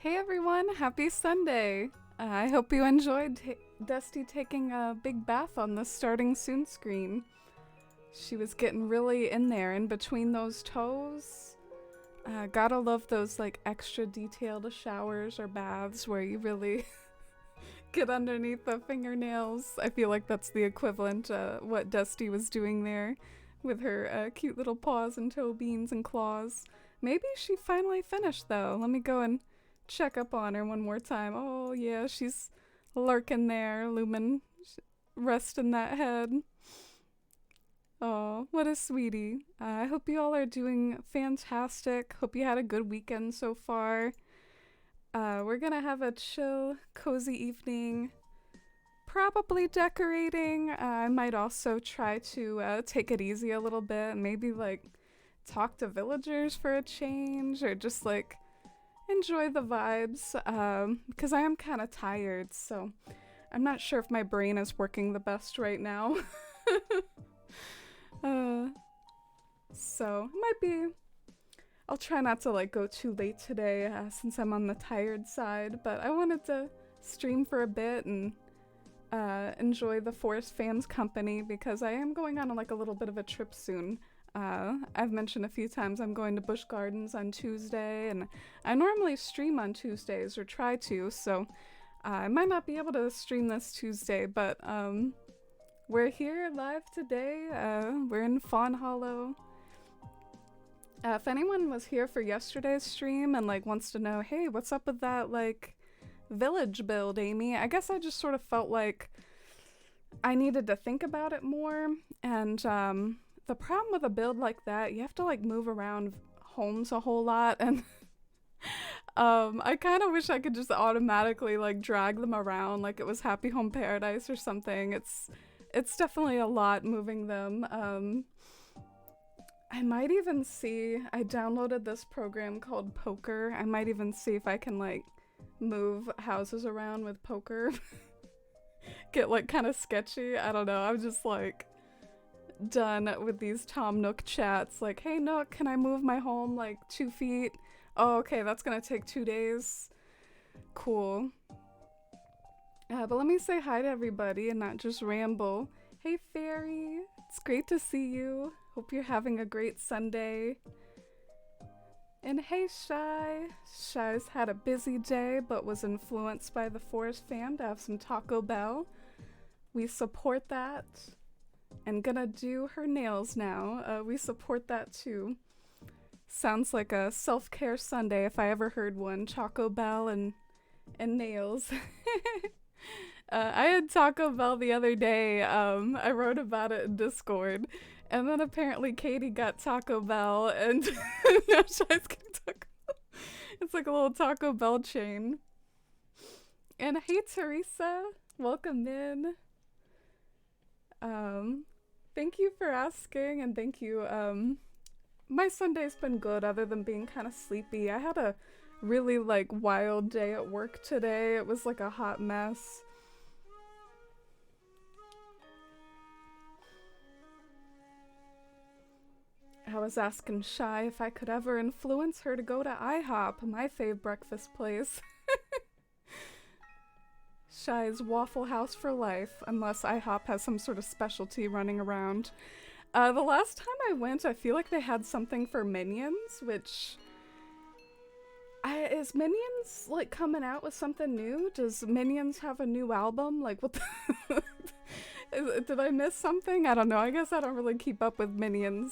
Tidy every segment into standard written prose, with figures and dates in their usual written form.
Hey everyone, happy Sunday! I hope you enjoyed Dusty taking a big bath on the starting soon screen. She was getting really in there, in between those toes. Gotta love those like extra detailed showers or baths where you really get underneath the fingernails. I feel like that's the equivalent what Dusty was doing there with her cute little paws and toe beans and claws. Maybe she finally finished though. Let me go and check up on her one more time. Oh yeah, she's lurking there, Lumen, resting that head. Oh, what a sweetie. I hope you all are doing fantastic. Hope you had a good weekend so far. We're gonna have a chill, cozy evening. Probably decorating. I might also try to take it easy a little bit. Maybe like talk to villagers for a change, or just like enjoy the vibes. Because I am kind of tired, so I'm not sure if my brain is working the best right now. uh, so it might be. I'll try not to like go too late today since I'm on the tired side. But I wanted to stream for a bit and enjoy the Forest fans' company because I am going on like a little bit of a trip soon. I've mentioned a few times I'm going to Busch Gardens on Tuesday, and I normally stream on Tuesdays or try to, so I might not be able to stream this Tuesday, but we're here live today. We're in Fawnhollow. If anyone was here for yesterday's stream and like wants to know, hey, what's up with that like village build, Amy? I guess I just sort of felt like I needed to think about it more, and the problem with a build like that, you have to like move around homes a whole lot, and I kind of wish I could just automatically like drag them around like it was Happy Home Paradise or something. It's definitely a lot moving them. I might even see, I downloaded this program called Poker. I might even see if I can like move houses around with Poker. Get like kind of sketchy. I don't know. I'm just like done with these Tom Nook chats. Like, hey Nook, can I move my home like 2 feet? Oh, okay, that's gonna take 2 days. Cool. But let me say hi to everybody and not just ramble. Hey Fairy, it's great to see you. Hope you're having a great Sunday. And hey Shy. Shy's had a busy day but was influenced by the Forest fam to have some Taco Bell. We support that. And gonna do her nails now. We support that too. Sounds like a self-care Sunday if I ever heard one. Taco Bell and nails. I had Taco Bell the other day. I wrote about it in Discord. And then apparently Katie got Taco Bell, and now Shy's getting Taco Bell. It's like a little Taco Bell chain. And hey Teresa, welcome in. Thank you for asking, and thank you. My Sunday's been good other than being kind of sleepy. I had a really like wild day at work today. It was like a hot mess. I was asking Shy if I could ever influence her to go to IHOP, my fave breakfast place. Shy's Waffle House for life, unless IHOP has some sort of specialty running around. The last time I went, I feel like they had something for Minions, which... is Minions, like, coming out with something new? Does Minions have a new album? Like, what the... Did I miss something? I don't know. I guess I don't really keep up with Minions.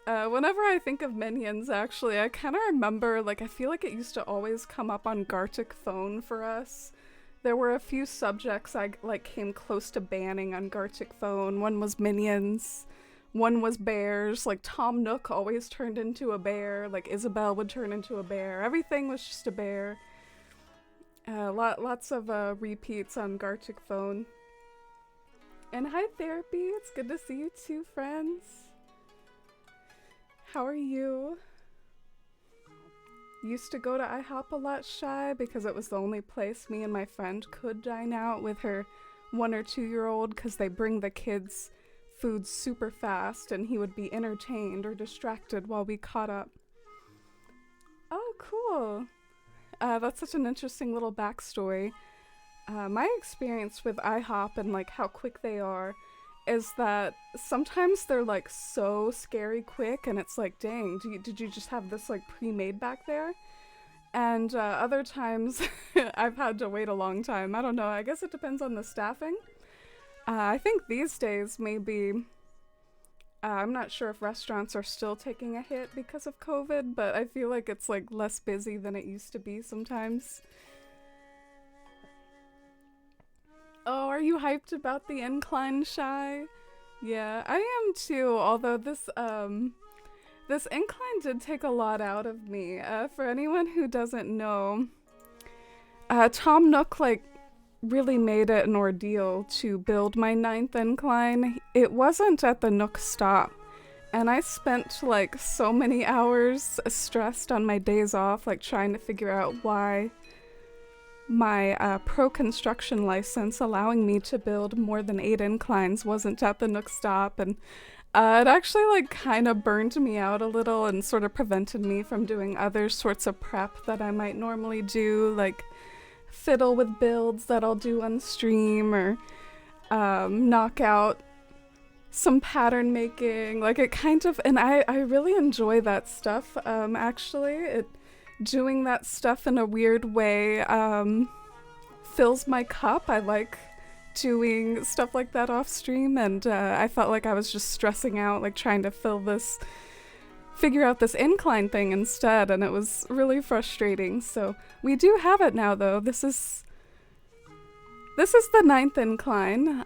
Whenever I think of Minions, actually, I kind of remember, like, I feel like it used to always come up on Gartic Phone for us. There were a few subjects I, like, came close to banning on Gartic Phone. One was Minions. One was bears. Like, Tom Nook always turned into a bear. Like, Isabelle would turn into a bear. Everything was just a bear. Lots of repeats on Gartic Phone. And hi, Therapy. It's good to see you too, friends. How are you? Used to go to IHOP a lot, Shy, because it was the only place me and my friend could dine out with her 1 or 2-year-old, because they bring the kids food super fast and he would be entertained or distracted while we caught up. Oh, cool. That's such an interesting little backstory. My experience with IHOP and like how quick they are is that sometimes they're like so scary quick, and it's like, dang, did you just have this like pre-made back there? And other times I've had to wait a long time. I don't know. I guess it depends on the staffing. I think these days maybe. I'm not sure if restaurants are still taking a hit because of COVID, but I feel like it's like less busy than it used to be sometimes. Oh, are you hyped about the incline, Shy? Yeah, I am too. Although this incline did take a lot out of me. For anyone who doesn't know, Tom Nook like really made it an ordeal to build my ninth incline. It wasn't at the Nook stop, and I spent like so many hours stressed on my days off, like trying to figure out why my pro construction license allowing me to build more than 8 inclines wasn't at the Nook stop, and it actually like kind of burned me out a little and sort of prevented me from doing other sorts of prep that I might normally do, like fiddle with builds that I'll do on stream, or knock out some pattern making. Like it kind of, and I really enjoy that stuff. Actually, doing that stuff in a weird way fills my cup. I like doing stuff like that off stream, and I felt like I was just stressing out, like trying to figure out this incline thing instead, and it was really frustrating. So we do have it now, though. This is the ninth incline.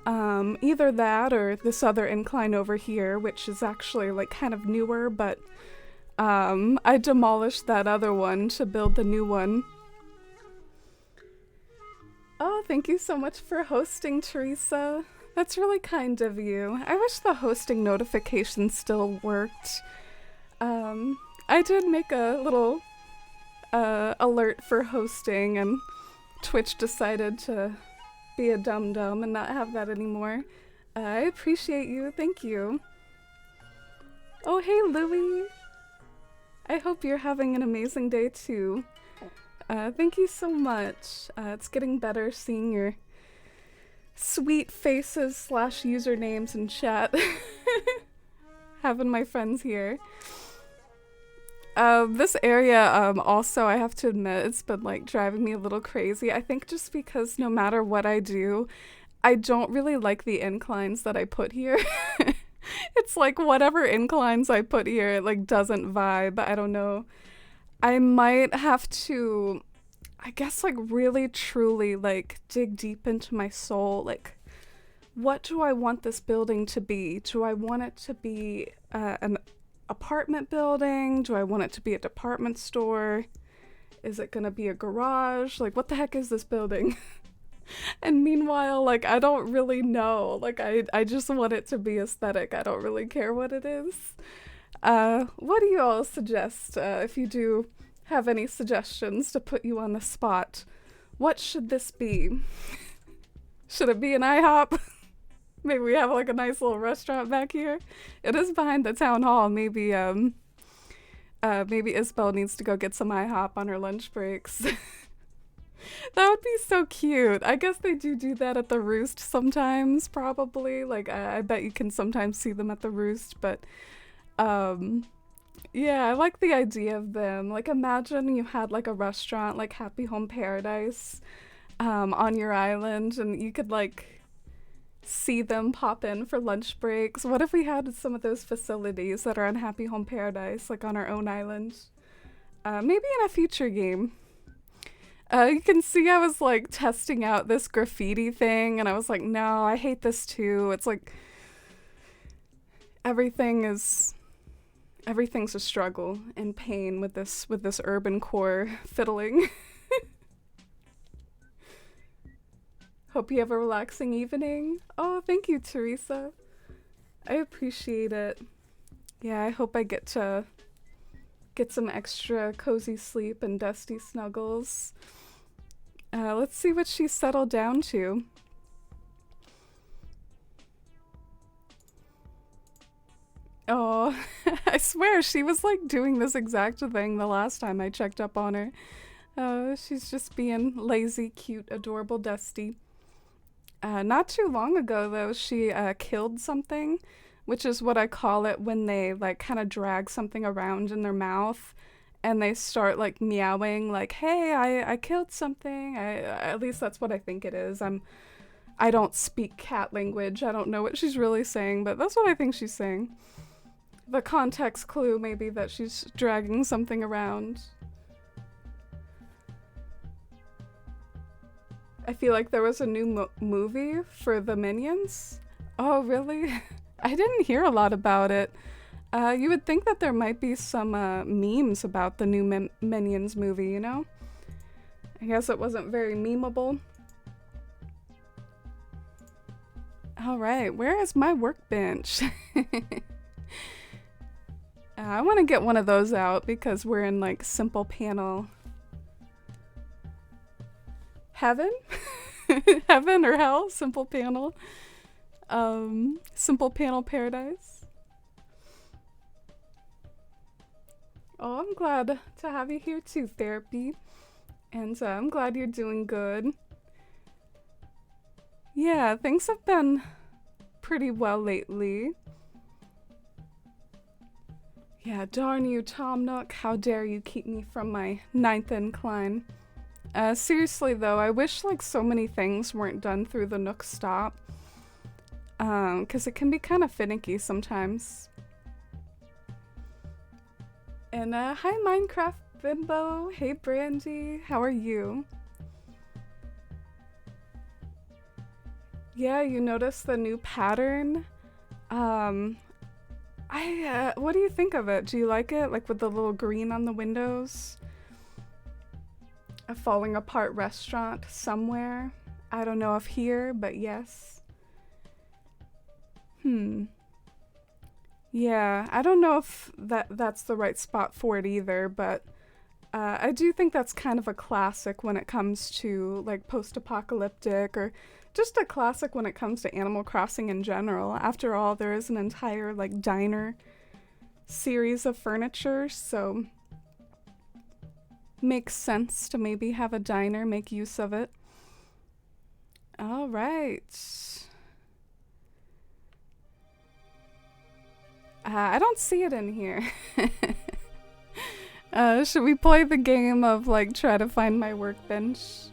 Either that or this other incline over here, which is actually like kind of newer, but I demolished that other one to build the new one. Oh, thank you so much for hosting, Teresa. That's really kind of you. I wish the hosting notification still worked. I did make a little alert for hosting, and Twitch decided to be a dum-dum and not have that anymore. I appreciate you. Thank you. Oh, hey, Louie. I hope you're having an amazing day, too. Thank you so much. It's getting better seeing your sweet faces / usernames in chat. Having my friends here. This area, also, I have to admit, it's been, like, driving me a little crazy. I think just because no matter what I do, I don't really like the inclines that I put here. It's like whatever inclines I put here, it, like, doesn't vibe. I don't know. I might have to, I guess, like, really, truly, like, dig deep into my soul. Like, what do I want this building to be? Do I want it to be an apartment building? Do I want it to be a department store? Is it gonna be a garage? Like, what the heck is this building? And meanwhile, like, I don't really know. Like, I just want it to be aesthetic. I don't really care what it is. What do you all suggest, if you do have any suggestions to put you on the spot? What should this be? Should it be an IHOP? Maybe we have like a nice little restaurant back here. It is behind the town hall. Maybe Isabel needs to go get some IHOP on her lunch breaks. That would be so cute. I guess they do that at the Roost sometimes, probably. Like, I bet you can sometimes see them at the Roost, but yeah, I like the idea of them. Like, imagine you had like a restaurant like Happy Home Paradise on your island, and you could like see them pop in for lunch breaks. What if we had some of those facilities that are on Happy Home Paradise, like on our own island? Maybe in a future game. You can see I was like testing out this graffiti thing, and I was like, no, I hate this too. It's like everything's a struggle and pain with this urban core fiddling. Hope you have a relaxing evening. Oh, thank you, Teresa. I appreciate it. Yeah, I hope I get to get some extra cozy sleep and dusty snuggles. Let's see what she's settled down to. Oh, I swear she was like doing this exact thing the last time I checked up on her. Oh, she's just being lazy, cute, adorable Dusty. Not too long ago, though, she killed something, which is what I call it when they like kind of drag something around in their mouth and they start like meowing, like, "Hey, I killed something." At least that's what I think it is. I don't speak cat language. I don't know what she's really saying, but that's what I think she's saying. The context clue may be that she's dragging something around. I feel like there was a new movie for the Minions. Oh, really? I didn't hear a lot about it. You would think that there might be some memes about the new Minions movie, you know? I guess it wasn't very memeable. Alright, where is my workbench? I want to get one of those out because we're in like simple panel heaven? Heaven or hell? Simple panel. Simple panel paradise. Oh, I'm glad to have you here too, Therapy. And I'm glad you're doing good. Yeah, things have been pretty well lately. Yeah, darn you, Tom Nook. How dare you keep me from my 9th incline. Seriously though, I wish like so many things weren't done through the Nook stop. 'Cause it can be kind of finicky sometimes. And hi Minecraft Bimbo. Hey Brandy, how are you? Yeah, you noticed the new pattern? What do you think of it? Do you like it? Like with the little green on the windows? A falling apart restaurant somewhere. I don't know if here, but yes. Yeah, I don't know if that's the right spot for it either, but I do think that's kind of a classic when it comes to like post-apocalyptic, or just a classic when it comes to Animal Crossing in general. After all, there is an entire like diner series of furniture, so makes sense to maybe have a diner, make use of it. All right. I don't see it in here. Should we play the game of like try to find my workbench?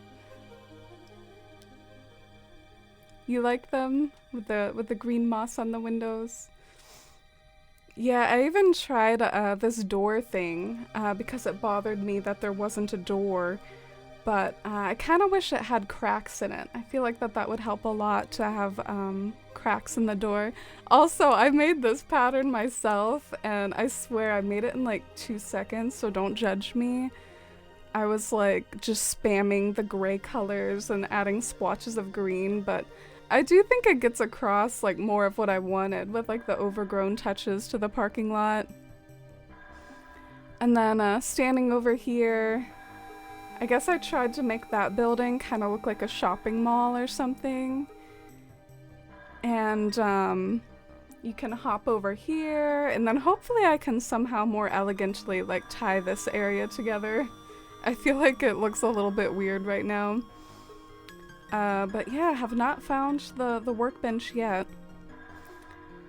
You like them with the green moss on the windows? Yeah, I even tried this door thing because it bothered me that there wasn't a door, but I kind of wish it had cracks in it. I feel like that would help a lot to have cracks in the door. Also, I made this pattern myself, and I swear I made it in like 2 seconds, so don't judge me. I was like just spamming the gray colors and adding splotches of green, but I do think it gets across like more of what I wanted with like the overgrown touches to the parking lot. And then standing over here, I guess I tried to make that building kind of look like a shopping mall or something. And you can hop over here, and then hopefully I can somehow more elegantly like tie this area together. I feel like it looks a little bit weird right now. But yeah, I have not found the workbench yet.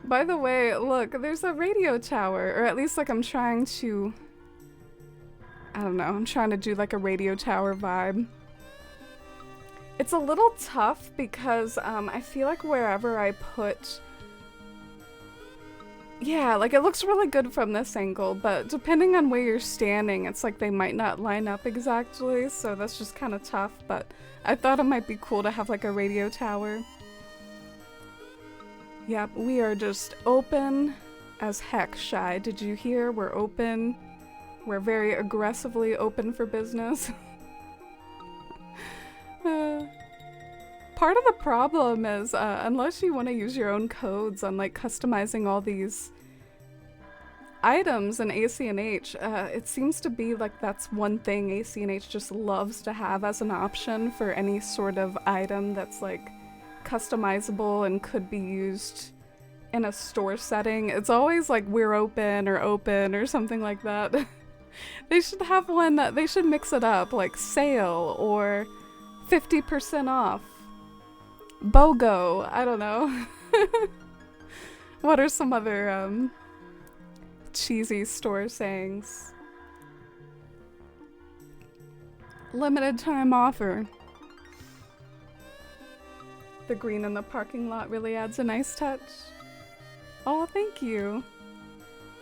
By the way, look, there's a radio tower, or at least like I'm trying to, I don't know, I'm trying to do like a radio tower vibe. It's a little tough because I feel like wherever I put, yeah, like it looks really good from this angle, but depending on where you're standing, it's like they might not line up exactly, so that's just kind of tough, but I thought it might be cool to have like a radio tower. Yep, we are just open as heck, Shy. Did you hear? We're open. We're very aggressively open for business. Part of the problem is, unless you want to use your own codes on like customizing all these items in ACNH, it seems to be like that's one thing ACNH just loves to have as an option for any sort of item that's like customizable and could be used in a store setting. It's always like we're open or something like that. They should have one that they should mix it up, like sale or 50% off. BOGO, I don't know. What are some other cheesy store sayings? Limited time offer. The green in the parking lot really adds a nice touch. Oh, thank you.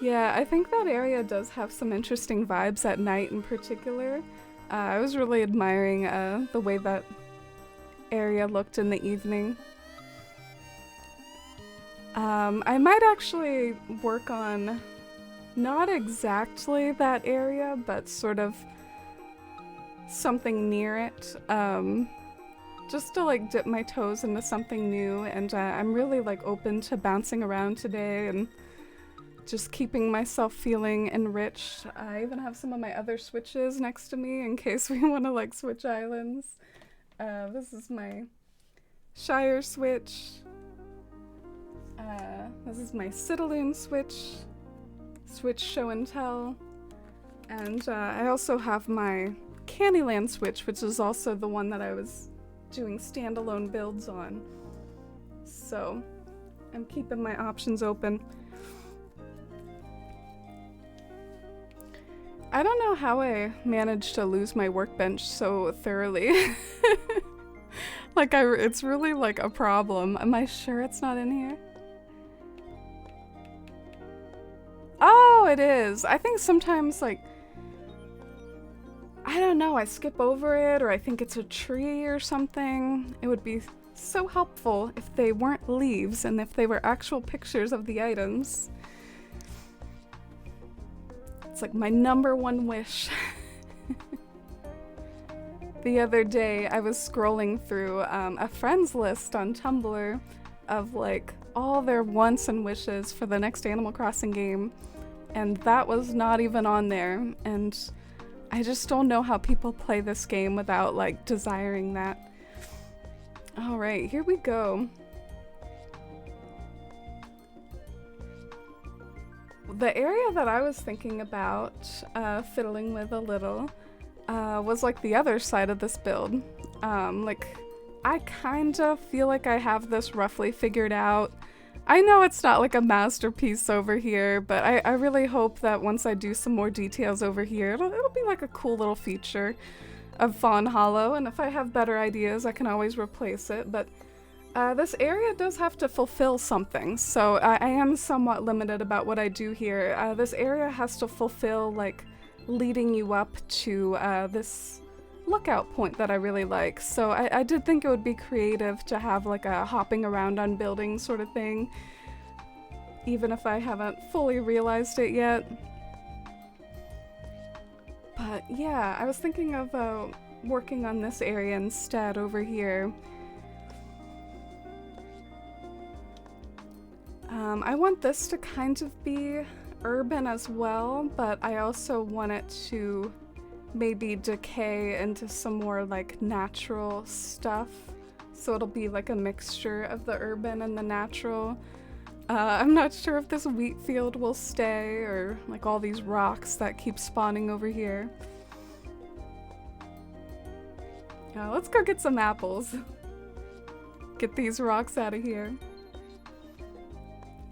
Yeah, I think that area does have some interesting vibes at night in particular. I was really admiring the way that area looked in the evening. I might actually work on not exactly that area, but sort of something near it. Just to like dip my toes into something new, and I'm really like open to bouncing around today and just keeping myself feeling enriched. I even have some of my other switches next to me in case we want to like switch islands. This is my Shire switch. This is my Citaloon switch show and tell. And I also have my Candyland switch, which is also the one that I was doing standalone builds on. So I'm keeping my options open. I don't know how I managed to lose my workbench so thoroughly. Like it's really like a problem. Am I sure it's not in here? Oh, it is. I think sometimes like, I don't know, I skip over it or I think it's a tree or something. It would be so helpful if they weren't leaves and if they were actual pictures of the items. It's like my #1 wish. The other day I was scrolling through a friends list on Tumblr of like all their wants and wishes for the next Animal Crossing game, and that was not even on there, and I just don't know how people play this game without like desiring that. Alright, here we go. The area that I was thinking about fiddling with a little was like the other side of this build. Like I kind of feel like I have this roughly figured out. I know it's not like a masterpiece over here, but I really hope that once I do some more details over here, it'll be like a cool little feature of Fawnhollow, and if I have better ideas, I can always replace it, but this area does have to fulfill something, so I am somewhat limited about what I do here. This area has to fulfill, like, leading you up to this lookout point that I really like, so I did think it would be creative to have, like, a hopping around on buildings sort of thing, even if I haven't fully realized it yet. But yeah, I was thinking of working on this area instead over here. I want this to kind of be urban as well, but I also want it to maybe decay into some more like natural stuff. So it'll be like a mixture of the urban and the natural. I'm not sure if this wheat field will stay or like all these rocks that keep spawning over here. Let's go get some apples. Get these rocks out of here.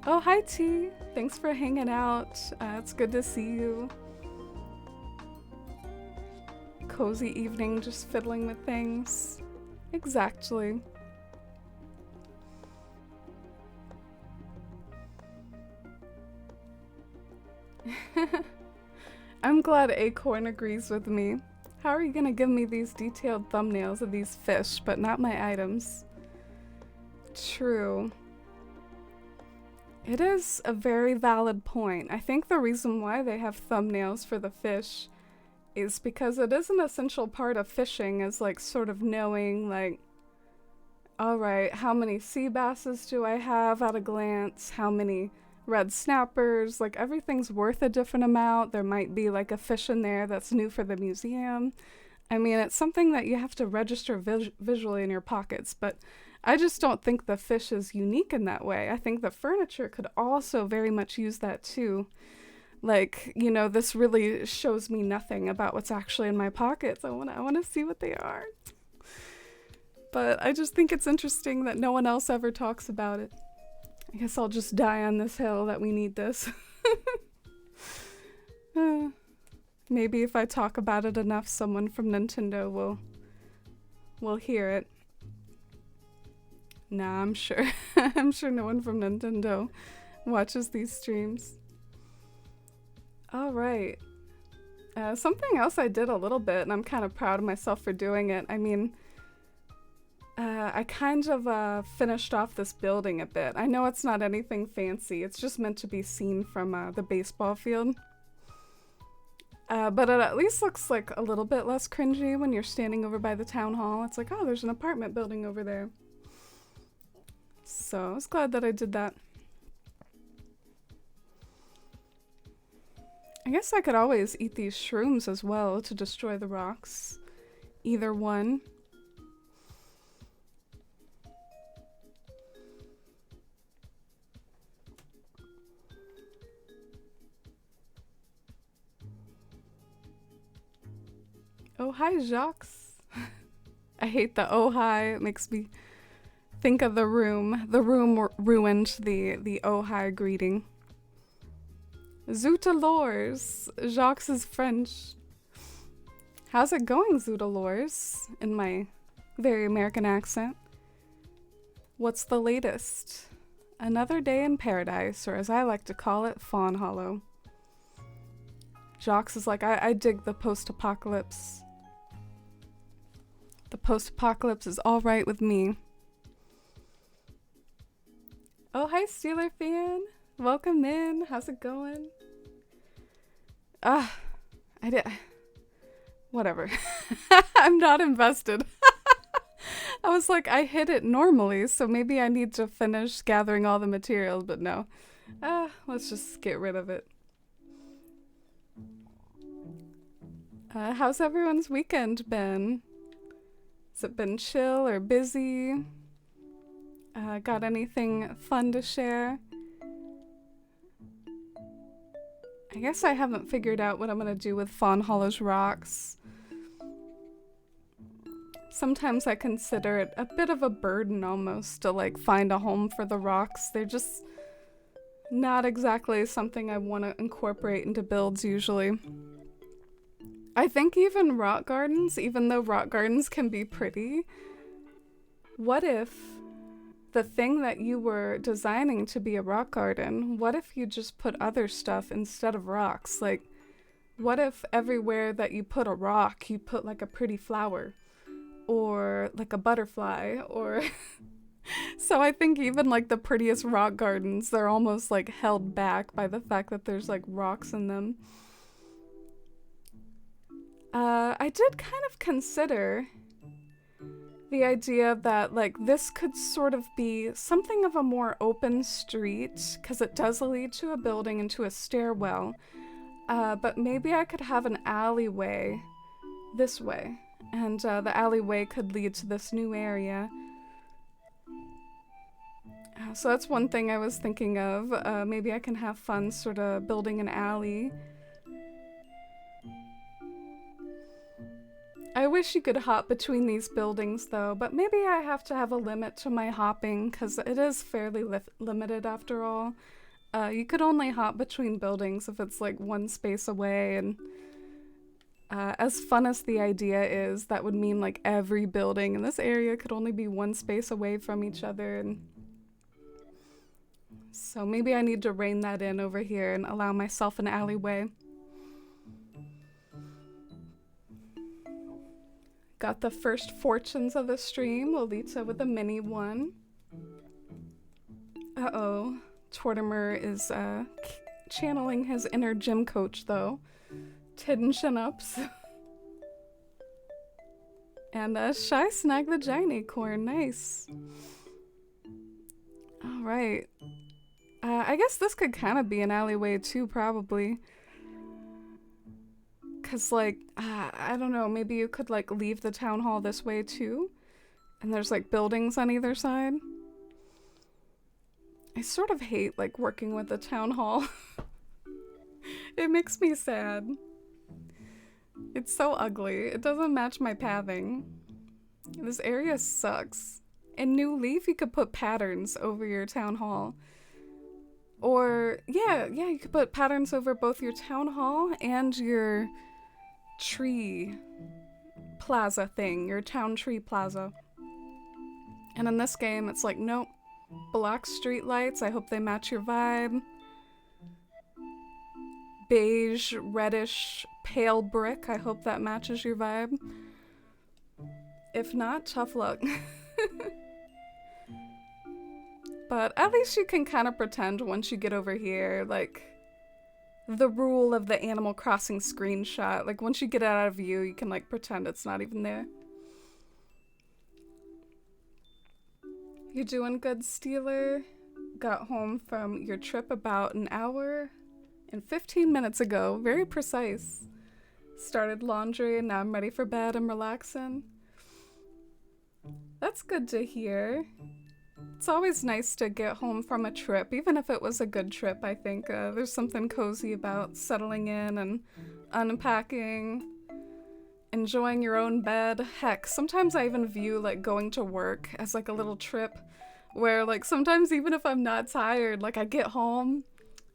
Oh, hi T. Thanks for hanging out. It's good to see you. Cozy evening, just fiddling with things. Exactly. I'm glad Acorn agrees with me. How are you gonna give me these detailed thumbnails of these fish, but not my items? True. It is a very valid point. I think the reason why they have thumbnails for the fish is because it is an essential part of fishing, is like sort of knowing like, alright, how many sea basses do I have at a glance? How many red snappers? Like everything's worth a different amount. There might be like a fish in there that's new for the museum. I mean, it's something that you have to register visually in your pockets, but I just don't think the fish is unique in that way. I think the furniture could also very much use that too. Like, you know, this really shows me nothing about what's actually in my pockets. I wanna see what they are. But I just think it's interesting that no one else ever talks about it. I guess I'll just die on this hill that we need this. Maybe if I talk about it enough, someone from Nintendo will hear it. Nah, I'm sure. I'm sure no one from Nintendo watches these streams. Alright. Something else I did a little bit, and I'm kind of proud of myself for doing it. I mean, I kind of finished off this building a bit. I know it's not anything fancy. It's just meant to be seen from the baseball field. But it at least looks like a little bit less cringy when you're standing over by the town hall. It's like, oh, there's an apartment building over there. So I was glad that I did that. I guess I could always eat these shrooms as well to destroy the rocks. Either one. Oh, hi, Jacques. I hate the oh, hi. It makes me think of the room. The room ruined the oh, hi greeting. Zoutalors. Jacques is French. How's it going, Zoutalors? In my very American accent. What's the latest? Another day in paradise, or as I like to call it, Fawnhollow. Jacques is like, I dig the post-apocalypse. The post-apocalypse is all right with me. Oh, hi, Steeler fan. Welcome in. How's it going? I did. Whatever. I'm not invested. I was like, I hit it normally, so maybe I need to finish gathering all the materials, but no. Let's just get rid of it. How's everyone's weekend been? Has it been chill or busy? Got anything fun to share? I guess I haven't figured out what I'm gonna do with Fawnhollow's rocks. Sometimes I consider it a bit of a burden almost to like find a home for the rocks. They're just not exactly something I want to incorporate into builds usually. I think even rock gardens, even though rock gardens can be pretty, what if the thing that you were designing to be a rock garden, what if you just put other stuff instead of rocks? Like, what if everywhere that you put a rock, you put like a pretty flower or like a butterfly or... So I think even like the prettiest rock gardens, they're almost like held back by the fact that there's like rocks in them. I did kind of consider the idea that like this could sort of be something of a more open street because it does lead to a building and to a stairwell. But maybe I could have an alleyway this way, and the alleyway could lead to this new area. So that's one thing I was thinking of. Maybe I can have fun sort of building an alley. I wish you could hop between these buildings though, but maybe I have to have a limit to my hopping because it is fairly limited after all. You could only hop between buildings if it's like one space away, and as fun as the idea is, that would mean like every building in this area could only be one space away from each other, and so maybe I need to rein that in over here and allow myself an alleyway. Got the first fortunes of the stream, Lolita with a mini one. Uh-oh, Tortimer is channeling his inner gym coach though. Tidden chin-ups. And Shy snagged the giant acorn, nice. Alright. I guess this could kind of be an alleyway too, probably. Cause like, I don't know, maybe you could like leave the town hall this way too? And there's like buildings on either side. I sort of hate like working with the town hall. It makes me sad. It's so ugly. It doesn't match my pathing. This area sucks. In New Leaf, you could put patterns over your town hall. Or, yeah, you could put patterns over both your town hall and your tree plaza thing, your town tree plaza. And in this game, it's like, nope. Black street lights, I hope they match your vibe. Beige, reddish, pale brick, I hope that matches your vibe. If not, tough luck. But at least you can kind of pretend once you get over here, like, the rule of the Animal Crossing screenshot. Like, once you get it out of view, you can, like, pretend it's not even there. You're doing good, Steeler. Got home from your trip about an hour and 15 minutes ago. Very precise. Started laundry and now I'm ready for bed and relaxing. That's good to hear. It's always nice to get home from a trip, even if it was a good trip, I think. There's something cozy about settling in and unpacking, enjoying your own bed. Heck, sometimes I even view, like, going to work as, like, a little trip where, like, sometimes even if I'm not tired, like, I get home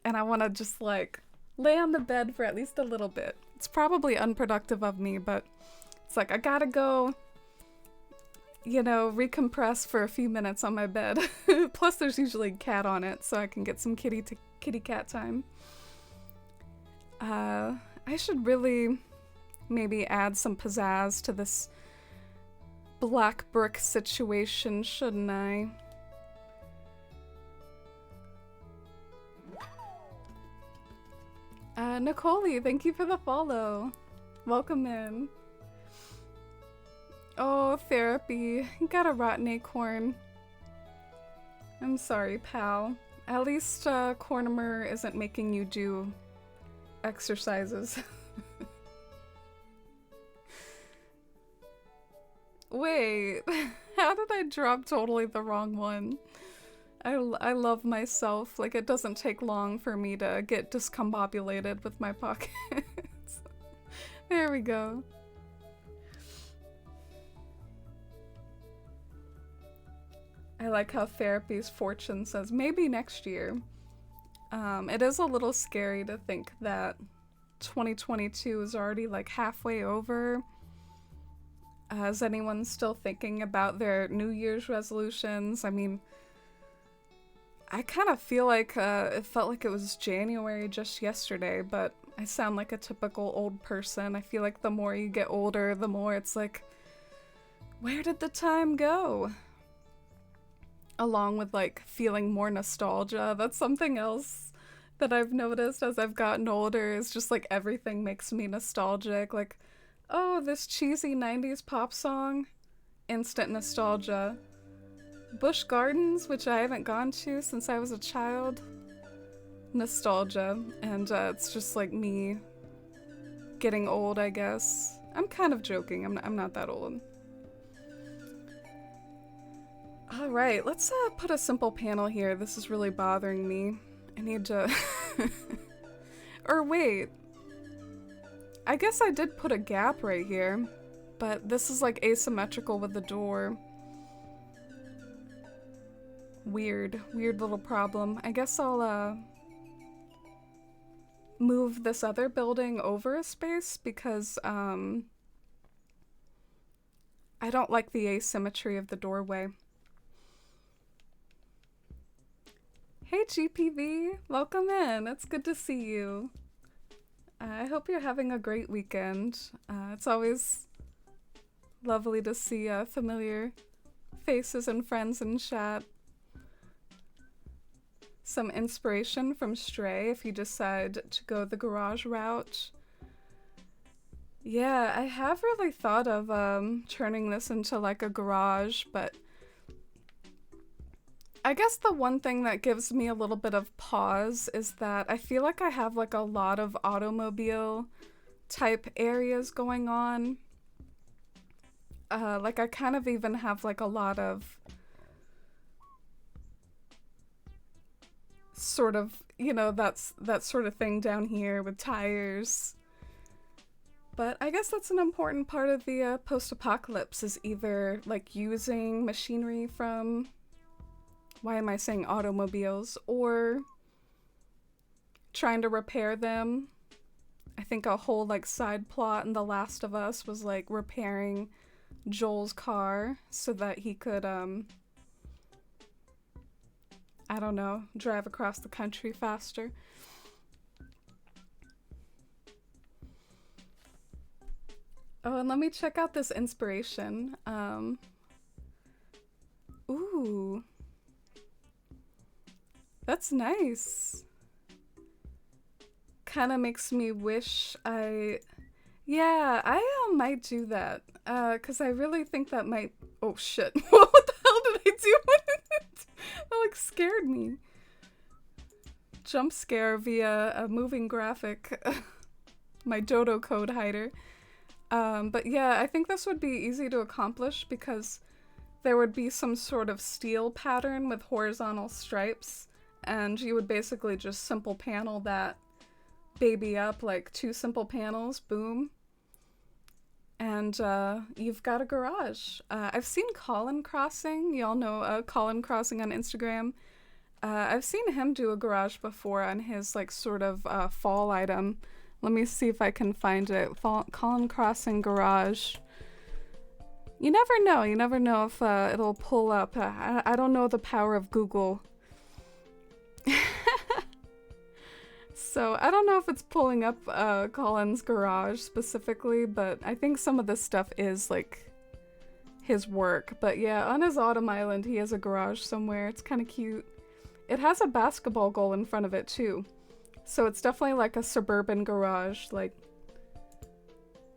and I want to just, like, lay on the bed for at least a little bit. It's probably unproductive of me, but it's like, I gotta go, you know, recompress for a few minutes on my bed. Plus there's usually a cat on it, so I can get some kitty cat time. I should really maybe add some pizzazz to this black brick situation, shouldn't I? Nicole, thank you for the follow. Welcome in. Oh, therapy. You got a rotten acorn. I'm sorry, pal. At least Cornimer isn't making you do exercises. Wait, how did I drop totally the wrong one? I love myself. Like, it doesn't take long for me to get discombobulated with my pockets. There we go. I like how therapy's fortune says maybe next year. It is a little scary to think that 2022 is already like halfway over. Is anyone still thinking about their New Year's resolutions? I mean, I kind of feel like it felt like it was January just yesterday, but I sound like a typical old person. I feel like the more you get older, the more it's like, where did the time go? Along with like feeling more nostalgia. That's something else that I've noticed as I've gotten older, is just like everything makes me nostalgic. Like, oh, this cheesy 90s pop song, instant nostalgia. Busch Gardens, which I haven't gone to since I was a child, nostalgia. And it's just like me getting old, I guess. I'm kind of joking. I'm not that old. All right, let's put a simple panel here. This is really bothering me. I need to... Or wait. I guess I did put a gap right here, but this is like asymmetrical with the door. Weird little problem. I guess I'll move this other building over a space because I don't like the asymmetry of the doorway. Hey GPV, welcome in. It's good to see you. I hope you're having a great weekend. It's always lovely to see familiar faces and friends in chat. Some inspiration from Stray if you decide to go the garage route. Yeah, I have really thought of turning this into like a garage, but I guess the one thing that gives me a little bit of pause is that I feel like I have like a lot of automobile type areas going on. Like I kind of even have like a lot of sort of, you know, that's that sort of thing down here with tires. But I guess that's an important part of the post-apocalypse, is either like using machinery from, why am I saying automobiles, or trying to repair them. I think a whole like side plot in The Last of Us was like repairing Joel's car so that he could I don't know, drive across the country faster. Oh, and let me check out this inspiration. Ooh. That's nice. Kind of makes me wish Yeah, I might do that. Cause I really think that might. Oh shit! What the hell did I do? That like scared me. Jump scare via a moving graphic. My dodo code hider. But yeah, I think this would be easy to accomplish because there would be some sort of steel pattern with horizontal stripes, and you would basically just simple panel that baby up, like 2 simple panels, boom. And you've got a garage. I've seen Colin Crossing. Y'all know Colin Crossing on Instagram. I've seen him do a garage before on his like sort of fall item. Let me see if I can find it. Colin Crossing garage. You never know. You never know if it'll pull up. I don't know the power of Google. So I don't know if it's pulling up Colin's garage specifically, but I think some of this stuff is like his work. But yeah, on his autumn island, he has a garage somewhere. It's kind of cute. It has a basketball goal in front of it too. So it's definitely like a suburban garage, like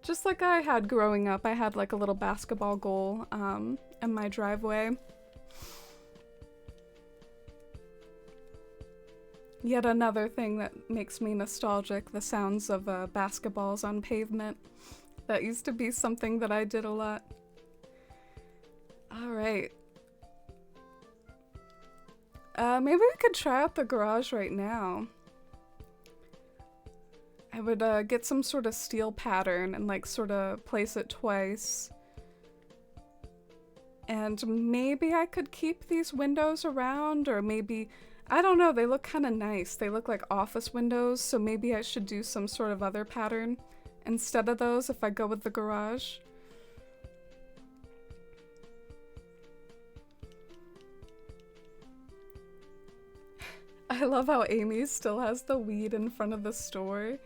just like I had growing up. I had like a little basketball goal in my driveway. Yet another thing that makes me nostalgic, the sounds of basketballs on pavement. That used to be something that I did a lot. Alright. Maybe we could try out the garage right now. I would get some sort of steel pattern and like sort of place it twice. And maybe I could keep these windows around, or maybe, I don't know, they look kind of nice. They look like office windows, so maybe I should do some sort of other pattern instead of those if I go with the garage. I love how Amy still has the weed in front of the store.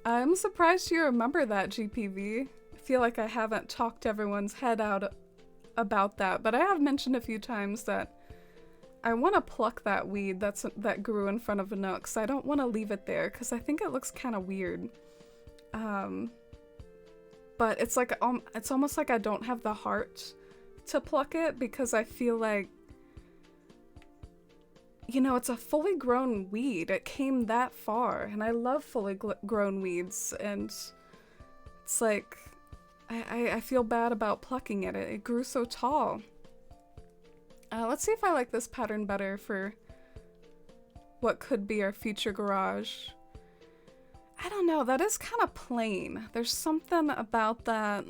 I'm surprised you remember that, GPV. I feel like I haven't talked everyone's head out about that, but I have mentioned a few times that I want to pluck that weed that grew in front of Anook's. I don't want to leave it there because I think it looks kind of weird. But it's like it's almost like I don't have the heart to pluck it because I feel like, you know, it's a fully grown weed. It came that far, and I love fully grown weeds, and it's like, I feel bad about plucking it. It grew so tall. Let's see if I like this pattern better for what could be our future garage. I don't know, that is kind of plain. There's something about that.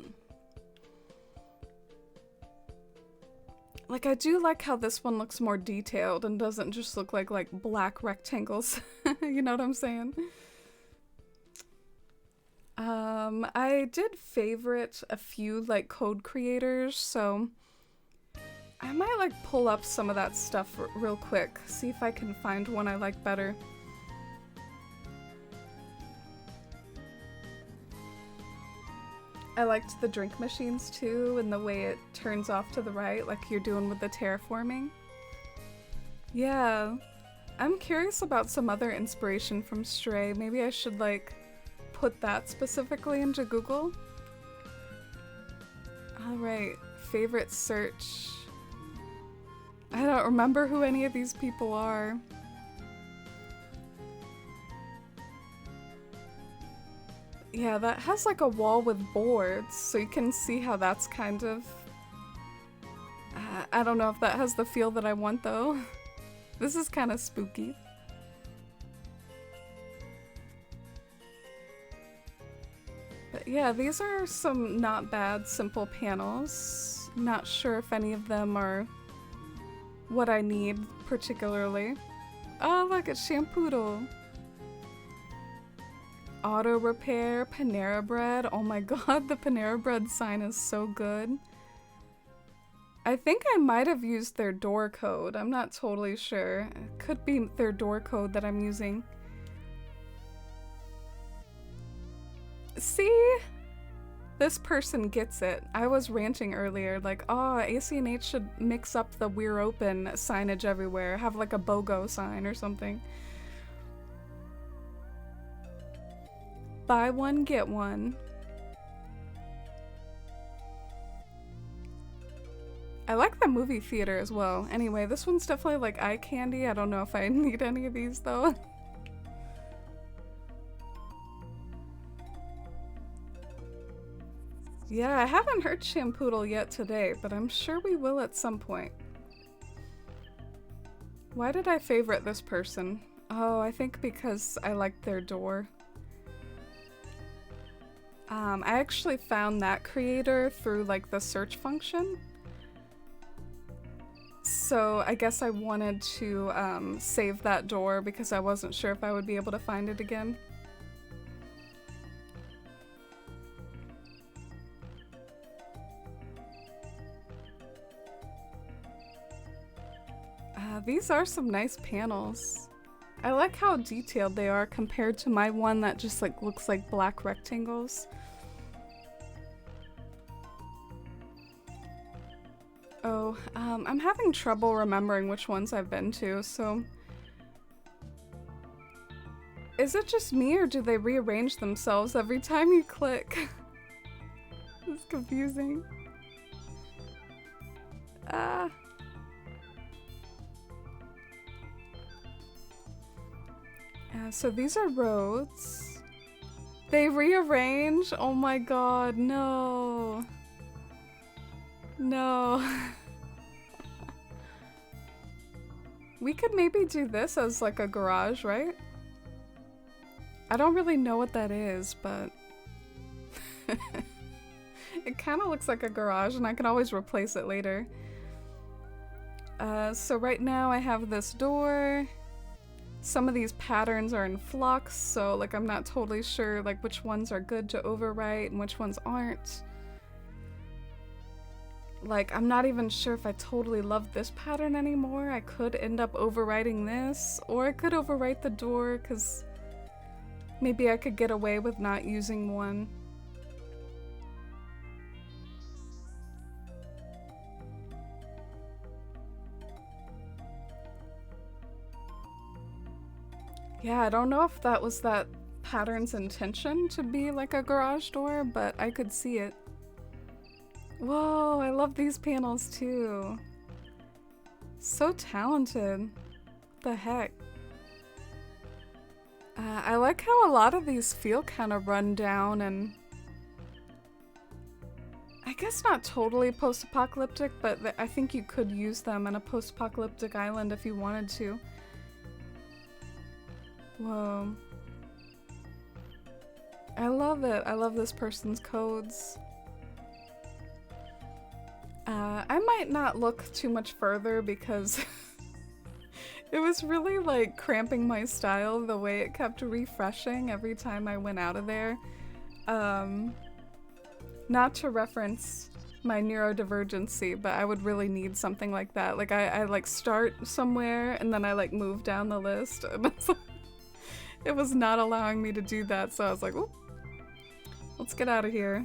Like, I do like how this one looks more detailed and doesn't just look like black rectangles. You know what I'm saying? I did favorite a few, like, code creators, so I might, like, pull up some of that stuff real quick. See if I can find one I like better. I liked the drink machines too, and the way it turns off to the right, like you're doing with the terraforming. Yeah. I'm curious about some other inspiration from Stray. Maybe I should, like, put that specifically into Google. Alright, favorite search. I don't remember who any of these people are. Yeah, that has like a wall with boards, so you can see how that's kind of... I don't know if that has the feel that I want, though. This is kind of spooky. But yeah, these are some not bad simple panels. Not sure if any of them are what I need particularly. Oh, look, it's Shampooodle. Auto repair, Panera Bread. Oh my god, the Panera Bread sign is so good. I think I might have used their door code. I'm not totally sure. It could be their door code that I'm using. See? This person gets it. I was ranting earlier, like, oh, AC&H should mix up the "We're Open" signage everywhere. Have like a BOGO sign or something. Buy one, get one. I like the movie theater as well. Anyway, this one's definitely like eye candy. I don't know if I need any of these though. Yeah, I haven't heard Shampooodle yet today, but I'm sure we will at some point. Why did I favorite this person? Oh, I think because I liked their door. I actually found that creator through like the search function. So I guess I wanted to save that door because I wasn't sure if I would be able to find it again. These are some nice panels. I like how detailed they are compared to my one that just like looks like black rectangles. Oh, I'm having trouble remembering which ones I've been to, so... Is it just me or do they rearrange themselves every time you click? It's confusing. So these are roads. They rearrange? Oh my god, no. No. We could maybe do this as like a garage, right? I don't really know what that is, but... It kind of looks like a garage and I can always replace it later. So right now I have this door. Some of these patterns are in flux, so like I'm not totally sure like which ones are good to overwrite and which ones aren't. Like I'm not even sure if I totally love this pattern anymore. I could end up overwriting this, or I could overwrite the door because maybe I could get away with not using one. Yeah, I don't know if that was that pattern's intention to be like a garage door, but I could see it. Whoa, I love these panels too. So talented. What the heck? I like how a lot of these feel kind of run down and I guess not totally post-apocalyptic, but I think you could use them in a post-apocalyptic island if you wanted to. Whoa. I love it. I love this person's codes. I might not look too much further because it was really like cramping my style the way it kept refreshing every time I went out of there. Not to reference my neurodivergency, but I would really need something like that. Like I like start somewhere and then I like move down the list. It was not allowing me to do that, so I was like, oop, let's get out of here.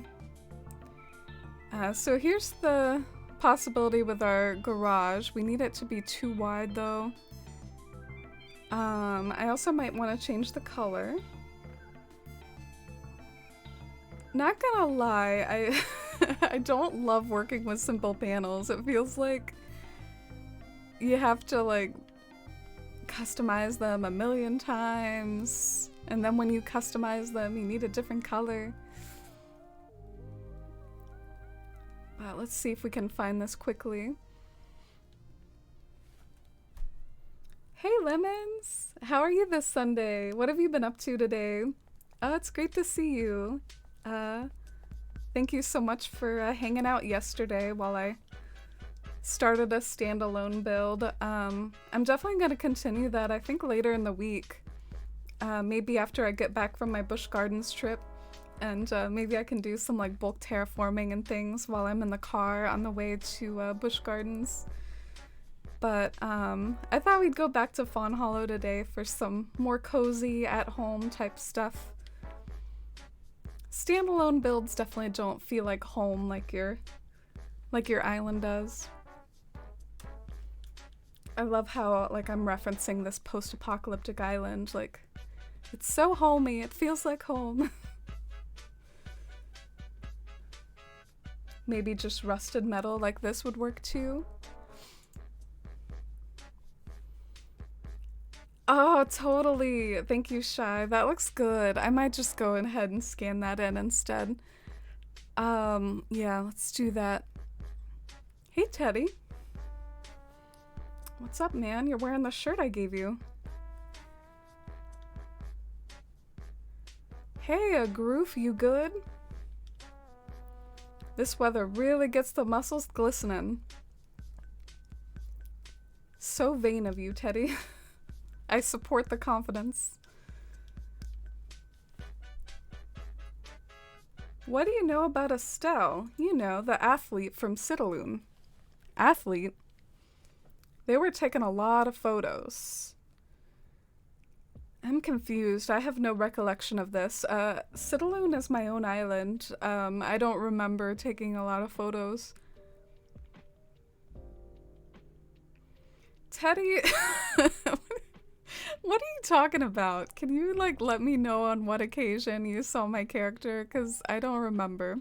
So here's the possibility with our garage. We need it to be too wide though. I also might want to change the color. Not gonna lie, I don't love working with simple panels. It feels like you have to like customize them a million times, and then when you customize them you need a different color. Let's see if we can find this quickly. Lemons! How are you this Sunday? What have you been up to today? It's great to see you. Thank you so much for hanging out yesterday while I started a standalone build. I'm definitely going to continue that, I think, later in the week. Maybe after I get back from my Busch Gardens trip. And maybe I can do some like bulk terraforming and things while I'm in the car on the way to Busch Gardens. But I thought we'd go back to Fawnhollow today for some more cozy at-home type stuff. Standalone builds definitely don't feel like home like your island does. I love how like I'm referencing this post-apocalyptic island. Like, it's so homey. It feels like home. Maybe just rusted metal like this would work too. Oh, totally. Thank you, Shy. That looks good. I might just go ahead and scan that in instead. Yeah, let's do that. Hey, Teddy. What's up, man? You're wearing the shirt I gave you. Hey, Groof, you good? This weather really gets the muscles glistening. So vain of you, Teddy. I support the confidence. What do you know about Estelle? You know, the athlete from Citaloon. Athlete? They were taking a lot of photos. I'm confused. I have no recollection of this. Citaloon is my own island. I don't remember taking a lot of photos. Teddy, what are you talking about? Can you, like, let me know on what occasion you saw my character? Because I don't remember.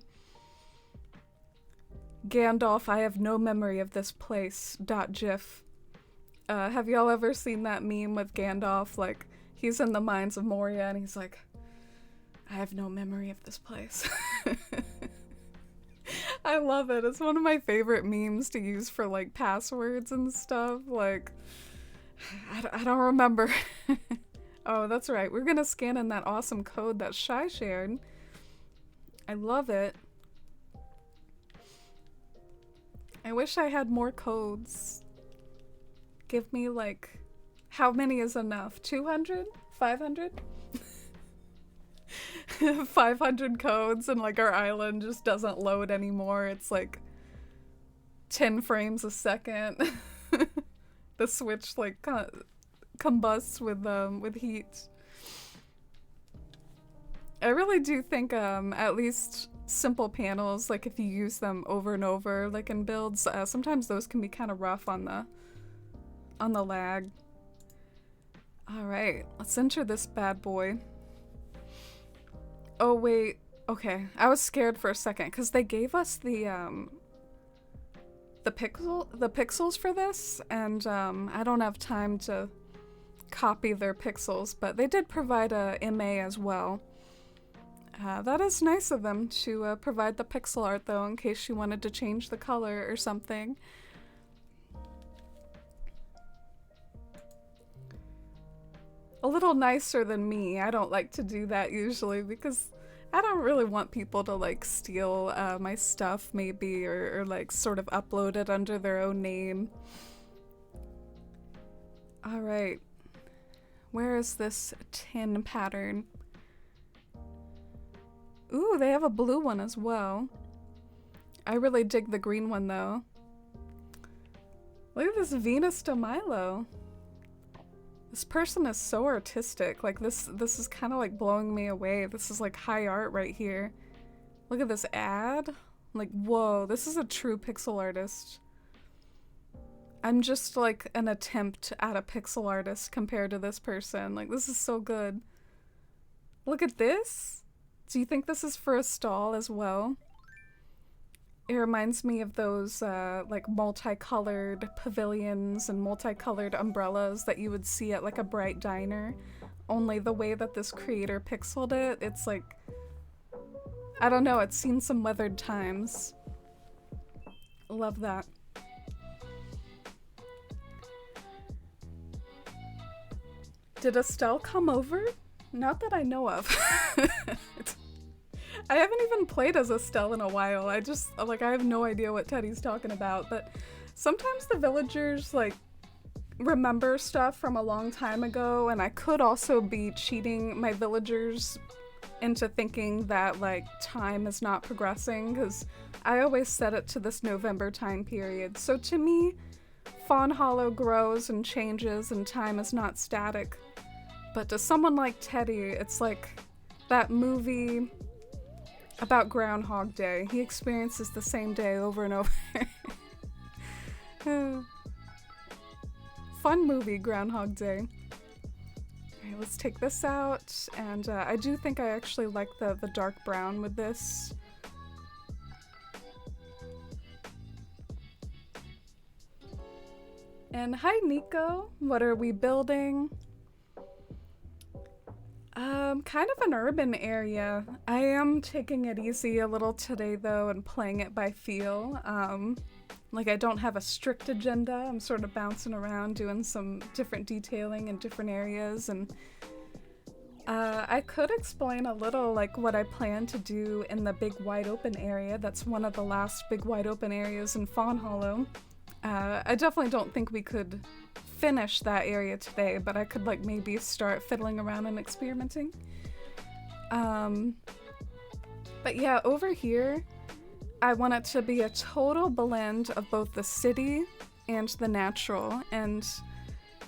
Gandalf, I have no memory of this place. .gif. Have y'all ever seen that meme with Gandalf? Like, he's in the mines of Moria and he's like, I have no memory of this place. I love it. It's one of my favorite memes to use for like passwords and stuff. Like, I don't remember. Oh, that's right. We're gonna scan in that awesome code that Shy shared. I love it. I wish I had more codes. Give me like, how many is enough? 200? 500? 500 codes and like our island just doesn't load anymore. It's like 10 frames a second. The switch like combusts with heat. I really do think at least simple panels, like if you use them over and over like in builds, sometimes those can be kind of rough on the lag. All right, let's enter this bad boy. Oh wait, okay. I was scared for a second because they gave us the pixels for this, and I don't have time to copy their pixels, but they did provide a MA as well. That is nice of them to provide the pixel art though, in case you wanted to change the color or something. A little nicer than me. I don't like to do that usually because I don't really want people to like steal my stuff maybe or like sort of upload it under their own name. Alright. Where is this tin pattern? Ooh, they have a blue one as well. I really dig the green one though. Look at this Venus de Milo. This person is so artistic. Like this is kind of like blowing me away. This is like high art right here. Look at this ad. Like, whoa, this is a true pixel artist. I'm just like an attempt at a pixel artist compared to this person. Like, this is so good. Look at this. Do you think this is for a stall as well? It reminds me of those like multicolored pavilions and multicolored umbrellas that you would see at like a bright diner. Only the way that this creator pixeled it, it's like, I don't know, it's seen some weathered times. Love that. Did Estelle come over? Not that I know of. I haven't even played as Estelle in a while. I have no idea what Teddy's talking about, but sometimes the villagers, like, remember stuff from a long time ago, and I could also be cheating my villagers into thinking that, like, time is not progressing, because I always set it to this November time period. So to me, Fawnhollow grows and changes, and time is not static. But to someone like Teddy, it's like that movie about Groundhog Day. He experiences the same day over and over. Fun movie, Groundhog Day. Alright, let's take this out. And I do think I actually like the dark brown with this. And hi, Nico. What are we building? Kind of an urban area. I am taking it easy a little today though and playing it by feel. Like I don't have a strict agenda. I'm sort of bouncing around doing some different detailing in different areas, and I could explain a little like what I plan to do in the big wide open area. That's one of the last big wide open areas in Fawnhollow. I definitely don't think we could finish that area today, but I could like maybe start fiddling around and experimenting. But yeah, over here, I want it to be a total blend of both the city and the natural, and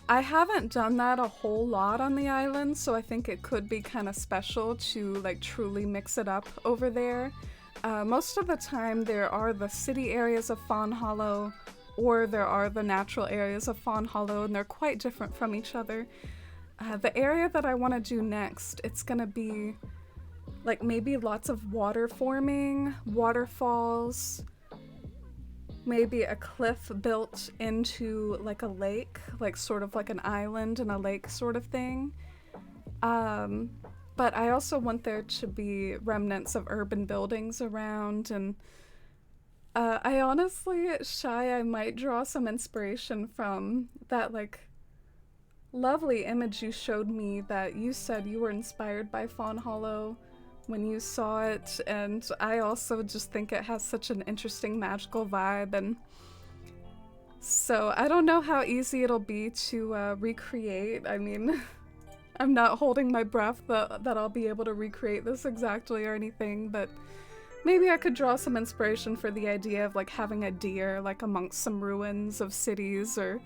I haven't done that a whole lot on the island, so I think it could be kind of special to like truly mix it up over there. Most of the time there are the city areas of Fawnhollow, or there are the natural areas of Fawnhollow, and they're quite different from each other. The area that I want to do next, it's gonna be like maybe lots of water forming, waterfalls, maybe a cliff built into like a lake, like sort of like an island and a lake sort of thing. But I also want there to be remnants of urban buildings around, and I honestly, I might draw some inspiration from that like lovely image you showed me that you said you were inspired by Fawnhollow when you saw it, and I also just think it has such an interesting magical vibe, and so I don't know how easy it'll be to recreate. I mean, I'm not holding my breath that I'll be able to recreate this exactly or anything, but maybe I could draw some inspiration for the idea of like having a deer like amongst some ruins of cities, or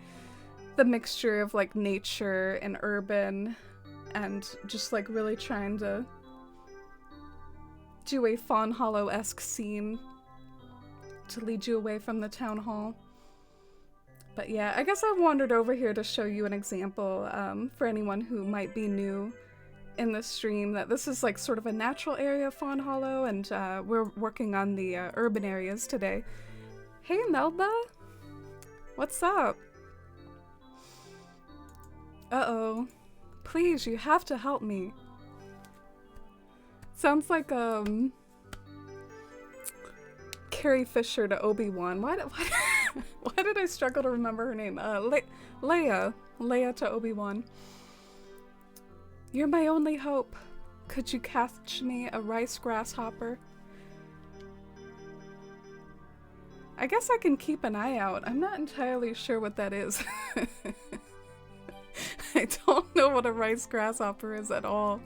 the mixture of like nature and urban, and just like really trying to do a Fawnhollow-esque scene to lead you away from the town hall. But yeah, I guess I wandered over here to show you an example for anyone who might be new in the stream, that this is like sort of a natural area of Fawnhollow, and we're working on the urban areas today. Hey Melba! What's up? Uh-oh. Please, you have to help me. Sounds like Carrie Fisher to Obi-Wan. Why did I struggle to remember her name? Leia to Obi-Wan. You're my only hope. Could you catch me a rice grasshopper? I guess I can keep an eye out. I'm not entirely sure what that is. I don't know what a rice grasshopper is at all.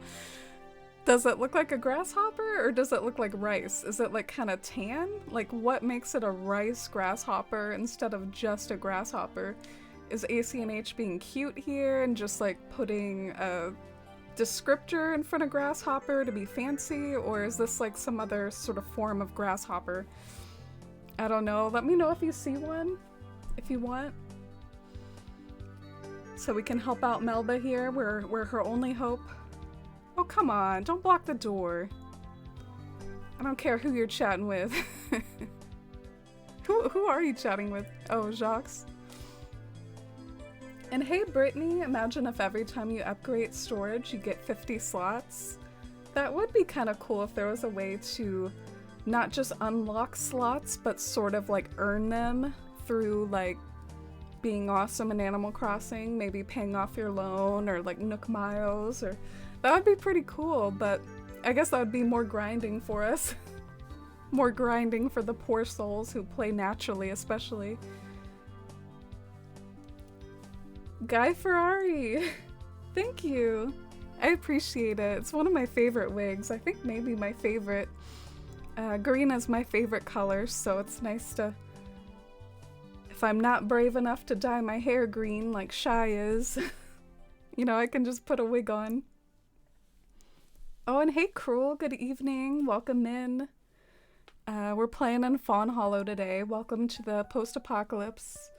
Does it look like a grasshopper, or does it look like rice? Is it like kind of tan? Like what makes it a rice grasshopper instead of just a grasshopper? Is ACNH being cute here and just like putting a descriptor in front of grasshopper to be fancy, or is this like some other sort of form of grasshopper? I don't know. Let me know if you see one, if you want. So we can help out Melba here. We're her only hope. Oh, come on. Don't block the door. I don't care who you're chatting with. Who are you chatting with? Oh, Jacques. And hey, Brittany, imagine if every time you upgrade storage, you get 50 slots. That would be kind of cool if there was a way to not just unlock slots, but sort of like earn them through like being awesome in Animal Crossing, maybe paying off your loan or like Nook Miles, or that would be pretty cool, but I guess that would be more grinding for us. More grinding for the poor souls who play naturally, especially. Guy Ferrari! Thank you! I appreciate it. It's one of my favorite wigs. I think maybe my favorite. Green is my favorite color, so it's nice to... If I'm not brave enough to dye my hair green like Shy is, you know, I can just put a wig on. Oh, and hey Cruel, good evening. Welcome in. We're playing in Fawnhollow today. Welcome to the post-apocalypse.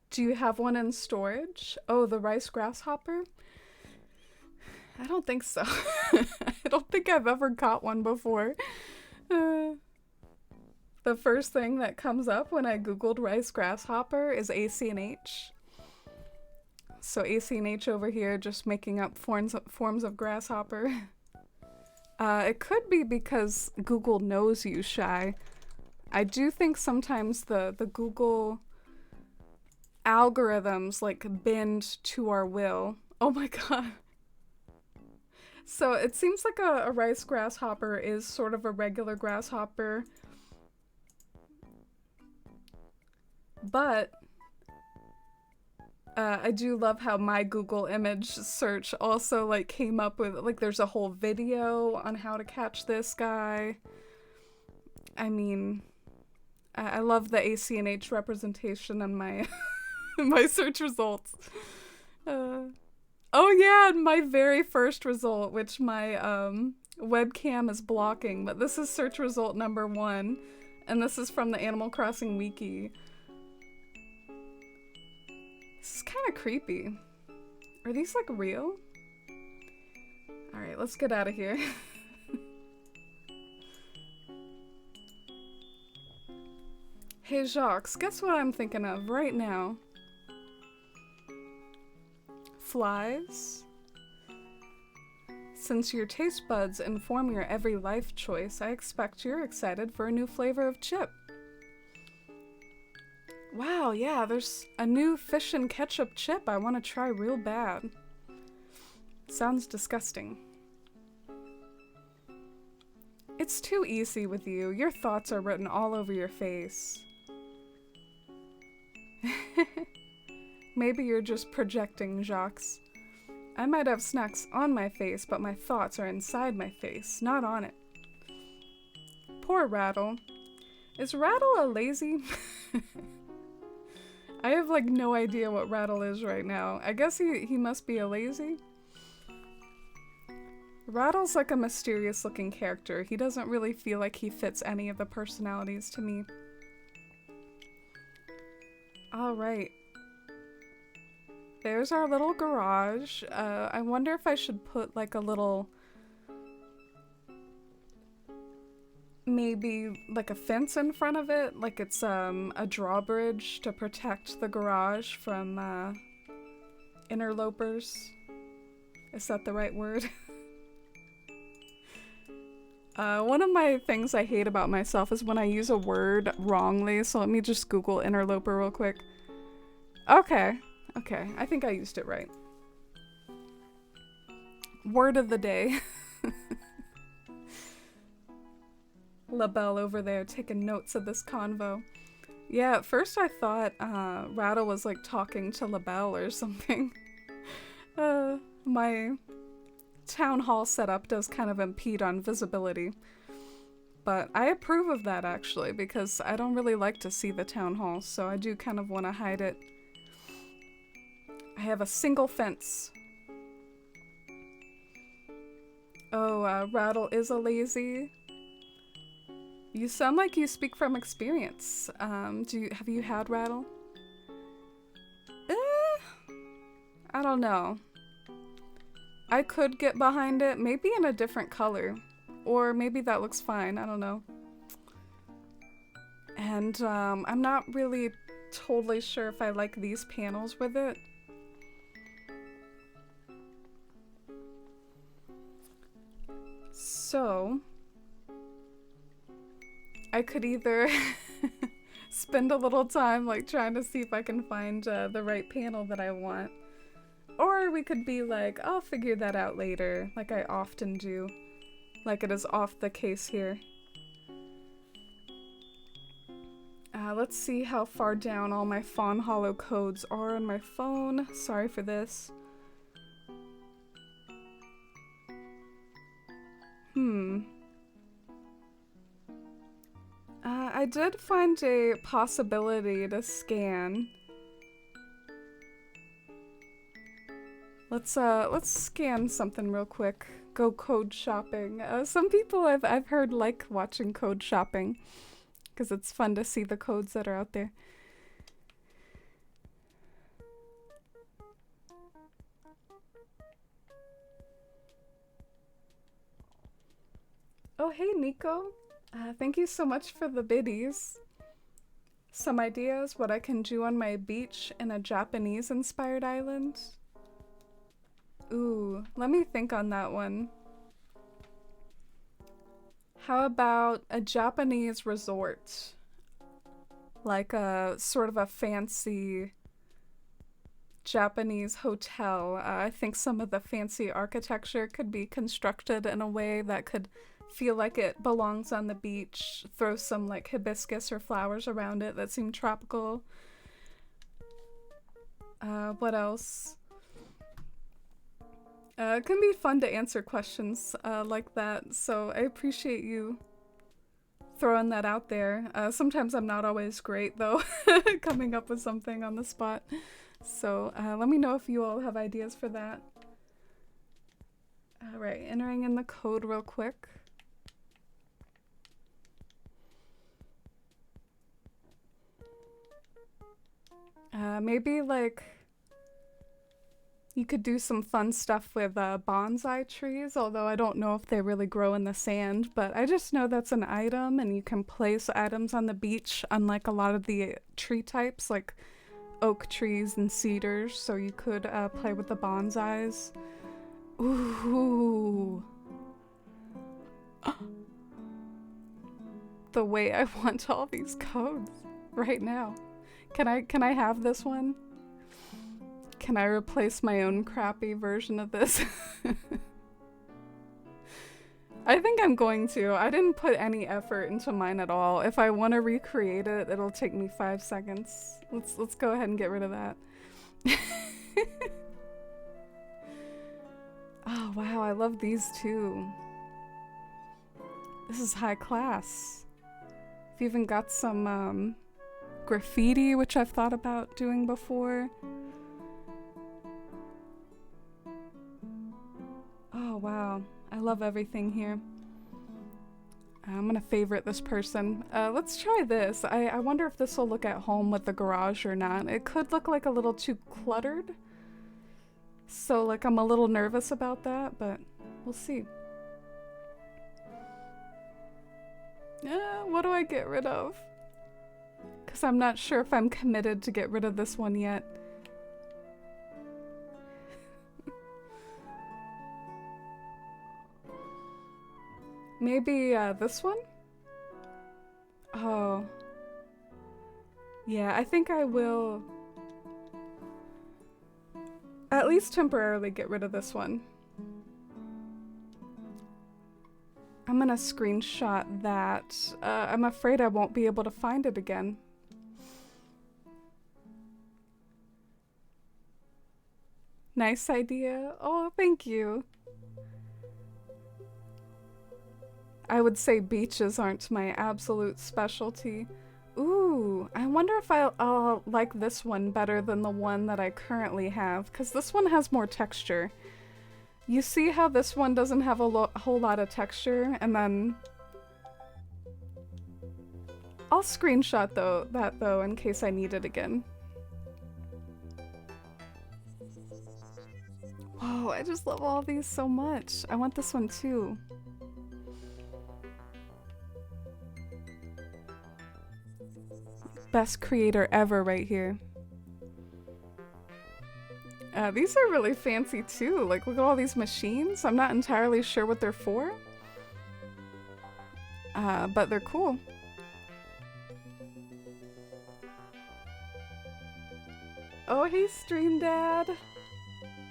Do you have one in storage? Oh, the rice grasshopper? I don't think so. I don't think I've ever caught one before. The first thing that comes up when I googled rice grasshopper is AC&H. So AC&H over here just making up forms of grasshopper. It could be because Google knows you, Shy. I do think sometimes the Google algorithms like bend to our will. Oh my god. So it seems like a rice grasshopper is sort of a regular grasshopper. But I do love how my Google image search also like came up with like there's a whole video on how to catch this guy. I mean, I love the AC&H representation on my my search results. Oh yeah, my very first result, which my webcam is blocking, but this is search result number 1, and this is from the Animal Crossing wiki. This is kind of creepy. Are these like real? Alright, let's get out of here. Hey Jacques, guess what I'm thinking of right now? Flies? Since your taste buds inform your every life choice, I expect you're excited for a new flavor of chip. Wow, yeah, there's a new fish and ketchup chip I want to try real bad. Sounds disgusting. It's too easy with you. Your thoughts are written all over your face. Maybe you're just projecting, Jacques. I might have snacks on my face, but my thoughts are inside my face, not on it. Poor Rattle. Is Rattle a lazy? I have like no idea what Rattle is right now. I guess he must be a lazy. Rattle's like a mysterious looking character. He doesn't really feel like he fits any of the personalities to me. Alright. There's our little garage. I wonder if I should put like a little... maybe like a fence in front of it, like it's a drawbridge to protect the garage from interlopers. Is that the right word? One of my things I hate about myself is when I use a word wrongly, so let me just Google interloper real quick. Okay, I think I used it right. Word of the day. LaBelle over there taking notes of this convo. Yeah, at first I thought Rattle was like talking to LaBelle or something. My town hall setup does kind of impede on visibility. But I approve of that actually, because I don't really like to see the town hall, so I do kind of want to hide it. I have a single fence. Oh, Rattle is a lazy. You sound like you speak from experience. Have you had Rattle? I don't know. I could get behind it, maybe in a different color. Or maybe that looks fine, I don't know. And I'm not really totally sure if I like these panels with it. So, I could either spend a little time like trying to see if I can find the right panel that I want. Or we could be like, I'll figure that out later, like I often do. Like it is off the case here. Let's see how far down all my Fawnhollow codes are on my phone. Sorry for this. I did find a possibility to scan. Let's scan something real quick. Go code shopping. Some people I've heard like watching code shopping because it's fun to see the codes that are out there. Oh, hey, Nico. Thank you so much for the biddies. Some ideas what I can do on my beach in a Japanese-inspired island. Ooh, let me think on that one. How about a Japanese resort? Like a sort of a fancy Japanese hotel. I think some of the fancy architecture could be constructed in a way that could feel like it belongs on the beach. Throw some like hibiscus or flowers around it that seem tropical. What else? It can be fun to answer questions like that, so I appreciate you throwing that out there. Sometimes I'm not always great though, coming up with something on the spot. So let me know if you all have ideas for that. Alright, entering in the code real quick. Maybe like you could do some fun stuff with bonsai trees, although I don't know if they really grow in the sand, but I just know that's an item and you can place items on the beach, unlike a lot of the tree types like oak trees and cedars, so you could play with the bonsais. Ooh. The way I want all these codes right now. Can I have this one? Can I replace my own crappy version of this? I think I'm going to. I didn't put any effort into mine at all. If I want to recreate it, it'll take me 5 seconds. Let's go ahead and get rid of that. Oh wow, I love these too. This is high class. I've even got some graffiti, which I've thought about doing before. Oh wow, I love everything here. I'm gonna favorite this person. Let's try this. I wonder if this will look at home with the garage or not. It could look like a little too cluttered. So like I'm a little nervous about that, but we'll see. What do I get rid of? Because I'm not sure if I'm committed to get rid of this one yet. Maybe this one? Oh. Yeah, I think I will at least temporarily get rid of this one. I'm gonna screenshot that. I'm afraid I won't be able to find it again. Nice idea. Oh, thank you. I would say beaches aren't my absolute specialty. Ooh, I wonder if I'll like this one better than the one that I currently have, because this one has more texture. You see how this one doesn't have a whole lot of texture, and then I'll screenshot that though in case I need it again. Whoa, I just love all these so much. I want this one too. Best creator ever right here. These are really fancy too. Like, look at all these machines. I'm not entirely sure what they're for. But they're cool. hey Stream Dad.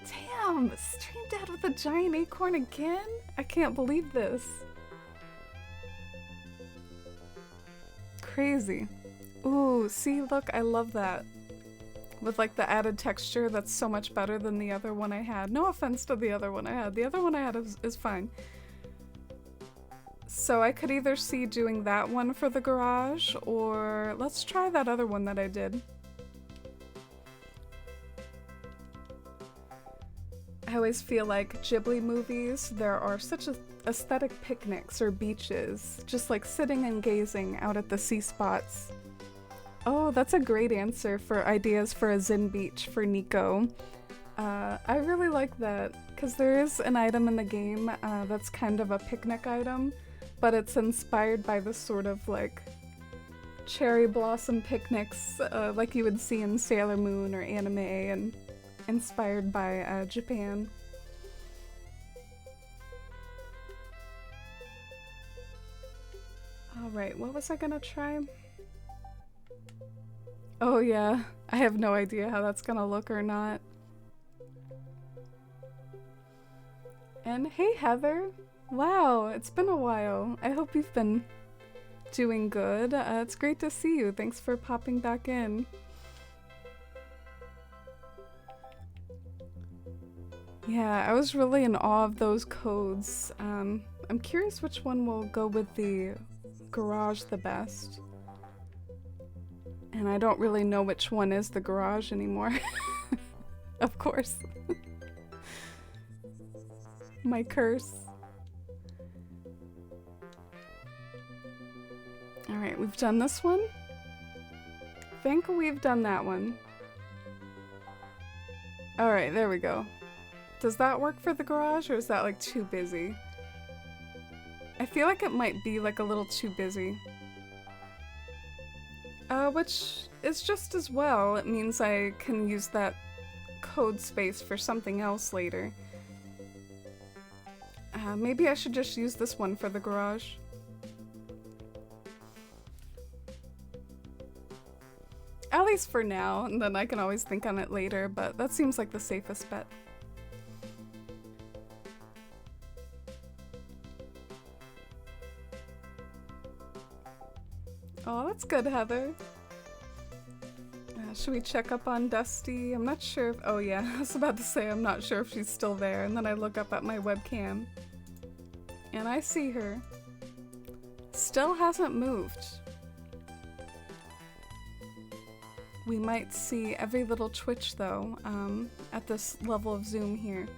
Damn, Stream Dad with a giant acorn again? I can't believe this. Crazy. Ooh, see, look, I love that. With like the added texture, that's so much better than the other one I had. No offense to the other one I had. The other one I had is fine. So I could either see doing that one for the garage, or let's try that other one that I did. I always feel like Ghibli movies, there are such aesthetic picnics or beaches, just like sitting and gazing out at the sea spots. Oh, that's a great answer for ideas for a Zen beach for Nico. I really like that, because there is an item in the game that's kind of a picnic item, but it's inspired by the sort of like cherry blossom picnics like you would see in Sailor Moon or anime, and inspired by Japan. Alright, what was I gonna try? Oh yeah, I have no idea how that's gonna look or not. And hey Heather! Wow, it's been a while. I hope you've been doing good. It's great to see you. Thanks for popping back in. Yeah, I was really in awe of those codes. I'm curious which one will go with the garage the best. And I don't really know which one is the garage anymore. Of course. My curse. Alright, we've done this one. I think we've done that one. Alright, there we go. Does that work for the garage, or is that like too busy? I feel like it might be like a little too busy. Which is just as well. It means I can use that code space for something else later. Maybe I should just use this one for the garage. At least for now, and then I can always think on it later, but that seems like the safest bet. Oh, that's good, Heather. Should we check up on Dusty? I'm not sure if— oh yeah, I was about to say I'm not sure if she's still there, and then I look up at my webcam. And I see her. Still hasn't moved. We might see every little twitch though, at this level of zoom here.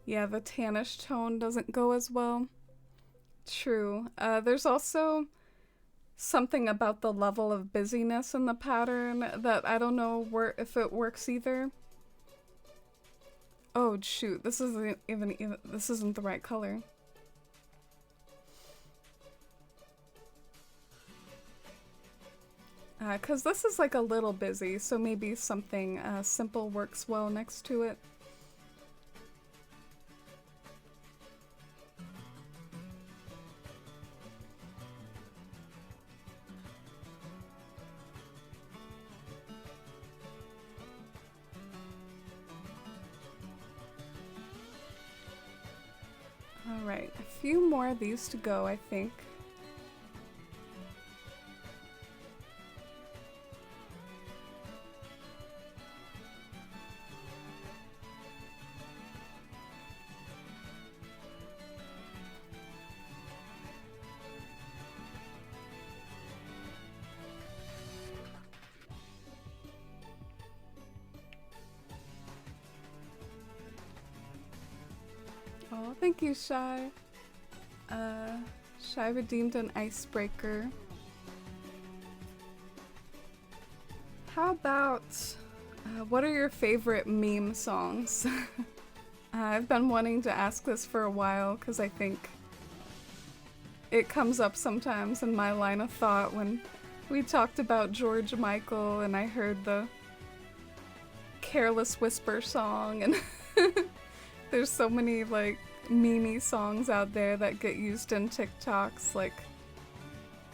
Yeah, the tannish tone doesn't go as well. True. There's also something about the level of busyness in the pattern that I don't know if it works either. Oh shoot, this isn't even this isn't the right color. Cause this is like a little busy, so maybe something simple works well next to it. Alright, a few more of these to go, I think. Oh, thank you, Shy. Shy redeemed an icebreaker. How about, what are your favorite meme songs? I've been wanting to ask this for a while because I think it comes up sometimes in my line of thought when We talked about George Michael, and I heard the Careless Whisper song, and there's so many like meme songs out there that get used in TikToks, like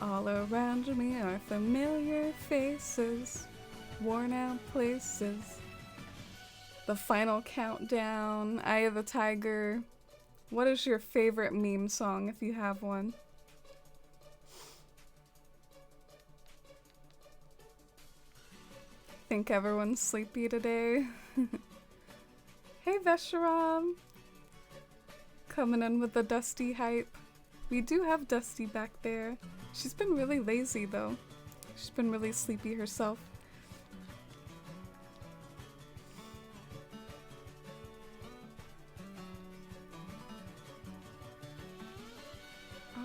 all around me are familiar faces, worn out places, The Final Countdown, Eye of the Tiger. What is your favorite meme song if you have one? Think everyone's sleepy today. Hey Vesharam! Coming in with the Dusty hype. We do have Dusty back there. She's been really lazy though. She's been really sleepy herself.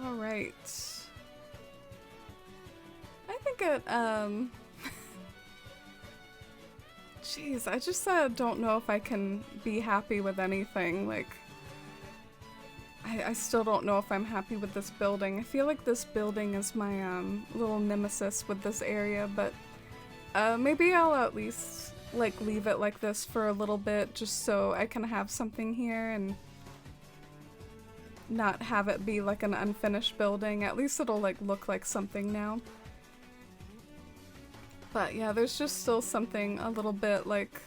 Alright. I think jeez, I just don't know if I can be happy with anything. Like, I still don't know if I'm happy with this building. I feel like this building is my little nemesis with this area, but maybe I'll at least like leave it like this for a little bit just so I can have something here and not have it be like an unfinished building. At least it'll like look like something now. But yeah, there's just still something a little bit like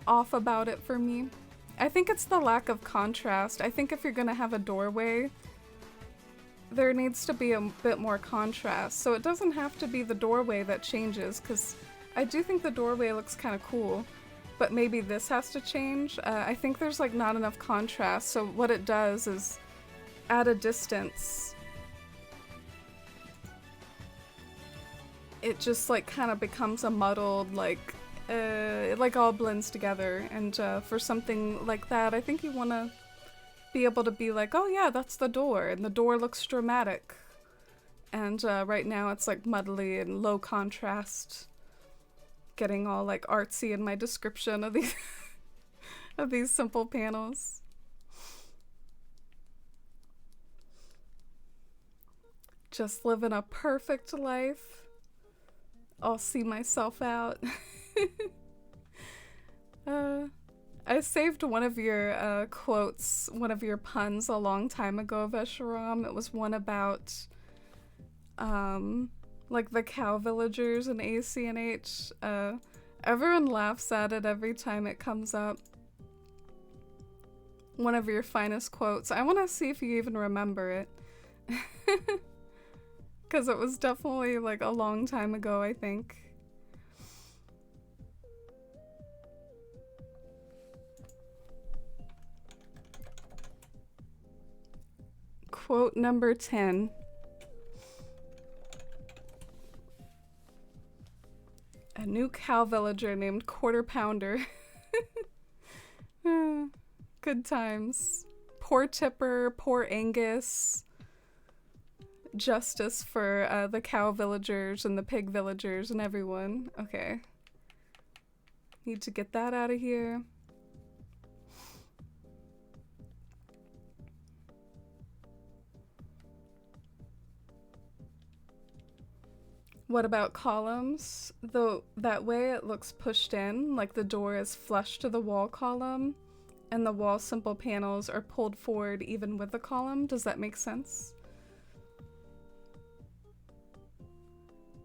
off about it for me. I think it's the lack of contrast. I think if you're gonna have a doorway, there needs to be a bit more contrast. So it doesn't have to be the doorway that changes, because I do think the doorway looks kind of cool, but maybe this has to change. I think there's like not enough contrast, so what it does is at a distance, it just like kind of becomes a muddled, like, it like all blends together. And for something like that, I think you want to be able to be like, oh yeah, that's the door, and the door looks dramatic. And right now it's like muddly and low contrast, getting all like artsy in my description of these of these simple panels. Just living a perfect life. I'll see myself out. I saved one of your quotes, one of your puns a long time ago, Vesharam. It was one about like the cow villagers in ACNH. Everyone laughs at it every time it comes up. One of your finest quotes. I want to see if you even remember it. Because it was definitely like a long time ago, I think. Quote number 10. A new cow villager named Quarter Pounder. Good times. Poor Tipper, poor Angus. Justice for the cow villagers and the pig villagers and everyone. Okay. Need to get that out of here. What about columns? Though that way it looks pushed in, like the door is flush to the wall column, and the wall simple panels are pulled forward even with the column. Does that make sense?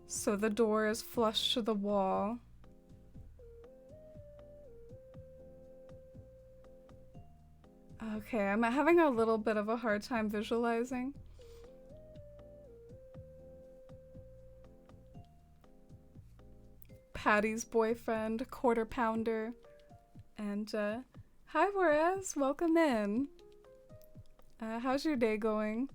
So the door is flush to the wall. Okay, I'm having a little bit of a hard time visualizing. Patty's boyfriend, Quarter Pounder. And hi Juarez, welcome in. How's your day going?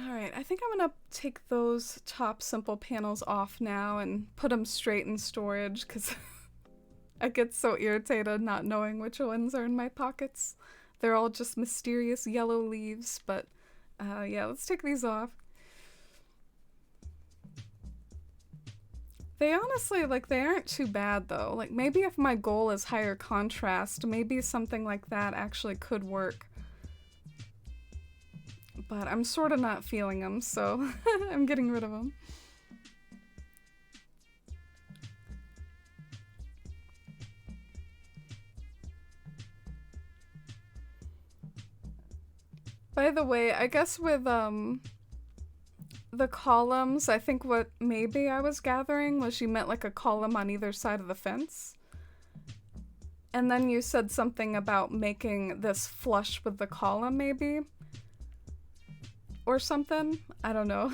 Alright, I think I'm gonna take those top simple panels off now and put them straight in storage, because I get so irritated not knowing which ones are in my pockets. They're all just mysterious yellow leaves, but yeah, let's take these off. They honestly, like, they aren't too bad though. Like, maybe if my goal is higher contrast, maybe something like that actually could work. But I'm sort of not feeling them, so I'm getting rid of them. By the way, I guess with the columns, I think what maybe I was gathering was you meant like a column on either side of the fence. And then you said something about making this flush with the column, maybe? Or something? I don't know.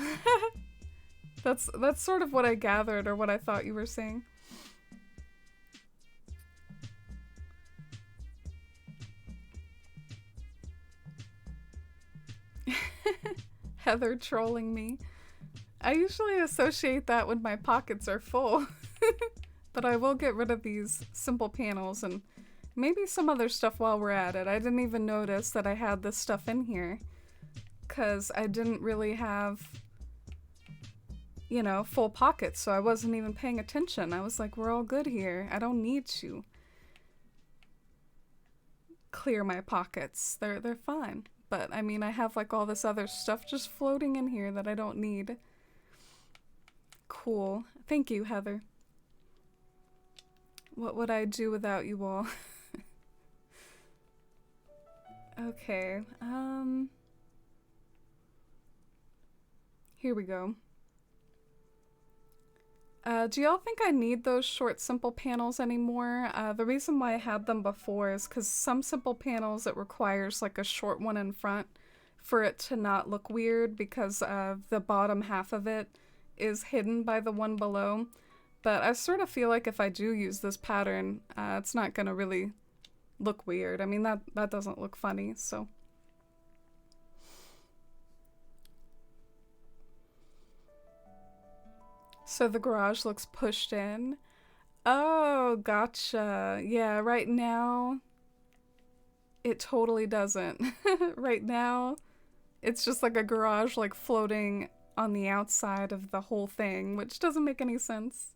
That's sort of what I gathered, or what I thought you were saying. Heather trolling me. I usually associate that when my pockets are full. But I will get rid of these simple panels and maybe some other stuff while we're at it. I didn't even notice that I had this stuff in here, because I didn't really have, you know, full pockets, so I wasn't even paying attention. I was like, we're all good here. I don't need to clear my pockets. They're fine. But, I mean, I have, like, all this other stuff just floating in here that I don't need. Cool. Thank you, Heather. What would I do without you all? Okay, here we go. Do y'all think I need those short simple panels anymore? The reason why I had them before is because some simple panels, it requires like a short one in front for it to not look weird, because the bottom half of it is hidden by the one below. But I sort of feel like if I do use this pattern, it's not gonna really look weird. I mean, that doesn't look funny, so. So the garage looks pushed in. Oh, gotcha. Yeah, right now, it totally doesn't. Right now, it's just like a garage like floating on the outside of the whole thing, which doesn't make any sense.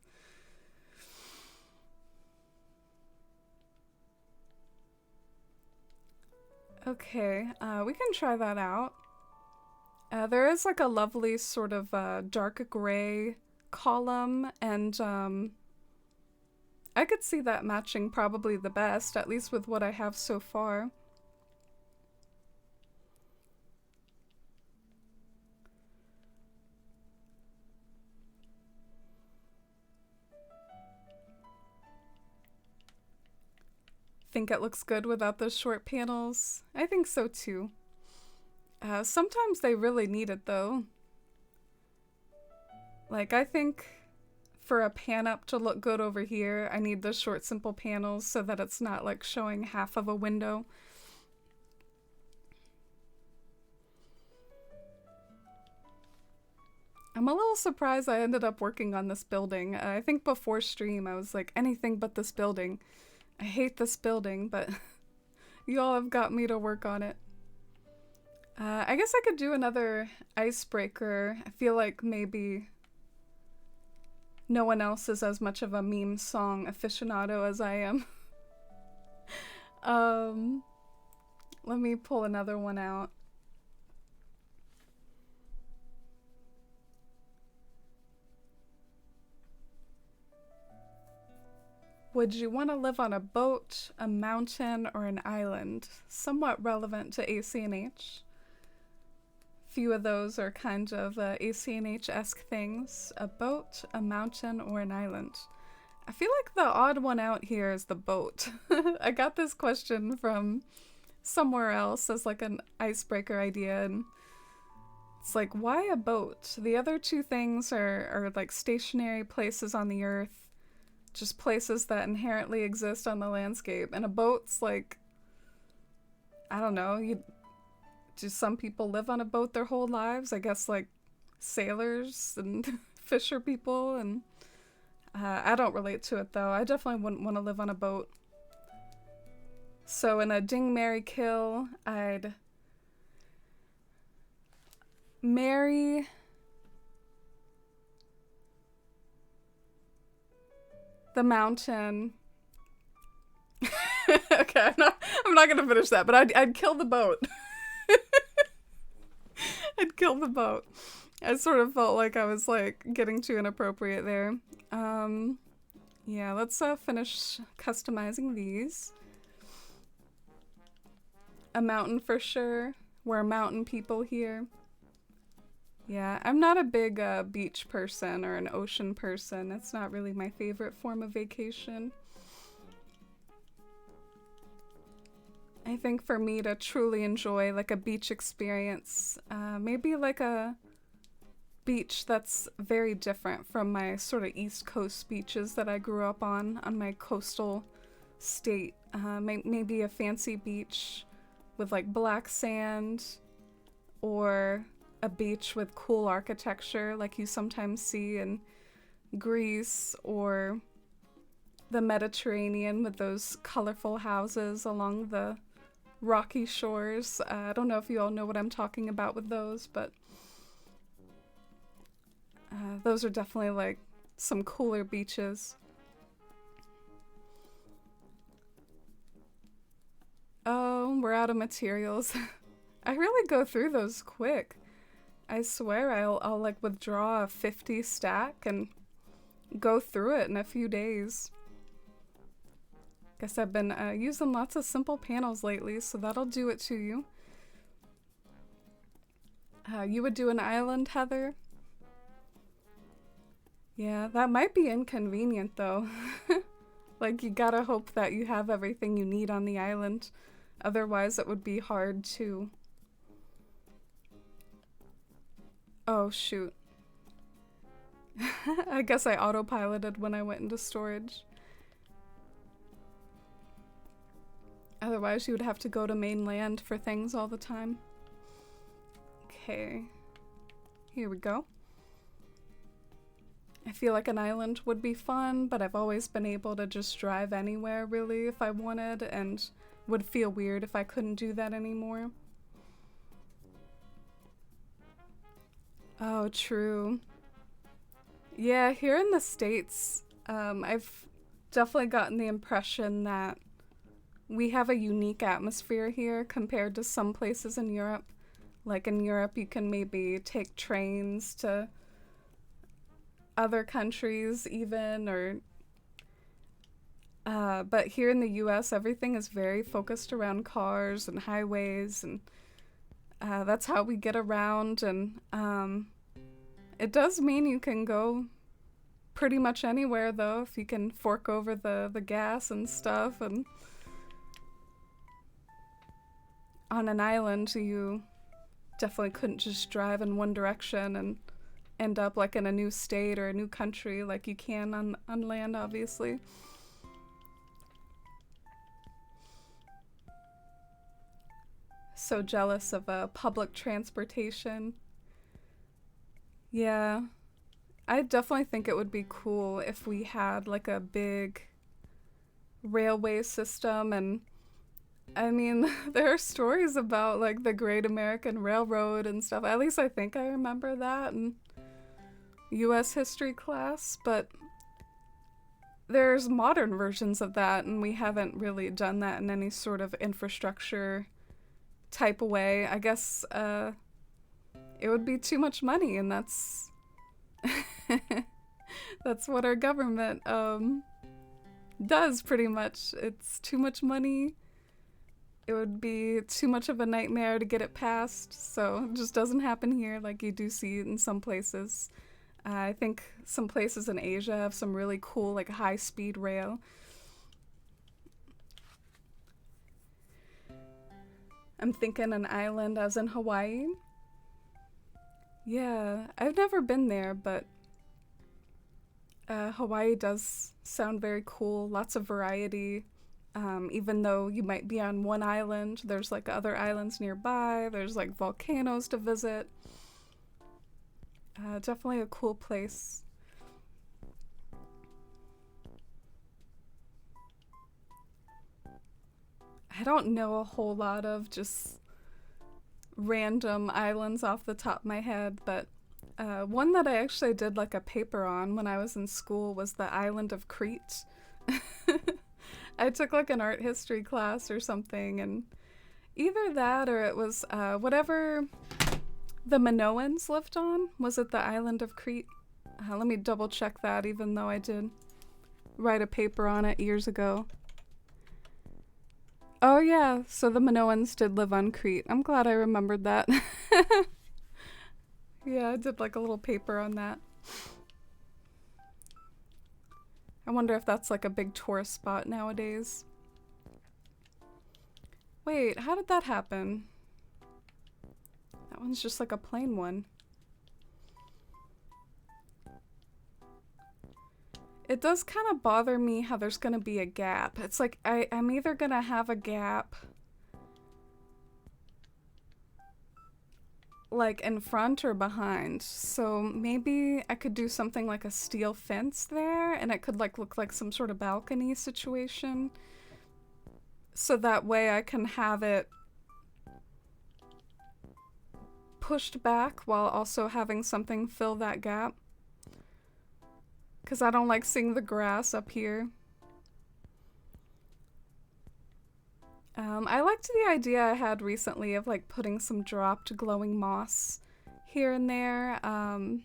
Okay, we can try that out. There is like a lovely sort of dark gray column, and I could see that matching probably the best, at least with what I have so far. Think it looks good without those short panels? I think so too. Sometimes they really need it though. Like, I think for a pan up to look good over here, I need the short simple panels so that it's not like showing half of a window. I'm a little surprised I ended up working on this building. I think before stream I was like, anything but this building. I hate this building, but you all have got me to work on it. I guess I could do another icebreaker. I feel like maybe no one else is as much of a meme song aficionado as I am. Let me pull another one out. Would you want to live on a boat, a mountain, or an island? Somewhat relevant to AC&H. Few of those are kind of AC&H-esque things. A boat, a mountain, or an island. I feel like the odd one out here is the boat. I got this question from somewhere else as like an icebreaker idea, and it's like, why a boat? The other two things are like stationary places on the earth. Just places that inherently exist on the landscape. And a boat's like, I don't know, do some people live on a boat their whole lives? I guess like sailors and fisher people, and I don't relate to it though. I definitely wouldn't want to live on a boat. So in a ding, marry, kill, I'd marry the mountain. Okay, I'm not gonna finish that, but I'd kill the boat. I'd kill the boat. I sort of felt like I was like getting too inappropriate there. Yeah, let's finish customizing these. A mountain for sure. We're mountain people here. Yeah, I'm not a big beach person or an ocean person. It's not really my favorite form of vacation. I think for me to truly enjoy like a beach experience, maybe like a beach that's very different from my sort of East Coast beaches that I grew up on my coastal state. Maybe a fancy beach with like black sand, or a beach with cool architecture like you sometimes see in Greece or the Mediterranean with those colorful houses along the rocky shores. I don't know if you all know what I'm talking about with those, but those are definitely like some cooler beaches. Oh, we're out of materials. I really go through those quick. I swear I'll like withdraw a 50 stack and go through it in a few days. Guess I've been using lots of simple panels lately, so that'll do it to you. You would do an island, Heather? Yeah, that might be inconvenient though. Like you gotta hope that you have everything you need on the island. Otherwise it would be hard to... Oh, shoot. I guess I autopiloted when I went into storage. Otherwise, you would have to go to mainland for things all the time. Okay. Here we go. I feel like an island would be fun, but I've always been able to just drive anywhere, really, if I wanted, and would feel weird if I couldn't do that anymore. Oh, true. Yeah, here in the States, I've definitely gotten the impression that we have a unique atmosphere here compared to some places in Europe. Like in Europe, you can maybe take trains to other countries even, or but here in the US, everything is very focused around cars and highways, and that's how we get around, and it does mean you can go pretty much anywhere though if you can fork over the gas and stuff. And on an island you definitely couldn't just drive in one direction and end up like in a new state or a new country like you can on land, obviously. So jealous of public transportation. Yeah, I definitely think it would be cool if we had like a big railway system. And I mean, there are stories about like the Great American Railroad and stuff. At least I think I remember that in US history class, but there's modern versions of that, and we haven't really done that in any sort of infrastructure type of way. I guess it would be too much money, and that's that's what our government does pretty much. It's too much money. It would be too much of a nightmare to get it passed, so it just doesn't happen here like you do see in some places. I think some places in Asia have some really cool like high-speed rail. I'm thinking an island as in Hawaii. Yeah, I've never been there, but Hawaii does sound very cool. Lots of variety. Even though you might be on one island, there's like other islands nearby. There's like volcanoes to visit. Definitely a cool place. I don't know a whole lot of just random islands off the top of my head, but one that I actually did like a paper on when I was in school was the island of Crete. I took like an art history class or something, and either that or it was whatever the Minoans lived on? Was it the island of Crete? Let me double check that, even though I did write a paper on it years ago. Oh yeah, so the Minoans did live on Crete. I'm glad I remembered that. Yeah, I did like a little paper on that. I wonder if that's like a big tourist spot nowadays. Wait, how did that happen? That one's just like a plain one. It does kind of bother me how there's gonna be a gap. It's like I'm either gonna have a gap like in front or behind. So maybe I could do something like a steel fence there, and it could like look like some sort of balcony situation. So that way I can have it pushed back while also having something fill that gap. Because I don't like seeing the grass up here. I liked the idea I had recently of like putting some dropped glowing moss here and there. I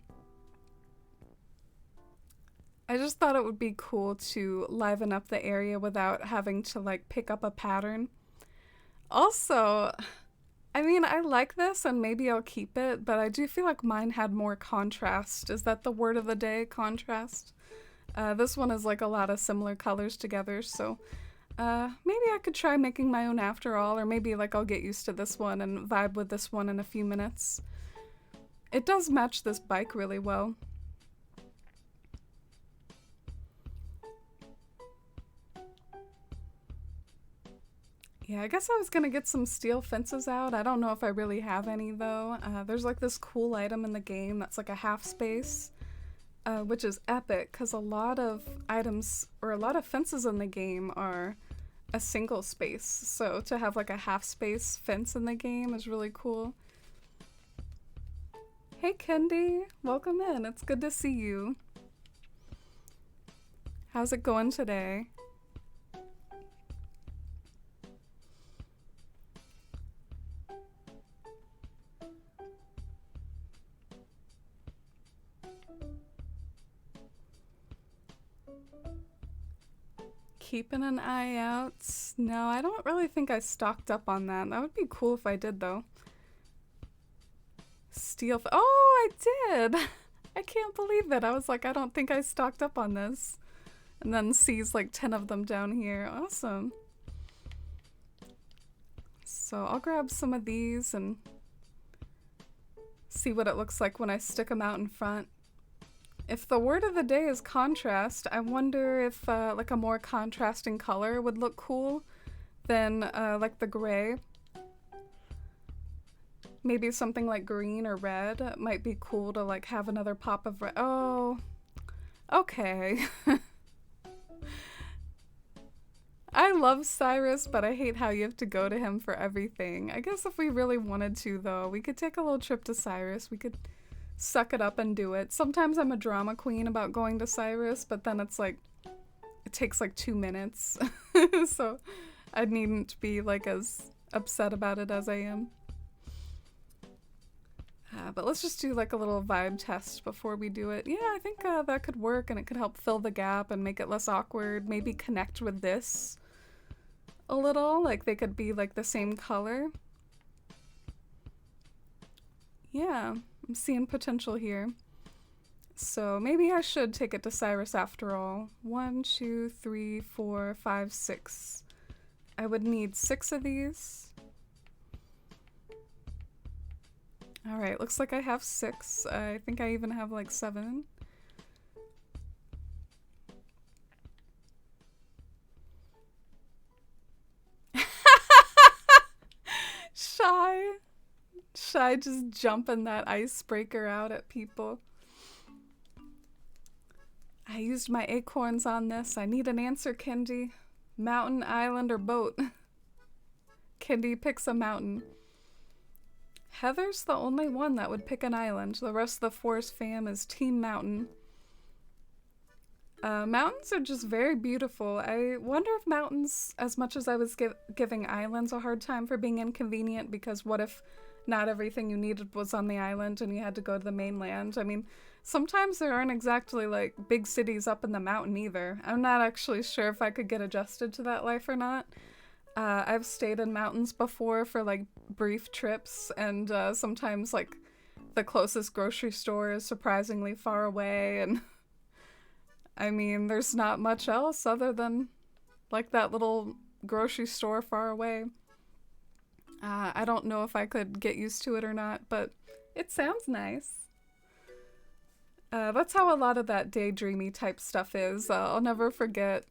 just thought it would be cool to liven up the area without having to like pick up a pattern. Also, I mean, I like this and maybe I'll keep it, but I do feel like mine had more contrast. Is that the word of the day? Contrast? This one is like a lot of similar colors together, so maybe I could try making my own after all, or maybe like I'll get used to this one and vibe with this one in a few minutes. It does match this bike really well. Yeah, I guess I was gonna get some steel fences out. I don't know if I really have any though. There's like this cool item in the game that's like a half space, which is epic because a lot of items or a lot of fences in the game are a single space. So to have like a half space fence in the game is really cool. Hey Kendi, welcome in. It's good to see you. How's it going today? Keeping an eye out. No, I don't really think I stocked up on that. That would be cool if I did, though. Oh, I did! I can't believe it. I was like, I don't think I stocked up on this. And then sees like 10 of them down here. Awesome. So I'll grab some of these and see what it looks like when I stick them out in front. If the word of the day is contrast, I wonder if like a more contrasting color would look cool than like the gray. Maybe something like green or red might be cool to like have another pop of red. Oh, okay. I love Cyrus, but I hate how you have to go to him for everything. I guess if we really wanted to, though, we could take a little trip to Cyrus. We could suck it up and do it. Sometimes I'm a drama queen about going to Cyrus, but then it's like, it takes like 2 minutes. So I needn't be like as upset about it as I am. But let's just do like a little vibe test before we do it. Yeah, I think that could work and it could help fill the gap and make it less awkward. Maybe connect with this a little, like they could be like the same color. Yeah, I'm seeing potential here. So maybe I should take it to Cyrus after all. 1, 2, 3, 4, 5, 6. I would need 6 of these. Alright, looks like I have 6. I think I even have like 7. Shy just jumping that icebreaker out at people. I used my acorns on this. I need an answer, Kendi. Mountain, island, or boat? Kendi picks a mountain. Heather's the only one that would pick an island. The rest of the Forest fam is Team Mountain. Mountains are just very beautiful. I wonder if mountains, as much as I was giving islands a hard time for being inconvenient, because what if not everything you needed was on the island and you had to go to the mainland. I mean, sometimes there aren't exactly like big cities up in the mountain either. I'm not actually sure if I could get adjusted to that life or not. I've stayed in mountains before for like brief trips, and sometimes like the closest grocery store is surprisingly far away, and I mean, there's not much else other than like that little grocery store far away. I don't know if I could get used to it or not, but it sounds nice. That's how a lot of that daydreamy type stuff is. I'll never forget.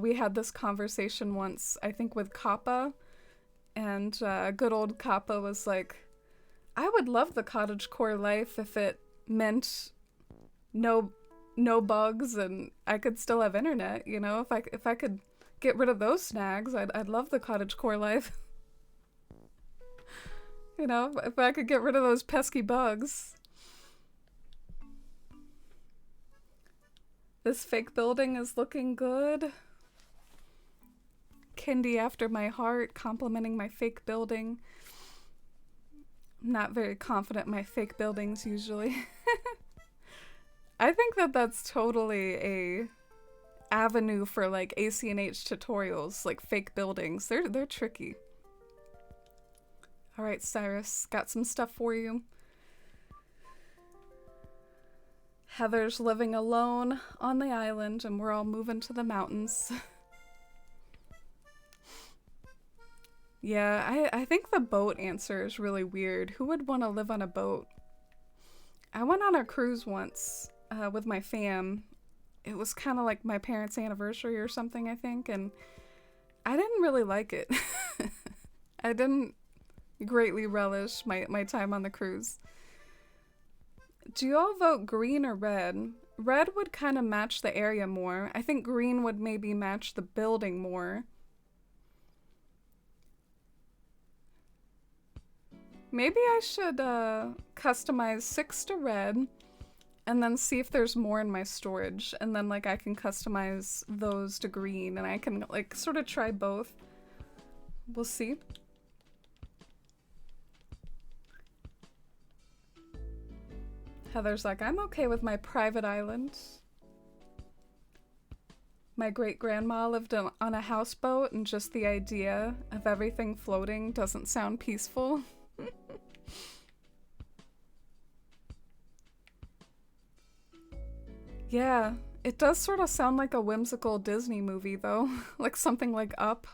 We had this conversation once, I think, with Kappa, and good old Kappa was like, "I would love the cottagecore life if it meant no bugs and I could still have internet. You know, if I could get rid of those snags, I'd love the cottagecore life." You know, if I could get rid of those pesky bugs. This fake building is looking good. Candy after my heart, complimenting my fake building. I'm not very confident in my fake buildings usually. I think that that's totally a avenue for like ACNH tutorials, like fake buildings. They're tricky. All right, Cyrus, got some stuff for you. Heather's living alone on the island and we're all moving to the mountains. Yeah, I think the boat answer is really weird. Who would want to live on a boat? I went on a cruise once with my fam. It was kind of like my parents' anniversary or something, I think, and I didn't really like it. I didn't greatly relish my time on the cruise. Do you all vote green or red? Red would kind of match the area more. I think green would maybe match the building more. Maybe I should customize 6 to red and then see if there's more in my storage, and then like I can customize those to green and I can like sort of try both. We'll see. Heather's like, I'm okay with my private island. My great-grandma lived on a houseboat, and just the idea of everything floating doesn't sound peaceful. Yeah, it does sort of sound like a whimsical Disney movie, though. Like something like Up.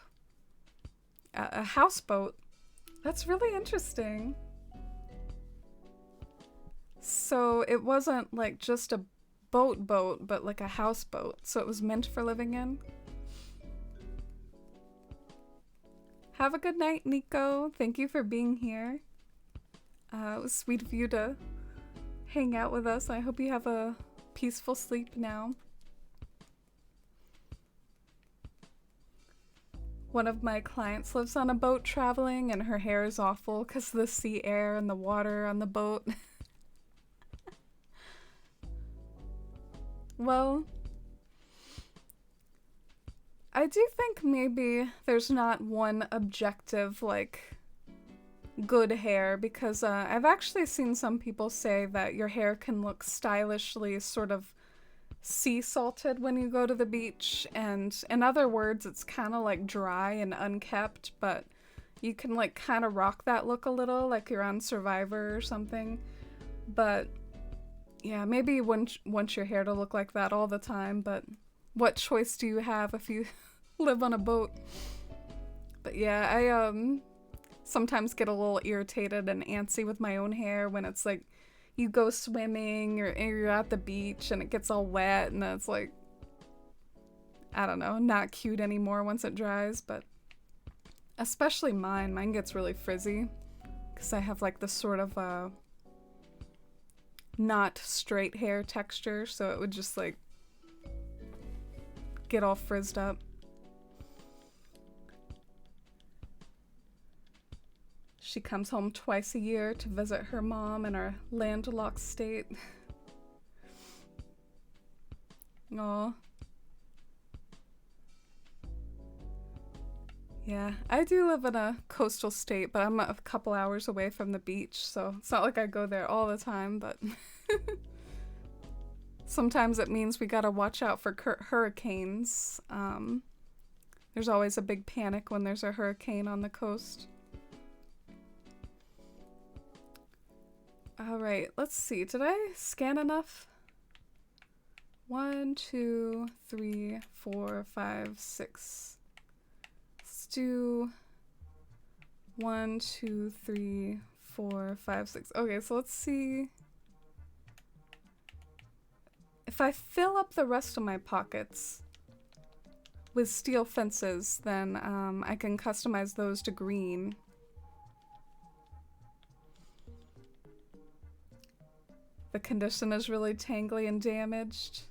A houseboat. That's really interesting. So it wasn't like just a boat, but like a houseboat. So it was meant for living in. Have a good night, Nico. Thank you for being here. It was sweet of you to hang out with us. I hope you have a peaceful sleep now. One of my clients lives on a boat traveling, and her hair is awful because of the sea air and the water on the boat. Well, I do think maybe there's not one objective, like, good hair, because I've actually seen some people say that your hair can look stylishly sort of sea salted when you go to the beach, and in other words, it's kind of like dry and unkept, but you can like kind of rock that look a little, like you're on Survivor or something. But yeah, maybe you wouldn't want your hair to look like that all the time, but what choice do you have if you live on a boat? But yeah, I sometimes get a little irritated and antsy with my own hair when it's like you go swimming or you're at the beach and it gets all wet and it's like, I don't know, not cute anymore once it dries. But especially mine gets really frizzy because I have like this sort of not straight hair texture, so it would just like get all frizzed up. She comes home twice a year to visit her mom in our landlocked state. Aw. Yeah, I do live in a coastal state, but I'm a couple hours away from the beach, so it's not like I go there all the time, but sometimes it means we gotta watch out for hurricanes. There's always a big panic when there's a hurricane on the coast. Alright, let's see. Did I scan enough? 1, 2, 3, 4, 5, 6. Let's do 1, 2, 3, 4, 5, 6. Okay, so let's see. If I fill up the rest of my pockets with steel fences, then I can customize those to green. The condition is really tangly and damaged.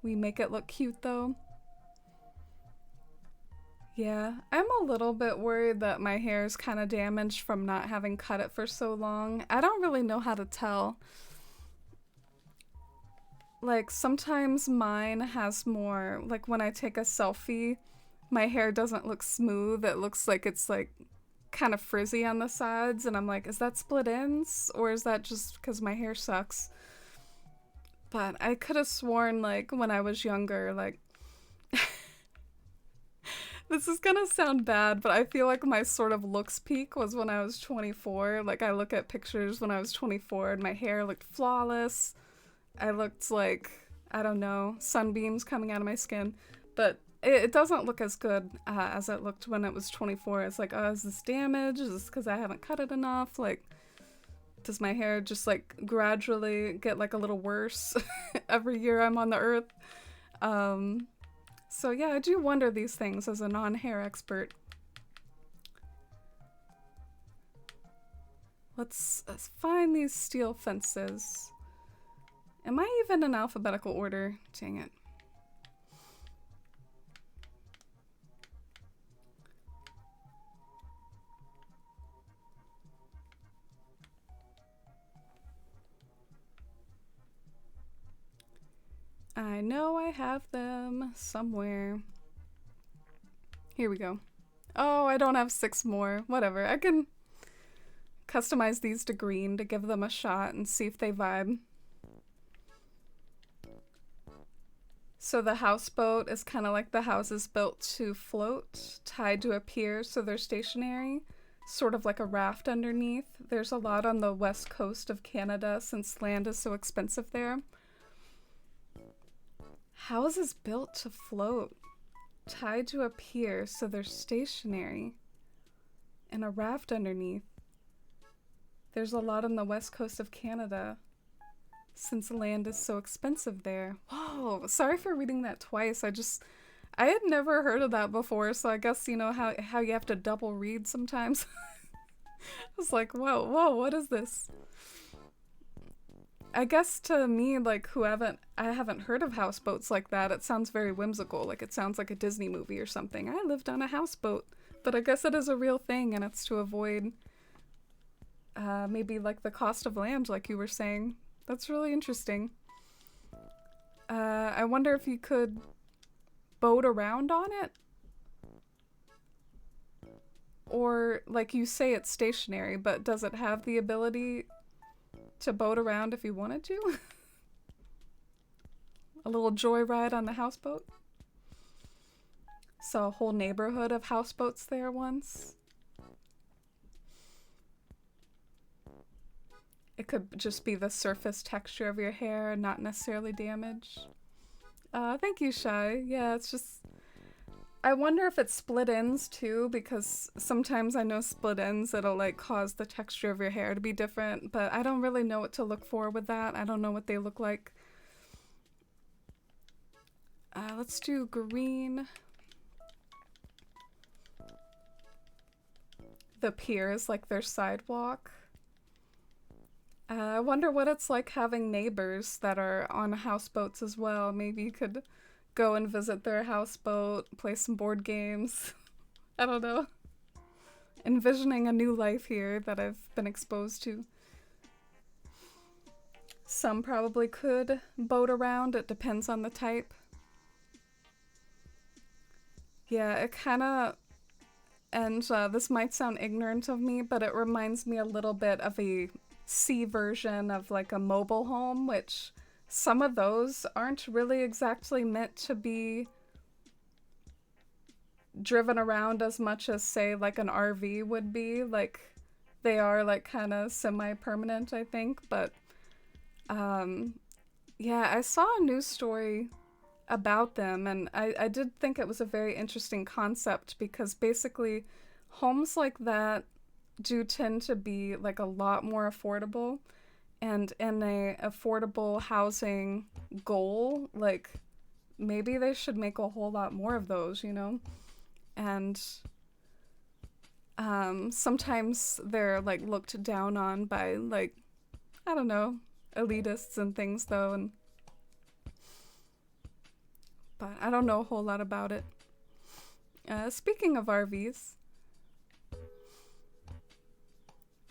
We make it look cute though. Yeah, I'm a little bit worried that my hair is kind of damaged from not having cut it for so long. I don't really know how to tell. Like, sometimes mine has more, like when I take a selfie, my hair doesn't look smooth. It looks like it's like kind of frizzy on the sides, and I'm like, is that split ends? Or is that just because my hair sucks? But I could have sworn, like, when I was younger, like, this is gonna sound bad, but I feel like my sort of looks peak was when I was 24. Like, I look at pictures when I was 24 and my hair looked flawless. I looked like, I don't know, sunbeams coming out of my skin. But it doesn't look as good as it looked when it was 24. It's like, oh, is this damaged? Is this because I haven't cut it enough? Like, does my hair just like gradually get like a little worse every year I'm on the earth? So yeah, I do wonder these things as a non-hair expert. Let's find these steel fences. Am I even in alphabetical order? Dang it. I know I have them somewhere. Here we go. Oh, I don't have 6 more. Whatever. I can customize these to green to give them a shot and see if they vibe. So the houseboat is kind of like the houses built to float, tied to a pier so they're stationary, sort of like a raft underneath. There's a lot on the west coast of Canada since land is so expensive there. Houses built to float, tied to a pier so they're stationary, and a raft underneath. There's a lot on the west coast of Canada since land is so expensive there. Whoa, sorry for reading that twice. I had never heard of that before, so I guess, you know, how you have to double read sometimes. I was like, whoa, what is this? I guess to me, like, I haven't heard of houseboats like that, it sounds very whimsical, like it sounds like a Disney movie or something. I lived on a houseboat, but I guess it is a real thing, and it's to avoid maybe like the cost of land, like you were saying. That's really interesting. I wonder if you could boat around on it? Or, like you say, it's stationary, but does it have the ability to boat around if you wanted to? A little joyride on the houseboat? Saw a whole neighborhood of houseboats there once. It could just be the surface texture of your hair, not necessarily damage. Thank you, Shy. Yeah, it's just... I wonder if it's split ends too, because sometimes I know split ends, it'll like cause the texture of your hair to be different, but I don't really know what to look for with that. I don't know what they look like. Let's do green. The pier is like their sidewalk. I wonder what it's like having neighbors that are on houseboats as well. Maybe you could go and visit their houseboat, play some board games. I don't know. Envisioning a new life here that I've been exposed to. Some probably could boat around. It depends on the type. Yeah, it kind of... and this might sound ignorant of me, but it reminds me a little bit of a C version of like a mobile home, which some of those aren't really exactly meant to be driven around as much as, say, like an RV would be. Like, they are like kind of semi-permanent, I think, but yeah, I saw a news story about them, and I did think it was a very interesting concept, because basically homes like that do tend to be like a lot more affordable, and in a affordable housing goal, like maybe they should make a whole lot more of those, you know? And sometimes they're like looked down on by, like, I don't know, elitists and things though, and but I don't know a whole lot about it. Speaking of RVs,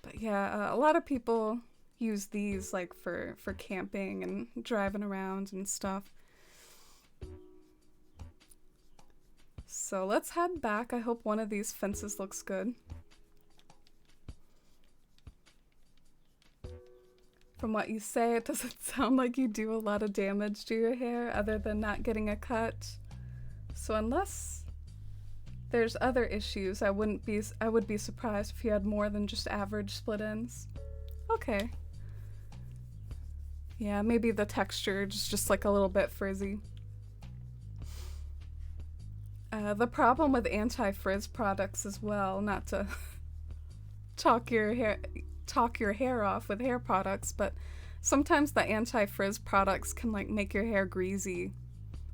but yeah, a lot of people use these like for camping and driving around and stuff. So let's head back. I hope one of these fences looks good. From what you say, it doesn't sound like you do a lot of damage to your hair other than not getting a cut. So unless there's other issues, I would be surprised if you had more than just average split ends. Okay. Yeah, maybe the texture is just like a little bit frizzy. The problem with anti-frizz products as well, not to talk your hair off with hair products, but sometimes the anti-frizz products can like make your hair greasy.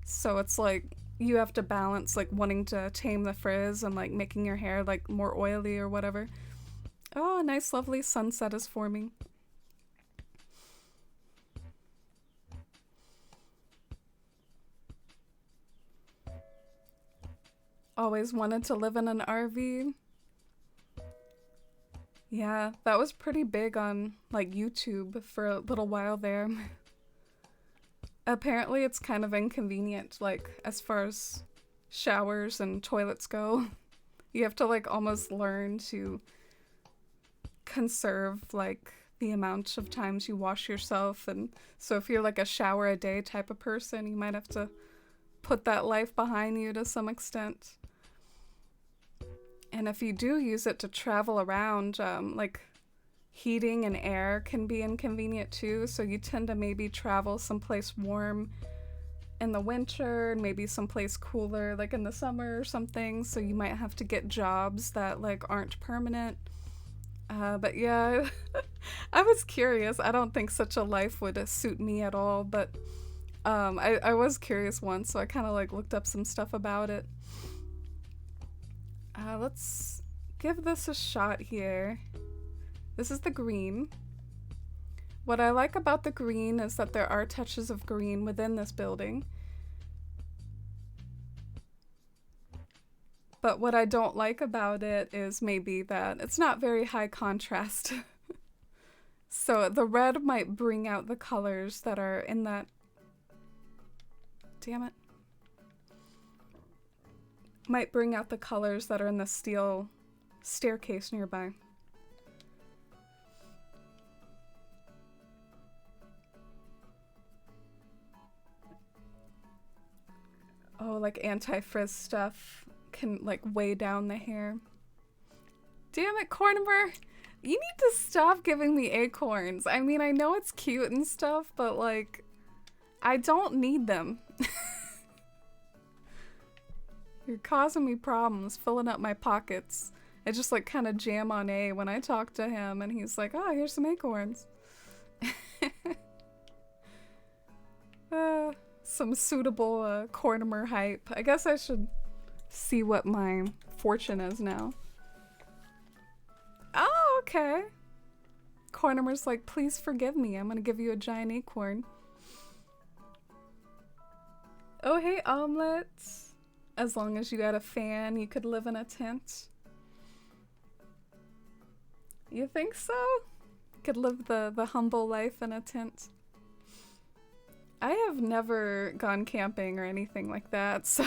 So it's like you have to balance like wanting to tame the frizz and like making your hair like more oily or whatever. Oh, a nice lovely sunset is forming. Always wanted to live in an RV. Yeah, that was pretty big on like YouTube for a little while there. Apparently it's kind of inconvenient, like as far as showers and toilets go. You have to like almost learn to conserve like the amount of times you wash yourself, and so if you're like a shower a day type of person, you might have to put that life behind you to some extent. And if you do use it to travel around, like heating and air can be inconvenient too. So you tend to maybe travel someplace warm in the winter and maybe someplace cooler like in the summer or something. So you might have to get jobs that like aren't permanent. But yeah, I was curious. I don't think such a life would suit me at all, but I was curious once, so I kind of like looked up some stuff about it. Let's give this a shot here. This is the green. What I like about the green is that there are touches of green within this building. But what I don't like about it is maybe that it's not very high contrast. So the red might bring out the colors that are in that... Damn it. Might bring out the colors that are in the steel staircase nearby. Oh, like anti-frizz stuff can like weigh down the hair. Damn it, Cornimer! You need to stop giving me acorns. I mean, I know it's cute and stuff, but like, I don't need them. You're causing me problems, filling up my pockets. I just like kind of jam on A when I talk to him, and he's like, oh, here's some acorns. Some suitable Cornimer hype. I guess I should see what my fortune is now. Oh, okay. Cornimer's like, please forgive me. I'm gonna give you a giant acorn. Oh, hey, omelets. As long as you got a fan, you could live in a tent. You think so? Could live the humble life in a tent. I have never gone camping or anything like that, so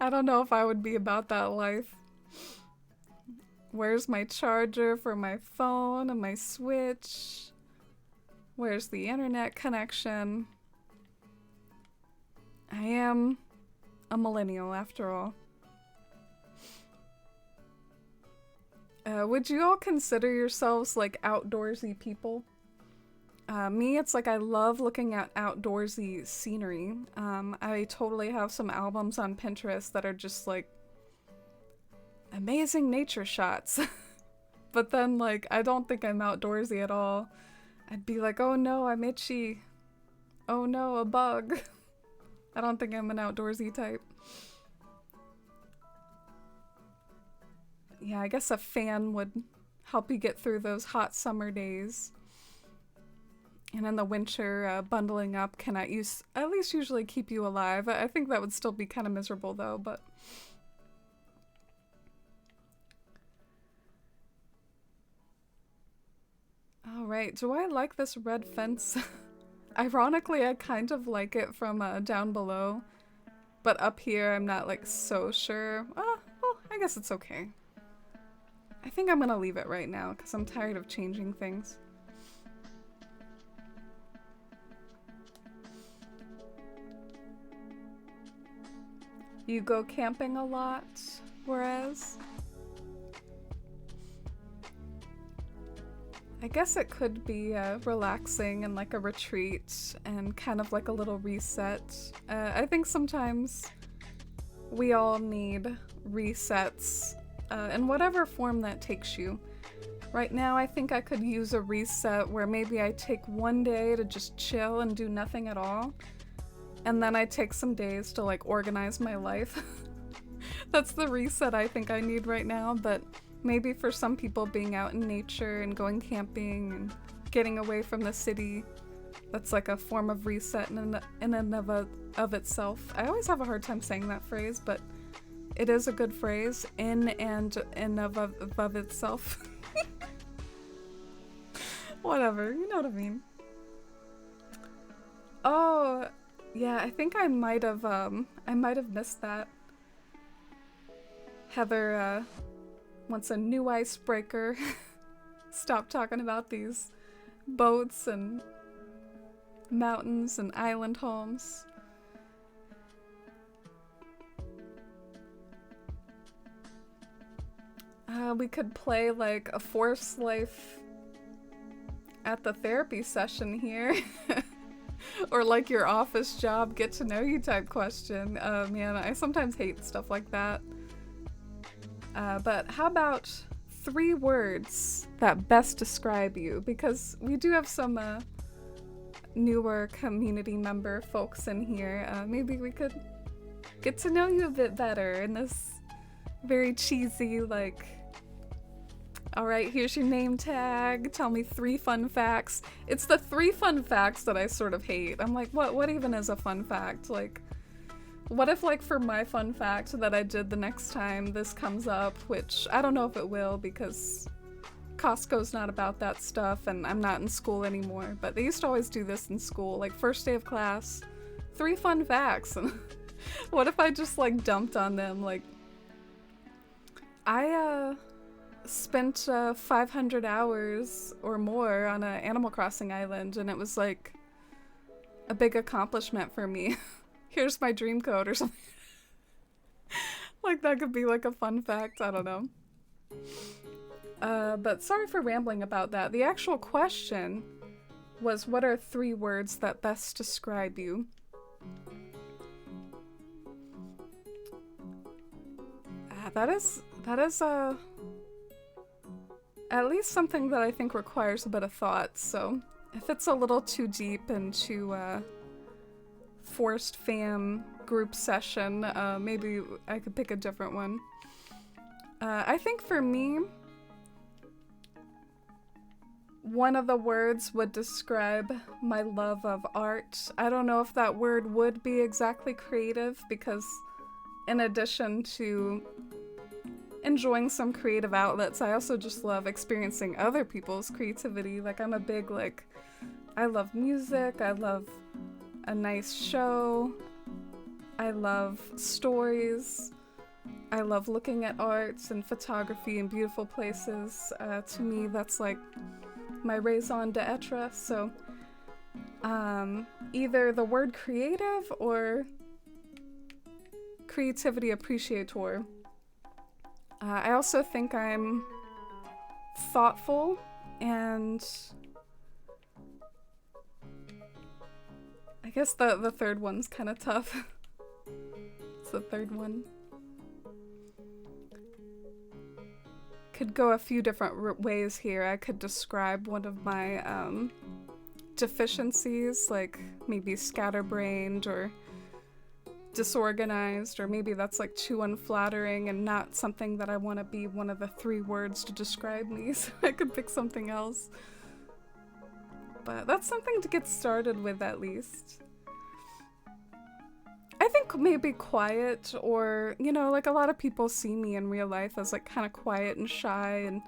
I don't know if I would be about that life. Where's my charger for my phone and my Switch? Where's the internet connection? I am a millennial after all. Would you all consider yourselves like outdoorsy people? Me, it's like I love looking at outdoorsy scenery. I totally have some albums on Pinterest that are just like amazing nature shots. But then like I don't think I'm outdoorsy at all. I'd be like, oh no, I'm itchy. Oh no, a bug. I don't think I'm an outdoorsy type. Yeah, I guess a fan would help you get through those hot summer days. And in the winter, bundling up can at least usually keep you alive. I think that would still be kind of miserable though, but... Alright, do I like this red fence? Ironically, I kind of like it from down below. But up here, I'm not like so sure. Well, I guess it's okay. I think I'm gonna leave it right now because I'm tired of changing things. You go camping a lot, whereas? I guess it could be relaxing and like a retreat and kind of like a little reset. I think sometimes we all need resets in whatever form that takes you. Right now I think I could use a reset where maybe I take one day to just chill and do nothing at all. And then I take some days to like organize my life. That's the reset I think I need right now, but maybe for some people being out in nature and going camping and getting away from the city, that's like a form of reset in and of itself. I always have a hard time saying that phrase, but it is a good phrase, in and of itself. Whatever, you know what I mean. Oh, yeah, I think I might have missed that. Heather, wants a new icebreaker. Stop talking about these boats and mountains and island homes. We could play like a forced life at the therapy session here. Or like your office job get to know you type question. Man, I sometimes hate stuff like that. But how about 3 words that best describe you? Because we do have some newer community member folks in here. Maybe we could get to know you a bit better in this very cheesy, like, alright, here's your name tag, tell me 3 fun facts. It's the 3 fun facts that I sort of hate. I'm like, what even is a fun fact? Like, what if, like, for my fun fact that I did the next time this comes up, which I don't know if it will because Costco's not about that stuff and I'm not in school anymore, but they used to always do this in school, like first day of class, 3 fun facts. And what if I just, like, dumped on them? Like, I, spent 500 hours or more on an Animal Crossing island, and it was, like, a big accomplishment for me. Here's my dream code or something. Like, that could be like a fun fact, I don't know. But sorry for rambling about that. The actual question was, what are 3 words that best describe you? That is at least something that I think requires a bit of thought, so if it's a little too deep into forced fam group session, maybe I could pick a different one. I think for me, one of the words would describe my love of art. I don't know if that word would be exactly creative, because in addition to enjoying some creative outlets, I also just love experiencing other people's creativity. Like, I'm a big, like, I love music, I love a nice show, I love stories. I love looking at arts and photography and beautiful places. To me, that's like my raison d'etre. So either the word creative or creativity appreciator. I also think I'm thoughtful and I guess the third one's kind of tough. It's the third one. Could go a few different ways here. I could describe one of my deficiencies, like maybe scatterbrained or disorganized, or maybe that's like too unflattering and not something that I want to be one of the 3 words to describe me, so I could pick something else. But that's something to get started with at least. I think maybe quiet, or, you know, like a lot of people see me in real life as like kind of quiet and shy, and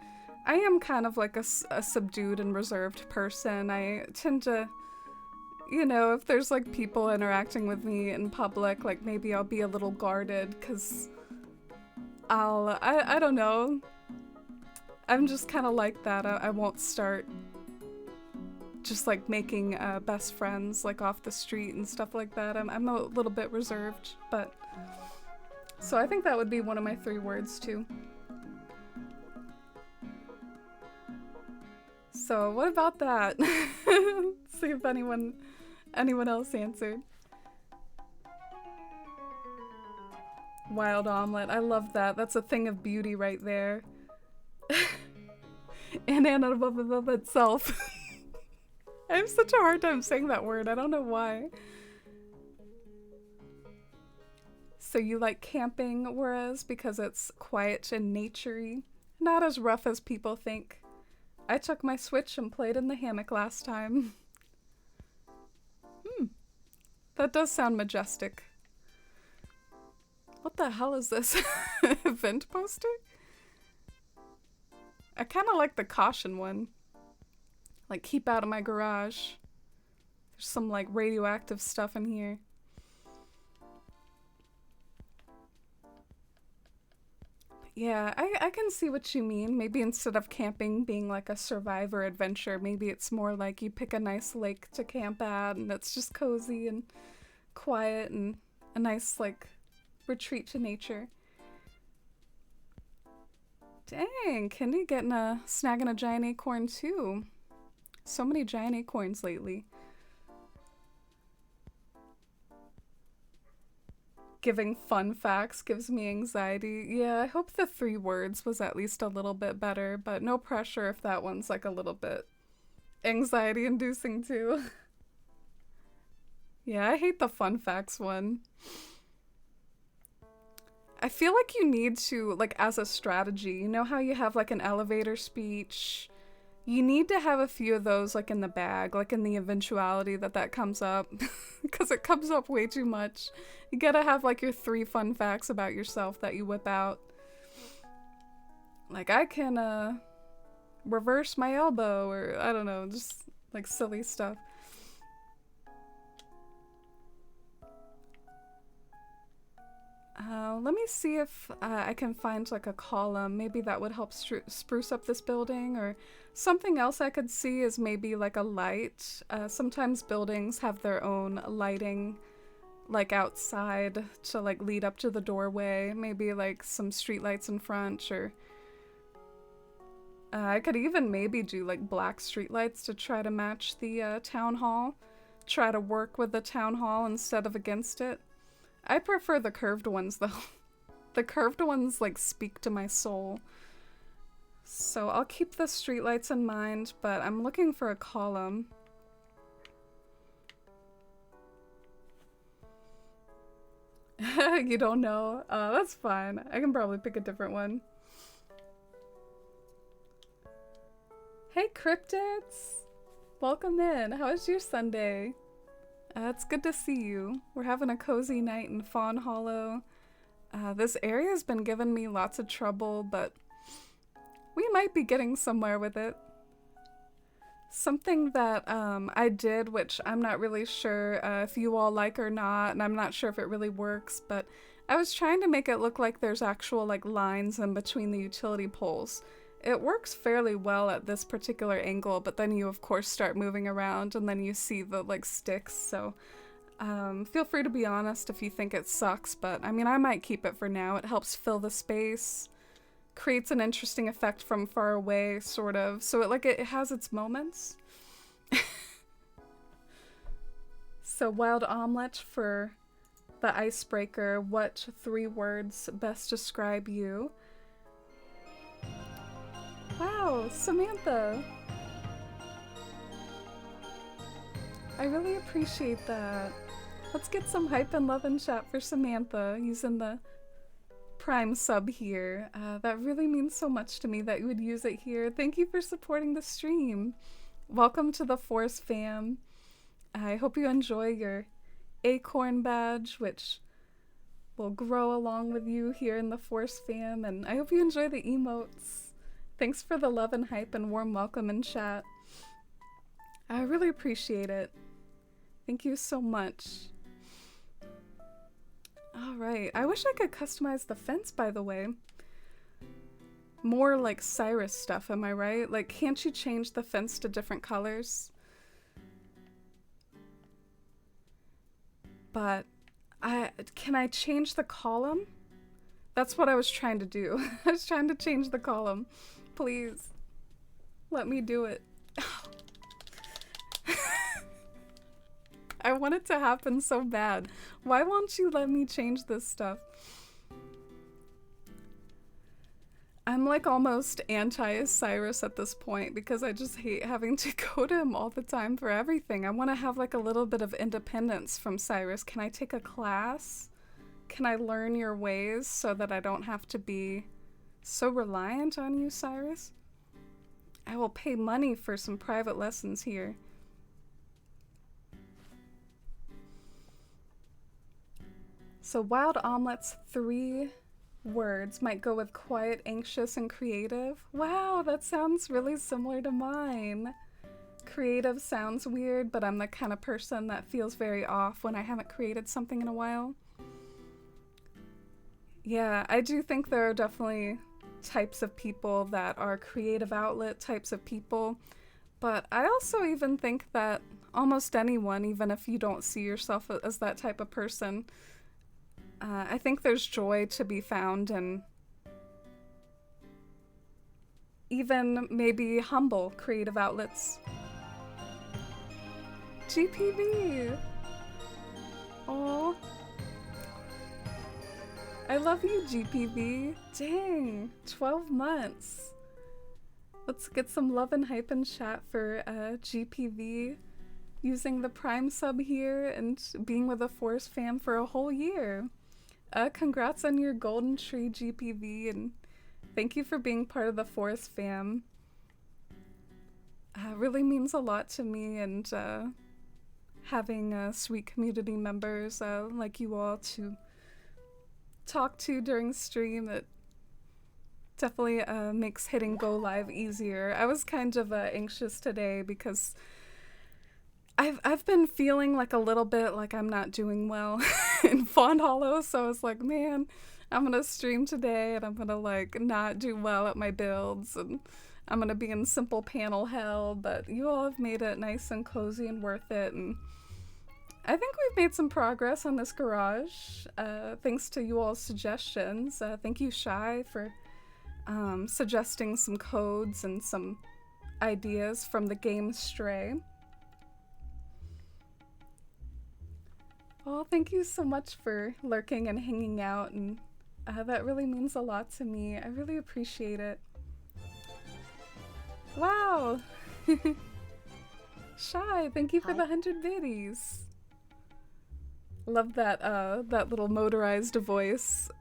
I am kind of like a subdued and reserved person. I tend to, you know, if there's like people interacting with me in public, like maybe I'll be a little guarded because I don't know. I'm just kind of like that. I won't start just like making best friends like off the street and stuff like that. I'm a little bit reserved, but so I think that would be one of my 3 words too. So what about that? See if anyone else answered. Wild omelet. I love that. That's a thing of beauty right there. And above itself. I have such a hard time saying that word. I don't know why. So you like camping, whereas because it's quiet and naturey, not as rough as people think. I took my Switch and played in the hammock last time. That does sound majestic. What the hell is this? Event poster? I kind of like the caution one. Like, keep out of my garage. There's some, like, radioactive stuff in here. Yeah, I can see what you mean. Maybe instead of camping being like a survivor adventure, maybe it's more like you pick a nice lake to camp at and it's just cozy and quiet and a nice, like, retreat to nature. Dang, Kendi snagging a giant acorn too. So many giant acorns lately. Giving fun facts gives me anxiety. Yeah, I hope the 3 words was at least a little bit better, but no pressure if that one's like a little bit anxiety inducing too. Yeah, I hate the fun facts one. I feel like you need to, like, as a strategy, you know how you have like an elevator speech? You need to have a few of those like in the bag, like in the eventuality that comes up, because it comes up way too much. You gotta have like your 3 fun facts about yourself that you whip out. Like, I can reverse my elbow, or I don't know, just like silly stuff. Let me see if I can find like a column. Maybe that would help spruce up this building, or something else I could see is maybe like a light. Sometimes buildings have their own lighting, like outside to like lead up to the doorway. Maybe like some street lights in front, or I could even maybe do like black street lights to try to match the town hall. Try to work with the town hall instead of against it. I prefer the curved ones though. The curved ones like speak to my soul. So I'll keep the streetlights in mind, but I'm looking for a column. You don't know? That's fine. I can probably pick a different one. Hey cryptids! Welcome in. How was your Sunday? It's good to see you. We're having a cozy night in Fawnhollow. This area's been giving me lots of trouble, but we might be getting somewhere with it. Something that I did, which I'm not really sure if you all like or not, and I'm not sure if it really works, but I was trying to make it look like there's actual like lines in between the utility poles. It works fairly well at this particular angle, but then you of course start moving around and then you see the like sticks, so feel free to be honest if you think it sucks, but I mean I might keep it for now. It helps fill the space, creates an interesting effect from far away, sort of, so it has its moments. So wild omelet for the icebreaker. What 3 words best describe you? Wow, Samantha! I really appreciate that. Let's get some hype and love and chat for Samantha using the Prime sub here. That really means so much to me that you would use it here. Thank you for supporting the stream. Welcome to the Force fam. I hope you enjoy your acorn badge, which will grow along with you here in the Force fam, and I hope you enjoy the emotes. Thanks for the love and hype and warm welcome in chat. I really appreciate it. Thank you so much. Alright, I wish I could customize the fence, by the way. More like Cyrus stuff, am I right? Like, can't you change the fence to different colors? But, can I change the column? That's what I was trying to do. I was trying to change the column. Please, let me do it. I want it to happen so bad. Why won't you let me change this stuff? I'm like almost anti-Cyrus at this point because I just hate having to go to him all the time for everything. I want to have like a little bit of independence from Cyrus. Can I take a class? Can I learn your ways so that I don't have to be so reliant on you, Cyrus? I will pay money for some private lessons here. So wild omelets, 3 words might go with quiet, anxious, and creative. Wow, that sounds really similar to mine. Creative sounds weird, but I'm the kind of person that feels very off when I haven't created something in a while. Yeah, I do think there are definitely types of people that are creative outlet types of people, but I also even think that almost anyone, even if you don't see yourself as that type of person, I think there's joy to be found in even maybe humble creative outlets. GPV! Aww. I love you, GPV. Dang, 12 months. Let's get some love and hype and chat for GPV using the Prime sub here and being with the Force fam for a whole year. Congrats on your golden tree, GPV, and thank you for being part of the Force fam. Really means a lot to me, and having sweet community members like you all to talk to during stream, it definitely makes hitting go live easier. I was kind of anxious today because I've been feeling like a little bit like I'm not doing well in Fawnhollow, so I was like, man, I'm gonna stream today and I'm gonna like not do well at my builds and I'm gonna be in simple panel hell, but you all have made it nice and cozy and worth it, and I think we've made some progress on this garage, thanks to you all's suggestions. Thank you, Shy, for suggesting some codes and some ideas from the game Stray. Well, thank you so much for lurking and hanging out, and that really means a lot to me. I really appreciate it. Wow! Shy, thank you for the 100 biddies. Love that, that little motorized voice.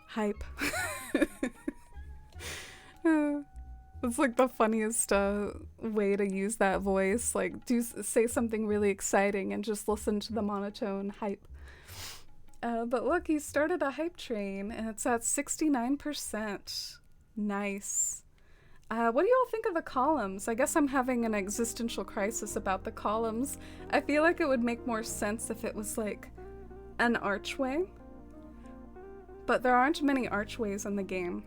Hype. It's like the funniest way to use that voice. Like, say something really exciting and just listen to the monotone hype. But look, he started a hype train and it's at 69%. Nice. What do y'all think of the columns? I guess I'm having an existential crisis about the columns. I feel like it would make more sense if it was like an archway. But there aren't many archways in the game.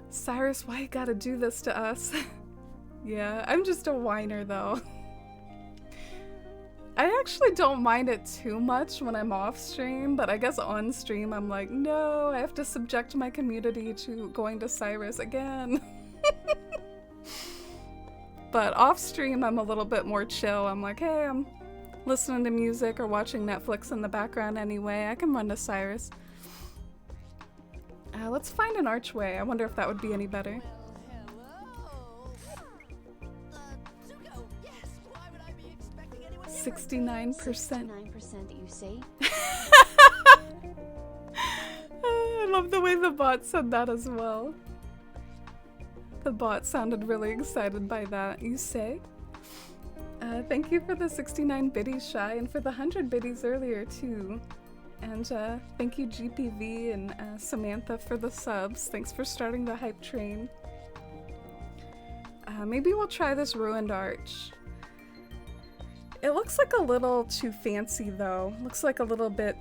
Cyrus, why you gotta do this to us? Yeah, I'm just a whiner though. I actually don't mind it too much when I'm off stream, but I guess on stream I'm like, no, I have to subject my community to going to Cyrus again. But off stream I'm a little bit more chill. I'm like, hey, I'm listening to music or watching Netflix in the background anyway. I can run to Cyrus. Let's find an archway. I wonder if that would be any better. 69%. 69% you say? I love the way the bot said that as well. The bot sounded really excited by that. You say? Thank you for the 69 biddies, Shy, and for the 100 biddies earlier too. And thank you GPV and Samantha for the subs. Thanks for starting the hype train. Maybe we'll try this ruined arch. It looks like a little too fancy though. Looks like a little bit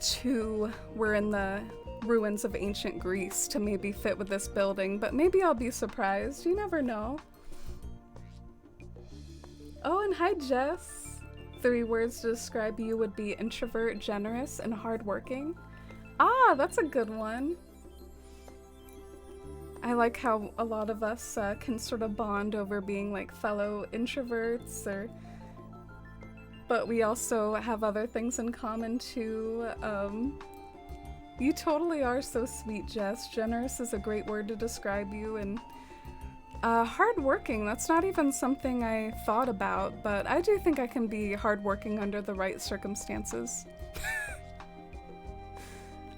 too we're in the ruins of ancient Greece to maybe fit with this building, but maybe I'll be surprised. You never know. Oh, and hi Jess. 3 words to describe you would be introvert, generous, and hardworking. Ah, that's a good one. I like how a lot of us can sort of bond over being like fellow introverts, but we also have other things in common too. You totally are so sweet, Jess. Generous is a great word to describe you, and hardworking, that's not even something I thought about, but I do think I can be hardworking under the right circumstances.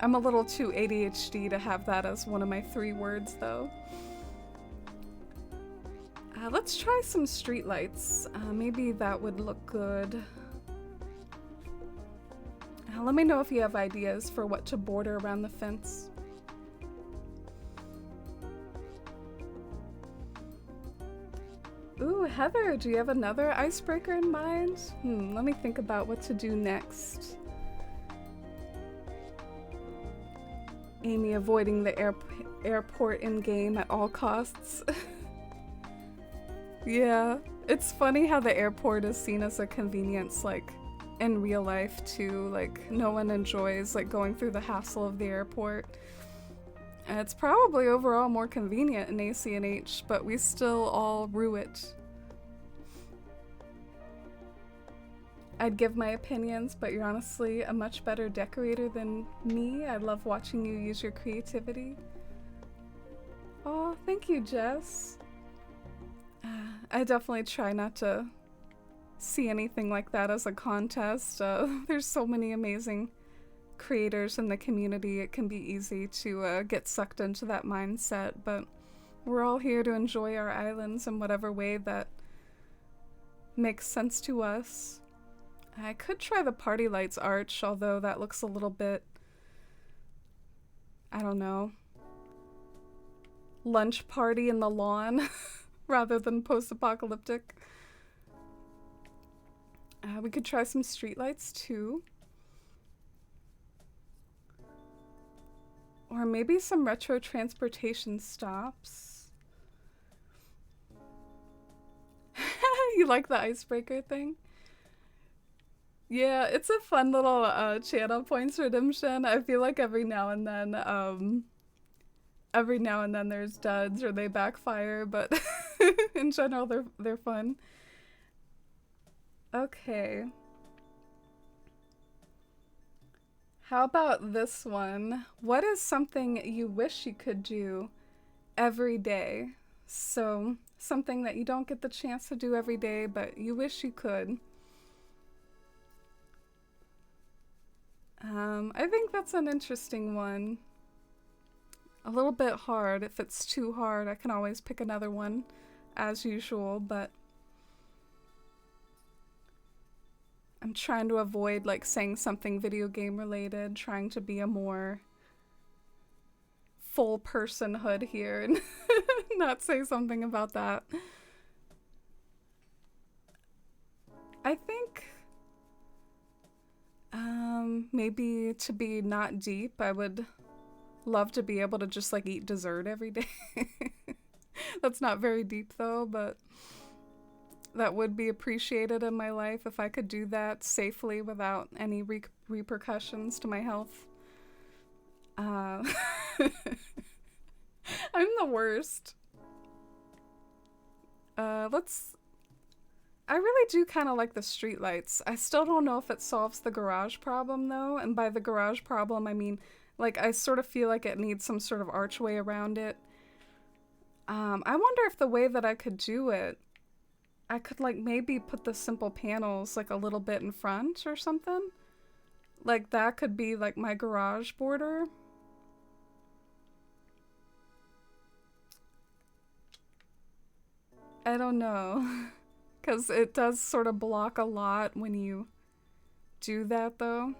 I'm a little too ADHD to have that as one of my 3 words, though. Let's try some streetlights. Maybe that would look good. Let me know if you have ideas for what to border around the fence. Ooh, Heather, do you have another icebreaker in mind? Let me think about what to do next. Amy avoiding the airport in-game at all costs. Yeah, it's funny how the airport is seen as a convenience, like, in real life too. Like, no one enjoys, like, going through the hassle of the airport. And it's probably overall more convenient in ACNH, but we still all rue it. I'd give my opinions, but you're honestly a much better decorator than me. I love watching you use your creativity. Oh, thank you, Jess. I definitely try not to see anything like that as a contest. There's so many amazing creators in the community. It can be easy to get sucked into that mindset, but we're all here to enjoy our islands in whatever way that makes sense to us. I could try the party lights arch, although that looks a little bit, I don't know, lunch party in the lawn rather than post-apocalyptic. We could try some streetlights too. Or maybe some retro transportation stops. You like the icebreaker thing? Yeah, it's a fun little channel points redemption. I feel like every now and then there's duds or they backfire, but in general they're fun. Okay. How about this one? What is something you wish you could do every day? So, something that you don't get the chance to do every day, but you wish you could. I think that's an interesting one. A little bit hard. If it's too hard, I can always pick another one, as usual, but I'm trying to avoid like saying something video game related, trying to be a more full personhood here and not say something about that. I think maybe to be not deep, I would love to be able to just like eat dessert every day. That's not very deep though, but that would be appreciated in my life if I could do that safely without any repercussions to my health. I'm the worst. I really do kind of like the streetlights. I still don't know if it solves the garage problem though, and by the garage problem I mean like I sort of feel like it needs some sort of archway around it. I wonder if the way that I could do it, I could like maybe put the simple panels like a little bit in front or something. Like that could be like my garage border. I don't know. Because it does sort of block a lot when you do that though.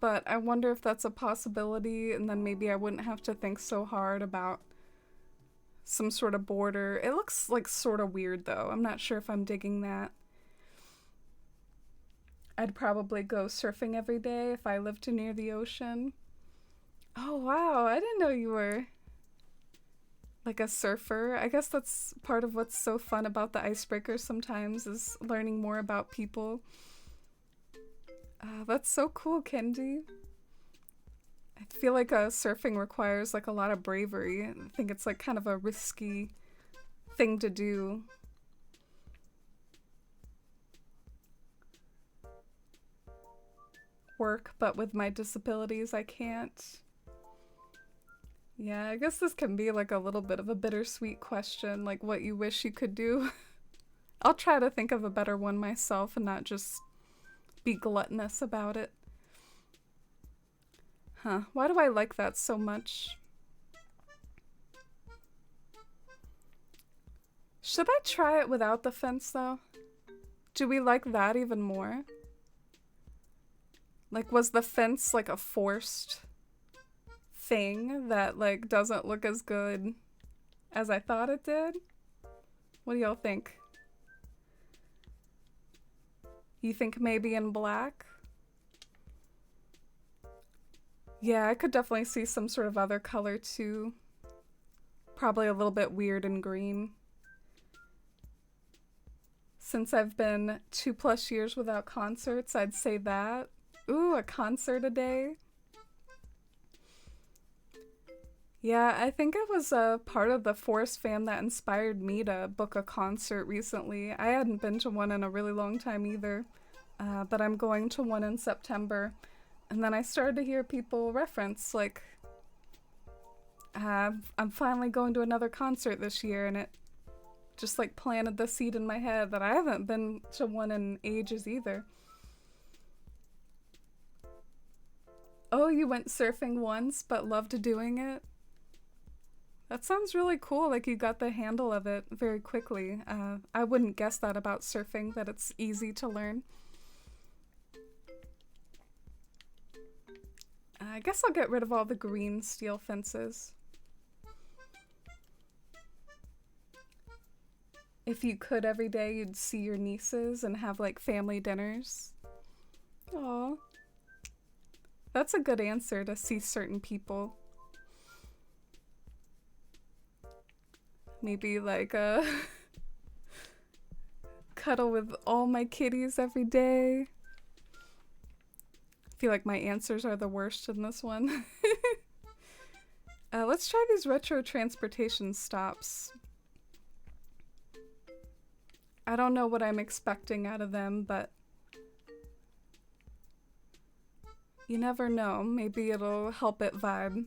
But I wonder if that's a possibility, and then maybe I wouldn't have to think so hard about some sort of border. It looks like sort of weird though. I'm not sure if I'm digging that. I'd probably go surfing every day if I lived near the ocean. Oh wow, I didn't know you were like a surfer. I guess that's part of what's so fun about the icebreakers sometimes is learning more about people. That's so cool, Kendi. I feel like surfing requires like a lot of bravery. I think it's like kind of a risky thing to do. Work, but with my disabilities I can't. Yeah, I guess this can be like a little bit of a bittersweet question, like what you wish you could do. I'll try to think of a better one myself and not just be gluttonous about it. Huh, why do I like that so much? Should I try it without the fence though? Do we like that even more? Like, was the fence like a forced thing that like doesn't look as good as I thought it did? What do y'all think? You think maybe in black? Yeah, I could definitely see some sort of other color too. Probably a little bit weird in green. Since I've been 2+ years without concerts, I'd say that. Ooh, a concert a day. Yeah, I think it was a part of the Forest fam that inspired me to book a concert recently. I hadn't been to one in a really long time either, but I'm going to one in September. And then I started to hear people reference, like, I'm finally going to another concert this year, and it just, like, planted the seed in my head that I haven't been to one in ages either. Oh, you went surfing once, but loved doing it? That sounds really cool, like you got the handle of it very quickly. I wouldn't guess that about surfing, that it's easy to learn. I guess I'll get rid of all the green steel fences. If you could every day, you'd see your nieces and have like family dinners. Aw. That's a good answer, to see certain people. Maybe like cuddle with all my kitties every day. I feel like my answers are the worst in this one. Let's try these retro transportation stops. I don't know what I'm expecting out of them, but you never know. Maybe it'll help it vibe.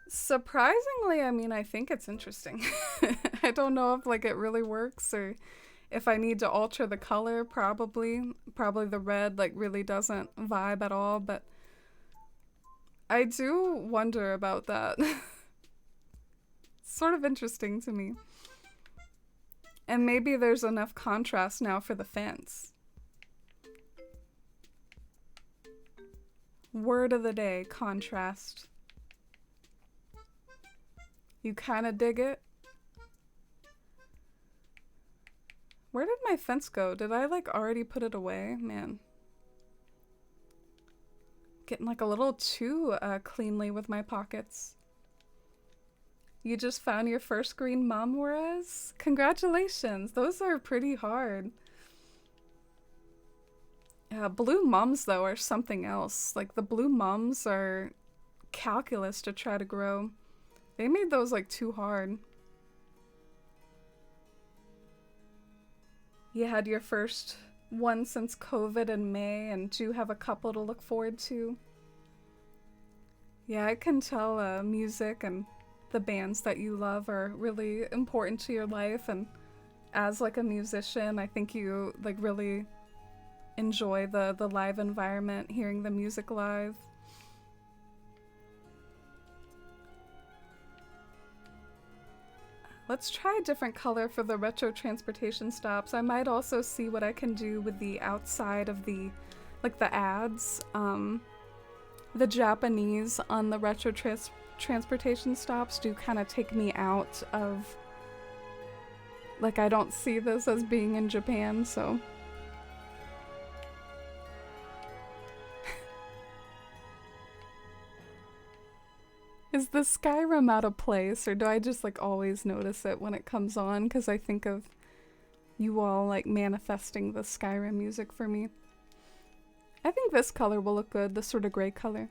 Surprisingly, I mean, I think it's interesting. I don't know if like it really works or if I need to alter the color, probably. Probably the red like really doesn't vibe at all, but I do wonder about that. It's sort of interesting to me. And maybe there's enough contrast now for the fence. Word of the day, contrast. You kind of dig it? Where did my fence go? Did I like already put it away? Man. Getting like a little too cleanly with my pockets. You just found your first green mum, Juarez? Congratulations. Those are pretty hard. Blue mums, though, are something else. Like, the blue mums are calculus to try to grow. They made those, like, too hard. You had your first one since COVID in May, and do have a couple to look forward to. Yeah, I can tell music and the bands that you love are really important to your life, and as like a musician, I think you like really enjoy the live environment, hearing the music live. Let's try a different color for the retro transportation stops. I might also see what I can do with the outside of the, like the ads. The Japanese on the retro transportation stops do kind of take me out of, like I don't see this as being in Japan, so. Is the Skyrim out of place, or do I just like always notice it when it comes on? Because I think of you all like manifesting the Skyrim music for me. I think this color will look good, the sort of gray color.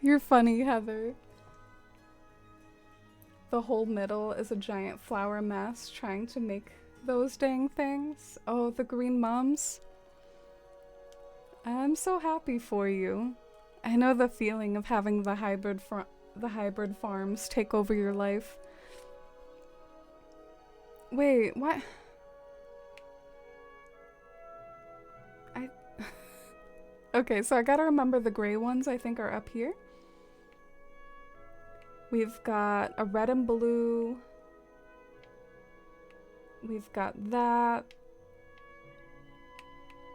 You're funny, Heather. The whole middle is a giant flower mess trying to make those dang things. Oh, the green mums. I'm so happy for you. I know the feeling of having the hybrid farms take over your life. Wait, what? Okay, so I gotta remember the gray ones I think are up here. We've got a red and blue. We've got that.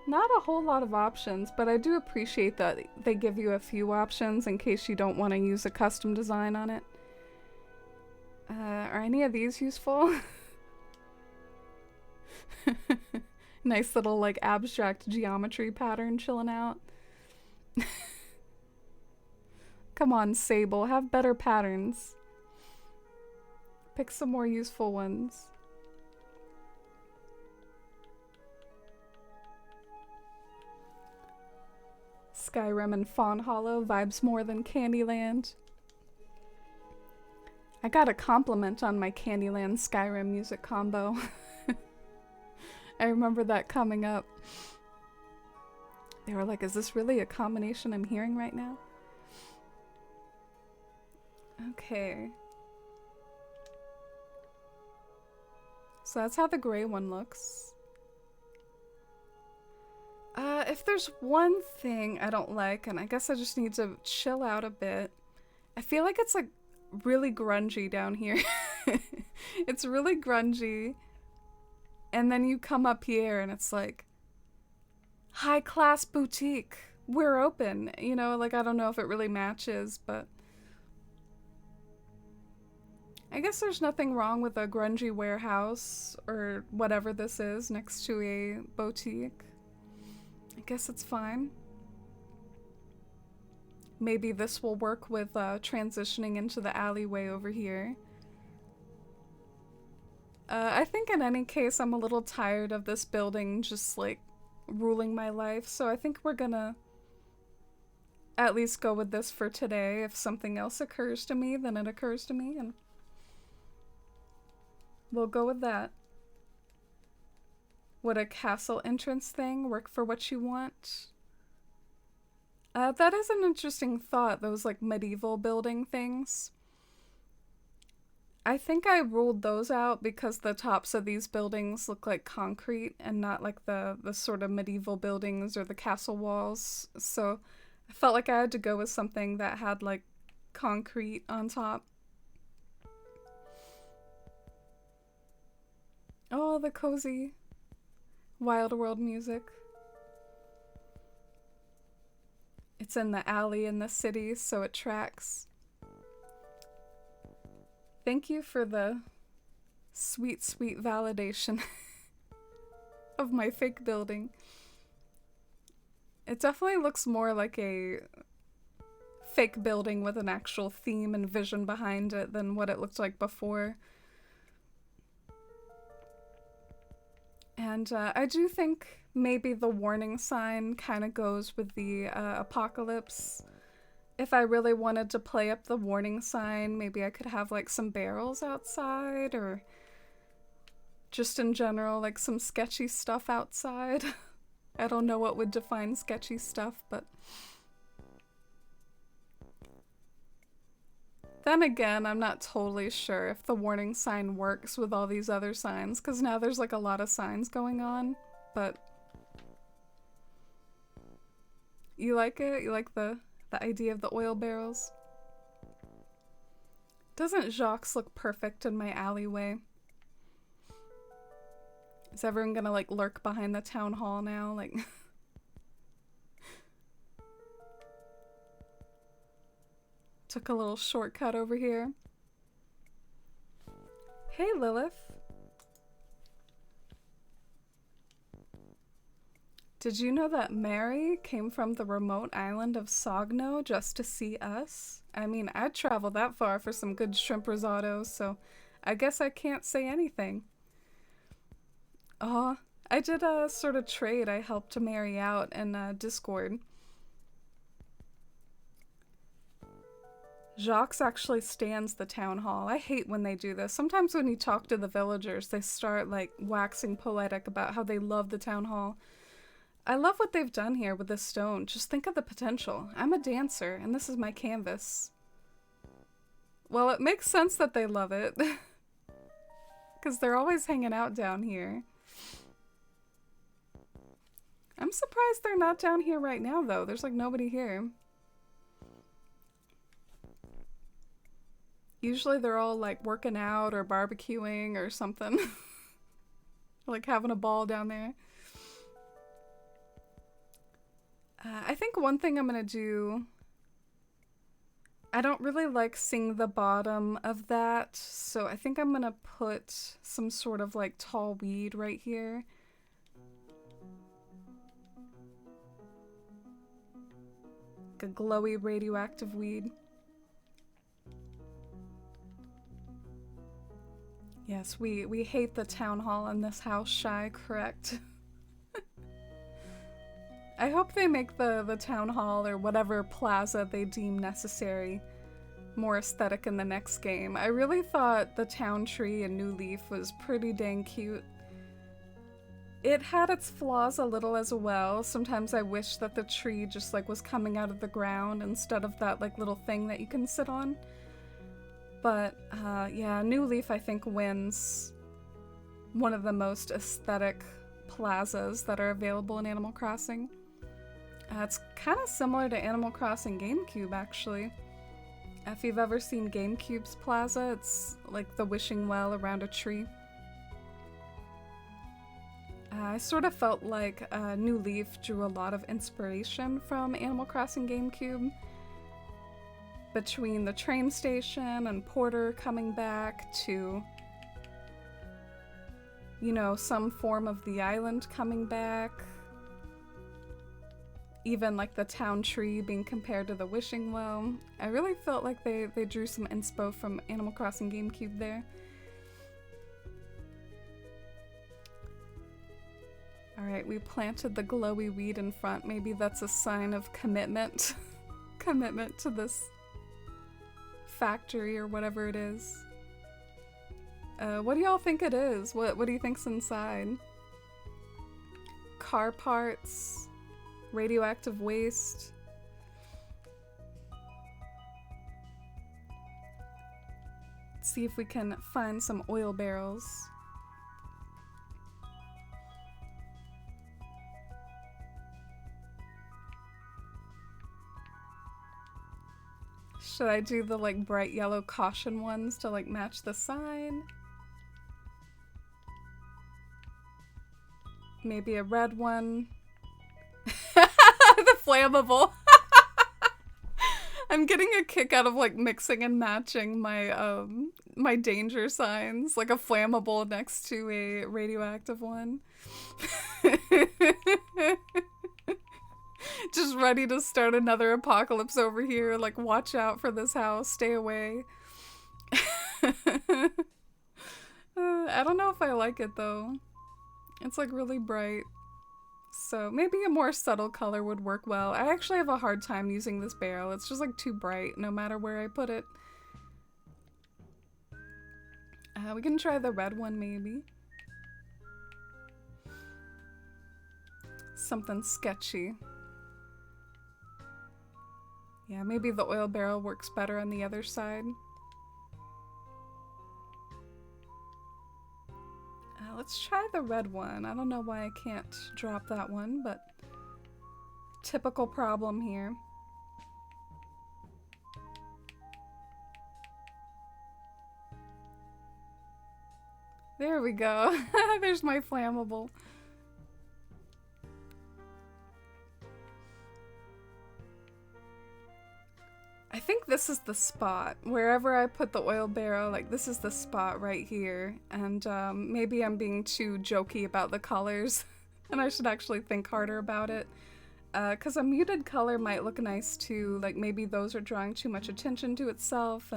Not a whole lot of options, but I do appreciate that they give you a few options in case you don't want to use a custom design on it. Are any of these useful? Nice little like abstract geometry pattern chilling out. Come on, Sable, have better patterns. Pick some more useful ones. Skyrim and Fawnhollow vibes more than Candyland. I got a compliment on my Candyland Skyrim music combo. I remember that coming up. They were like, is this really a combination I'm hearing right now? Okay. So that's how the gray one looks. If there's one thing I don't like, and I guess I just need to chill out a bit, I feel like it's like really grungy down here. It's really grungy. And then you come up here and it's like, high class boutique. We're open. You know, like I don't know if it really matches, but I guess there's nothing wrong with a grungy warehouse or whatever this is next to a boutique. I guess it's fine. Maybe this will work with transitioning into the alleyway over here. I think in any case, I'm a little tired of this building just like ruling my life, so I think we're gonna at least go with this for today. If something else occurs to me, then it occurs to me, and we'll go with that. Would a castle entrance thing work for what you want? That is an interesting thought, those like medieval building things. I think I ruled those out because the tops of these buildings look like concrete and not like the sort of medieval buildings or the castle walls. So I felt like I had to go with something that had like concrete on top. Oh, the cozy Wild World music. It's in the alley in the city, so it tracks. Thank you for the sweet, sweet validation of my fake building. It definitely looks more like a fake building with an actual theme and vision behind it than what it looked like before. And I do think maybe the warning sign kind of goes with the apocalypse. If I really wanted to play up the warning sign, maybe I could have like some barrels outside, or just in general, like some sketchy stuff outside. I don't know what would define sketchy stuff, but then again, I'm not totally sure if the warning sign works with all these other signs, because now there's like a lot of signs going on, but you like it? You like the idea of the oil barrels? Doesn't Jacques look perfect in my alleyway? Is everyone gonna like lurk behind the town hall now? Like took a little shortcut over here. Hey Lilith. Did you know that Mary came from the remote island of Sogno just to see us? I mean, I'd travel that far for some good shrimp risotto, so I guess I can't say anything. Oh, I did a sort of trade. I helped Mary out in Discord. Jacques actually stands the town hall. I hate when they do this. Sometimes when you talk to the villagers, they start like waxing poetic about how they love the town hall. I love what they've done here with this stone. Just think of the potential. I'm a dancer, and this is my canvas. Well, it makes sense that they love it. Because they're always hanging out down here. I'm surprised they're not down here right now, though. There's like nobody here. Usually they're all like working out or barbecuing or something. Like having a ball down there. I think one thing I'm gonna do, I don't really like seeing the bottom of that, so I think I'm gonna put some sort of like tall weed right here. Like a glowy radioactive weed. Yes, we hate the town hall in this house, Shy, correct? I hope they make the town hall or whatever plaza they deem necessary more aesthetic in the next game. I really thought the town tree in New Leaf was pretty dang cute. It had its flaws a little as well. Sometimes I wish that the tree just like was coming out of the ground instead of that like little thing that you can sit on. But yeah, New Leaf I think wins one of the most aesthetic plazas that are available in Animal Crossing. It's kind of similar to Animal Crossing GameCube, actually. If you've ever seen GameCube's plaza, it's like the wishing well around a tree. I sort of felt like New Leaf drew a lot of inspiration from Animal Crossing GameCube. Between the train station and Porter coming back to, you know, some form of the island coming back. Even like the town tree being compared to the wishing well. I really felt like they drew some inspo from Animal Crossing GameCube there. Alright, we planted the glowy weed in front. Maybe that's a sign of commitment. Commitment to this factory or whatever it is. What do y'all think it is? What do you think's inside? Car parts? Radioactive waste. Let's see if we can find some oil barrels. Should I do the like bright yellow caution ones to like match the sign? Maybe a red one. The flammable. I'm getting a kick out of like mixing and matching my my danger signs, like a flammable next to a radioactive one. Just ready to start another apocalypse over here. Like, watch out for this house. Stay away. I don't know if I like it though. It's like really bright. So maybe a more subtle color would work well. I actually have a hard time using this barrel. It's just like too bright no matter where I put it. We can try the red one maybe. Something sketchy. Yeah, maybe the oil barrel works better on the other side. Let's try the red one. I don't know why I can't drop that one, but typical problem here. There we go. There's my flammable. I think this is the spot. Wherever I put the oil barrel, like this is the spot right here. And maybe I'm being too jokey about the colors. And I should actually think harder about it. Because a muted color might look nice too. Like maybe those are drawing too much attention to itself.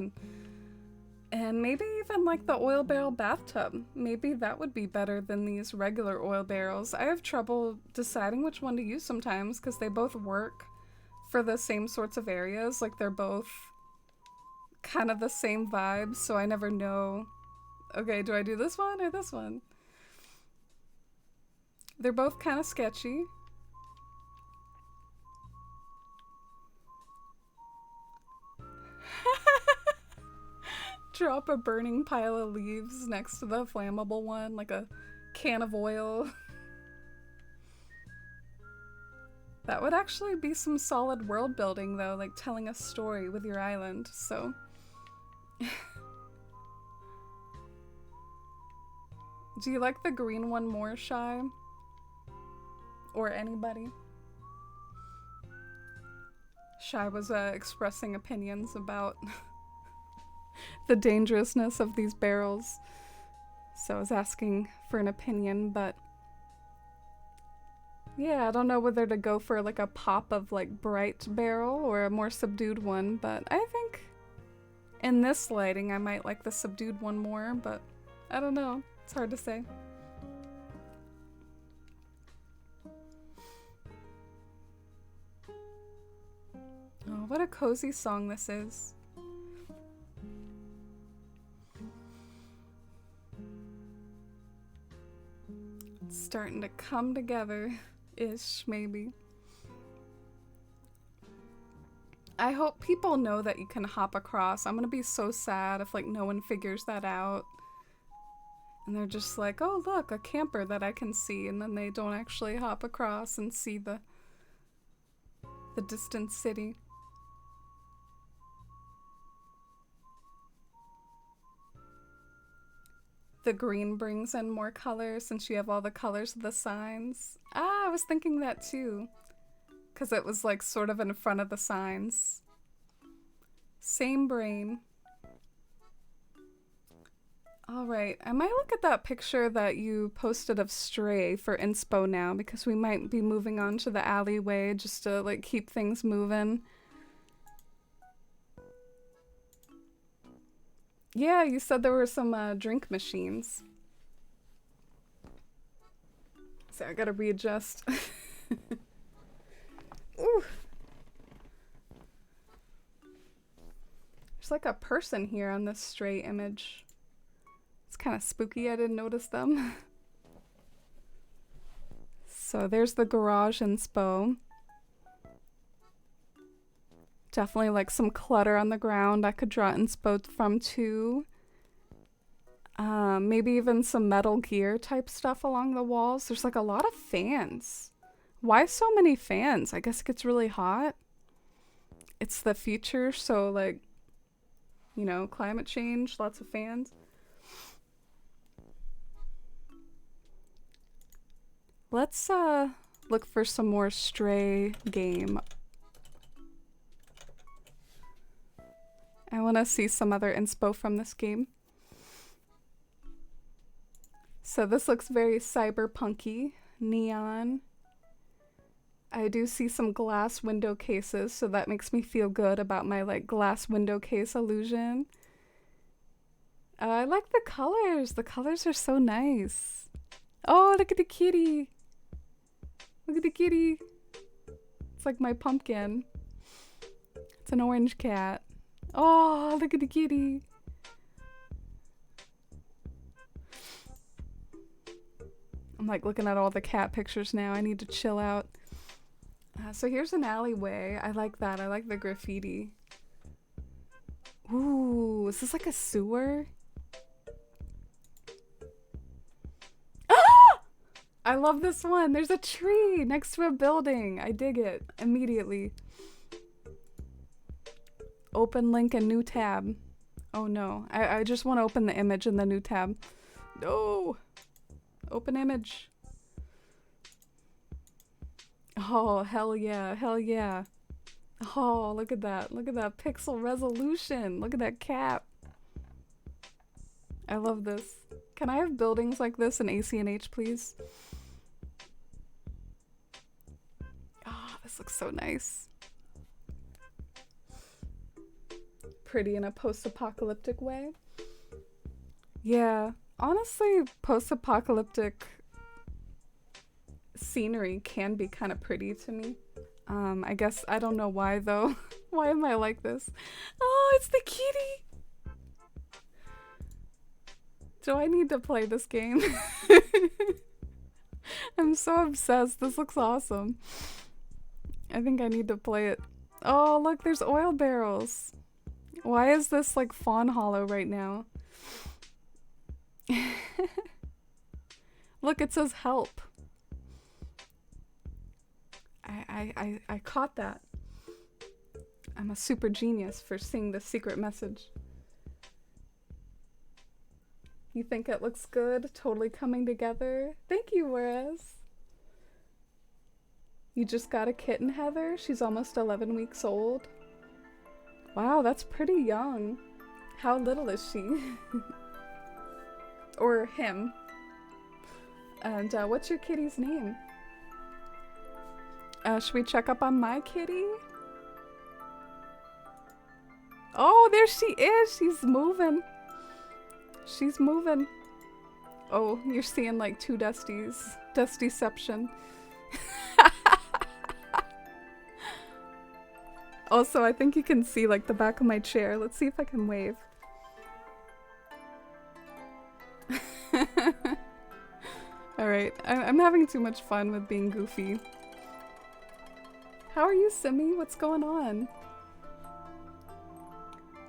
And maybe even like the oil barrel bathtub. Maybe that would be better than these regular oil barrels. I have trouble deciding which one to use sometimes because they both work for the same sorts of areas. Like they're both kind of the same vibes, so I never know. Okay, do I do this one or this one? They're both kind of sketchy. Drop a burning pile of leaves next to the flammable one, like a can of oil. That would actually be some solid world building though, like telling a story with your island, so. Do you like the green one more, Shy? Or anybody? Shy was expressing opinions about the dangerousness of these barrels. So I was asking for an opinion, but yeah, I don't know whether to go for like a pop of like bright barrel or a more subdued one, but I think in this lighting I might like the subdued one more, but I don't know. It's hard to say. Oh, what a cozy song this is. It's starting to come together-ish, maybe. I hope people know that you can hop across. I'm gonna be so sad if like no one figures that out. And they're just like, oh look, a camper that I can see, and then they don't actually hop across and see the distant city. The green brings in more color since you have all the colors of the signs. Ah, I was thinking that too. Because it was like sort of in front of the signs. Same brain. Alright, I might look at that picture that you posted of Stray for inspo now, because we might be moving on to the alleyway just to like keep things moving. Yeah, you said there were some drink machines. So I gotta readjust. Ooh. There's like a person here on this Stray image. It's kind of spooky, I didn't notice them. So there's the garage inspo. Definitely like some clutter on the ground I could draw inspo from too. Maybe even some Metal Gear type stuff along the walls. There's like a lot of fans. Why so many fans? I guess it gets really hot. It's the future, so like you know, climate change, lots of fans. Let's look for some more Stray game. I want to see some other inspo from this game. So this looks very cyberpunky, neon. I do see some glass window cases, so that makes me feel good about my like glass window case illusion. I like the colors. The colors are so nice. Oh, look at the kitty. Look at the kitty. It's like my pumpkin. It's an orange cat. Oh, look at the kitty. I'm like looking at all the cat pictures now. I need to chill out. So here's an alleyway. I like that. I like the graffiti. Ooh, is this like a sewer? Ah! I love this one. There's a tree next to a building. I dig it immediately. Open link and new tab. Oh no. I just want to open the image in the new tab. No. Open image. Oh, hell yeah. Hell yeah. Oh, look at that. Look at that pixel resolution. Look at that cap. I love this. Can I have buildings like this in ACNH, please? Oh, this looks so nice. Pretty in a post-apocalyptic way. Yeah. Honestly, post-apocalyptic scenery can be kind of pretty to me. I guess I don't know why though. Why am I like this? Oh, it's the kitty! Do I need to play this game? I'm so obsessed. This looks awesome. I think I need to play it. Oh, look, there's oil barrels. Why is this like Fawnhollow right now? Look, it says help. I caught that. I'm a super genius for seeing the secret message. You think it looks good? Totally coming together? Thank you, Whereas. You just got a kitten, Heather? She's almost 11 weeks old. Wow, that's pretty young. How little is she? Or him. And what's your kitty's name? Should we check up on my kitty? Oh, there she is! She's moving. She's moving. Oh, you're seeing like two Dusties. Dustyception. Also, I think you can see like the back of my chair. Let's see if I can wave. Alright, I'm having too much fun with being goofy. How are you, Simi? What's going on?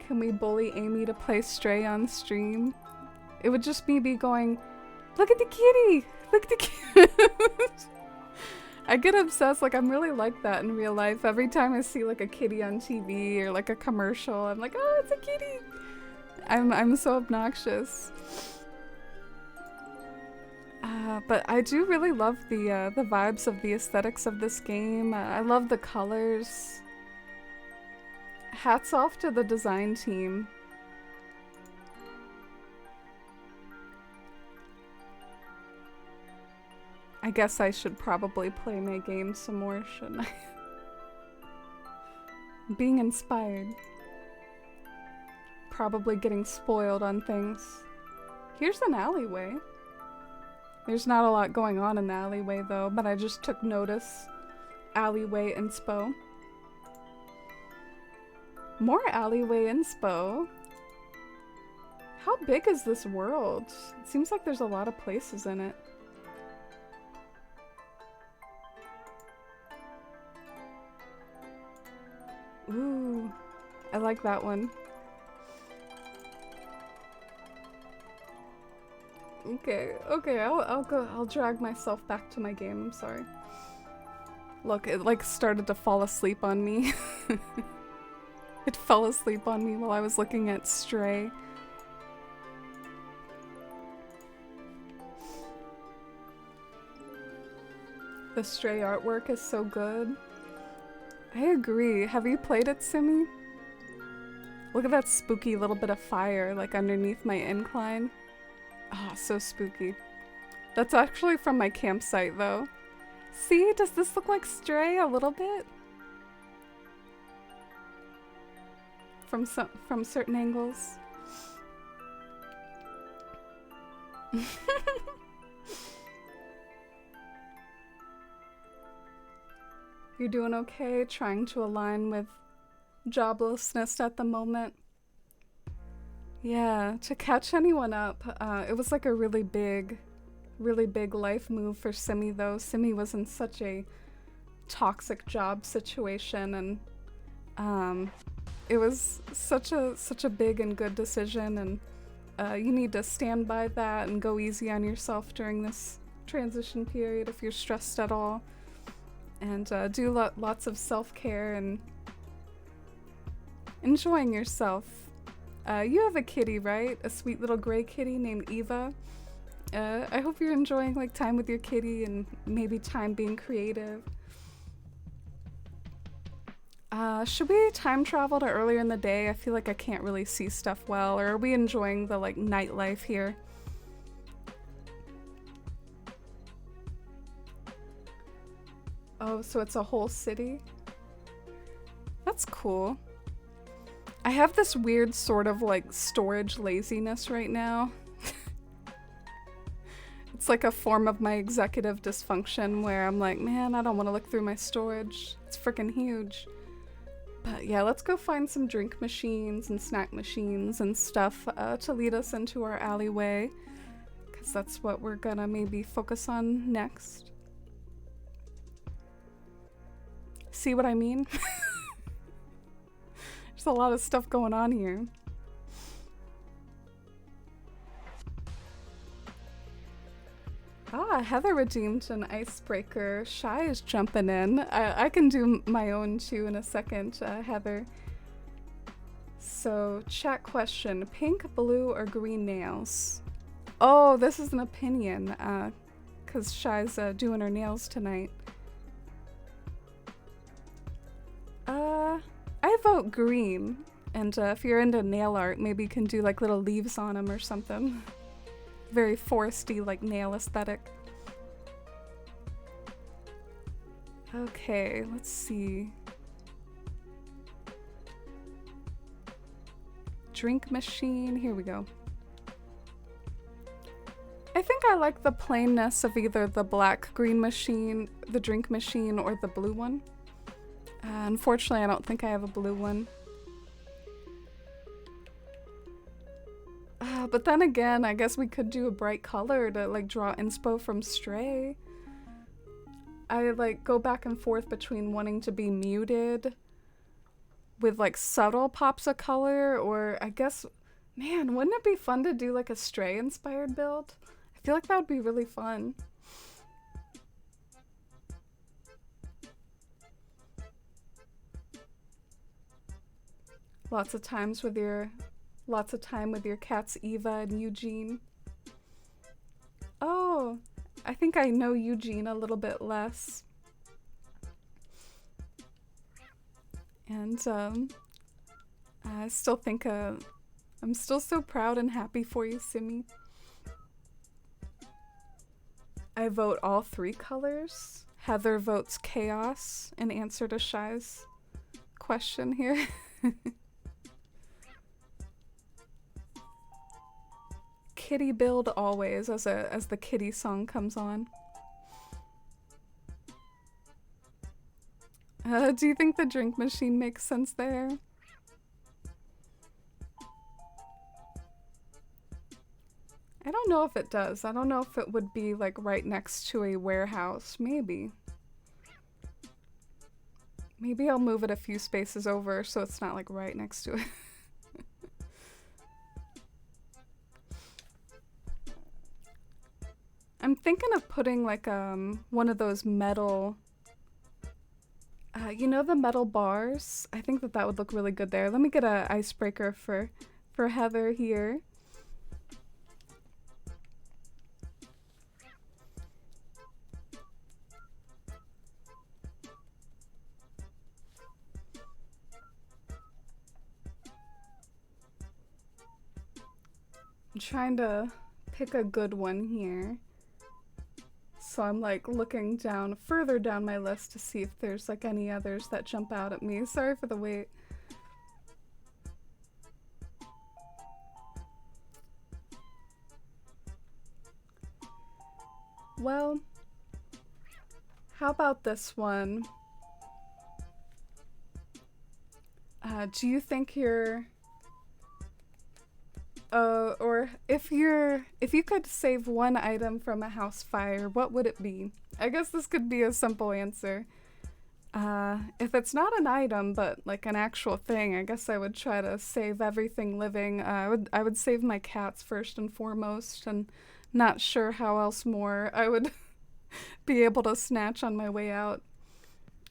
Can we bully Amy to play Stray on stream? It would just be going, look at the kitty! Look at the kitty! I get obsessed, like I'm really like that in real life. Every time I see like a kitty on TV or like a commercial, I'm like, oh, it's a kitty! I'm so obnoxious. But I do really love the vibes of the aesthetics of this game. I love the colors. Hats off to the design team. I guess I should probably play my game some more, shouldn't I? Being inspired. Probably getting spoiled on things. Here's an alleyway. There's not a lot going on in the alleyway though, but I just took notice. Alleyway inspo. More alleyway inspo. How big is this world? It seems like there's a lot of places in it. Ooh, I like that one. Okay, I'll drag myself back to my game, I'm sorry. Look, it like started to fall asleep on me. It fell asleep on me while I was looking at Stray. The Stray artwork is so good. I agree. Have you played it, Simi? Look at that spooky little bit of fire, like underneath my incline. Ah, oh, so spooky. That's actually from my campsite, though. See, does this look like Stray a little bit? From certain angles. You're doing okay, trying to align with joblessness at the moment. Yeah, to catch anyone up, it was like a really big life move for Simi though. Simi was in such a toxic job situation, and it was such a big and good decision, and you need to stand by that and go easy on yourself during this transition period if you're stressed at all. And do lots of self-care and enjoying yourself. You have a kitty, right? A sweet little gray kitty named Eva. I hope you're enjoying like time with your kitty and maybe time being creative. Should we time travel to earlier in the day? I feel like I can't really see stuff well. Or are we enjoying the like nightlife here? Oh, so it's a whole city? That's cool. I have this weird sort of like storage laziness right now. It's like a form of my executive dysfunction where I'm like, man, I don't want to look through my storage. It's freaking huge. But yeah, let's go find some drink machines and snack machines and stuff to lead us into our alleyway. Because that's what we're gonna maybe focus on next. See what I mean? There's a lot of stuff going on here. Ah, Heather redeemed an icebreaker. Shy is jumping in. I can do my own too in a second, Heather. So, chat question. Pink, blue, or green nails? Oh, this is an opinion. Because Shy's doing her nails tonight. I vote green. And if you're into nail art, maybe you can do like little leaves on them or something. Very foresty, like nail aesthetic. Okay, let's see. Drink machine, here we go. I think I like the plainness of either the black green machine, the drink machine, or the blue one. Unfortunately, I don't think I have a blue one. But then again, I guess we could do a bright color to like draw inspo from Stray. I like go back and forth between wanting to be muted with like subtle pops of color, or I guess, man, wouldn't it be fun to do like a Stray inspired build? I feel like that would be really fun. Lots of time with your cats Eva and Eugene. Oh, I think I know Eugene a little bit less. And I still think I'm still so proud and happy for you, Simi. I vote all three colors. Heather votes chaos in answer to Shy's question here. Kitty build always as the kitty song comes on. Do you think the drink machine makes sense there? I don't know if it does. I don't know if it would be like right next to a warehouse. Maybe. Maybe I'll move it a few spaces over so it's not like right next to it. I'm thinking of putting like one of those metal You know the metal bars? I think that that would look really good there. Let me get a icebreaker for Heather here. I'm trying to pick a good one here. So I'm like looking down, further down my list to see if there's like any others that jump out at me. Sorry for the wait. Well, how about this one? Do you think you're or if you could save one item from a house fire, what would it be? I guess this could be a simple answer. If it's not an item, but like an actual thing, I guess I would try to save everything living. I would save my cats first and foremost, and not sure how else more I would be able to snatch on my way out.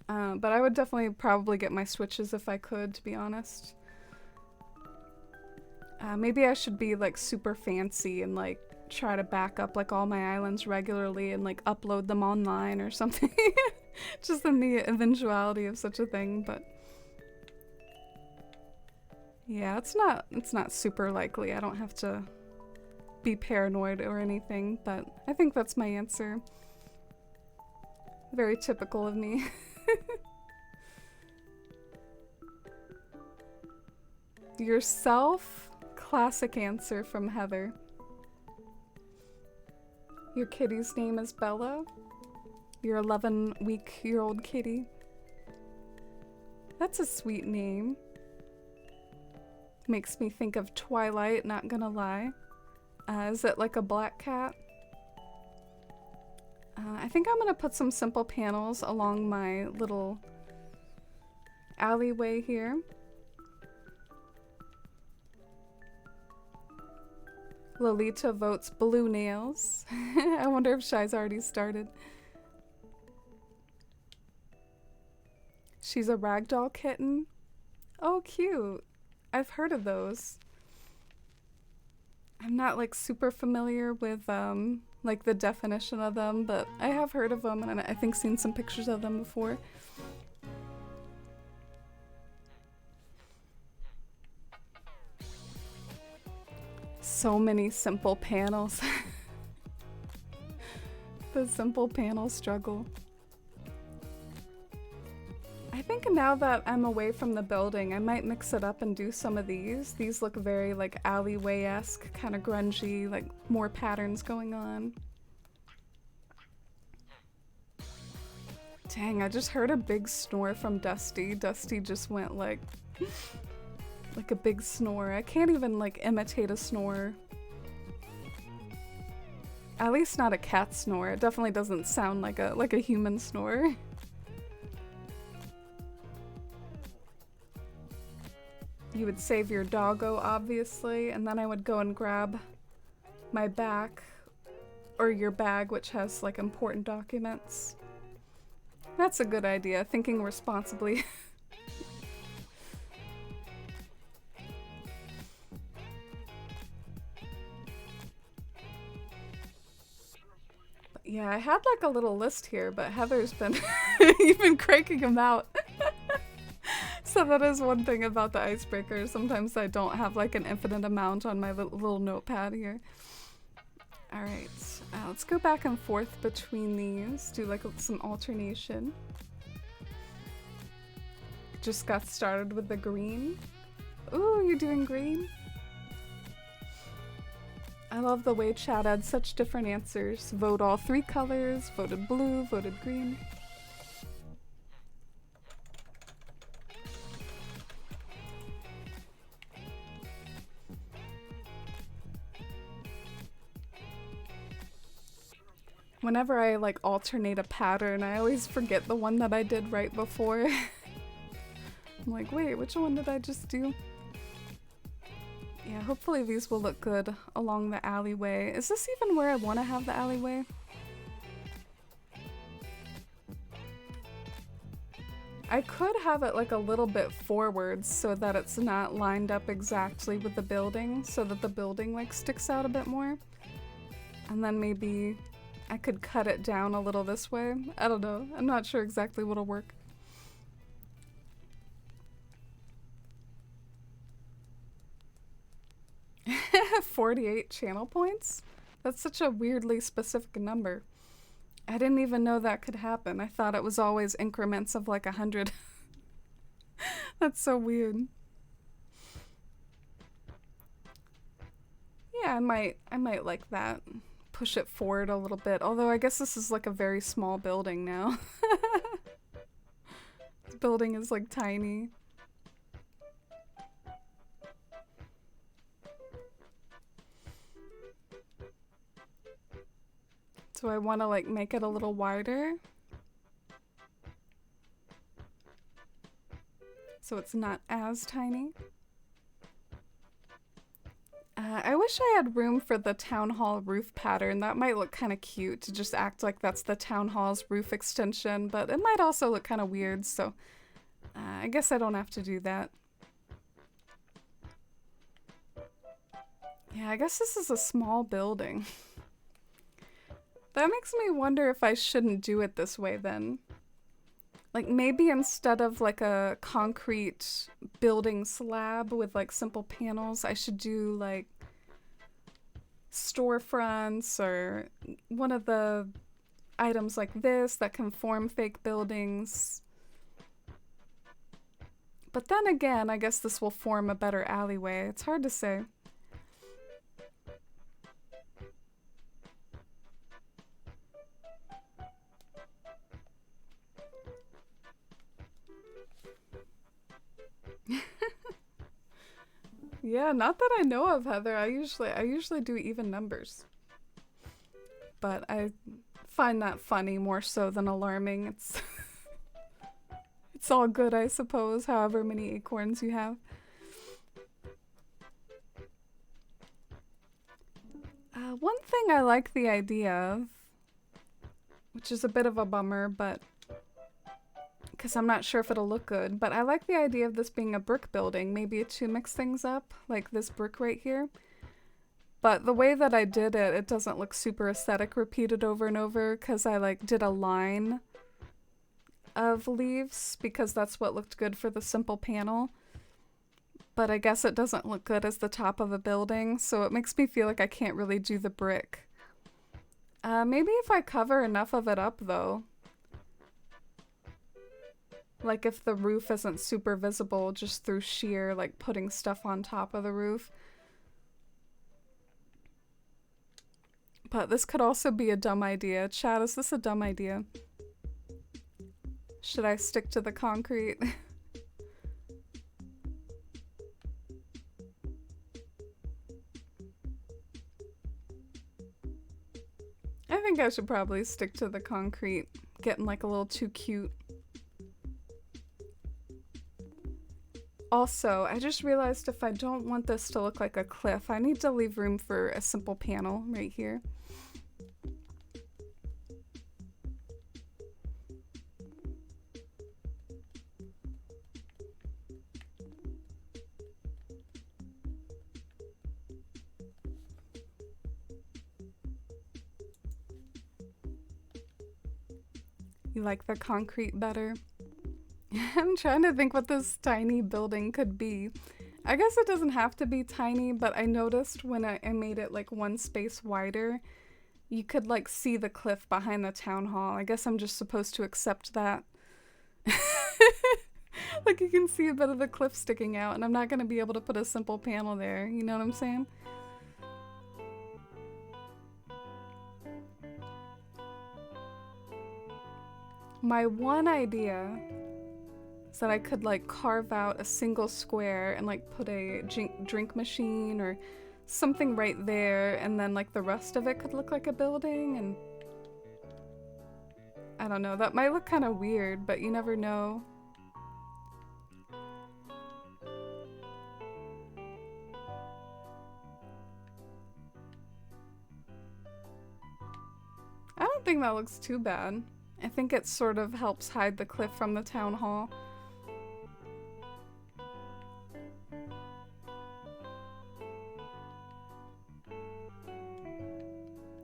But I would definitely probably get my switches if I could, to be honest. Maybe I should be like super fancy and like try to back up like all my islands regularly and like upload them online or something. Just in the eventuality of such a thing, but yeah, it's not super likely. I don't have to be paranoid or anything, but I think that's my answer. Very typical of me. Yourself? Classic answer from Heather. Your kitty's name is Bella? Your 11-week-old kitty? That's a sweet name. Makes me think of Twilight, not gonna lie. Is it like a black cat? I think I'm gonna put some simple panels along my little alleyway here. Lolita votes blue nails. I wonder if Shy's already started. She's a ragdoll kitten. Oh, cute. I've heard of those. I'm not like super familiar with like the definition of them, but I have heard of them and I think seen some pictures of them before. So many simple panels. The simple panel struggle. I think now that I'm away from the building, I might mix it up and do some of these. These look very like alleyway-esque, kind of grungy, like more patterns going on. Dang, I just heard a big snore from Dusty. Dusty just went like a big snore. I can't even like imitate a snore. At least not a cat snore. It definitely doesn't sound like a human snore. You would save your doggo, obviously, and then I would go and grab my back or your bag, which has like important documents. That's a good idea, thinking responsibly. Yeah, I had like a little list here, but Heather's been you've been cranking them out. So that is one thing about the icebreaker. Sometimes I don't have like an infinite amount on my little notepad here. Alright, let's go back and forth between these. Do like some alternation. Just got started with the green. Ooh, you're doing green? I love the way chat had such different answers. Vote all 3 colors, voted blue, voted green. Whenever I like alternate a pattern, I always forget the one that I did right before. I'm like, wait, which one did I just do? Yeah, hopefully these will look good along the alleyway. Is this even where I want to have the alleyway? I could have it like a little bit forwards so that it's not lined up exactly with the building, so that the building like sticks out a bit more. And then maybe I could cut it down a little this way. I don't know. I'm not sure exactly what'll work. $48 channel points? That's such a weirdly specific number. I didn't even know that could happen. I thought it was always increments of like 100. That's so weird. Yeah, I might like that. Push it forward a little bit. Although I guess this is like a very small building now. This building is like tiny. So I want to like make it a little wider. So it's not as tiny. I wish I had room for the town hall roof pattern. That might look kind of cute to just act like that's the town hall's roof extension, but it might also look kind of weird, so I guess I don't have to do that. Yeah, I guess this is a small building. That makes me wonder if I shouldn't do it this way then. Like maybe instead of like a concrete building slab with like simple panels, I should do like storefronts or one of the items like this that can form fake buildings. But then again, I guess this will form a better alleyway. It's hard to say. Yeah, not that I know of, Heather. I usually do even numbers. But I find that funny more so than alarming. It's all good, I suppose, however many acorns you have. One thing I like the idea of, which is a bit of a bummer, but because I'm not sure if it'll look good, but I like the idea of this being a brick building, maybe to mix things up, like this brick right here. But the way that I did it, it doesn't look super aesthetic repeated over and over, because I like did a line of leaves, because that's what looked good for the simple panel. But I guess it doesn't look good as the top of a building, so it makes me feel like I can't really do the brick. Maybe if I cover enough of it up, though. Like if the roof isn't super visible just through sheer like putting stuff on top of the roof. But this could also be a dumb idea. Chat, is this a dumb idea? Should I stick to the concrete? I think I should probably stick to the concrete. Getting like a little too cute. Also, I just realized if I don't want this to look like a cliff, I need to leave room for a simple panel right here. You like the concrete better? I'm trying to think what this tiny building could be. I guess it doesn't have to be tiny, but I noticed when I made it like one space wider, you could like see the cliff behind the town hall. I guess I'm just supposed to accept that. Like you can see a bit of the cliff sticking out, and I'm not going to be able to put a simple panel there. You know what I'm saying? My one idea is that I could like carve out a single square and like put a drink machine or something right there, and then like the rest of it could look like a building. And I don't know, that might look kind of weird, but you never know. I don't think that looks too bad. I think it sort of helps hide the cliff from the town hall.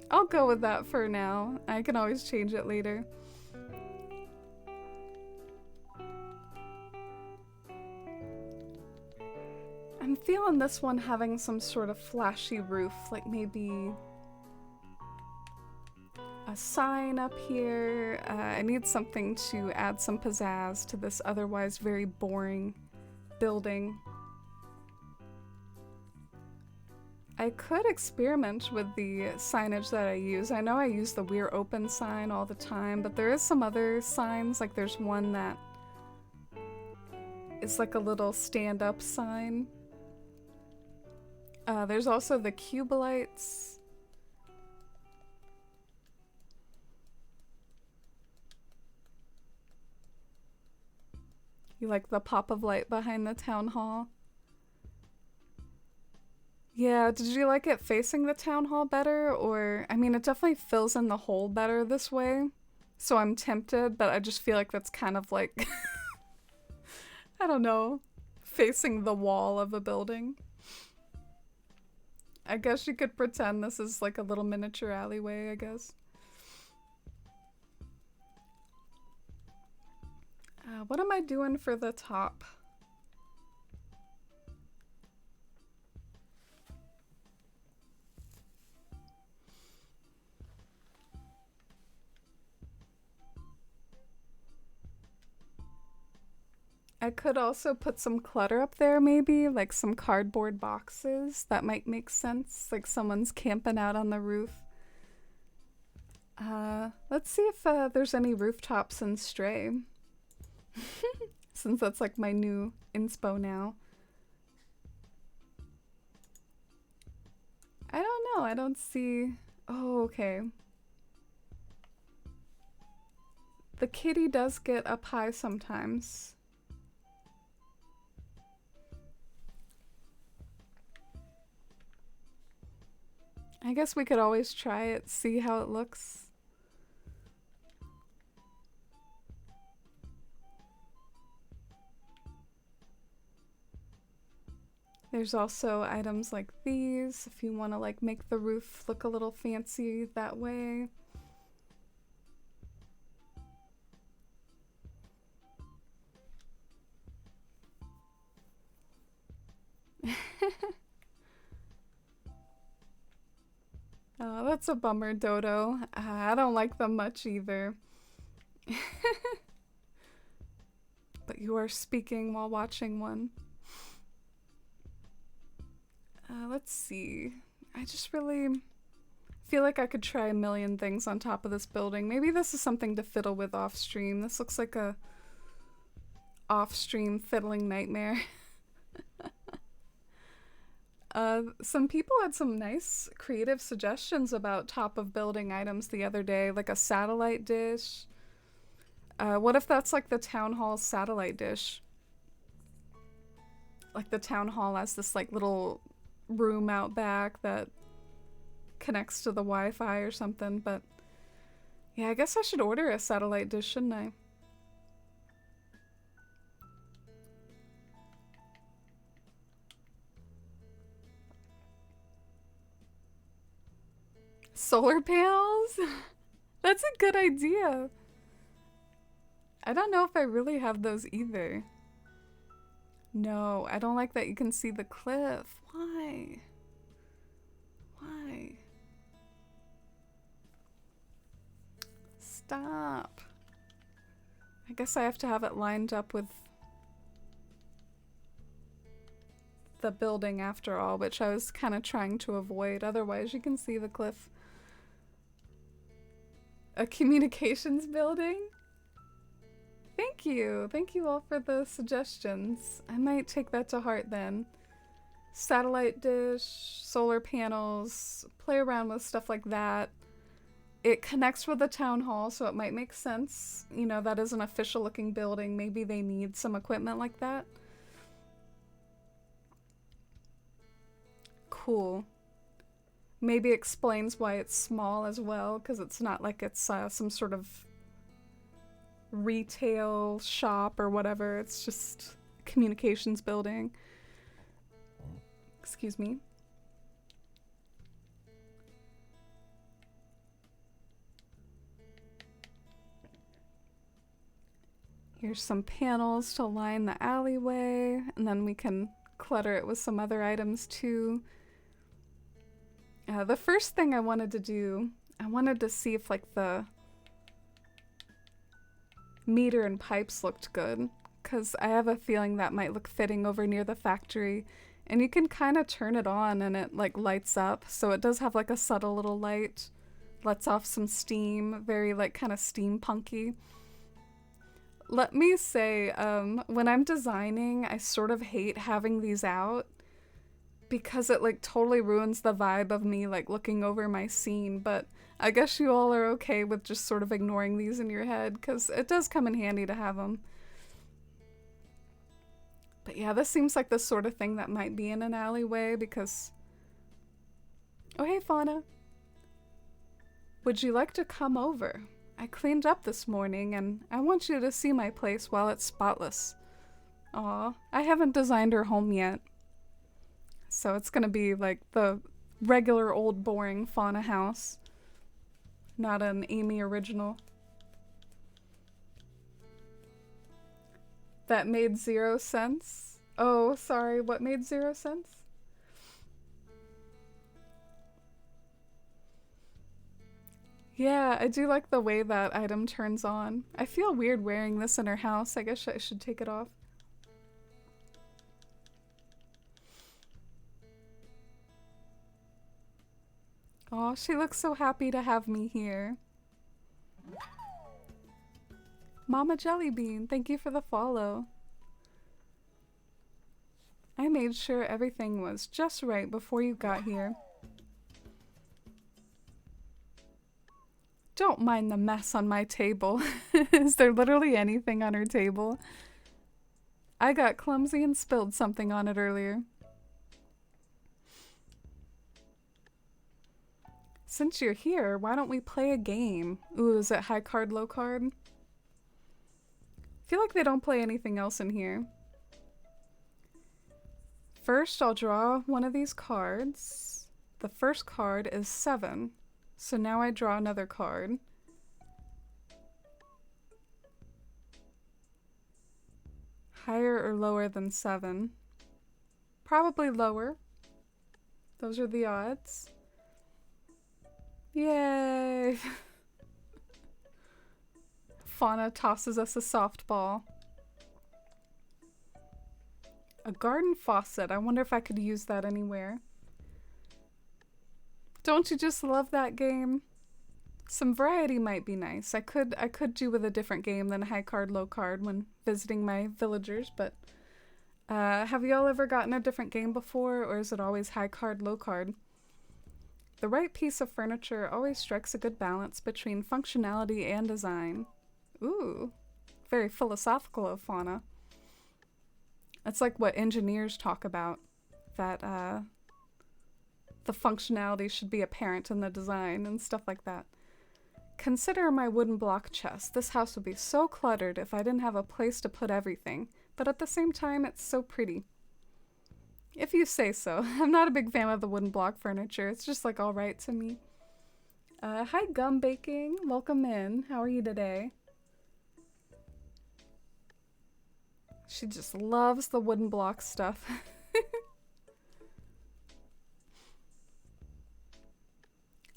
I'll go with that for now. I can always change it later. I'm feeling this one having some sort of flashy roof, like maybe a sign up here. I need something to add some pizzazz to this otherwise very boring building. I could experiment with the signage that I use. I know I use the "We're Open" sign all the time, but there is some other signs, like there's one that is like a little stand-up sign. There's also the cube lights. You like the pop of light behind the town hall? Yeah, did you like it facing the town hall better? Or, I mean, it definitely fills in the hole better this way. So I'm tempted, but I just feel like that's kind of like, I don't know, facing the wall of a building. I guess you could pretend this is like a little miniature alleyway, I guess. What am I doing for the top? I could also put some clutter up there, maybe, like some cardboard boxes. That might make sense, like someone's camping out on the roof. Let's see if there's any rooftops in Stray. Since that's like my new inspo now. I don't know, I don't see... Oh, okay. The kitty does get up high sometimes. I guess we could always try it, see how it looks. There's also items like these, if you want to like make the roof look a little fancy that way. Oh, that's a bummer, Dodo. I don't like them much either. But you are speaking while watching one. Let's see. I just really feel like I could try a million things on top of this building. Maybe this is something to fiddle with off stream. This looks like a off stream fiddling nightmare. Some people had some nice creative suggestions about top of building items the other day, like a satellite dish. What if that's like the town hall satellite dish? Like the town hall has this like little room out back that connects to the Wi-Fi or something, but yeah, I guess I should order a satellite dish, shouldn't I? Solar panels? That's a good idea. I don't know if I really have those either. No, I don't like that you can see the cliff. Why? Why? Stop. I guess I have to have it lined up with the building after all, which I was kind of trying to avoid. Otherwise, you can see the cliff. A communications building? Thank you. Thank you all for the suggestions. I might take that to heart then. Satellite dish, solar panels, play around with stuff like that. It connects with the town hall, so it might make sense. You know, that is an official looking building. Maybe they need some equipment like that. Cool. Maybe explains why it's small as well, because it's not like it's some sort of retail shop or whatever. It's just a communications building. Excuse me. Here's some panels to line the alleyway, and then we can clutter it with some other items too. The first thing I wanted to do, I wanted to see if like the meter and pipes looked good, because I have a feeling that might look fitting over near the factory. And you can kind of turn it on and it like lights up, so it does have like a subtle little light, lets off some steam, very like kind of steampunky. Let me say, when I'm designing, I sort of hate having these out because it like totally ruins the vibe of me like looking over my scene, but I guess you all are okay with just sort of ignoring these in your head because it does come in handy to have them. But yeah, this seems like the sort of thing that might be in an alleyway because... Oh, hey, Fauna. Would you like to come over? I cleaned up this morning and I want you to see my place while it's spotless. Aw, I haven't designed her home yet. So it's gonna be like the regular old boring Fauna house. Not an Amy original. That made 0 sense? Oh, sorry, what made 0 sense? Yeah, I do like the way that item turns on. I feel weird wearing this in her house. I guess I should take it off. Aw, she looks so happy to have me here. Mama Jellybean, thank you for the follow. I made sure everything was just right before you got here. Don't mind the mess on my table. Is there literally anything on her table? I got clumsy and spilled something on it earlier. Since you're here, why don't we play a game? Ooh, is it high card, low card? I feel like they don't play anything else in here. First, I'll draw one of these cards. The first card is 7. So now I draw another card. Higher or lower than 7? Probably lower. Those are the odds. Yay! Fauna tosses us a softball. A garden faucet. I wonder if I could use that anywhere. Don't you just love that game? Some variety might be nice. I could do with a different game than high card, low card when visiting my villagers, but have y'all ever gotten a different game before, or is it always high card, low card? The right piece of furniture always strikes a good balance between functionality and design. Ooh, very philosophical of Fauna. That's like what engineers talk about, that the functionality should be apparent in the design and stuff like that. Consider my wooden block chest. This house would be so cluttered if I didn't have a place to put everything, but at the same time, it's so pretty. If you say so. I'm not a big fan of the wooden block furniture. It's just like alright to me. Hi Gum Baking. Welcome in. How are you today? She just loves the wooden block stuff.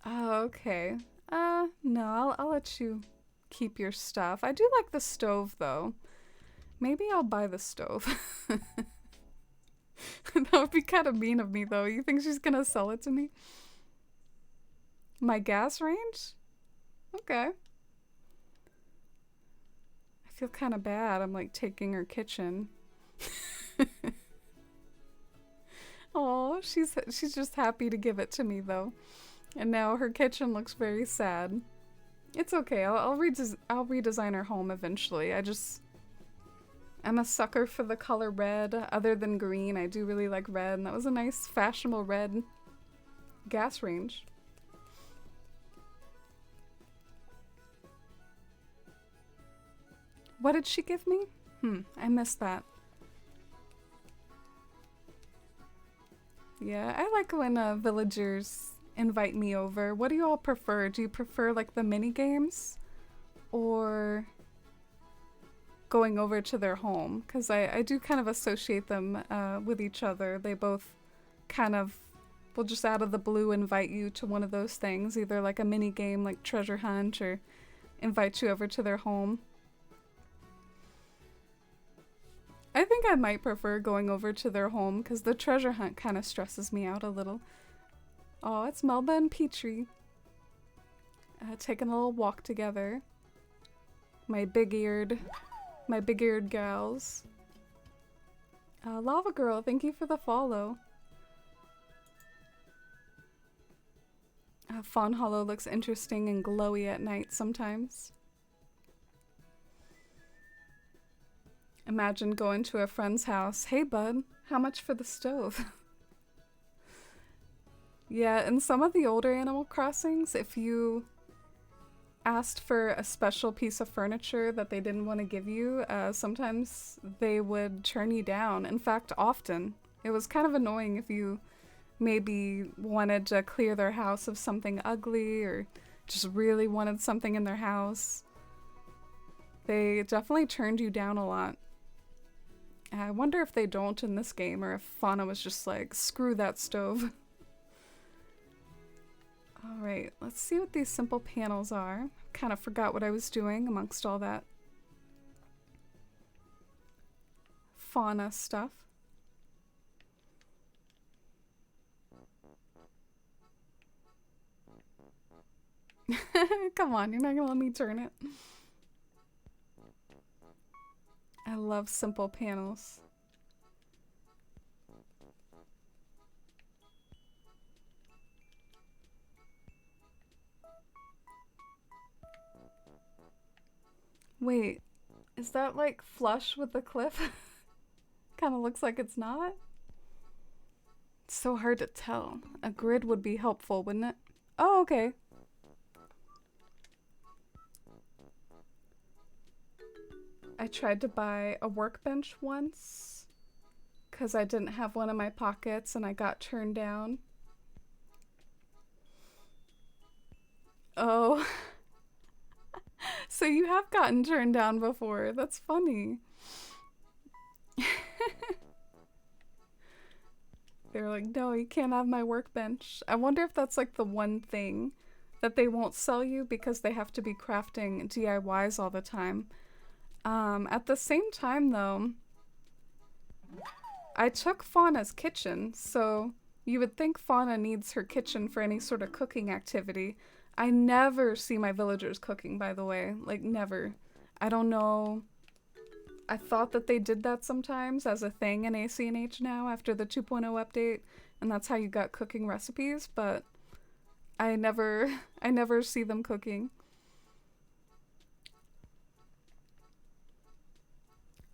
Oh, okay. No, I'll let you keep your stuff. I do like the stove, though. Maybe I'll buy the stove. That would be kind of mean of me, though. You think she's gonna sell it to me? My gas range? Okay. I feel kind of bad. I'm like taking her kitchen. Oh, she's just happy to give it to me, though. And now her kitchen looks very sad. It's okay. I'll redesign her home eventually. I'm a sucker for the color red. Other than green, I do really like red, and that was a nice fashionable red gas range. What did she give me? I missed that. Yeah, I like when villagers invite me over. What do you all prefer? Do you prefer like the mini games or going over to their home? Because I do kind of associate them with each other. They both kind of will just out of the blue invite you to one of those things, either like a mini game like treasure hunt or invite you over to their home. I think I might prefer going over to their home because the treasure hunt kind of stresses me out a little. Oh, it's Melba and Petrie. Taking a little walk together. My big-eared gals. Lava Girl, thank you for the follow. Fawnhollow looks interesting and glowy at night sometimes. Imagine going to a friend's house. Hey bud, how much for the stove? Yeah, in some of the older Animal Crossings, if you asked for a special piece of furniture that they didn't want to give you, sometimes they would turn you down. In fact, often. It was kind of annoying if you maybe wanted to clear their house of something ugly or just really wanted something in their house. They definitely turned you down a lot. I wonder if they don't in this game or if Fauna was just like, screw that stove. Alright, let's see what these simple panels are. Kind of forgot what I was doing amongst all that fauna stuff. Come on, you're not gonna let me turn it. I love simple panels. Wait, is that like flush with the cliff? Kind of looks like it's not. It's so hard to tell. A grid would be helpful, wouldn't it? Oh, okay. I tried to buy a workbench once because I didn't have one in my pockets and I got turned down. Oh. So you have gotten turned down before. That's funny. They're like, no, you can't have my workbench. I wonder if that's like the one thing that they won't sell you because they have to be crafting DIYs all the time. At the same time though, I took Fauna's kitchen, so you would think Fauna needs her kitchen for any sort of cooking activity. I never see my villagers cooking, by the way. Like, never. I don't know. I thought that they did that sometimes as a thing in ACNH now after the 2.0 update, and that's how you got cooking recipes, but I never see them cooking.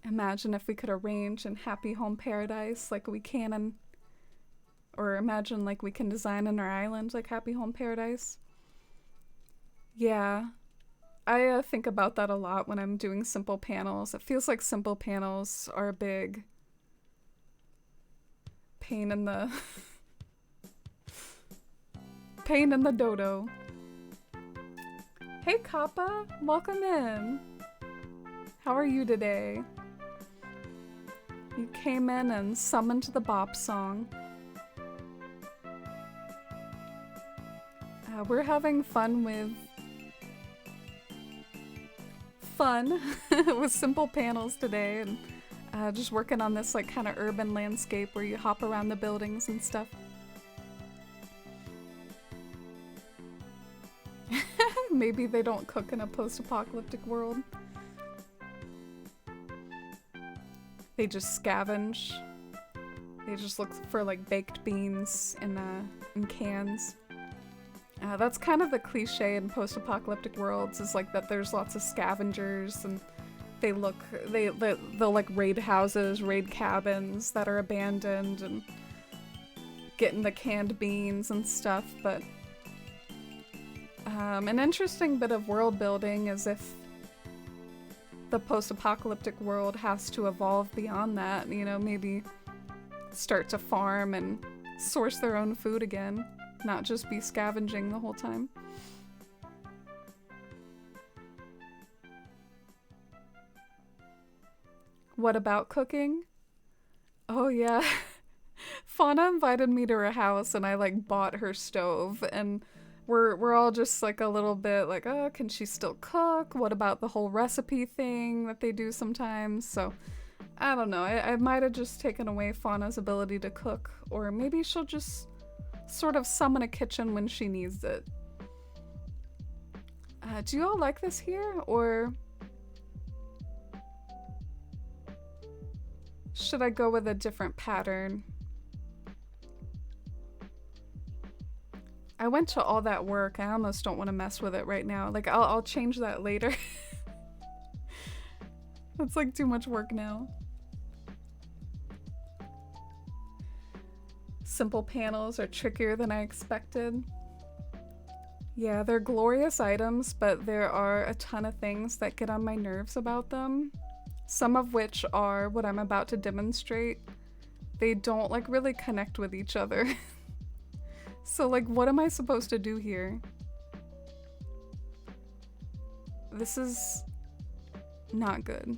Imagine if we could arrange in Happy Home Paradise like we can in, or imagine like we can design in our island like Happy Home Paradise. Yeah, I think about that a lot when I'm doing simple panels. It feels like simple panels are a big pain in the pain in the dodo. Hey Kappa, welcome in. How are you today? You came in and summoned the bop song. We're having fun with simple panels today, and just working on this like kind of urban landscape where you hop around the buildings and stuff. Maybe they don't cook in a post-apocalyptic world. They just scavenge. They just look for like baked beans in cans. That's kind of the cliche in post-apocalyptic worlds, is like that there's lots of scavengers and they'll like raid houses, raid cabins that are abandoned and getting the canned beans and stuff. But an interesting bit of world building is if the post-apocalyptic world has to evolve beyond that, you know, maybe start to farm and source their own food again, not just be scavenging the whole time. What about cooking? Oh yeah. Fauna invited me to her house and I like bought her stove, and we're all just like a little bit like, oh, can she still cook? What about the whole recipe thing that they do sometimes? So I don't know. I might have just taken away Fauna's ability to cook, or maybe she'll just sort of summon a kitchen when she needs it. Do you all like this here, or should I go with a different pattern? I went to all that work. I almost don't want to mess with it right now. Like, I'll change that later. That's like too much work now. Simple panels are trickier than I expected. Yeah, they're glorious items, but there are a ton of things that get on my nerves about them. Some of which are what I'm about to demonstrate. They don't like really connect with each other. So like, what am I supposed to do here? This is not good.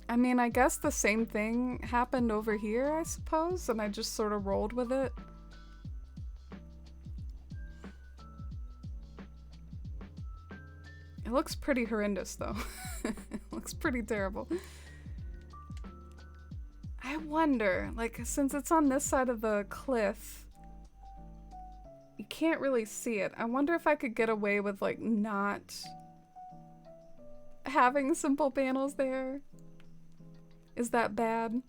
I mean, I guess the same thing happened over here, I suppose, and I just sort of rolled with it. It looks pretty horrendous, though. It looks pretty terrible. I wonder, like, since it's on this side of the cliff, you can't really see it. I wonder if I could get away with, like, not having simple panels there. Is that bad?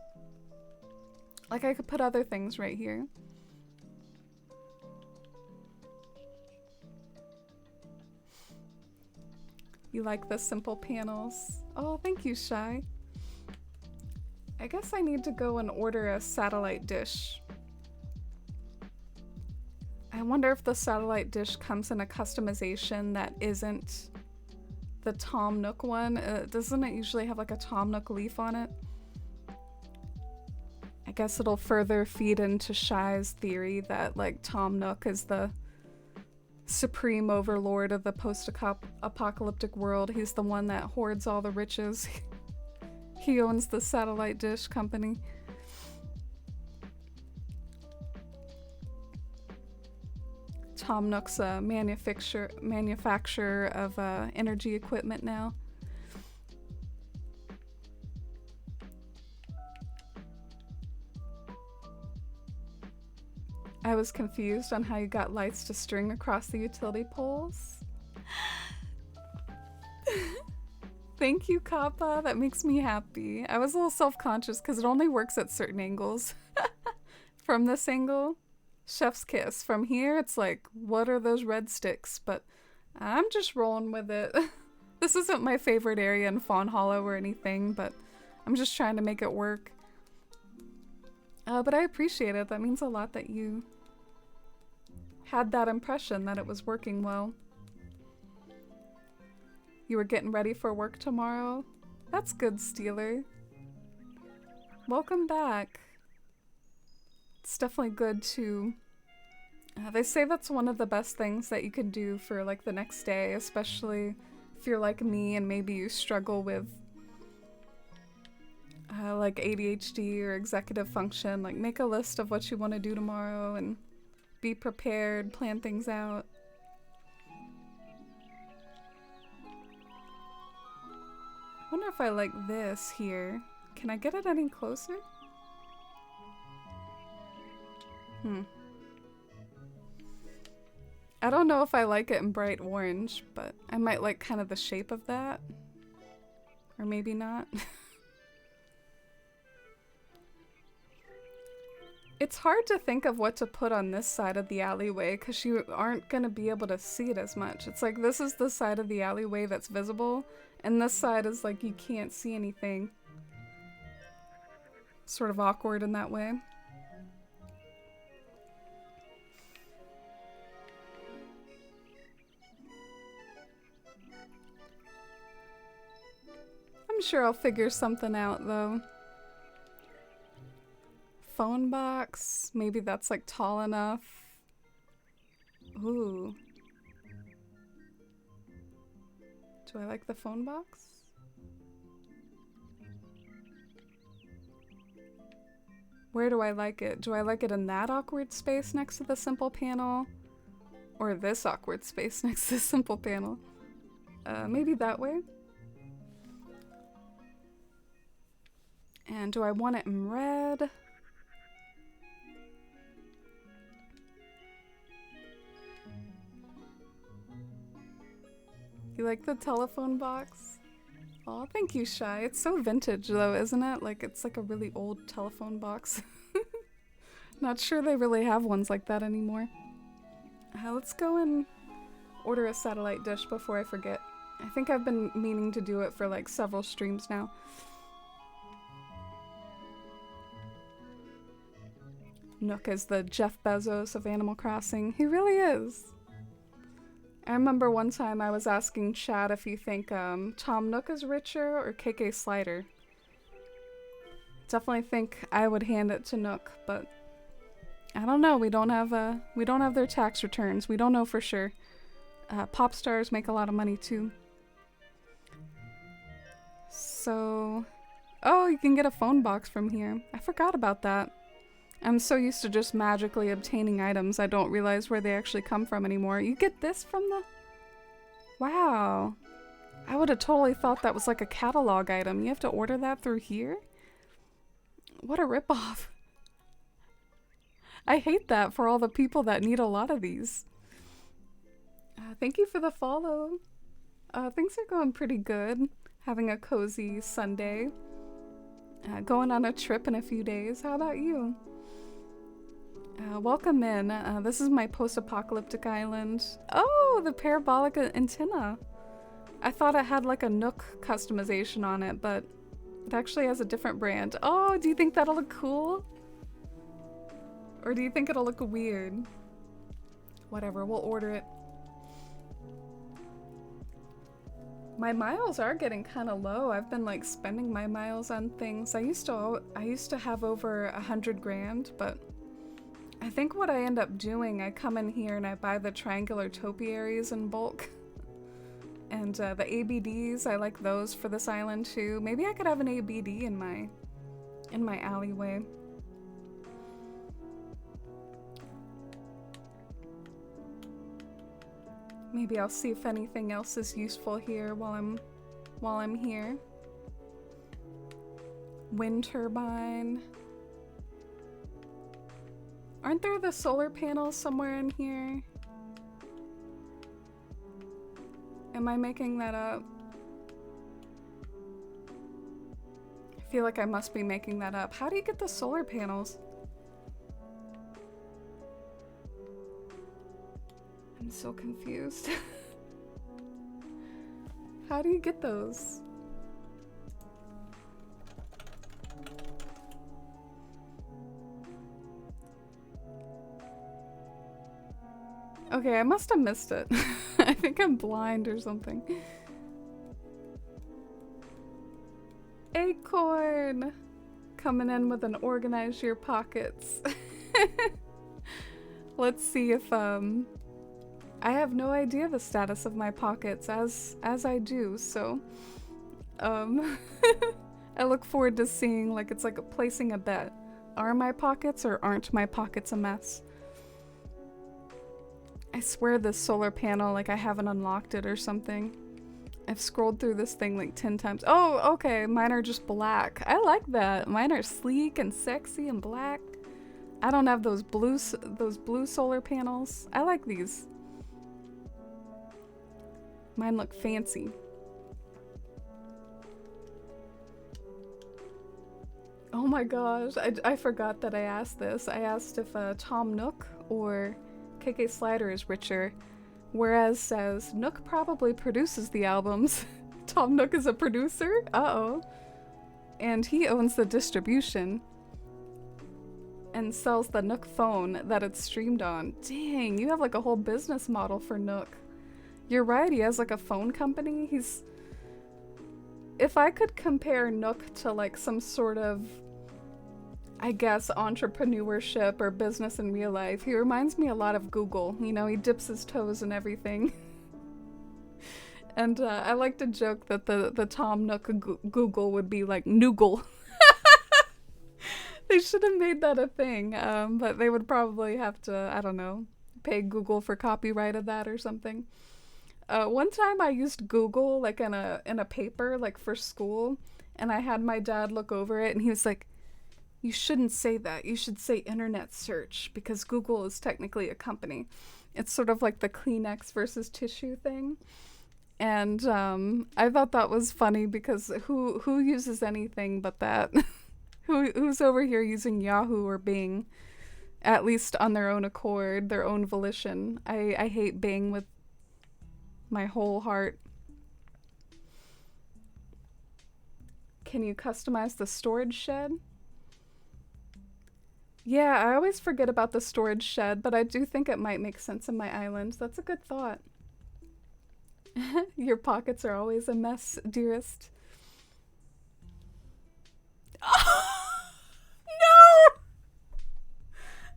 Like, I could put other things right here. You like the simple panels? Oh, thank you, Shy. I guess I need to go and order a satellite dish. I wonder if the satellite dish comes in a customization that isn't the Tom Nook one. Doesn't it usually have like a Tom Nook leaf on it? I guess it'll further feed into Shy's theory that like Tom Nook is the supreme overlord of the post-apocalyptic world. He's the one that hoards all the riches. He owns the satellite dish company. Tom Nook's a manufacturer of energy equipment now. I was confused on how you got lights to string across the utility poles. Thank you, Kappa. That makes me happy. I was a little self-conscious because it only works at certain angles. From this angle, chef's kiss. From here, it's like, what are those red sticks? But I'm just rolling with it. This isn't my favorite area in Fawnhollow or anything, but I'm just trying to make it work. But I appreciate it. That means a lot that you had that impression that it was working well. You were getting ready for work tomorrow? That's good, Steeler. Welcome back. It's definitely good to... they say that's one of the best things that you can do for like the next day, especially if you're like me and maybe you struggle with like ADHD or executive function. Like, make a list of what you want to do tomorrow and be prepared, plan things out. I wonder if I like this here. Can I get it any closer? I don't know if I like it in bright orange, but I might like kind of the shape of that. Or maybe not. It's hard to think of what to put on this side of the alleyway because you aren't going to be able to see it as much. It's like this is the side of the alleyway that's visible, and this side is like you can't see anything. Sort of awkward in that way. sure I'll figure something out though. Phone box. Maybe that's like tall enough. Ooh. Do I like the phone box? Where do I like it? Do I like it in that awkward space next to the simple panel? Or this awkward space next to the simple panel? Maybe that way? And do I want it in red? You like the telephone box? Aw, thank you, Shy. It's so vintage though, isn't it? Like, it's like a really old telephone box. Not sure they really have ones like that anymore. Let's go and order a satellite dish before I forget. I think I've been meaning to do it for like several streams now. Nook is the Jeff Bezos of Animal Crossing. He really is. I remember one time I was asking Chad if you think Tom Nook is richer or KK Slider. Definitely think I would hand it to Nook, but I don't know. We don't have their tax returns. We don't know for sure. Pop stars make a lot of money too. So, oh, you can get a phone box from here. I forgot about that. I'm so used to just magically obtaining items, I don't realize where they actually come from anymore. You get this from the... Wow. I would have totally thought that was like a catalog item. You have to order that through here? What a ripoff. I hate that for all the people that need a lot of these. Thank you for the follow. Things are going pretty good. Having a cozy Sunday. Going on a trip in a few days. How about you? Welcome in. This is my post-apocalyptic island. Oh, the parabolic antenna. I thought it had like a Nook customization on it, but it actually has a different brand. Oh, do you think that'll look cool? Or do you think it'll look weird? Whatever, we'll order it. My miles are getting kind of low. I've been like spending my miles on things. I used to have over 100 grand, but I think what I end up doing, I come in here and I buy the triangular topiaries in bulk. And the ABDs, I like those for this island too. Maybe I could have an ABD in my alleyway. Maybe I'll see if anything else is useful here while I'm here. Wind turbine. Aren't there the solar panels somewhere in here? Am I making that up? I feel like I must be making that up. How do you get the solar panels? I'm so confused. How do you get those? Okay, I must have missed it. I think I'm blind or something. Acorn! Coming in with an organize your pockets. Let's see if, I have no idea the status of my pockets as I do, so, I look forward to seeing, like, it's like placing a bet. Are my pockets or aren't my pockets a mess? I swear this solar panel, like I haven't unlocked it or something. I've scrolled through this thing like 10 times. Oh, okay, mine are just black. I like that. Mine are sleek and sexy and black. I don't have those blue solar panels. I like these. Mine look fancy. Oh my gosh, I forgot that I asked this. I asked if Tom Nook or KK Slider is richer, whereas says Nook probably produces the albums. Tom Nook is a producer? Uh-oh. And he owns the distribution and sells the Nook phone that it's streamed on. Dang, you have like a whole business model for Nook. You're right, he has like a phone company. if I could compare Nook to like some sort of, I guess, entrepreneurship or business in real life, he reminds me a lot of Google. You know, he dips his toes in everything. And I like to joke that the Tom Nook Google would be like Noogle. They should have made that a thing, but they would probably have to, I don't know, pay Google for copyright of that or something. One time I used Google like in a paper like for school, and I had my dad look over it, and he was like, "You shouldn't say that. You should say internet search because Google is technically a company." It's sort of like the Kleenex versus tissue thing. And I thought that was funny because who uses anything but that? Who's over here using Yahoo or Bing, at least on their own accord, their own volition? I hate Bing with my whole heart. Can you customize the storage shed? Yeah, I always forget about the storage shed, but I do think it might make sense in my island. That's a good thought. Your pockets are always a mess, dearest. No!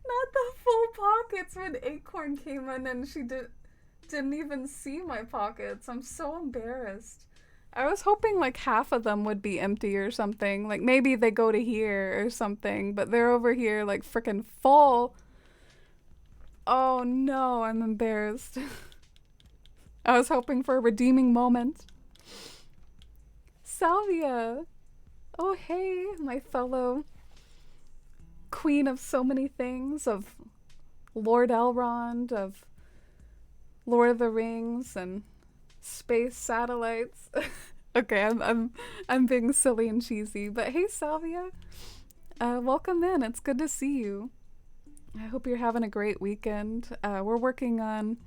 Not the full pockets when Acorn came in and she didn't even see my pockets. I'm so embarrassed. I was hoping like half of them would be empty or something. Like maybe they go to here or something, but they're over here like freaking full. Oh no, I'm embarrassed. I was hoping for a redeeming moment. Salvia! Oh hey, my fellow queen of so many things, of Lord Elrond, of Lord of the Rings, and space satellites. Okay, I'm being silly and cheesy, but hey Salvia, welcome in. It's good to see you. I hope you're having a great weekend. We're working on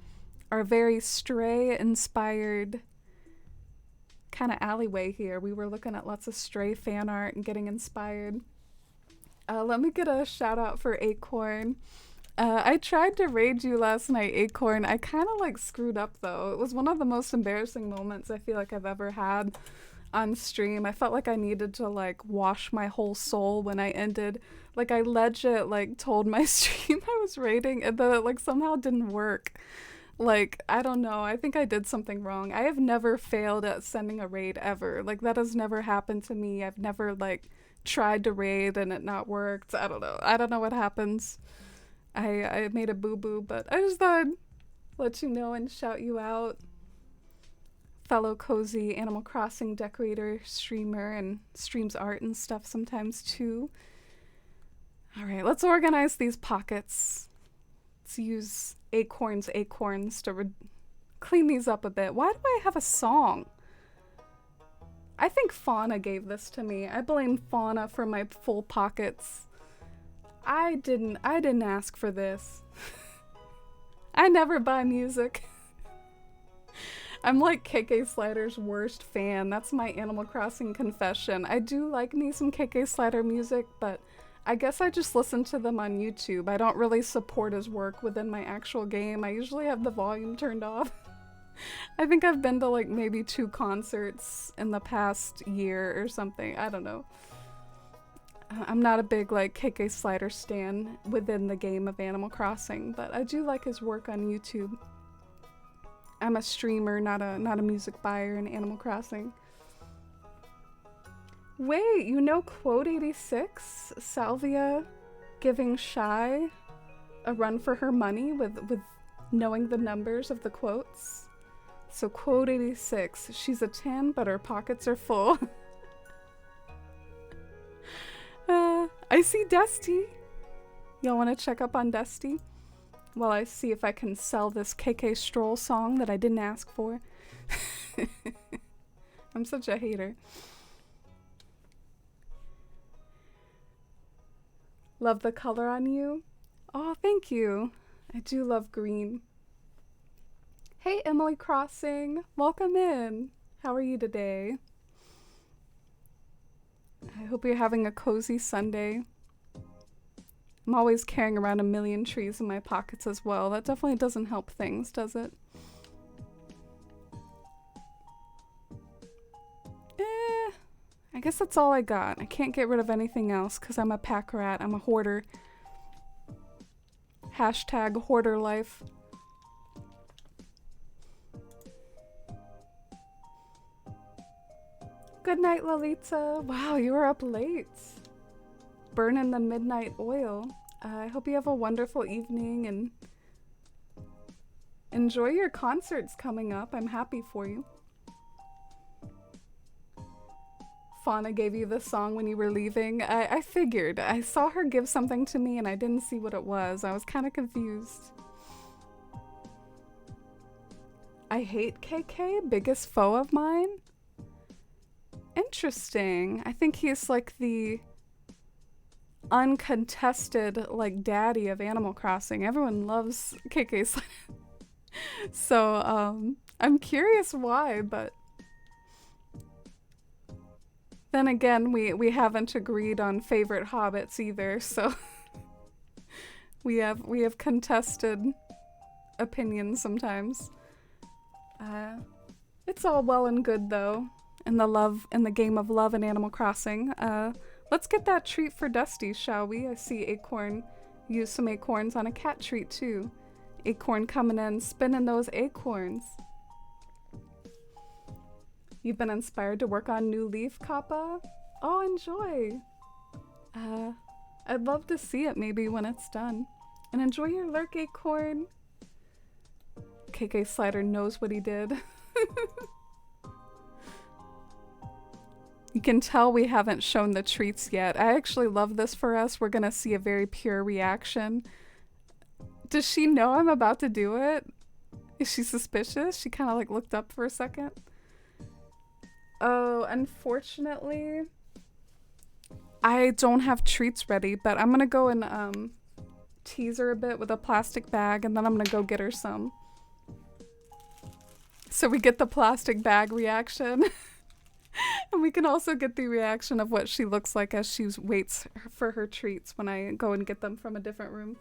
our very Stray inspired kind of alleyway here. We were looking at lots of Stray fan art and getting inspired. Let me get a shout out for Acorn. I tried to raid you last night, Acorn. I kind of like screwed up though. It was one of the most embarrassing moments I feel like I've ever had on stream. I felt like I needed to like wash my whole soul when I ended. Like I legit like told my stream I was raiding, and then it like somehow didn't work. Like, I don't know. I think I did something wrong. I have never failed at sending a raid ever. Like, that has never happened to me. I've never, like, tried to raid and it not worked. I don't know. I don't know what happens. I made a boo-boo, but I just thought I'd let you know and shout you out. Fellow cozy Animal Crossing decorator, streamer, and streams art and stuff sometimes, too. Alright, let's organize these pockets. Let's use acorns to clean these up a bit. Why do I have a song? I think Fauna gave this to me. I blame Fauna for my full pockets. I didn't ask for this. I never buy music. I'm like KK Slider's worst fan. That's my Animal Crossing confession. I do like me some KK Slider music, but I guess I just listen to them on YouTube. I don't really support his work within my actual game. I usually have the volume turned off. I think I've been to like maybe 2 concerts in the past year or something. I don't know. I'm not a big like KK Slider stan within the game of Animal Crossing, but I do like his work on YouTube. I'm a streamer, not a music buyer in Animal Crossing. Wait, you know Quote 86? Salvia giving Shy a run for her money with knowing the numbers of the quotes. So Quote 86, she's a 10, but her pockets are full. I see Dusty. Y'all want to check up on Dusty? While I see if I can sell this KK Stroll song that I didn't ask for. I'm such a hater. Love the color on you. Oh, thank you. I do love green. Hey, Emily Crossing. Welcome in. How are you today? I hope you're having a cozy Sunday. I'm always carrying around a million trees in my pockets as well. That definitely doesn't help things, does it? I guess that's all I got. I can't get rid of anything else because I'm a pack rat. I'm a hoarder. Hashtag hoarder life. Good night, Lolita. Wow, you were up late. Burning the midnight oil. I hope you have a wonderful evening and enjoy your concerts coming up. I'm happy for you. Fauna gave you this song when you were leaving. I figured. I saw her give something to me and I didn't see what it was. I was kind of confused. I hate KK, biggest foe of mine. Interesting. I think he's like the uncontested like daddy of Animal Crossing. Everyone loves KK. So I'm curious why, but then again, we haven't agreed on favorite hobbits either, so we have contested opinions sometimes. It's all well and good though, in the game of love in Animal Crossing. Let's get that treat for Dusty, shall we? I see Acorn use some acorns on a cat treat too. Acorn coming in, spinning those acorns. You've been inspired to work on New Leaf, Kappa? Oh, enjoy. I'd love to see it maybe when it's done. And enjoy your lurk, Acorn. KK Slider knows what he did. You can tell we haven't shown the treats yet. I actually love this for us. We're gonna see a very pure reaction. Does she know I'm about to do it? Is she suspicious? She kind of like looked up for a second. Oh, unfortunately, I don't have treats ready, but I'm gonna go and tease her a bit with a plastic bag, and then I'm gonna go get her some. So we get the plastic bag reaction. And we can also get the reaction of what she looks like as she waits for her treats when I go and get them from a different room.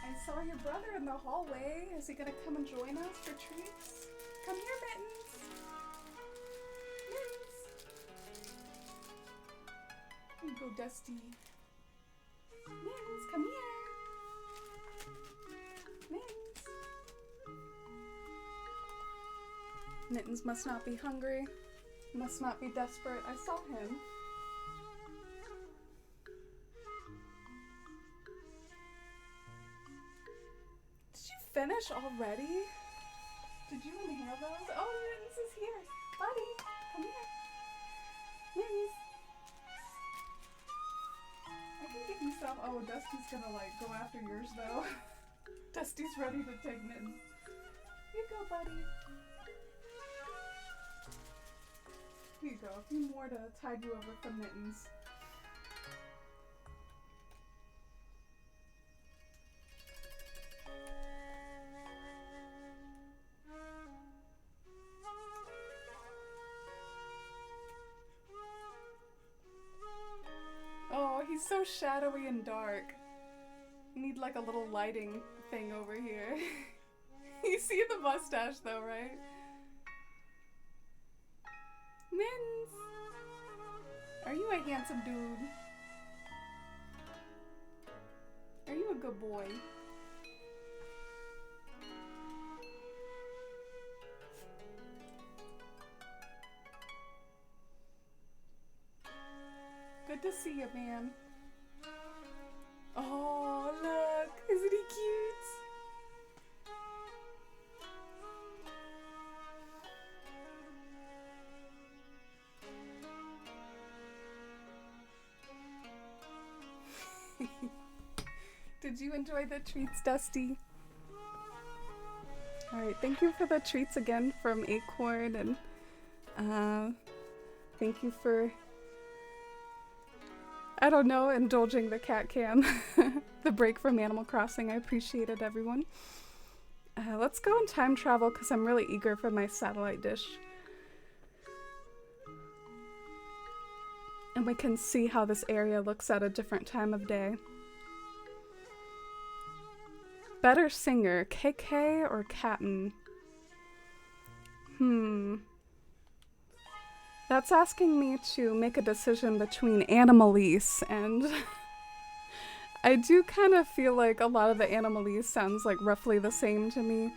I saw your brother in the hallway. Is he gonna come and join us for treats? Come here, Mittens. Mittens. Here you go, Dusty. Mittens, come here. Mittens. Mittens must not be hungry. Must not be desperate. I saw him. Finish already? Did you inhale those? Oh, Mittens is here. Buddy, come here. Mittens. I can give you some. Oh, Dusty's gonna like go after yours though. Dusty's ready to take Mittens. Here you go, buddy. Here you go. A few more to tide you over for Mittens. He's so shadowy and dark. You need like a little lighting thing over here. You see the mustache though, right? Mittens! Are you a handsome dude? Are you a good boy? Good to see you, man. Oh, look. Isn't he cute? Did you enjoy the treats, Dusty? Alright, thank you for the treats again from Acorn, and thank you for, I don't know, indulging the cat cam. The break from Animal Crossing. I appreciate it, everyone. Let's go and time travel because I'm really eager for my satellite dish. And we can see how this area looks at a different time of day. Better singer, KK or Captain? That's asking me to make a decision between Animalise and I do kind of feel like a lot of the Animalise sounds like roughly the same to me.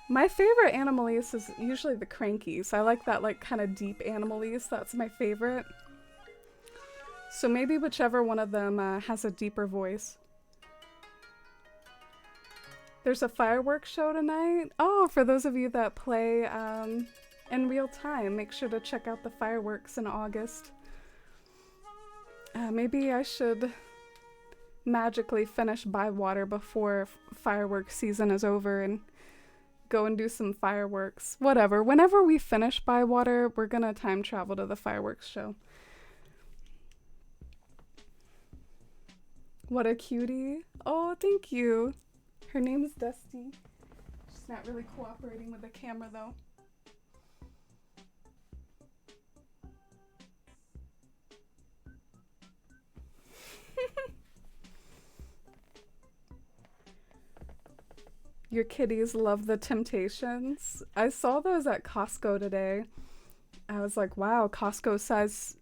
My favorite Animalise is usually the Crankies. I like that like kind of deep Animalise. That's my favorite. So maybe whichever one of them has a deeper voice. There's a fireworks show tonight. Oh, for those of you that play in real time, make sure to check out the fireworks in August. Maybe I should magically finish Bywater before fireworks season is over and go and do some fireworks. Whatever. Whenever we finish Bywater, we're gonna time travel to the fireworks show. What a cutie. Oh, thank you. Her name is Dusty. She's not really cooperating with the camera though. Your kitties love the Temptations. I saw those at Costco today. I was like, wow, Costco size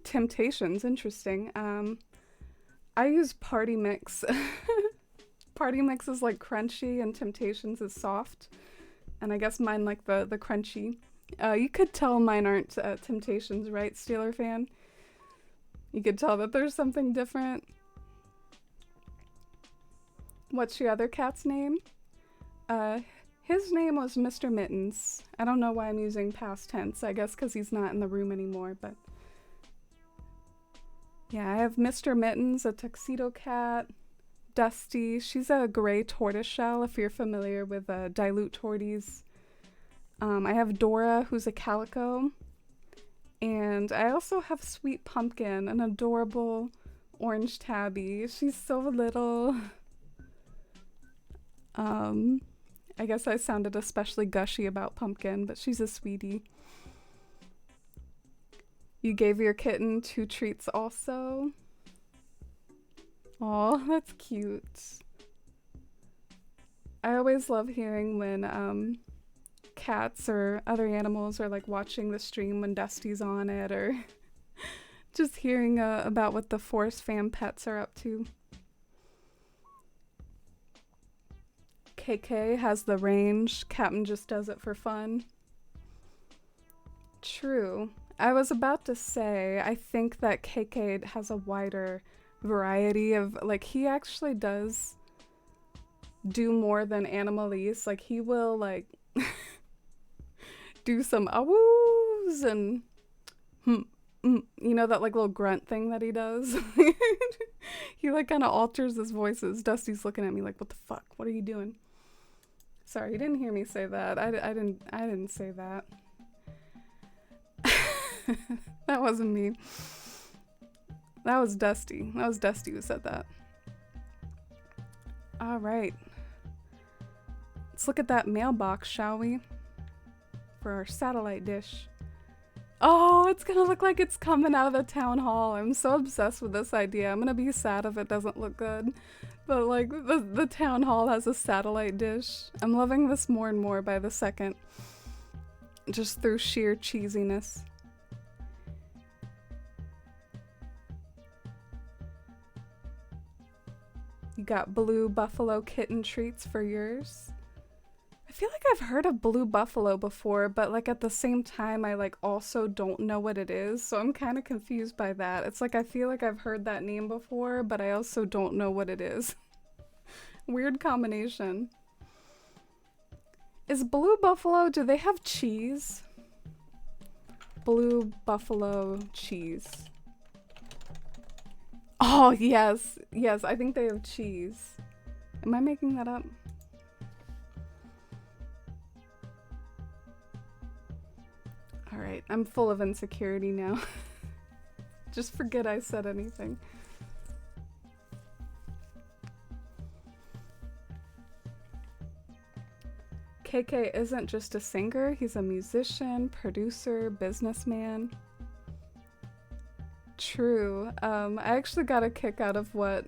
Temptations, interesting. I use Party Mix. Party Mix is like crunchy and Temptations is soft. And I guess mine like the crunchy. You could tell mine aren't Temptations, right, Steeler fan? You could tell that there's something different. What's your other cat's name? His name was Mr. Mittens. I don't know why I'm using past tense. I guess because he's not in the room anymore, but... Yeah, I have Mr. Mittens, a tuxedo cat. Dusty. She's a gray tortoiseshell, if you're familiar with dilute torties. I have Dora, who's a calico. And I also have Sweet Pumpkin, an adorable orange tabby. She's so little. I guess I sounded especially gushy about Pumpkin, but she's a sweetie. You gave your kitten 2 treats also. Aw, that's cute. I always love hearing when cats or other animals are like watching the stream when Dusty's on it, or just hearing about what the Forest Fam pets are up to. KK has the range. Captain just does it for fun. True. I was about to say, I think that KK has a wider variety of, like, he actually does do more than Animalise. Like, he will, like, do some awoos and, you know, that, like, little grunt thing that he does? He, like, kind of alters his voices. Dusty's looking at me like, what the fuck? What are you doing? Sorry, you didn't hear me say that. I didn't say that. That wasn't me. That was Dusty. That was Dusty who said that. All right. Let's look at that mailbox, shall we? For our satellite dish. Oh, it's gonna look like it's coming out of the town hall. I'm so obsessed with this idea. I'm gonna be sad if it doesn't look good. But like, the town hall has a satellite dish. I'm loving this more and more by the second. Just through sheer cheesiness. You got blue buffalo kitten treats for yours. feel like I've heard of Blue Buffalo before, but like at the same time, I like also don't know what it is. So I'm kind of confused by that. It's like I feel like I've heard that name before, but I also don't know what it is. Weird combination. Is Blue Buffalo, do they have cheese? Blue Buffalo cheese. Oh, yes. Yes, I think they have cheese. Am I making that up? Alright, I'm full of insecurity now. Just forget I said anything. KK isn't just a singer, he's a musician, producer, businessman. True. I actually got a kick out of what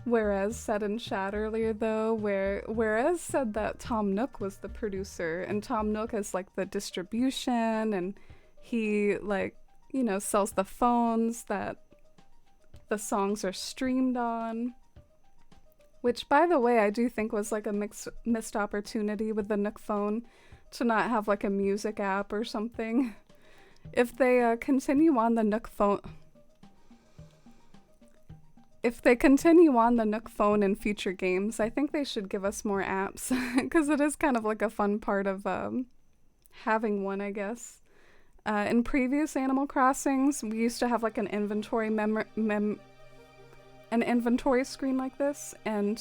Whereas said in chat earlier though, where Whereas said that Tom Nook was the producer, and Tom Nook has like the distribution, and he like, you know, sells the phones that the songs are streamed on. Which, by the way, I do think was like a missed opportunity with the Nook phone to not have like a music app or something. If they continue on the Nook phone... If they continue on the Nook phone in future games, I think they should give us more apps. Because it is kind of like a fun part of having one, I guess. In previous Animal Crossings, we used to have like an inventory an inventory screen like this, and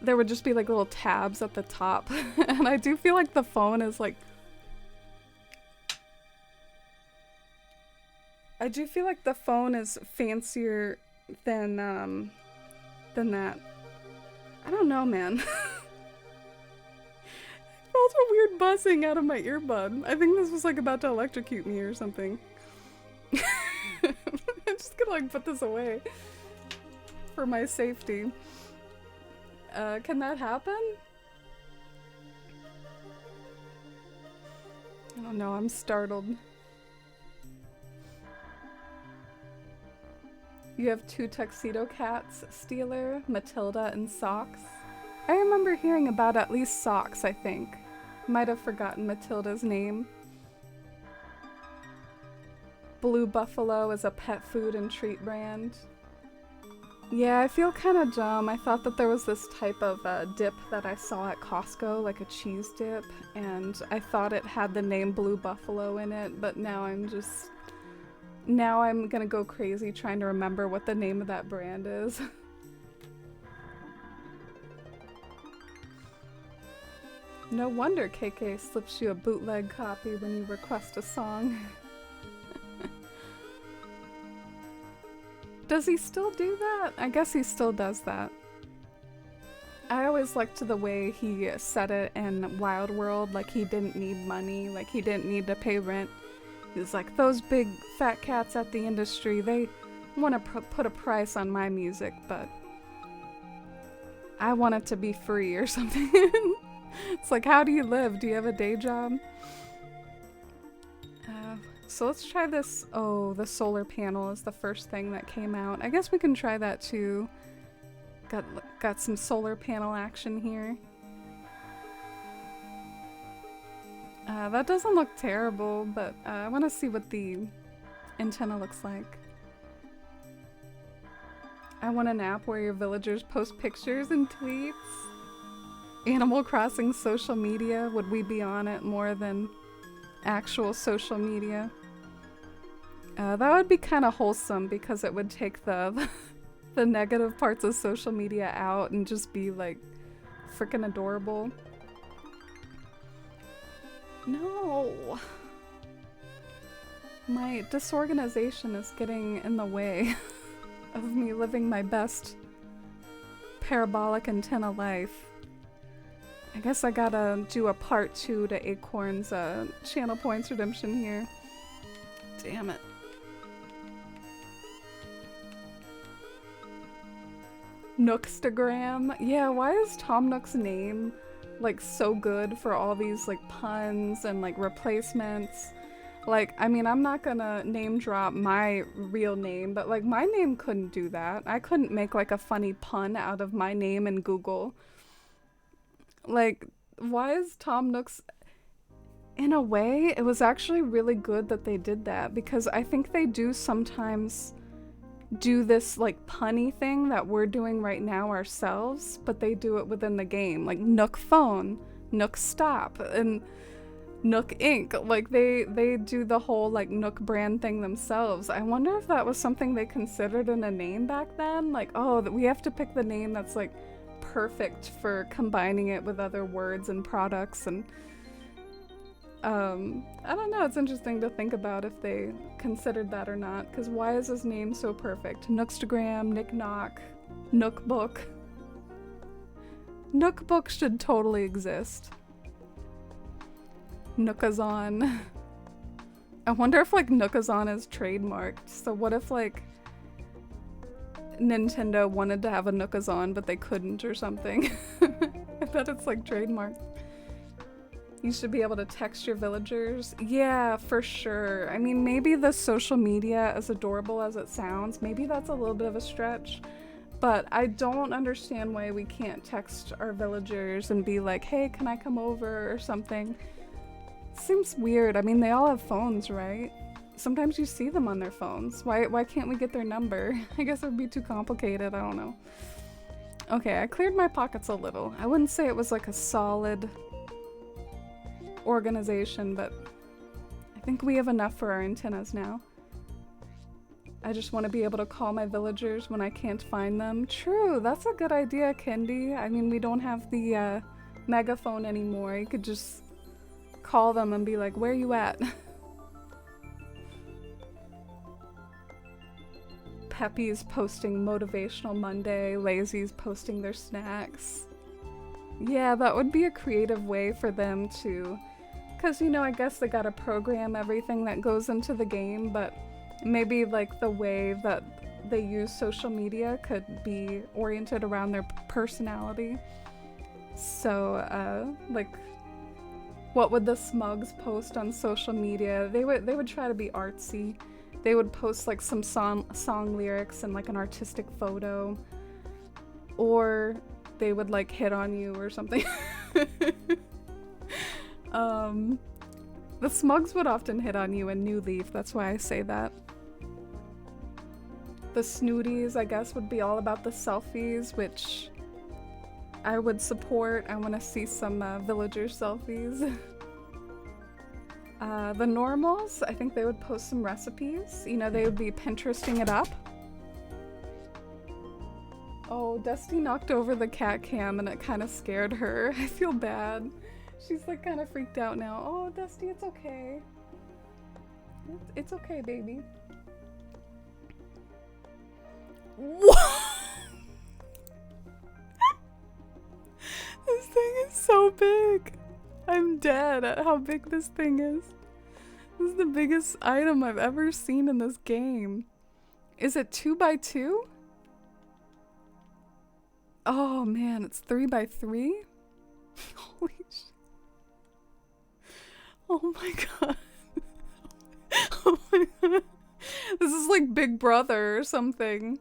there would just be like little tabs at the top. And I do feel like the phone is like... I do feel like the phone is fancier than that. I don't know, man. I felt a weird buzzing out of my earbud. I think this was like about to electrocute me or something. I'm just gonna like put this away for my safety. Can that happen? I don't know, I'm startled. You have 2 tuxedo cats, Steeler, Matilda, and Socks. I remember hearing about at least Socks, I think. Might have forgotten Matilda's name. Blue Buffalo is a pet food and treat brand. Yeah, I feel kind of dumb. I thought that there was this type of dip that I saw at Costco, like a cheese dip, and I thought it had the name Blue Buffalo in it, but now I'm gonna go crazy trying to remember what the name of that brand is. No wonder KK slips you a bootleg copy when you request a song. Does he still do that? I guess he still does that. I always liked the way he said it in Wild World, like he didn't need money, like he didn't need to pay rent. He was like, those big fat cats at the industry, they want to put a price on my music, but I want it to be free or something. It's like, how do you live? Do you have a day job? So let's try this. Oh, the solar panel is the first thing that came out. I guess we can try that too. Got some solar panel action here. That doesn't look terrible, but I want to see what the antenna looks like. I want an app where your villagers post pictures and tweets. Animal Crossing social media, would we be on it more than actual social media? That would be kind of wholesome because it would take the the negative parts of social media out and just be like freaking adorable. No! My disorganization is getting in the way of me living my best parabolic antenna life. I guess I gotta do a part 2 to Acorn's channel points redemption here. Damn it. Nookstagram? Yeah, why is Tom Nook's name like so good for all these like puns and like replacements? Like, I mean, I'm not gonna name drop my real name, but like my name couldn't do that. I couldn't make like a funny pun out of my name in Google. Like, why is Tom Nook's... In a way, it was actually really good that they did that, because I think they do sometimes do this like punny thing that we're doing right now ourselves, but they do it within the game, like Nook Phone, Nook Stop, and Nook Inc. Like they do the whole like Nook brand thing themselves. I wonder if that was something they considered in a name back then, like, oh, that we have to pick the name that's like perfect for combining it with other words and products. And I don't know, it's interesting to think about if they considered that or not, because why is his name so perfect? Nookstagram, Nick Knock, Nookbook. Nookbook should totally exist. Nookazon. I wonder if like Nookazon is trademarked. So what if like Nintendo wanted to have a Nookazon but they couldn't or something? I bet it's like trademarked. You should be able to text your villagers. Yeah, for sure. I mean, maybe the social media, as adorable as it sounds, maybe that's a little bit of a stretch. But I don't understand why we can't text our villagers and be like, hey, can I come over or something? Seems weird. I mean, they all have phones, right? Sometimes you see them on their phones. Why can't we get their number? I guess it would be too complicated. I don't know. Okay, I cleared my pockets a little. I wouldn't say it was like a solid organization, but I think we have enough for our antennas now. I just want to be able to call my villagers when I can't find them. True, that's a good idea, Kendi. I mean, we don't have the megaphone anymore. You could just call them and be like, where you at? Peppy's posting Motivational Monday, Lazy's posting their snacks. Yeah, that would be a creative way for them to, because, you know, I guess they gotta program everything that goes into the game, but maybe like the way that they use social media could be oriented around their personality. So, like, what would the Smugs post on social media? They would try to be artsy. They would post like some song lyrics and like an artistic photo, or they would like hit on you or something. The Smugs would often hit on you in New Leaf, that's why I say that. The Snooties, I guess, would be all about the selfies, which I would support. I want to see some villager selfies. The Normals, I think they would post some recipes. You know, they would be Pinteresting it up. Oh, Dusty knocked over the cat cam and it kind of scared her. I feel bad. She's like kind of freaked out now. Oh, Dusty, it's okay. It's okay, baby. What? This thing is so big. I'm dead at how big this thing is. This is the biggest item I've ever seen in this game. Is it 2x2? Oh man, it's 3x3? Holy shit. Oh my god. Oh my god. This is like Big Brother or something.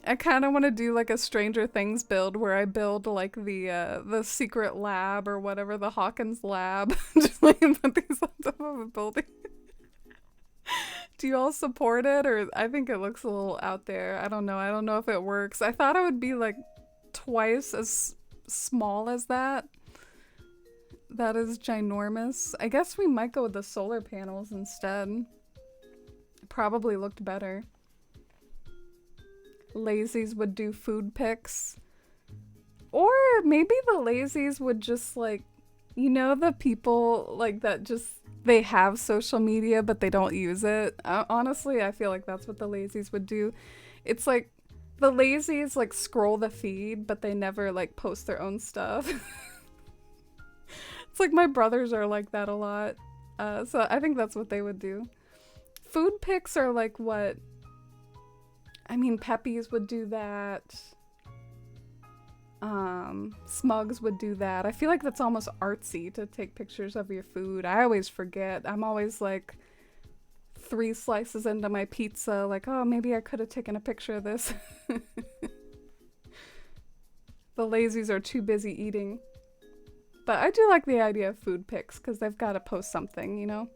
I kind of want to do like a Stranger Things build where I build like the secret lab or whatever, the Hawkins lab. Just like put these on top of a building. Do you all support it? Or I think it looks a little out there. I don't know. I don't know if it works. I thought it would be like twice as small as that. That is ginormous. I guess we might go with the solar panels instead. It probably looked better. Lazies would do food pics. Or maybe the lazies would just like, you know, the people like that just, they have social media but they don't use it. Honestly, I feel like that's what the lazies would do. It's like the lazies like scroll the feed but they never like post their own stuff. It's like my brothers are like that a lot. So I think that's what they would do. Food pics are like what, I mean, Peppy's would do that. Smugs would do that. I feel like that's almost artsy to take pictures of your food. I always forget. I'm always like 3 slices into my pizza, like, oh, maybe I could have taken a picture of this. The lazies are too busy eating. But I do like the idea of food pics because they've got to post something, you know?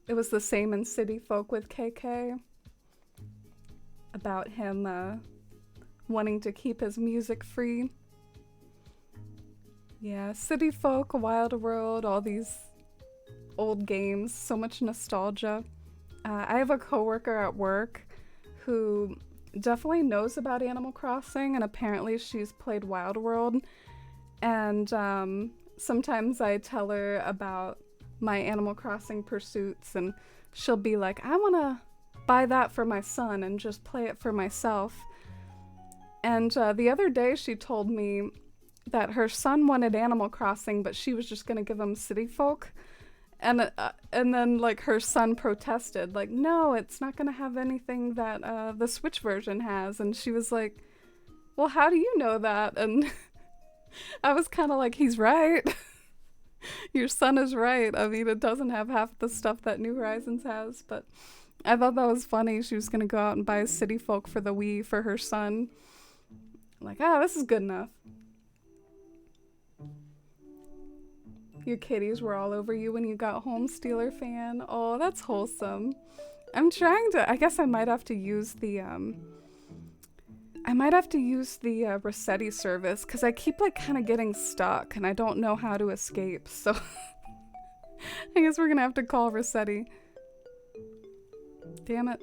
It was the same in City Folk with KK about him wanting to keep his music free. Yeah, City Folk, Wild World, all these old games, so much nostalgia. I have a coworker at work who definitely knows about Animal Crossing, and apparently she's played Wild World. And sometimes I tell her about my Animal Crossing pursuits, and she'll be like, I want to buy that for my son and just play it for myself. And the other day she told me that her son wanted Animal Crossing, but she was just going to give him City Folk. And then like her son protested, like, no, it's not going to have anything that the Switch version has. And she was like, well, how do you know that? And I was kind of like, he's right. Your son is right. I mean, it doesn't have half the stuff that New Horizons has, but I thought that was funny. She was going to go out and buy City Folk for the Wii for her son. Like, this is good enough. Your kitties were all over you when you got home, Steeler fan. Oh, that's wholesome. I'm trying to, I guess I might have to use the, Rossetti service because I keep like kind of getting stuck and I don't know how to escape. So I guess we're going to have to call Rossetti. Damn it.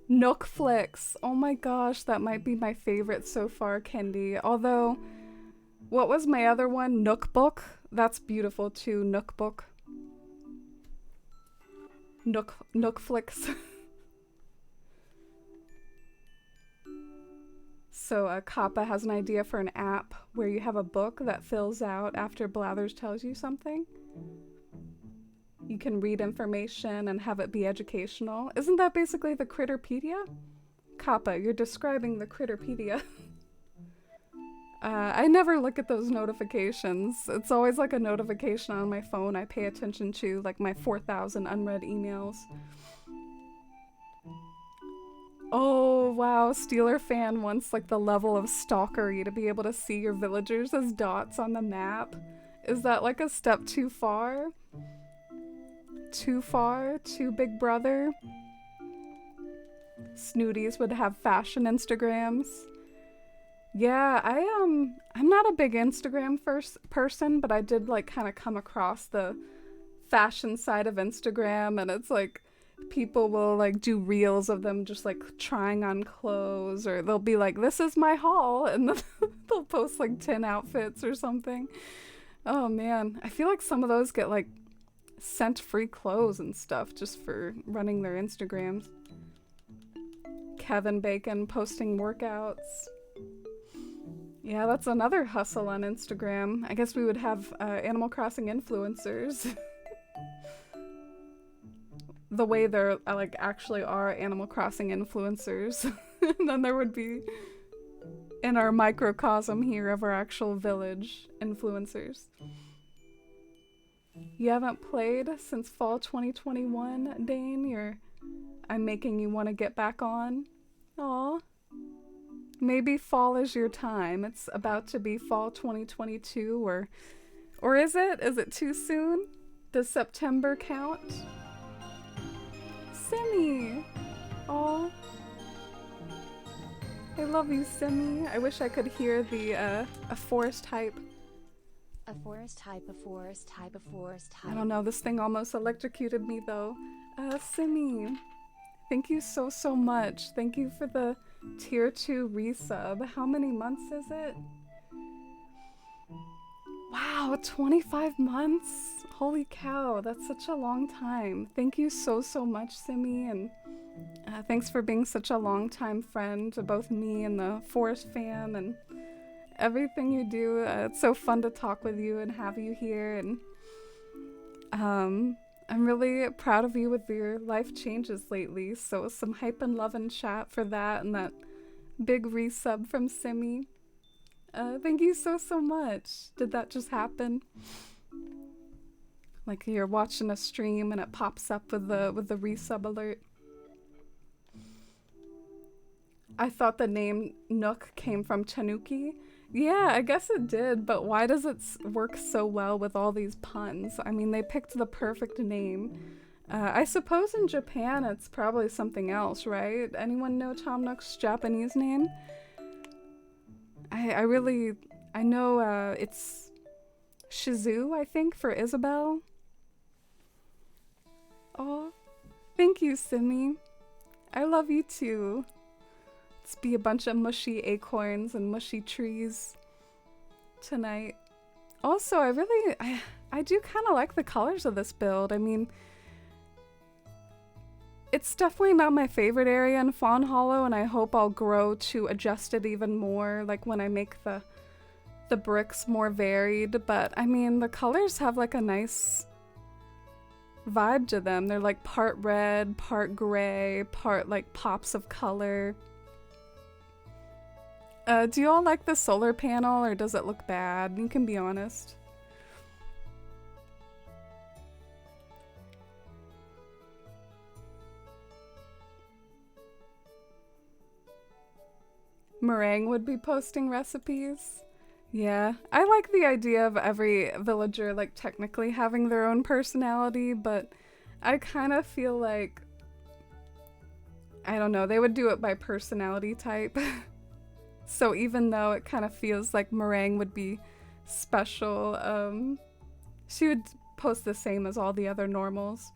Nookflix. Oh my gosh, that might be my favorite so far, Kendi. Although, what was my other one? Nookbook. That's beautiful too. Nookbook. Nookflix. So Kappa has an idea for an app where you have a book that fills out after Blathers tells you something. You can read information and have it be educational. Isn't that basically the Critterpedia? Kappa, you're describing the Critterpedia. I never look at those notifications. It's always like a notification on my phone I pay attention to, like my 4,000 unread emails. Oh, wow. Steeler fan wants like the level of stalkery to be able to see your villagers as dots on the map. Is that like a step too far? Too far? Too Big Brother? Snooties would have fashion Instagrams. Yeah, I'm not a big Instagram person, but I did like kind of come across the fashion side of Instagram, and it's like people will like do reels of them just like trying on clothes, or they'll be like, this is my haul, and then they'll post like 10 outfits or something. Oh man, I feel like some of those get like sent free clothes and stuff just for running their Instagrams. Kevin Bacon posting workouts. Yeah, that's another hustle on Instagram. I guess we would have Animal Crossing influencers. The way there like actually are Animal Crossing influencers. And then there would be, in our microcosm here of our actual village, influencers. You haven't played since fall 2021, Dane? I'm making you want to get back on. Aw. Maybe fall is your time. It's about to be fall 2022, or is it? Is it too soon? Does September count? Simmy! Aw. I love you, Simmy. I wish I could hear the, a forest hype. A forest hype, a forest hype, a forest hype. I don't know, this thing almost electrocuted me though. Simmy, thank you so much. Thank you for the tier 2 resub. How many months is it? Wow, 25 months? Holy cow, that's such a long time. Thank you so much, Simmy, and thanks for being such a long-time friend to both me and the Forest fam and everything you do. It's so fun to talk with you and have you here, and I'm really proud of you with your life changes lately, so some hype and love and chat for that and that big resub from Simmy. Thank you so much. Did that just happen? Like you're watching a stream and it pops up with the resub alert. I thought the name Nook came from Tanuki. Yeah, I guess it did, but why does it work so well with all these puns? I mean, they picked the perfect name. I suppose in Japan it's probably something else, right? Anyone know Tom Nook's Japanese name? I know it's Shizu, I think, for Isabel. Oh, thank you, Simi. I love you too. Let's be a bunch of mushy acorns and mushy trees tonight. Also, I do kind of like the colors of this build. I mean, it's definitely not my favorite area in Fawnhollow, and I hope I'll grow to adjust it even more, like when I make the bricks more varied. But I mean, the colors have like a nice vibe to them. They're like part red, part gray, part like pops of color. Do you all like the solar panel, or does it look bad? You can be honest. Meringue would be posting recipes. Yeah, I like the idea of every villager like technically having their own personality, but I kind of feel like, I don't know, they would do it by personality type. So even though it kind of feels like Meringue would be special, she would post the same as all the other normals.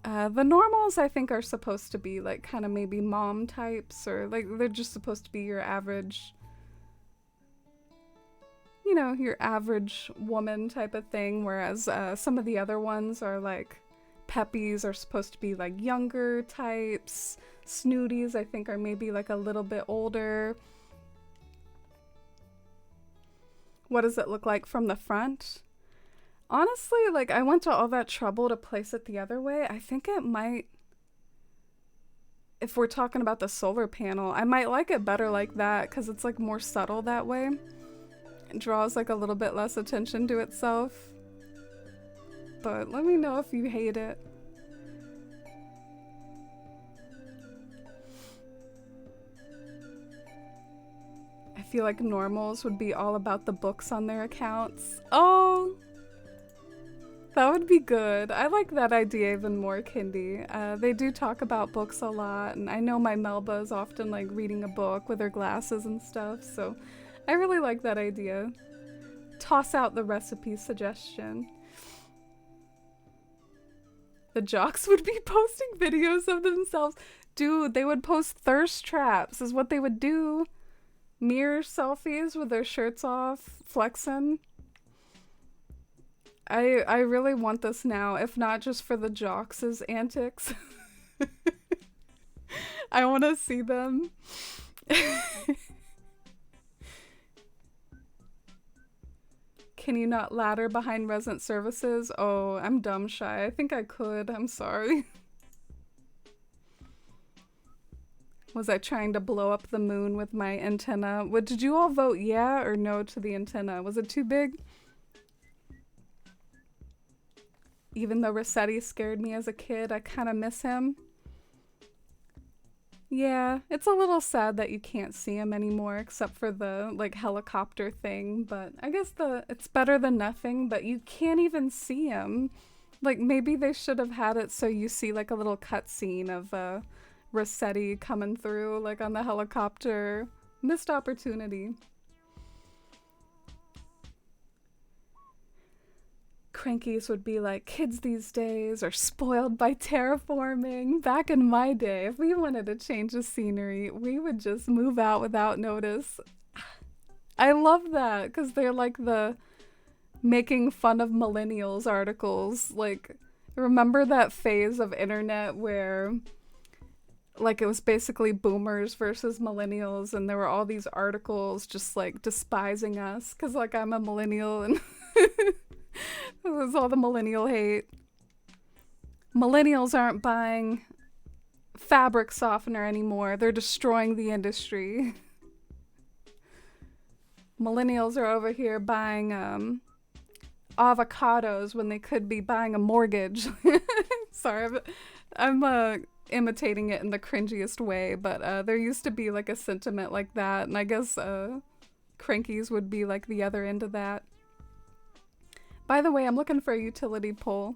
The normals I think are supposed to be like kind of maybe mom types, or like they're just supposed to be your average, you know, your average woman type of thing, whereas some of the other ones are like Peppies are supposed to be like younger types. Snooties I think are maybe like a little bit older. What does it look like from the front? Honestly, like I went to all that trouble to place it the other way. I think it might, if we're talking about the solar panel, I might like it better like that because it's like more subtle that way. It draws like a little bit less attention to itself. But let me know if you hate it. I feel like normals would be all about the books on their accounts. Oh, that would be good. I like that idea even more, Kindy. They do talk about books a lot, and I know my Melba is often like reading a book with her glasses and stuff, so I really like that idea. Toss out the recipe suggestion. The jocks would be posting videos of themselves. Dude, they would post thirst traps is what they would do. Mirror selfies with their shirts off, flexing. I really want this now, if not just for the jocks' antics. I want to see them. Can you not ladder behind resident services? Oh, I'm dumb shy. I think I could. I'm sorry. Was I trying to blow up the moon with my antenna? What, did you all vote yeah or no to the antenna? Was it too big? Even though Rossetti scared me as a kid, I kind of miss him. Yeah, it's a little sad that you can't see him anymore except for the like helicopter thing, but I guess it's better than nothing, but you can't even see him. Like maybe they should have had it so you see like a little cutscene of Rossetti coming through like on the helicopter. Missed opportunity. Crankies would be like, kids these days are spoiled by terraforming. Back in my day, if we wanted to change the scenery, we would just move out without notice. I love that because they're like the making fun of millennials articles. Like, remember that phase of internet where like it was basically boomers versus millennials, and there were all these articles just like despising us because like I'm a millennial and it was all the millennial hate. Millennials aren't buying fabric softener anymore. They're destroying the industry. Millennials are over here buying avocados when they could be buying a mortgage. Sorry, I'm imitating it in the cringiest way, but there used to be like a sentiment like that, and I guess crankies would be like the other end of that. By the way, I'm looking for a utility pole.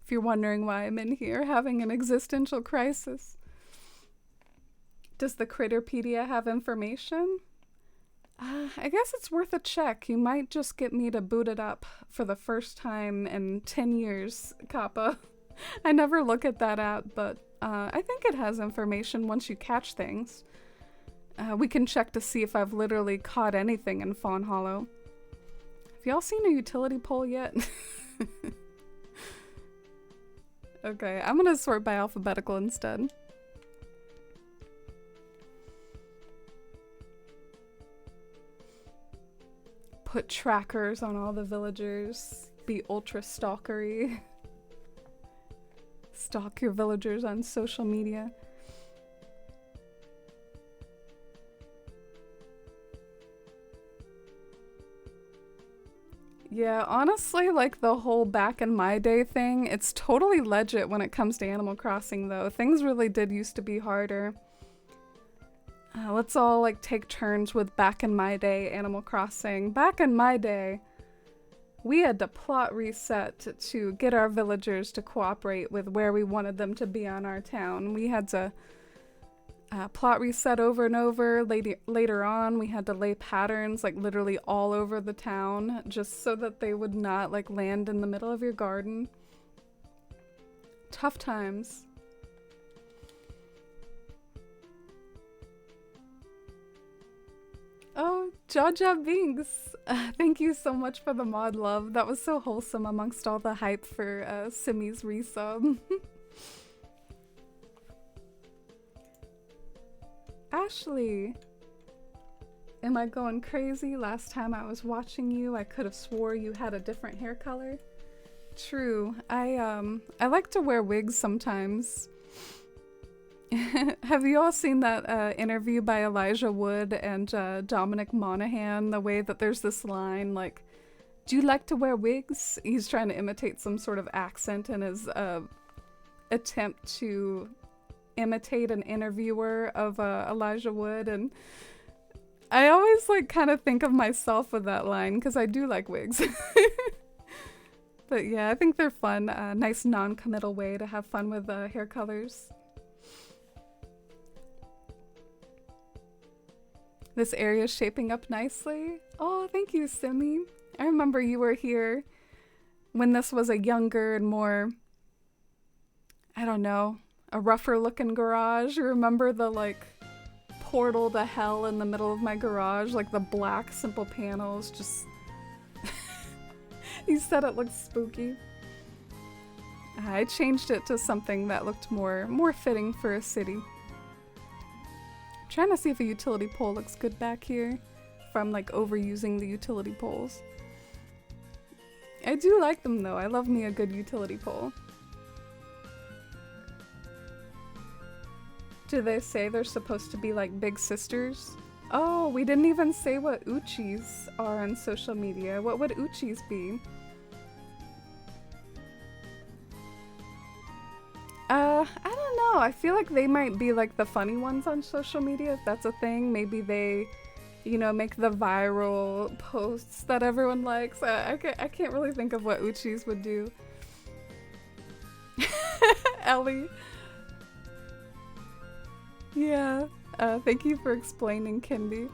If you're wondering why I'm in here having an existential crisis. Does the Critterpedia have information? I guess it's worth a check. You might just get me to boot it up for the first time in 10 years, Kappa. I never look at that app, but I think it has information once you catch things. We can check to see if I've literally caught anything in Fawnhollow. Have y'all seen a utility pole yet? Okay, I'm gonna sort by alphabetical instead. Put trackers on all the villagers. Be ultra stalkery. Stalk your villagers on social media. Yeah, honestly, like the whole back in my day thing, it's totally legit when it comes to Animal Crossing though. Things really did used to be harder. Let's all like take turns with back in my day Animal Crossing. Back in my day, we had to plot reset to get our villagers to cooperate with where we wanted them to be on our town. We had to plot reset over and over. Later on, we had to lay patterns like literally all over the town just so that they would not like land in the middle of your garden. Tough times. Oh, Jaja Binks! Thank you so much for the mod love. That was so wholesome amongst all the hype for Simi's resub. Ashley! Am I going crazy? Last time I was watching you, I could have swore you had a different hair color. True. I like to wear wigs sometimes. Have you all seen that interview by Elijah Wood and Dominic Monaghan? The way that there's this line like, do you like to wear wigs? He's trying to imitate some sort of accent in his attempt to imitate an interviewer of Elijah Wood, and I always like kind of think of myself with that line because I do like wigs. But yeah, I think they're fun. Nice non-committal way to have fun with hair colors. This area is shaping up nicely. Oh, thank you, Simi. I remember you were here when this was a younger and more, I don't know, a rougher looking garage. You remember the like portal to hell in the middle of my garage? Like the black simple panels just... You said it looked spooky. I changed it to something that looked more fitting for a city. Trying to see if a utility pole looks good back here. If I'm like overusing the utility poles. I do like them though. I love me a good utility pole. Do they say they're supposed to be like big sisters? Oh, we didn't even say what uchis are on social media. What would uchis be? I don't know. I feel like they might be like the funny ones on social media, if that's a thing. Maybe they, you know, make the viral posts that everyone likes. I can't really think of what uchis would do. Ellie. Yeah. Thank you for explaining, Kendi.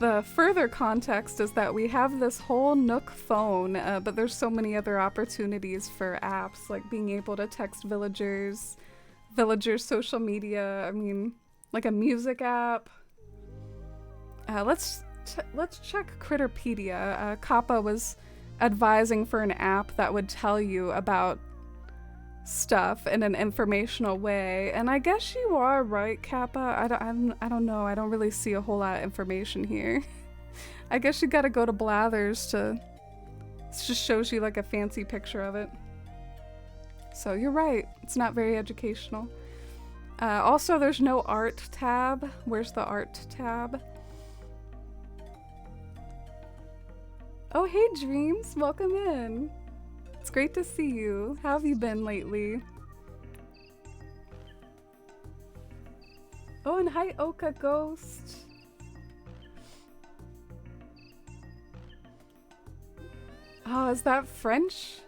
The further context is that we have this whole Nook phone, but there's so many other opportunities for apps, like being able to text villagers social media, I mean, like a music app. Let's check Critterpedia. Kappa was advising for an app that would tell you about stuff in an informational way, and I guess you are right, Kappa. I don't know. I don't really see a whole lot of information here. I guess you gotta go to Blathers to... It just shows you like a fancy picture of it. So you're right. It's not very educational. Also, there's no art tab. Where's the art tab? Oh, hey Dreams, welcome in. It's great to see you. How have you been lately? Oh, and hi, Oka Ghost. Oh, is that French?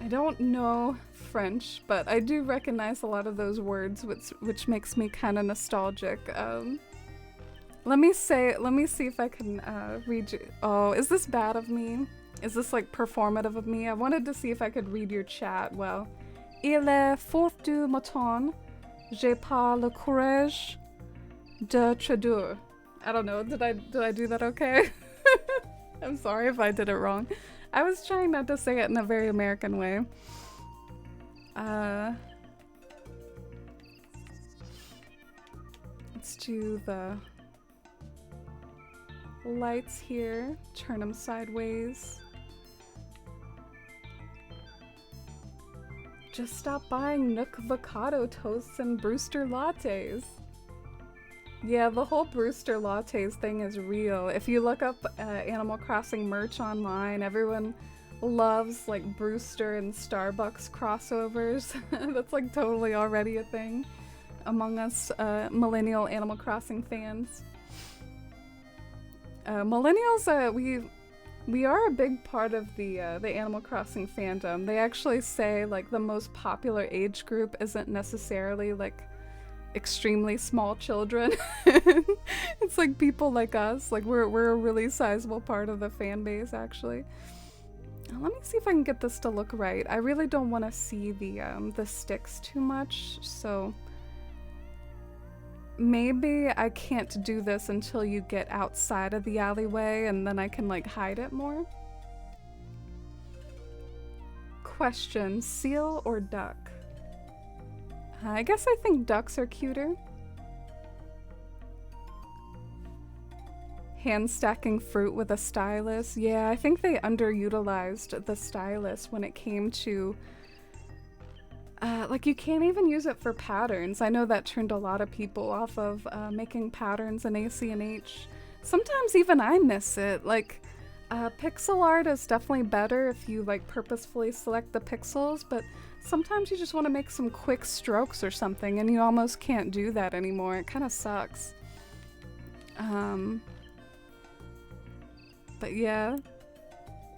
I don't know French, but I do recognize a lot of those words, which makes me kind of nostalgic. Let me see if I can read you. Oh, is this bad of me? Is this like performative of me? I wanted to see if I could read your chat. Well, il est fort du matin. J'ai pas le courage de traduire. I don't know. Did I do that okay? I'm sorry if I did it wrong. I was trying not to say it in a very American way. Let's do the lights here. Turn them sideways. Just stop buying Nook avocado toasts and Brewster lattes. Yeah, the whole Brewster lattes thing is real. If you look up Animal Crossing merch online, everyone loves like Brewster and Starbucks crossovers. That's like totally already a thing among us millennial Animal Crossing fans. Millennials, we are a big part of the Animal Crossing fandom. They actually say like the most popular age group isn't necessarily like extremely small children. It's like people like us. Like we're a really sizable part of the fan base actually. Let me see if I can get this to look right. I really don't want to see the sticks too much, so maybe I can't do this until you get outside of the alleyway and then I can like hide it more. Question, seal or duck? I guess I think ducks are cuter. Hand stacking fruit with a stylus. Yeah, I think they underutilized the stylus when it came to like you can't even use it for patterns. I know that turned a lot of people off of making patterns in AC&H. Sometimes even I miss it. Like pixel art is definitely better if you like purposefully select the pixels, but sometimes you just want to make some quick strokes or something and you almost can't do that anymore. It kind of sucks. But yeah,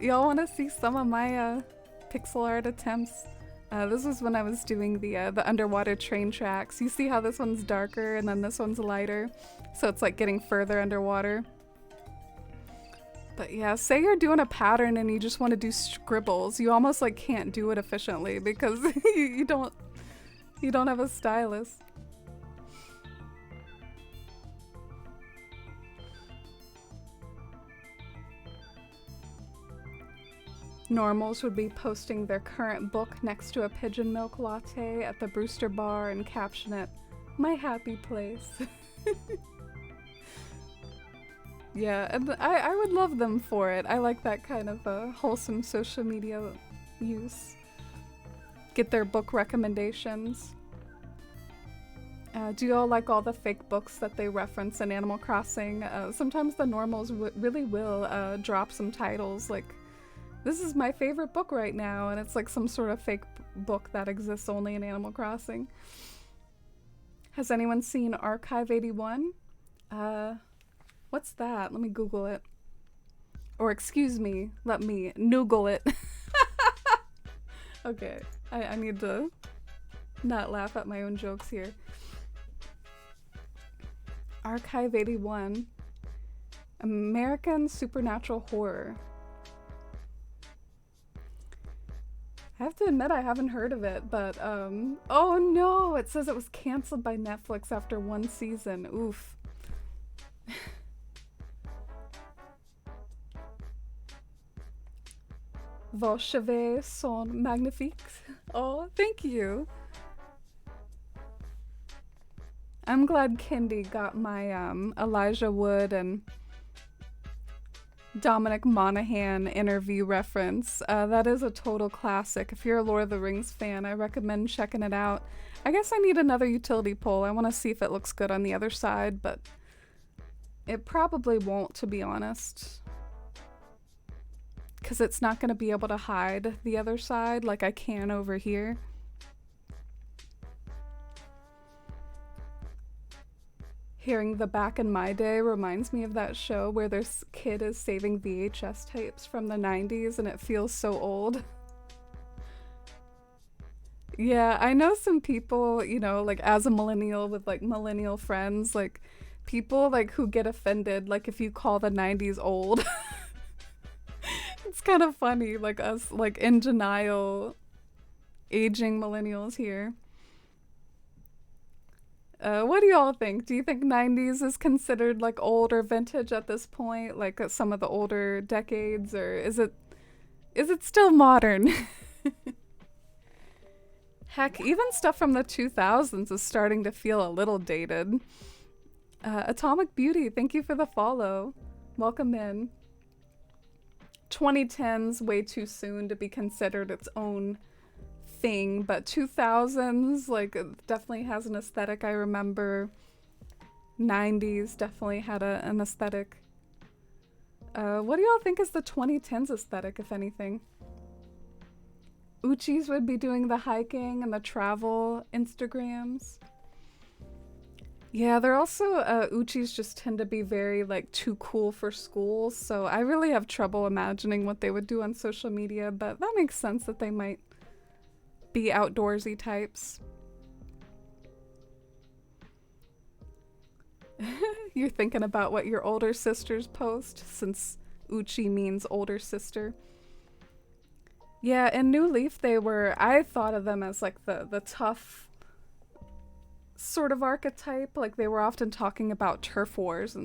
y'all want to see some of my pixel art attempts? This was when I was doing the underwater train tracks. You see how this one's darker and then this one's lighter, so it's like getting further underwater. But yeah, say you're doing a pattern and you just want to do scribbles. You almost like can't do it efficiently because you don't have a stylus. Normals would be posting their current book next to a pigeon milk latte at the Brewster bar and caption it, "My happy place." Yeah, and I would love them for it. I like that kind of wholesome social media use. Get their book recommendations. Do y'all like all the fake books that they reference in Animal Crossing? Sometimes the normals really will drop some titles like, "This is my favorite book right now," and it's like some sort of fake book that exists only in Animal Crossing. Has anyone seen Archive 81? What's that? Let me Google it. Or excuse me, let me noogle it. Okay, I need to not laugh at my own jokes here. Archive 81. American supernatural horror. I have to admit I haven't heard of it, but oh no, it says it was canceled by Netflix after one season. Oof. Vos cheveux sont magnifiques. Oh, thank you. I'm glad Kendi got my Elijah Wood and Dominic Monaghan interview reference. That is a total classic. If you're a Lord of the Rings fan, I recommend checking it out. I guess I need another utility pole. I want to see if it looks good on the other side, but it probably won't, to be honest. because it's not going to be able to hide the other side like I can over here. Hearing the Back in My Day reminds me of that show where this kid is saving VHS tapes from the 90s and it feels so old. Yeah, I know some people, you know, like as a millennial with like millennial friends, like people like who get offended like if you call the 90s old. It's kind of funny, like us like in denial aging millennials here. What do y'all think? Do you think 90s is considered like old or vintage at this point, like some of the older decades, or is it still modern? Heck, even stuff from the 2000s is starting to feel a little dated. Atomic Beauty, thank you for the follow. Welcome in. 2010s way too soon to be considered its own thing, but 2000s like it definitely has an aesthetic. I remember 90s definitely had an aesthetic. What do y'all think is the 2010s aesthetic, if anything? Uchis would be doing the hiking and the travel Instagrams. Yeah, they're also Uchis just tend to be very like too cool for school, so I really have trouble imagining what they would do on social media, but that makes sense that they might be outdoorsy types. You're thinking about what your older sisters post, since Uchi means older sister. Yeah, in New Leaf I thought of them as like the tough sort of archetype. Like they were often talking about turf wars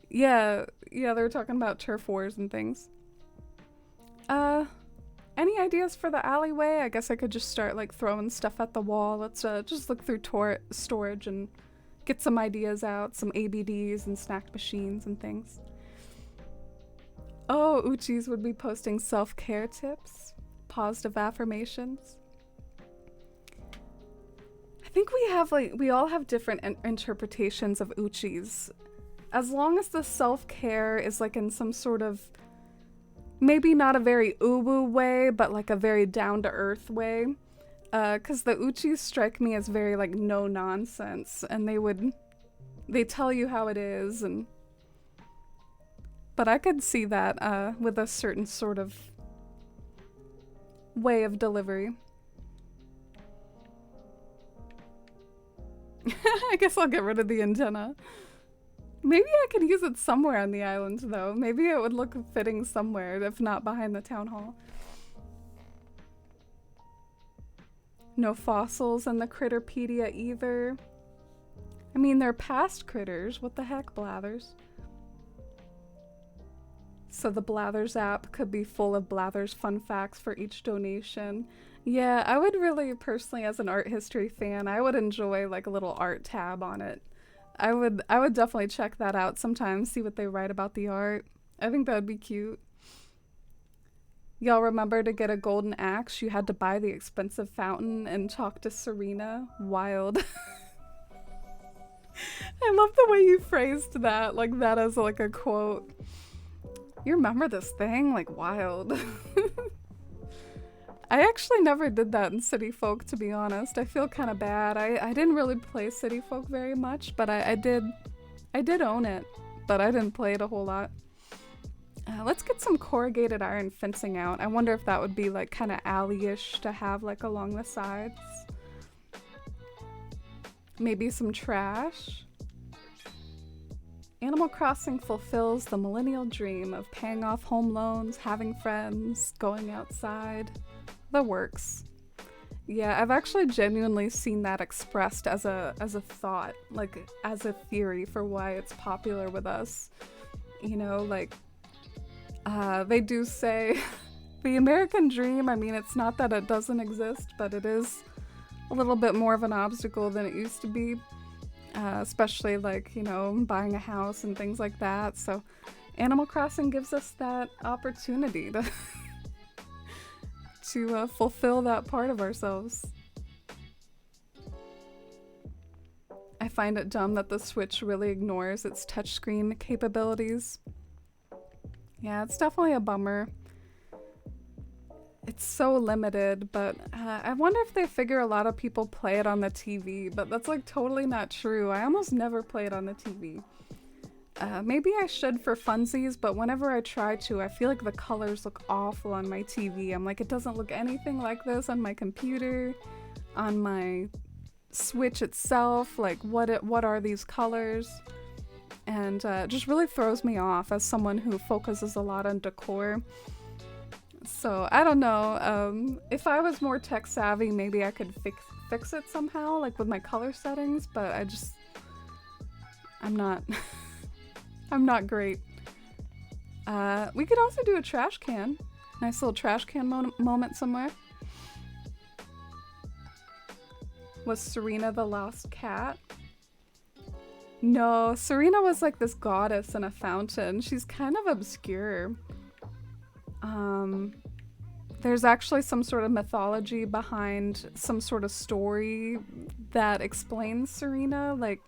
yeah, they were talking about turf wars and things. Any ideas for the alleyway? I guess I could just start like throwing stuff at the wall. Let's just look through storage and get some ideas out, some ABDs and snack machines and things. Oh, Uchis would be posting self-care tips, positive affirmations. I think we all have different interpretations of Uchis. As long as the self-care is like in some sort of, maybe not a very uwu way, but like a very down-to-earth way. Because the Uchis strike me as very like no nonsense, and they tell you how it is, but I could see that with a certain sort of way of delivery. I guess I'll get rid of the antenna. Maybe I could use it somewhere on the island, though. Maybe it would look fitting somewhere, if not behind the town hall. No fossils in the Critterpedia either. I mean, they're past critters. What the heck, Blathers? So the Blathers app could be full of Blathers fun facts for each donation. Yeah, I would really, personally, as an art history fan, I would enjoy like a little art tab on it. I would definitely check that out sometimes, see what they write about the art. I think that would be cute. Y'all remember to get a golden axe, you had to buy the expensive fountain and talk to Serena? Wild. I love the way you phrased that, like that as like a quote. You remember this thing? Like, wild. I actually never did that in City Folk, to be honest. I feel kind of bad. I didn't really play City Folk very much, but I did own it, but I didn't play it a whole lot. Let's get some corrugated iron fencing out. I wonder if that would be like kind of alley-ish to have like along the sides. Maybe some trash. Animal Crossing fulfills the millennial dream of paying off home loans, having friends, going outside. The works. Yeah, I've actually genuinely seen that expressed as a thought, like as a theory for why it's popular with us. You know, like they do say the American dream, I mean, it's not that it doesn't exist, but it is a little bit more of an obstacle than it used to be. Especially like, you know, buying a house and things like that. So Animal Crossing gives us that opportunity to to fulfill that part of ourselves. I find it dumb that the Switch really ignores its touchscreen capabilities. Yeah, it's definitely a bummer. it's so limited, but I wonder if they figure a lot of people play it on the TV, but that's like totally not true. I almost never play it on the TV. Maybe I should for funsies, but whenever I try to, I feel like the colors look awful on my TV. I'm like, it doesn't look anything like this on my computer, on my Switch itself. Like, what are these colors? And it just really throws me off as someone who focuses a lot on decor. So I don't know. If I was more tech savvy, maybe I could fix it somehow, like with my color settings. But I'm not. I'm not great. We could also do a trash can. Nice little trash can moment somewhere. Was Serena the lost cat? No, Serena was like this goddess in a fountain. She's kind of obscure. There's actually some sort of mythology behind some sort of story that explains Serena. Like,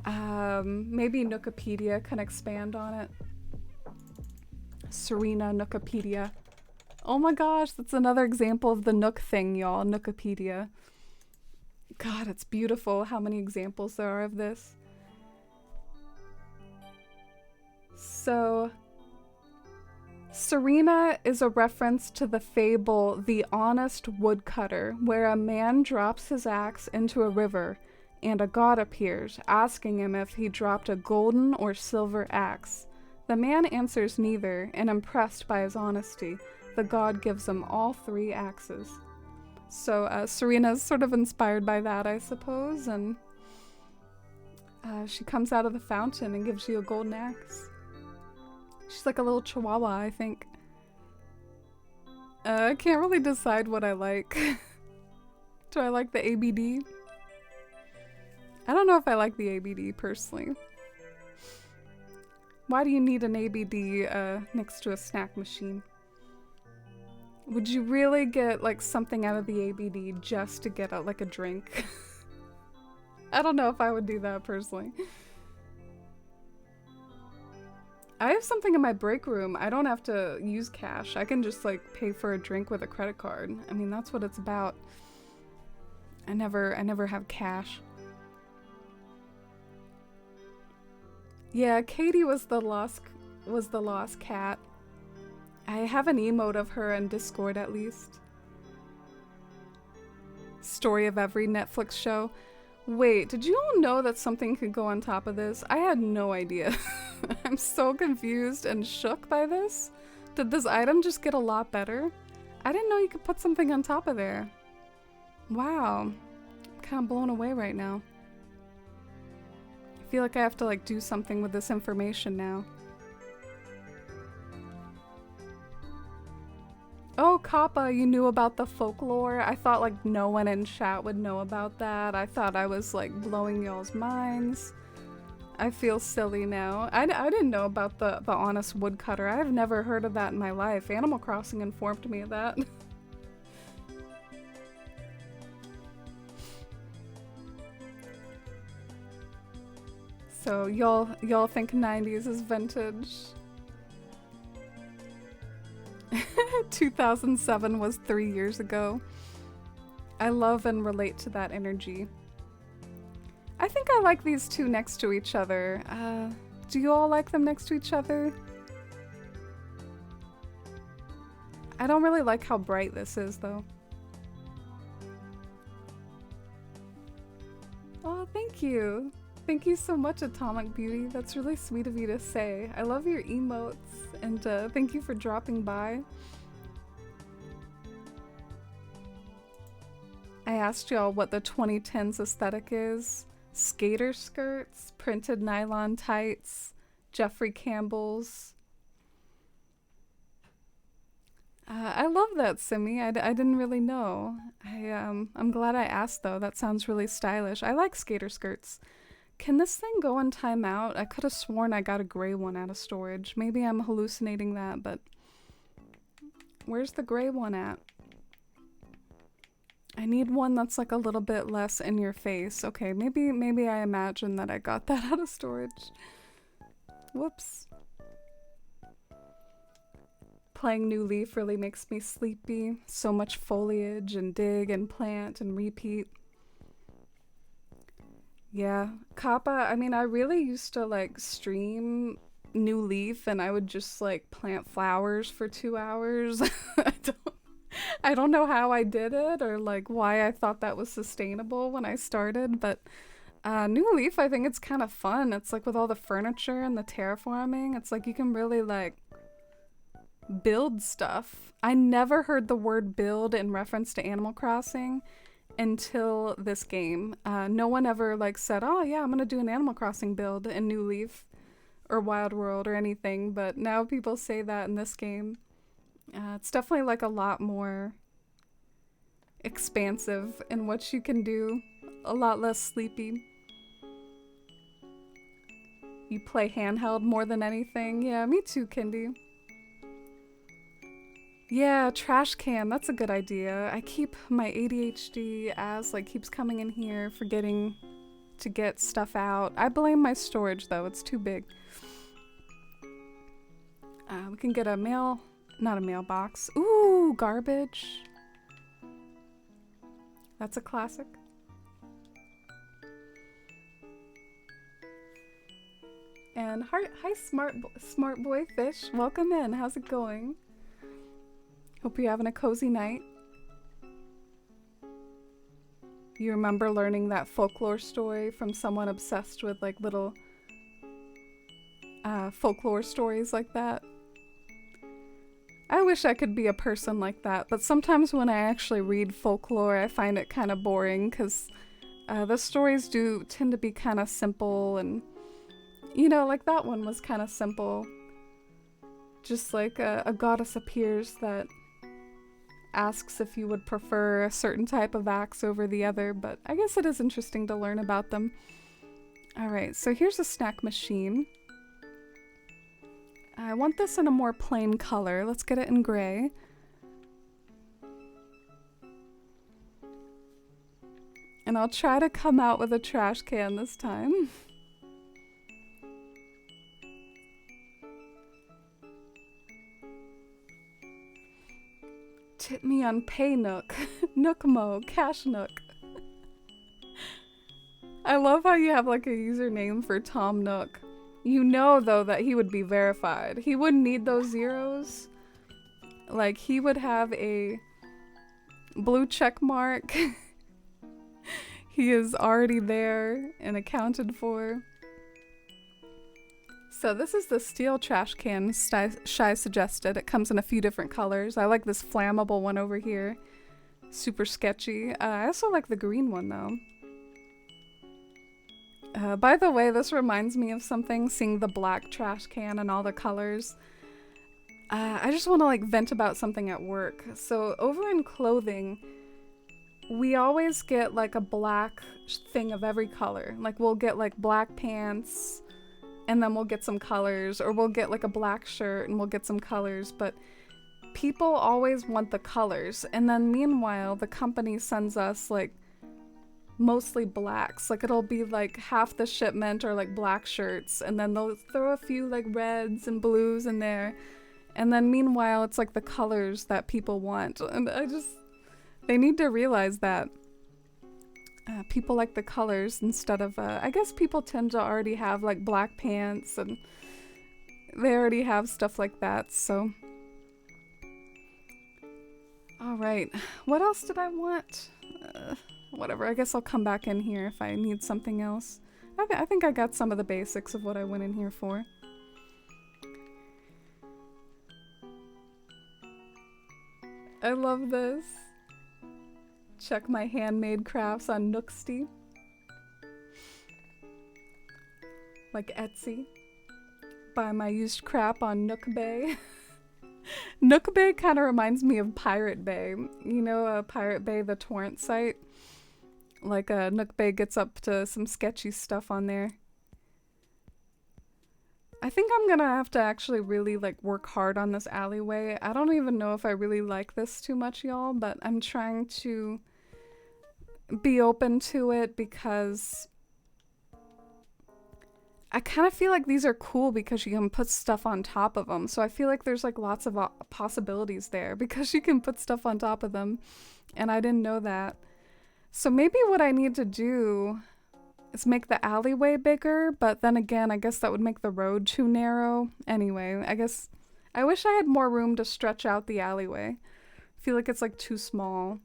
maybe Nookopedia can expand on it. Serena Nookopedia. Oh my gosh, that's another example of the Nook thing, y'all. Nookopedia. God, it's beautiful how many examples there are of this. So, Serena is a reference to the fable The Honest Woodcutter, where a man drops his axe into a river and a god appears, asking him if he dropped a golden or silver axe. The man answers neither, and impressed by his honesty, the god gives him all 3 axes. So Serena's sort of inspired by that, I suppose, and she comes out of the fountain and gives you a golden axe. She's like a little chihuahua, I think. I can't really decide what I like. Do I like the ABD? I don't know if I like the ABD personally. Why do you need an ABD next to a snack machine? Would you really get like something out of the ABD just to get like a drink? I don't know if I would do that personally. I have something in my break room. I don't have to use cash. I can just like pay for a drink with a credit card. I mean, that's what it's about. I never have cash. Yeah, Katie was the lost cat. I have an emote of her in Discord at least. Story of every Netflix show. Wait, did you all know that something could go on top of this? I had no idea. I'm so confused and shook by this. Did this item just get a lot better? I didn't know you could put something on top of there. Wow. I'm kind of blown away right now. I feel like I have to like do something with this information now. Oh, Kappa, you knew about the folklore? I thought like no one in chat would know about that. I thought I was like blowing y'all's minds. I feel silly now. I didn't know about the honest woodcutter. I've never heard of that in my life. Animal Crossing informed me of that. So y'all think 90s is vintage? 2007 was 3 years ago. I love and relate to that energy. I think I like these two next to each other. Do you all like them next to each other? I don't really like how bright this is though. Oh, thank you. Thank you so much, Atomic Beauty. That's really sweet of you to say. I love your emotes, and thank you for dropping by. I asked y'all what the 2010s aesthetic is. Skater skirts, printed nylon tights, Jeffrey Campbell's. I love that, Simi. I didn't really know. I'm glad I asked though. That sounds really stylish. I like skater skirts. Can this thing go on timeout? I could have sworn I got a gray one out of storage. Maybe I'm hallucinating that, but where's the gray one at? I need one that's like a little bit less in your face. Okay, maybe I imagine that I got that out of storage. Whoops. playing New Leaf really makes me sleepy. So much foliage and dig and plant and repeat. Yeah, Kappa, I mean, I really used to like stream New Leaf and I would just like plant flowers for 2 hours. I don't know how I did it or like why I thought that was sustainable when I started, but New Leaf, I think it's kind of fun. It's like with all the furniture and the terraforming, it's like you can really like build stuff. I never heard the word build in reference to Animal Crossing until this game. No one ever like said, oh yeah, I'm gonna do an Animal Crossing build in New Leaf or Wild World or anything, but now people say that in this game. It's definitely like a lot more expansive in what you can do, a lot less sleepy. You play handheld more than anything. Yeah, me too, Kindy. Yeah, trash can, that's a good idea. I keep my ADHD as like keeps coming in here, forgetting to get stuff out. I blame my storage though, it's too big. We can get a not a mailbox. Ooh, garbage. That's a classic. And hi, smart boy fish. Welcome in. How's it going? Hope you're having a cozy night. You remember learning that folklore story from someone obsessed with like little folklore stories like that? I wish I could be a person like that, but sometimes when I actually read folklore, I find it kind of boring because the stories do tend to be kind of simple and, you know, like that one was kind of simple. Just like a goddess appears that asks if you would prefer a certain type of axe over the other, but I guess it is interesting to learn about them. Alright, so here's a snack machine. I want this in a more plain color. Let's get it in gray. And I'll try to come out with a trash can this time. Tip me on Pay Nook. Nookmo, Cash Nook. I love how you have like a username for Tom Nook. You know, though, that he would be verified. He wouldn't need those zeros. Like, he would have a blue check mark. He is already there and accounted for. So this is the steel trash can Shy suggested. It comes in a few different colors. I like this flammable one over here. Super sketchy. I also like the green one, though. By the way, this reminds me of something, seeing the black trash can and all the colors. I just want to like vent about something at work. So over in clothing, we always get like a black thing of every color. Like we'll get like black pants and then we'll get some colors, or we'll get like a black shirt and we'll get some colors, but people always want the colors. And then meanwhile, the company sends us like mostly blacks. Like it'll be like half the shipment or like black shirts, and then they'll throw a few like reds and blues in there, and then meanwhile it's like the colors that people want. And they need to realize that people like the colors instead of I guess people tend to already have like black pants and they already have stuff like that. So all right, what else did I want? Whatever, I guess I'll come back in here if I need something else. I think I got some of the basics of what I went in here for. I love this. Check my handmade crafts on Nooksty. Like Etsy. Buy my used crap on Nook Bay. Nook Bay kind of reminds me of Pirate Bay. You know, Pirate Bay, the torrent site? Like Nook Bay gets up to some sketchy stuff on there. I think I'm gonna have to actually really like work hard on this alleyway. I don't even know if I really like this too much, y'all, but I'm trying to be open to it because I kind of feel like these are cool because you can put stuff on top of them. So I feel like there's like lots of possibilities there because you can put stuff on top of them. And I didn't know that. So maybe what I need to do is make the alleyway bigger, but then again, I guess that would make the road too narrow. Anyway, I guess I wish I had more room to stretch out the alleyway. I feel like it's like too small.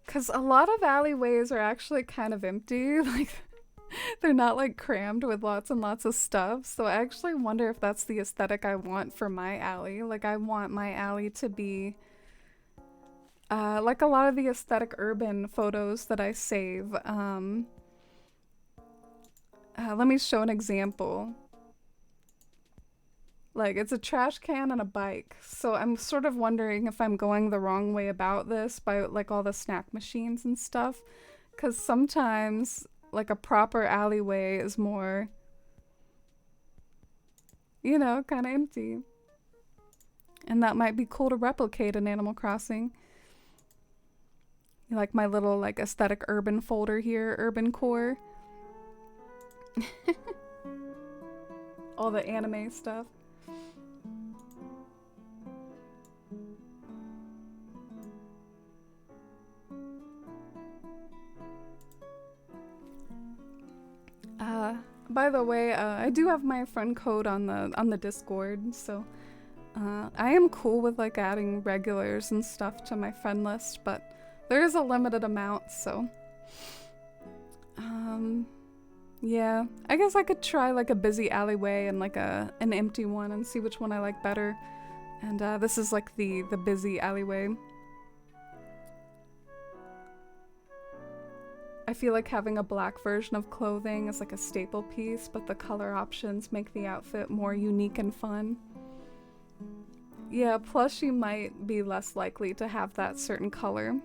Because a lot of alleyways are actually kind of empty. Like, they're not like crammed with lots and lots of stuff. So I actually wonder if that's the aesthetic I want for my alley. Like, I want my alley to be like a lot of the aesthetic urban photos that I save. Let me show an example. Like, it's a trash can and a bike. So I'm sort of wondering if I'm going the wrong way about this by like all the snack machines and stuff. Because sometimes like a proper alleyway is more, you know, kind of empty. And that might be cool to replicate in Animal Crossing. Like my little like aesthetic urban folder here, urban core. All the anime stuff. By the way, I do have my friend code on the Discord, so I am cool with like adding regulars and stuff to my friend list, but there is a limited amount, so yeah, I guess I could try like a busy alleyway and like an empty one and see which one I like better. And this is like the busy alleyway. I feel like having a black version of clothing is like a staple piece, but the color options make the outfit more unique and fun. Yeah, plus you might be less likely to have that certain color.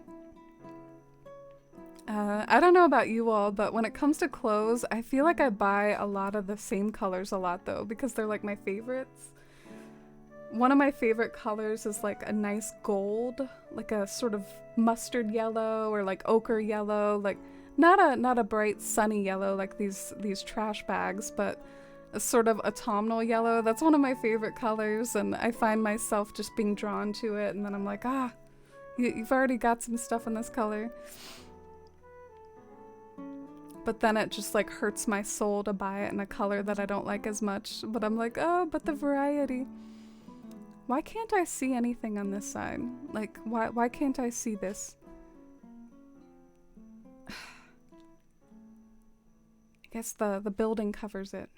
I don't know about you all, but when it comes to clothes, I feel like I buy a lot of the same colors a lot though, because they're like my favorites. One of my favorite colors is like a nice gold, like a sort of mustard yellow or like ochre yellow, like not a bright sunny yellow like these trash bags, but a sort of autumnal yellow. That's one of my favorite colors, and I find myself just being drawn to it, and then I'm like, you've already got some stuff in this color. But then it just like hurts my soul to buy it in a color that I don't like as much. But I'm like, oh, but the variety. Why can't I see anything on this side? Like, why can't I see this? I guess the building covers it.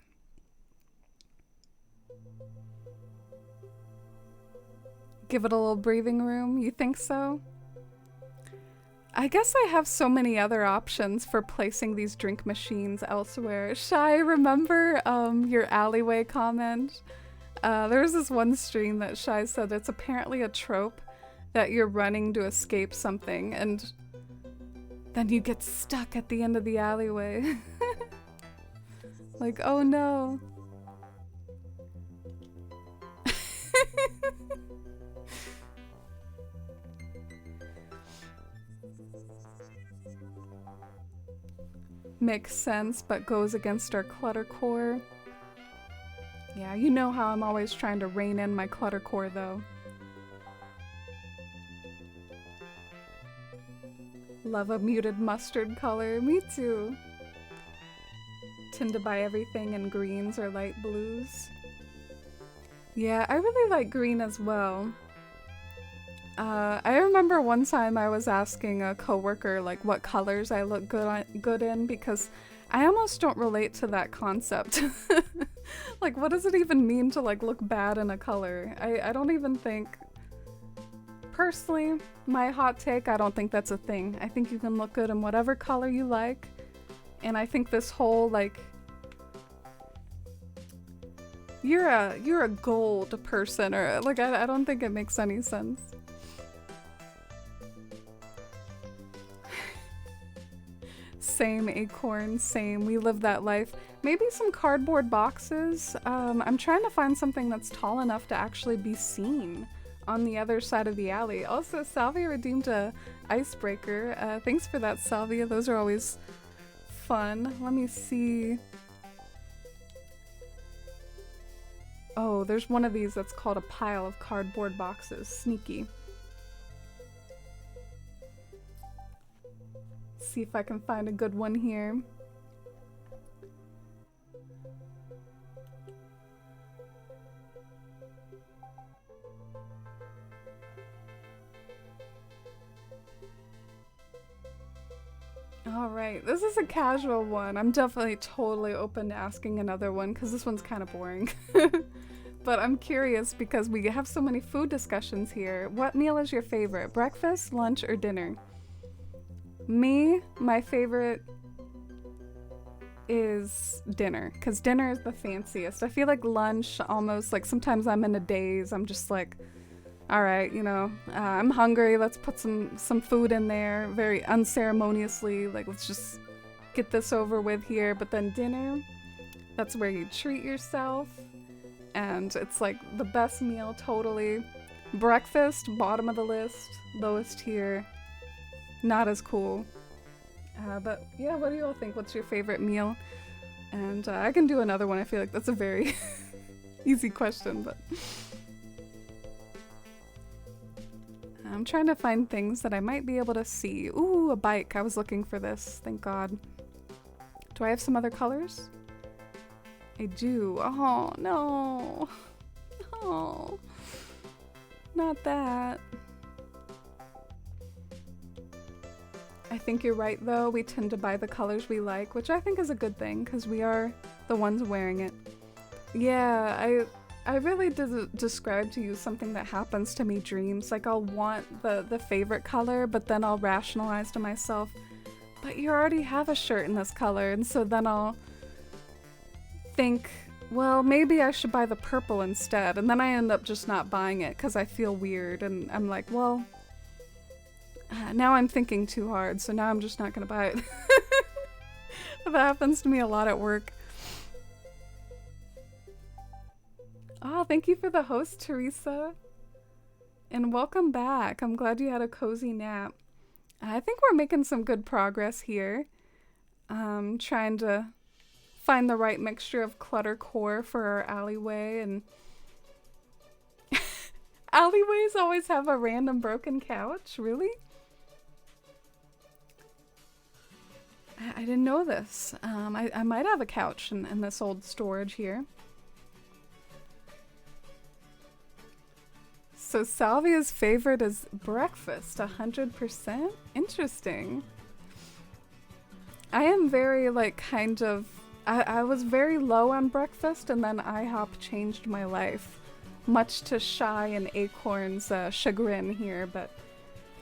Give it a little breathing room, you think so? I guess I have so many other options for placing these drink machines elsewhere. Shy, remember your alleyway comment? There was this one stream that Shy said it's apparently a trope that you're running to escape something and then you get stuck at the end of the alleyway. Like, oh no. Makes sense, but goes against our clutter core. Yeah, you know how I'm always trying to rein in my clutter core though. Love a muted mustard color, me too. Tend to buy everything in greens or light blues. Yeah, I really like green as well. I remember one time I was asking a coworker like what colors I look good in because I almost don't relate to that concept. Like, what does it even mean to like look bad in a color? I don't even think, personally, my hot take, I don't think that's a thing. I think you can look good in whatever color you like. And I think this whole like you're a gold person, or like I don't think it makes any sense. Same acorn, same. We live that life. Maybe some cardboard boxes. I'm trying to find something that's tall enough to actually be seen on the other side of the alley. Also, Salvia redeemed a icebreaker. Thanks for that, Salvia. Those are always fun. Let me see. Oh, there's one of these that's called a pile of cardboard boxes. Sneaky. See if I can find a good one here. Alright, this is a casual one. I'm definitely totally open to asking another one because this one's kind of boring. But I'm curious because we have so many food discussions here. What meal is your favorite? Breakfast, lunch, or dinner? Me, my favorite is dinner because dinner is the fanciest. I feel like lunch almost like sometimes I'm in a daze. I'm just like, all right, you know, I'm hungry. Let's put some food in there very unceremoniously. Like, let's just get this over with here. But then dinner, that's where you treat yourself. And it's like the best meal, totally. Breakfast, bottom of the list, lowest tier. Not as cool. But yeah, what do you all think? What's your favorite meal? And I can do another one. I feel like that's a very easy question, but... I'm trying to find things that I might be able to see. Ooh, a bike. I was looking for this. Thank God. Do I have some other colors? I do. Oh, no. Oh. Not that. I think you're right, though. We tend to buy the colors we like, which I think is a good thing, because we are the ones wearing it. Yeah, I really did describe to you something that happens to me dreams. Like, I'll want the favorite color, but then I'll rationalize to myself, but you already have a shirt in this color. And so then I'll think, well, maybe I should buy the purple instead. And then I end up just not buying it because I feel weird. And I'm like, well, now I'm thinking too hard. So now I'm just not going to buy it. That happens to me a lot at work. Oh, thank you for the host, Teresa. And welcome back. I'm glad you had a cozy nap. I think we're making some good progress here. Trying to find the right mixture of cluttercore for our alleyway. And alleyways always have a random broken couch? Really? I didn't know this. I might have a couch in this old storage here. So Salvia's favorite is breakfast, 100%? Interesting. I am very, like, kind of... I was very low on breakfast, and then IHOP changed my life. Much to Shy and Acorn's chagrin here, but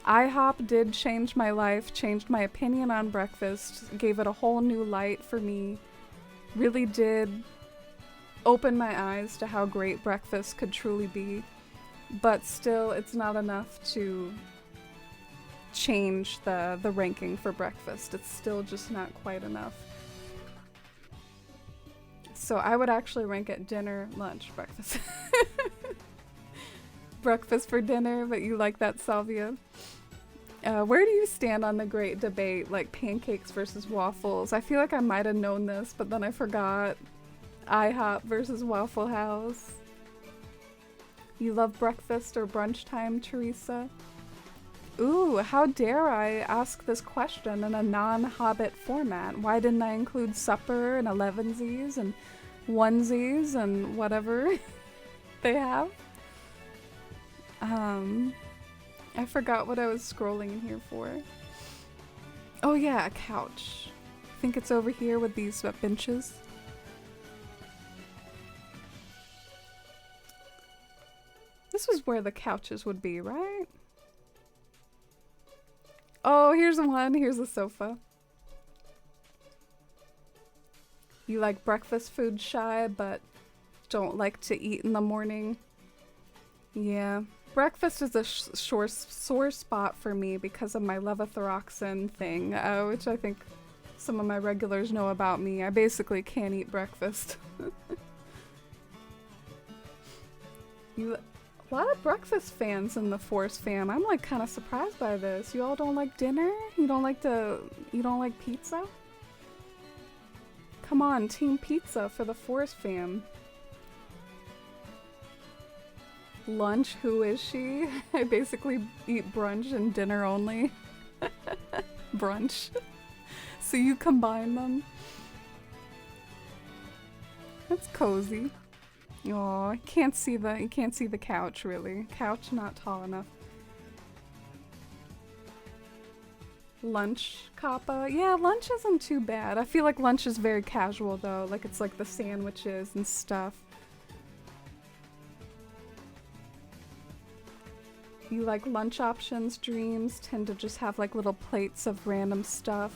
IHOP did change my life, changed my opinion on breakfast, gave it a whole new light for me. Really did open my eyes to how great breakfast could truly be. But still, it's not enough to change the ranking for breakfast. It's still just not quite enough. So I would actually rank it dinner, lunch, breakfast. Breakfast for dinner, but you like that, Salvia? Where do you stand on the great debate, like pancakes versus waffles? I feel like I might have known this, but then I forgot. IHOP versus Waffle House. You love breakfast or brunch time, Teresa? Ooh, how dare I ask this question in a non-Hobbit format? Why didn't I include supper and elevensies and onesies and whatever they have? I forgot what I was scrolling in here for. Oh yeah, a couch. I think it's over here with these benches. This is where the couches would be, right? Oh, here's one. Here's a sofa. You like breakfast food, Shy, but don't like to eat in the morning. Yeah. Breakfast is a sore spot for me because of my levothyroxine thing, which I think some of my regulars know about me. I basically can't eat breakfast. A lot of breakfast fans in the Force fam. I'm like kind of surprised by this. You all don't like dinner? You don't like pizza? Come on, team pizza for the Forest fam. Lunch, who is she? I basically eat brunch and dinner only. Brunch. So you combine them. That's cozy. Oh, you can't see the couch really. Couch not tall enough. Lunch kappa. Yeah, lunch isn't too bad. I feel like lunch is very casual though. Like it's like the sandwiches and stuff. You like lunch options, dreams tend to just have like little plates of random stuff.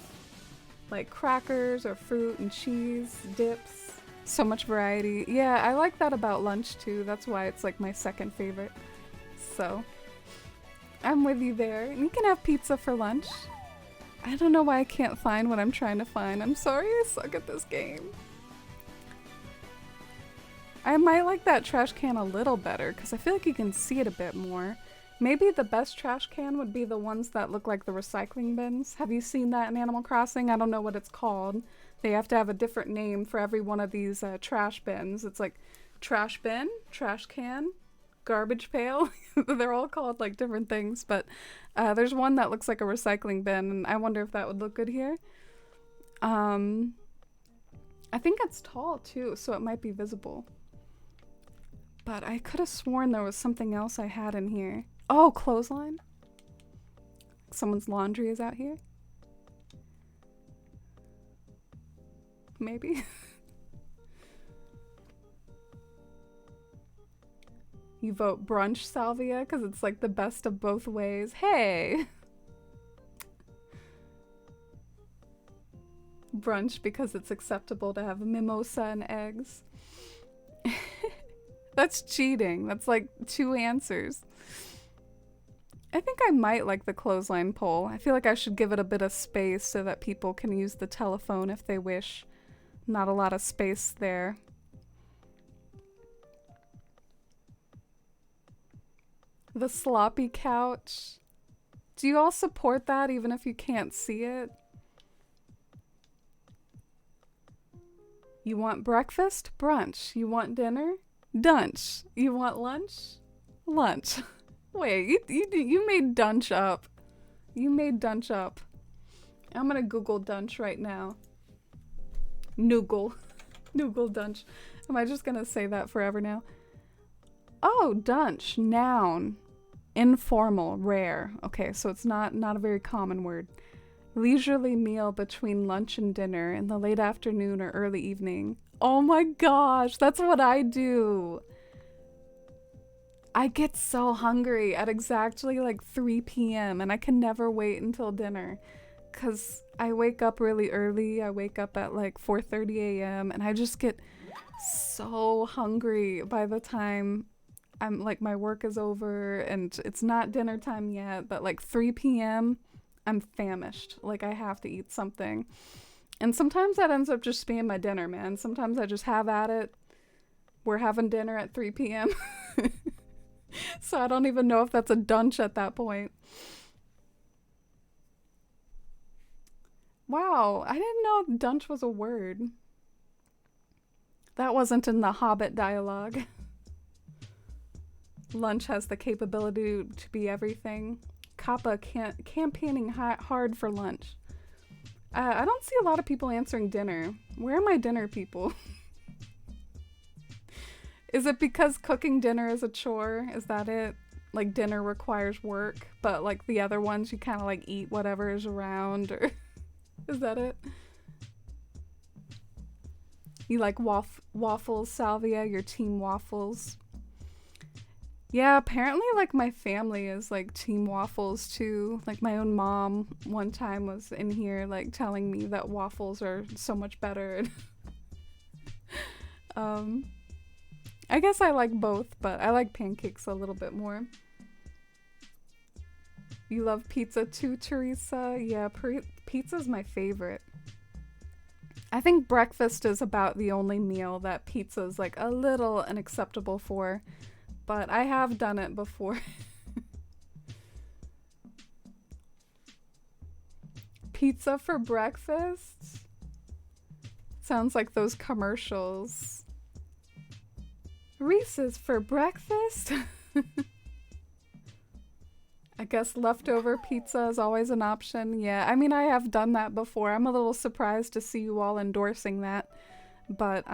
Like crackers or fruit and cheese, dips. So much variety. Yeah, I like that about lunch too. That's why it's like my second favorite. So, I'm with you there. You can have pizza for lunch. I don't know why I can't find what I'm trying to find. I'm sorry, I suck at this game. I might like that trash can a little better because I feel like you can see it a bit more. Maybe the best trash can would be the ones that look like the recycling bins. Have you seen that in Animal Crossing? I don't know what it's called. They have to have a different name for every one of these trash bins. It's like trash bin, trash can, garbage pail. They're all called like different things, but there's one that looks like a recycling bin, and I wonder if that would look good here. I think it's tall too, so it might be visible. But I could have sworn there was something else I had in here. Oh, clothesline? Someone's laundry is out here? Maybe? You vote brunch, Salvia, because it's like the best of both ways. Hey! Brunch because it's acceptable to have mimosa and eggs. That's cheating. That's like 2 answers. I think I might like the clothesline poll. I feel like I should give it a bit of space so that people can use the telephone if they wish. Not a lot of space there. The sloppy couch. Do you all support that even if you can't see it? You want breakfast? Brunch. You want dinner? Dunch. You want lunch? Lunch. Wait, you made dunch up. You made dunch up. I'm gonna Google dunch right now. Noogle. Noogle dunch. Am I just gonna say that forever now? Oh, dunch. Noun. Informal. Rare. Okay, so it's not a very common word. Leisurely meal between lunch and dinner in the late afternoon or early evening. Oh my gosh, that's what I do. I get so hungry at exactly like 3 p.m. and I can never wait until dinner because I wake up really early. I wake up at like 4:30 a.m. and I just get so hungry by the time I'm like my work is over and it's not dinner time yet, but like 3 p.m. I'm famished. Like I have to eat something. And sometimes that ends up just being my dinner, man. Sometimes I just have at it. We're having dinner at 3 p.m. So I don't even know if that's a dunch at that point. Wow, I didn't know dunch was a word. That wasn't in the Hobbit dialogue. Lunch has the capability to be everything. Kappa campaigning hard for lunch. I don't see a lot of people answering dinner. Where are my dinner people? Is it because cooking dinner is a chore? Is that it? Like dinner requires work, but like the other ones you kind of like eat whatever is around, or is that it? You like waffles, Salvia? Your team waffles? Yeah, apparently like my family is like team waffles too. Like my own mom one time was in here like telling me that waffles are so much better. I guess I like both, but I like pancakes a little bit more. You love pizza too, Teresa? Yeah, pizza's my favorite. I think breakfast is about the only meal that pizza's like a little unacceptable for, but I have done it before. Pizza for breakfast? Sounds like those commercials. Reese's for breakfast? I guess leftover pizza is always an option. Yeah, I mean, I have done that before. I'm a little surprised to see you all endorsing that. But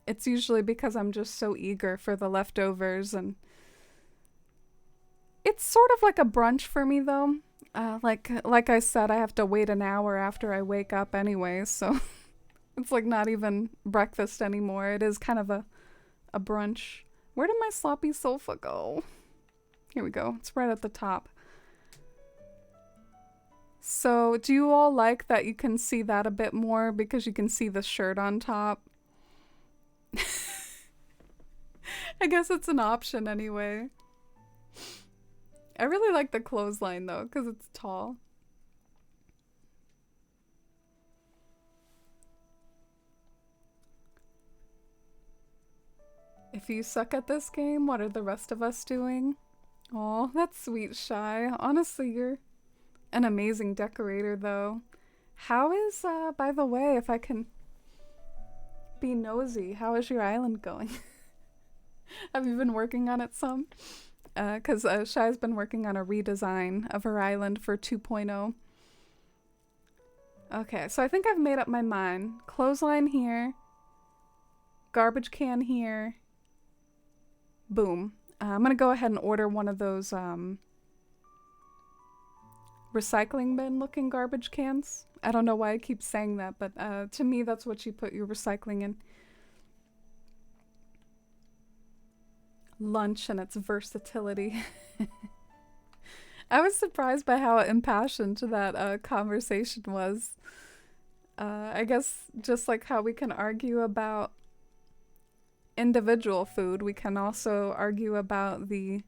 it's usually because I'm just so eager for the leftovers. And it's sort of like a brunch for me, though. Like I said, I have to wait an hour after I wake up anyway, so it's like not even breakfast anymore. It is kind of a brunch. Where did my sloppy sofa go? Here we go. It's right at the top. So, do you all like that you can see that a bit more because you can see the shirt on top? I guess it's an option anyway. I really like the clothesline though, because it's tall. If you suck at this game, what are the rest of us doing? Oh, that's sweet, Shy. Honestly, you're an amazing decorator though. How is, by the way, if I can be nosy, how is your island going? Have you been working on it some? Because Shy's been working on a redesign of her island for 2.0. Okay, so I think I've made up my mind. Clothesline here. Garbage can here. Boom. I'm gonna go ahead and order one of those recycling bin looking garbage cans. I don't know why I keep saying that, but to me that's what you put your recycling in. Lunch and its versatility. I was surprised by how impassioned that conversation was. I guess just like how we can argue about individual food, we can also argue about the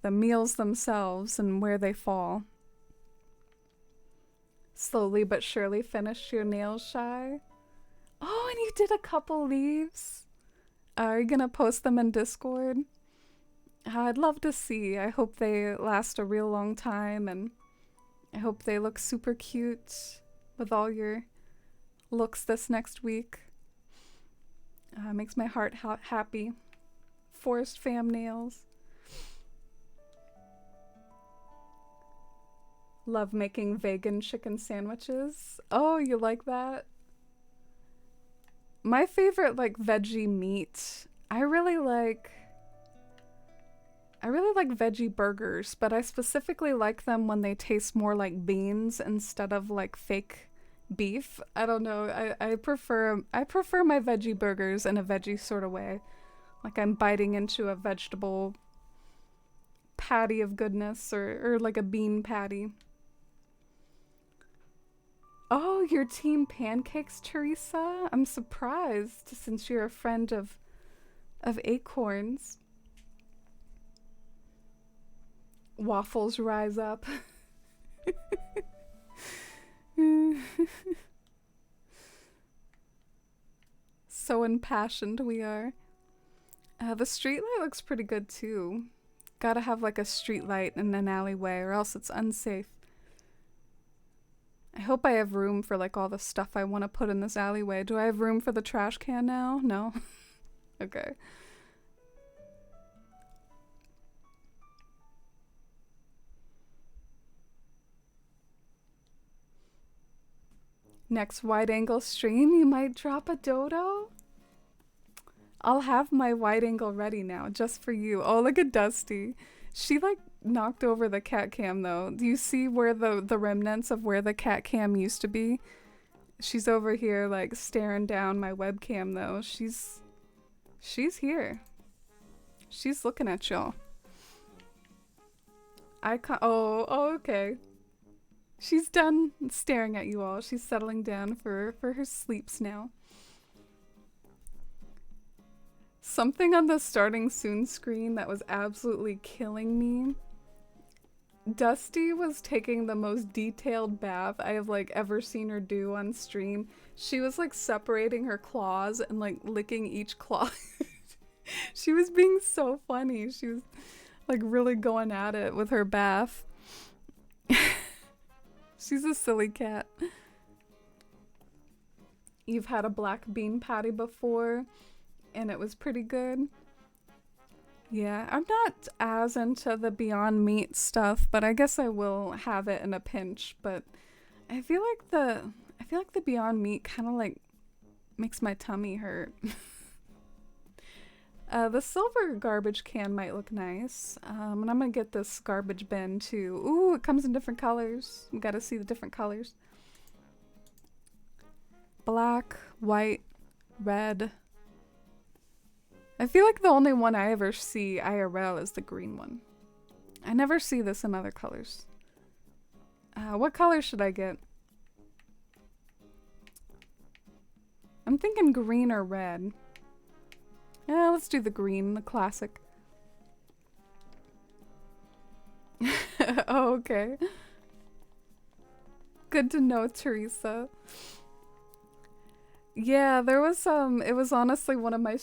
meals themselves and where they fall. Slowly but surely finished your nails, Shy. Oh, and you did a couple leaves. Are you gonna post them in Discord? I'd love to see. I hope they last a real long time, and I hope they look super cute with all your looks this next week. Makes my heart happy. Forest fam nails. Love making vegan chicken sandwiches. Oh, you like that? My favorite, like, veggie meat, I really like veggie burgers, but I specifically like them when they taste more like beans instead of like fake beef. I don't know. I prefer my veggie burgers in a veggie sort of way. Like I'm biting into a vegetable patty of goodness, or like a bean patty. Oh, your team pancakes, Teresa? I'm surprised since you're a friend of Acorns. Waffles rise up. So impassioned we are. The streetlight looks pretty good too. Gotta have like a street light in an alleyway or else it's unsafe. I hope I have room for like all the stuff I want to put in this alleyway. Do I have room for the trash can now? No? Okay. Next wide angle stream, you might drop a dodo? I'll have my wide angle ready now, just for you. Oh, look at Dusty. She like knocked over the cat cam though. Do you see where the remnants of where the cat cam used to be? She's over here like staring down my webcam though. She's here. She's looking at y'all. Oh, okay. She's done staring at you all. She's settling down for her sleeps now. Something on the starting soon screen that was absolutely killing me. Dusty was taking the most detailed bath I have like ever seen her do on stream. She was like separating her claws and like licking each claw. She was being so funny. She was like really going at it with her bath. She's a silly cat. you've had a black bean patty before and it was pretty good. Yeah, I'm not as into the Beyond Meat stuff, but I guess I will have it in a pinch. But I feel like the Beyond Meat kind of like makes my tummy hurt. The silver garbage can might look nice. And I'm gonna get this garbage bin too. Ooh, it comes in different colors. You gotta see the different colors. Black, white, red. I feel like the only one I ever see IRL is the green one. I never see this in other colors. What color should I get? I'm thinking green or red. Yeah, let's do the green, the classic. Oh, okay. Good to know, Teresa. Yeah, there was it was honestly one of my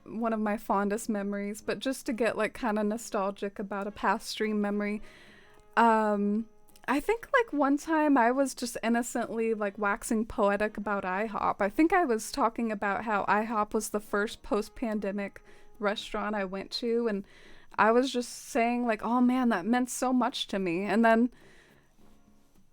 one of my fondest memories, but just to get like kind of nostalgic about a past stream memory. I think like one time I was just innocently like waxing poetic about IHOP. I think I was talking about how IHOP was the first post-pandemic restaurant I went to, and I was just saying like, "Oh man, that meant so much to me." And then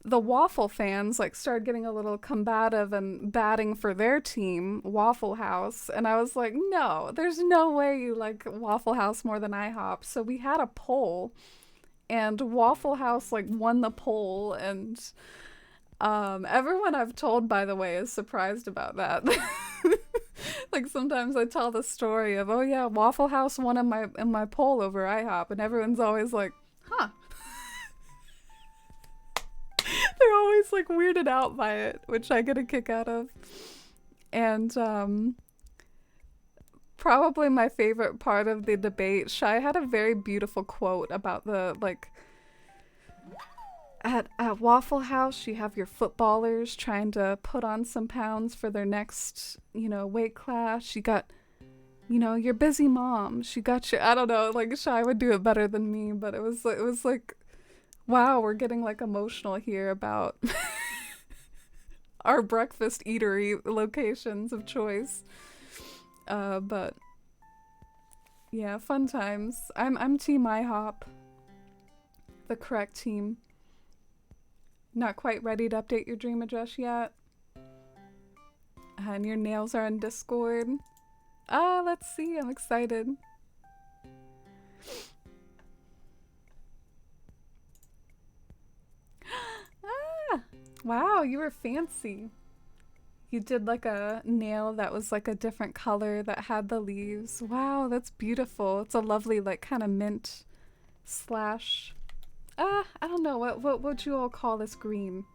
the waffle fans like started getting a little combative and batting for their team, Waffle House, and I was like, no, there's no way you like Waffle House more than IHOP. So we had a poll, and Waffle House like won the poll, and everyone I've told, by the way, is surprised about that. Like sometimes I tell the story of, oh yeah, Waffle House won in my poll over IHOP, and everyone's always like, huh. They're always like weirded out by it, which I get a kick out of. And probably my favorite part of the debate, Shai had a very beautiful quote about the like at Waffle House you have your footballers trying to put on some pounds for their next, weight class. You got your busy mom. She got you. I don't know, like Shai would do it better than me, but it was like, wow, we're getting like emotional here about our breakfast eatery locations of choice. But yeah, fun times. I'm team IHOP. The correct team. Not quite ready to update your dream address yet. And your nails are in Discord. Let's see. I'm excited. Wow, you were fancy. You did like a nail that was like a different color that had the leaves. Wow, that's beautiful. It's a lovely like kind of mint slash I don't know, what would you all call this green?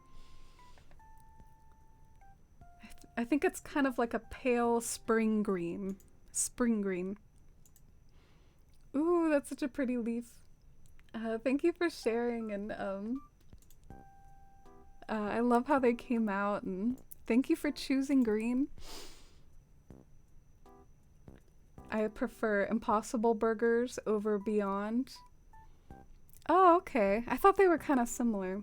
I think it's kind of like a pale spring green. Spring green. Ooh, that's such a pretty leaf. Thank you for sharing, and I love how they came out, and thank you for choosing green. I prefer Impossible Burgers over Beyond. Oh, okay. I thought they were kind of similar.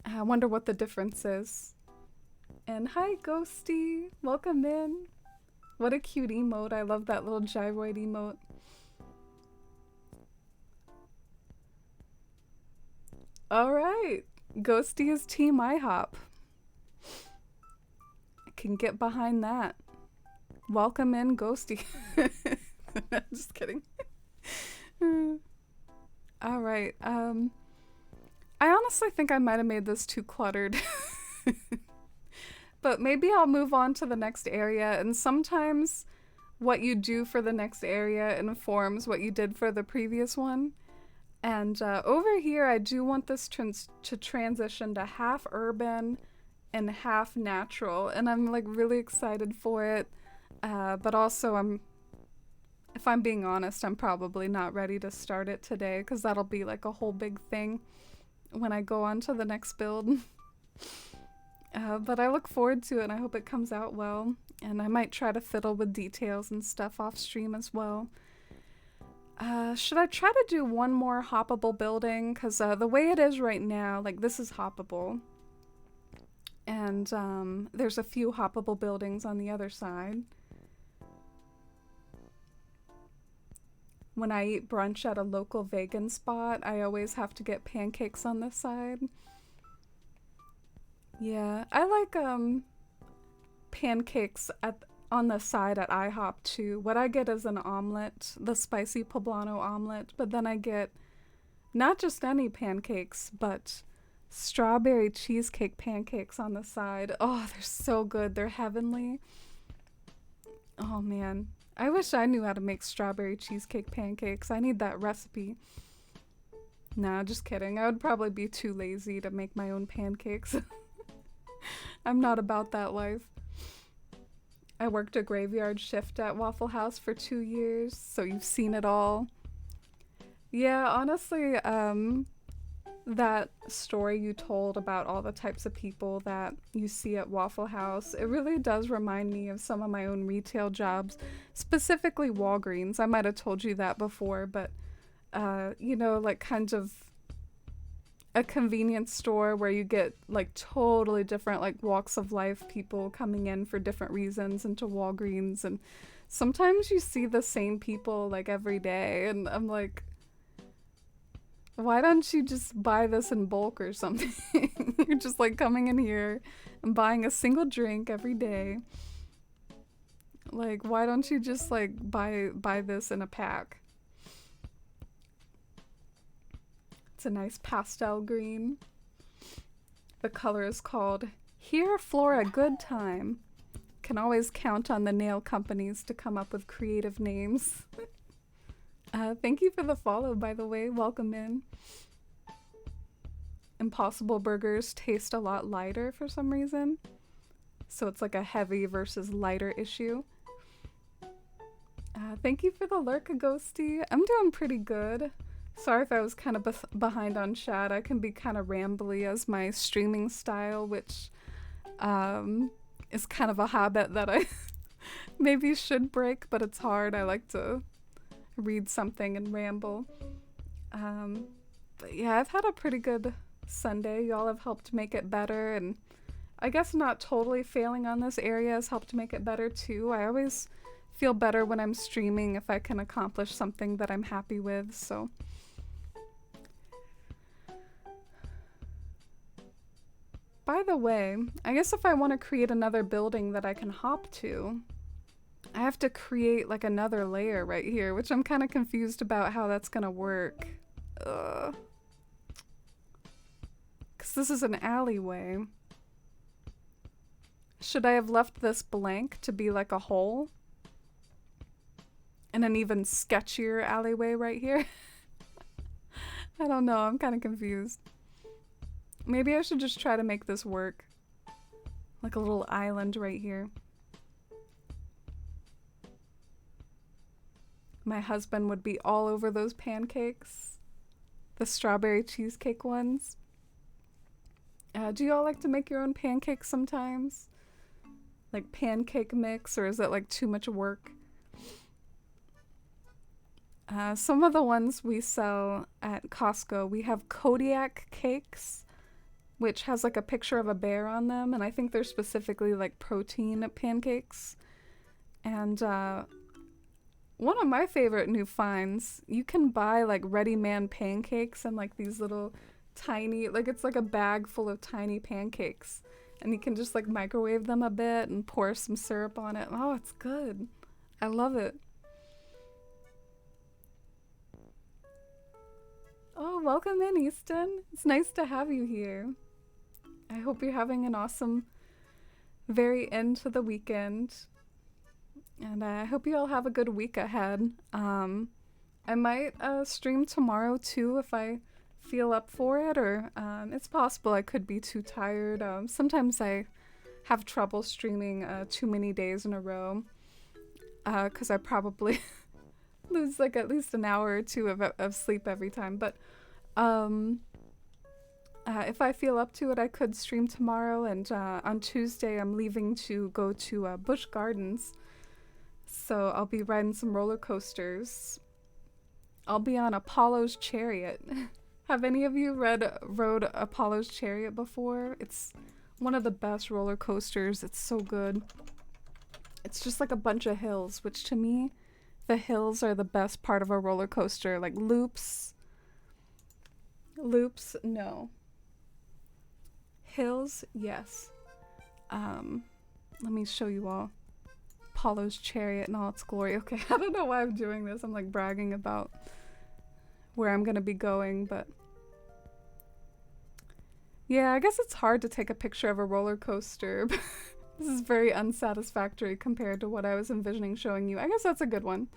I wonder what the difference is. And hi, Ghosty. Welcome in. What a cute emote. I love that little gyroid emote. Alright. Ghosty is team IHOP. I can get behind that. Welcome in, Ghosty. Just kidding. Alright. I honestly think I might have made this too cluttered. But maybe I'll move on to the next area, and sometimes what you do for the next area informs what you did for the previous one. And over here, I do want this to transition to half urban and half natural, and I'm like really excited for it. But also, if I'm being honest, I'm probably not ready to start it today, because that'll be like a whole big thing when I go on to the next build. But I look forward to it, and I hope it comes out well. And I might try to fiddle with details and stuff off stream as well. Should I try to do one more hoppable building? Because the way it is right now, like this is hoppable. And there's a few hoppable buildings on the other side. When I eat brunch at a local vegan spot, I always have to get pancakes on this side. Yeah, I like pancakes on the side at IHOP too. What I get is an omelet, the spicy poblano omelet, but then I get not just any pancakes, but strawberry cheesecake pancakes on the side. Oh, they're so good. They're heavenly. Oh man, I wish I knew how to make strawberry cheesecake pancakes. I need that recipe. Nah, just kidding. I would probably be too lazy to make my own pancakes. I'm not about that life. I worked a graveyard shift at Waffle House for 2 years, so you've seen it all. Yeah, honestly, that story you told about all the types of people that you see at Waffle House, it really does remind me of some of my own retail jobs, specifically Walgreens. I might have told you that before, but, you know, like kind of a convenience store where you get like totally different like walks of life people coming in for different reasons into Walgreens, and sometimes you see the same people like every day, and I'm like, why don't you just buy this in bulk or something? You're just like coming in here and buying a single drink every day. Like, why don't you just like buy this in a pack? It's a nice pastel green. The color is called Here for a Good Time. Can always count on the nail companies to come up with creative names. Thank you for the follow, by the way. Welcome in. Impossible Burgers taste a lot lighter for some reason. So it's like a heavy versus lighter issue. Thank you for the lurk, Ghosty. I'm doing pretty good. Sorry if I was kind of behind on chat. I can be kind of rambly as my streaming style, which is kind of a habit that I maybe should break, but it's hard. I like to read something and ramble. But yeah, I've had a pretty good Sunday. Y'all have helped make it better, and I guess not totally failing on this area has helped make it better too. I always feel better when I'm streaming if I can accomplish something that I'm happy with, so. By the way, I guess if I want to create another building that I can hop to, I have to create like another layer right here, which I'm kind of confused about how that's gonna work. Because this is an alleyway. Should I have left this blank to be like a hole? And an even sketchier alleyway right here? I don't know, I'm kind of confused. Maybe I should just try to make this work. Like a little island right here. My husband would be all over those pancakes. The strawberry cheesecake ones. Do y'all like to make your own pancakes sometimes? Like pancake mix, or is it like too much work? Some of the ones we sell at Costco, we have Kodiak cakes, which has like a picture of a bear on them, and I think they're specifically like protein pancakes. And one of my favorite new finds, you can buy like ready-man pancakes and like these little tiny, like it's like a bag full of tiny pancakes, and you can just like microwave them a bit and pour some syrup on it. Oh, it's good. I love it. Oh, welcome in, Easton. It's nice to have you here. I hope you're having an awesome very end to the weekend. And I hope you all have a good week ahead. I might stream tomorrow too if I feel up for it, or it's possible I could be too tired. Sometimes I have trouble streaming too many days in a row because I probably lose like at least an hour or two of sleep every time. But if I feel up to it, I could stream tomorrow. And on Tuesday, I'm leaving to go to Busch Gardens. So I'll be riding some roller coasters. I'll be on Apollo's Chariot. Have any of you rode Apollo's Chariot before? It's One of the best roller coasters. It's so good. It's just like a bunch of hills, which to me, the hills are the best part of a roller coaster. Like loops. Loops, no. Hills, yes. Let me show you all Apollo's chariot in all its glory. Okay, I don't know why I'm doing this. I'm like bragging about where I'm gonna be going, but yeah, I guess it's hard to take a picture of a roller coaster. This is very unsatisfactory compared to what I was envisioning showing you. I guess that's a good one.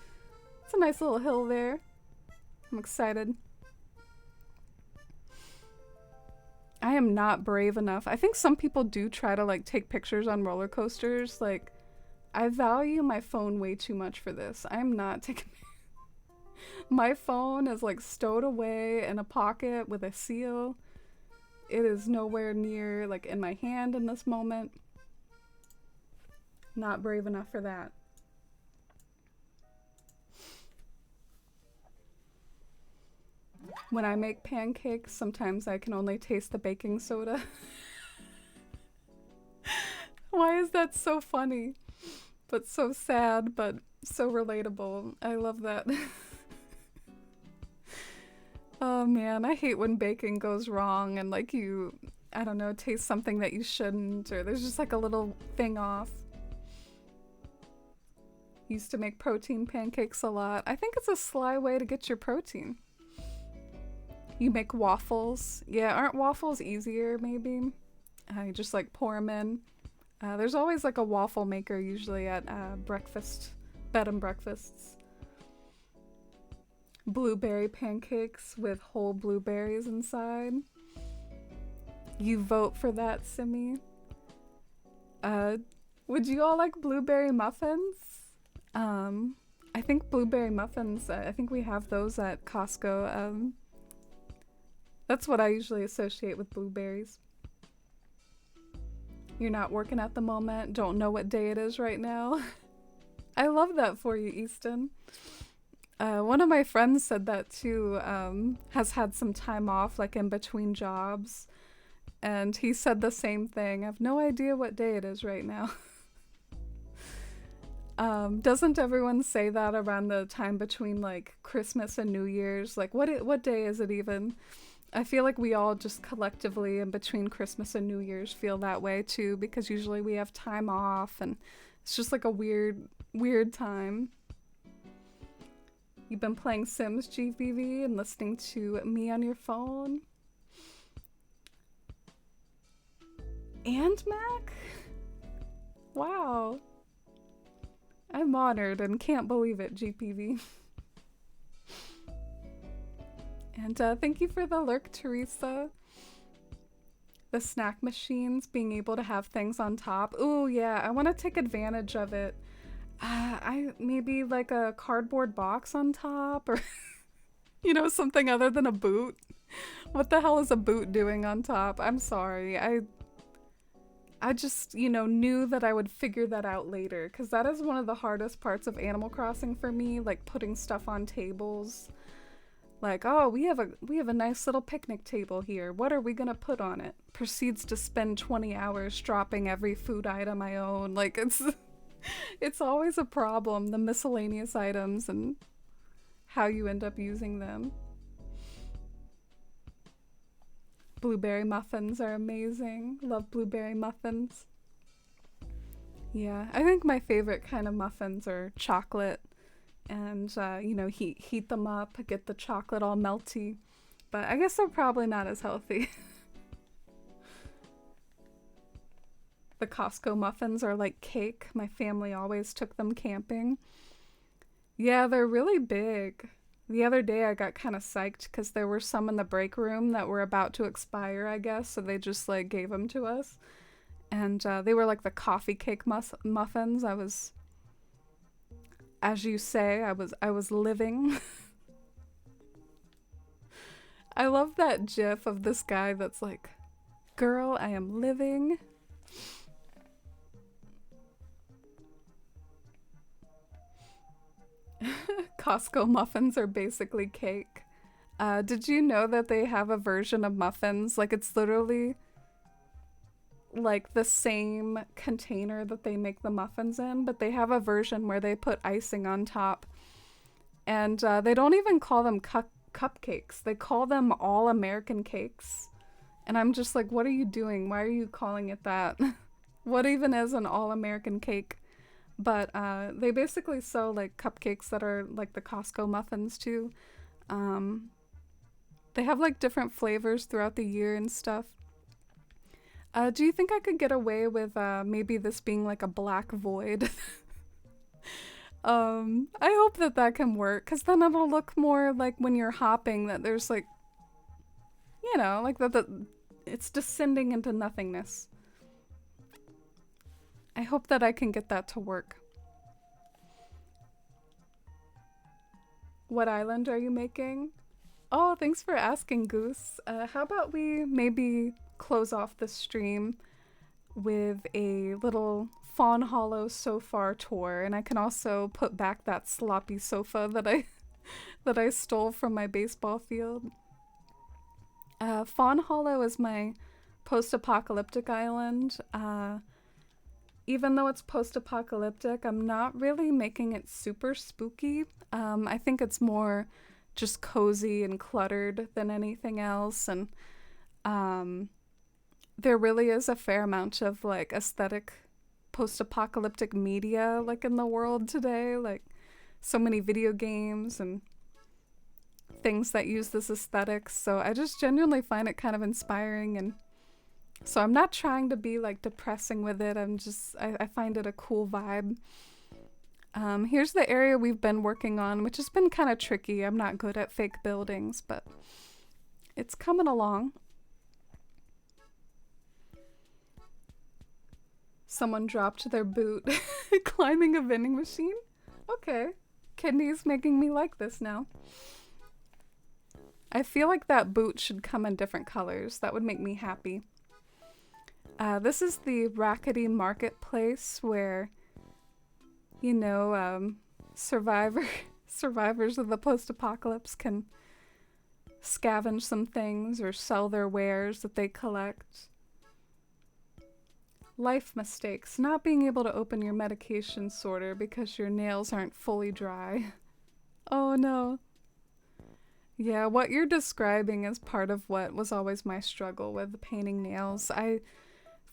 It's a nice little hill there. I'm excited. I am not brave enough. I think some people do try to like take pictures on roller coasters. Like, I value my phone way too much for this. I am not taking... My phone is like stowed away in a pocket with a seal. It is nowhere near like in my hand in this moment. Not brave enough for that. When I make pancakes, sometimes I can only taste the baking soda. Why is that so funny? But so sad, but so relatable. I love that. Oh man, I hate when baking goes wrong and like you, I don't know, taste something that you shouldn't, or there's just like a little thing off. Used to make protein pancakes a lot. I think it's a sly way to get your protein. You make waffles. Yeah, aren't waffles easier maybe? You just like pour them in. There's always like a waffle maker usually at breakfast, bed and breakfasts. Blueberry pancakes with whole blueberries inside. You vote for that, Simi. Would you all like blueberry muffins? I think blueberry muffins, I think we have those at Costco. That's what I usually associate with blueberries. You're not working at the moment, don't know what day it is right now. I love that for you, Easton. One of my friends said that too, has had some time off, like in between jobs. And he said the same thing. I have no idea what day it is right now. Doesn't everyone say that around the time between like Christmas and New Year's? Like what day is it even? I feel like we all just collectively in between Christmas and New Year's feel that way too, because usually we have time off and it's just like a weird time. You've been playing Sims GVV and listening to me on your phone? And Mac? Wow. I'm honored and can't believe it, GPV. And thank you for the lurk, Teresa. The snack machines, being able to have things on top. Ooh, yeah, I want to take advantage of it. I maybe like a cardboard box on top or, you know, something other than a boot. What the hell is a boot doing on top? I'm sorry. I just, you know, knew that I would figure that out later, because that is one of the hardest parts of Animal Crossing for me, like putting stuff on tables. Like, oh, we have a nice little picnic table here. What are we gonna put on it? Proceeds to spend 20 hours dropping every food item I own. Like, it's always a problem, the miscellaneous items and how you end up using them. Blueberry muffins are amazing. Love blueberry muffins. Yeah, I think my favorite kind of muffins are chocolate. And, you know, heat them up, get the chocolate all melty. But I guess they're probably not as healthy. The Costco muffins are like cake. My family always took them camping. Yeah, they're really big. The other day I got kind of psyched because there were some in the break room that were about to expire, I guess. So they just like gave them to us. And they were like the coffee cake muffins. I was... As you say, I was living. I love that gif of this guy that's like, girl, I am living. Costco muffins are basically cake. Did you know that they have a version of muffins? Like it's literally like the same container that they make the muffins in, but they have a version where they put icing on top. And they don't even call them cupcakes. They call them all American cakes. And I'm just like, what are you doing? Why are you calling it that? What even is an all American cake? But they basically sell like cupcakes that are like the Costco muffins too. They have like different flavors throughout the year and stuff. Do you think I could get away with maybe this being like a black void? I hope that that can work, because then it'll look more like when you're hopping that there's like, you know, like that it's descending into nothingness. I hope that I can get that to work. What island are you making? Oh, thanks for asking, Goose. How about we maybe close off the stream with a little Fawnhollow so far tour, and I can also put back that sloppy sofa that I that I stole from my baseball field. Fawnhollow is my post-apocalyptic island. Even though it's post-apocalyptic, I'm not really making it super spooky. I think it's more just cozy and cluttered than anything else, and there really is a fair amount of like aesthetic post-apocalyptic media like in the world today, like so many video games and things that use this aesthetic. So I just genuinely find it kind of inspiring, and so I'm not trying to be like depressing with it. I find it a cool vibe. Here's the area we've been working on, which has been kind of tricky. I'm not good at fake buildings, but it's coming along. Someone dropped their boot climbing a vending machine. Okay. Kidney's making me like this now. I feel like that boot should come in different colors. That would make me happy. This is the Rackety Marketplace where, you know, survivors of the post-apocalypse can scavenge some things or sell their wares that they collect. Life mistakes. Not being able to open your medication sorter because your nails aren't fully dry. Oh no. Yeah, what you're describing is part of what was always my struggle with painting nails.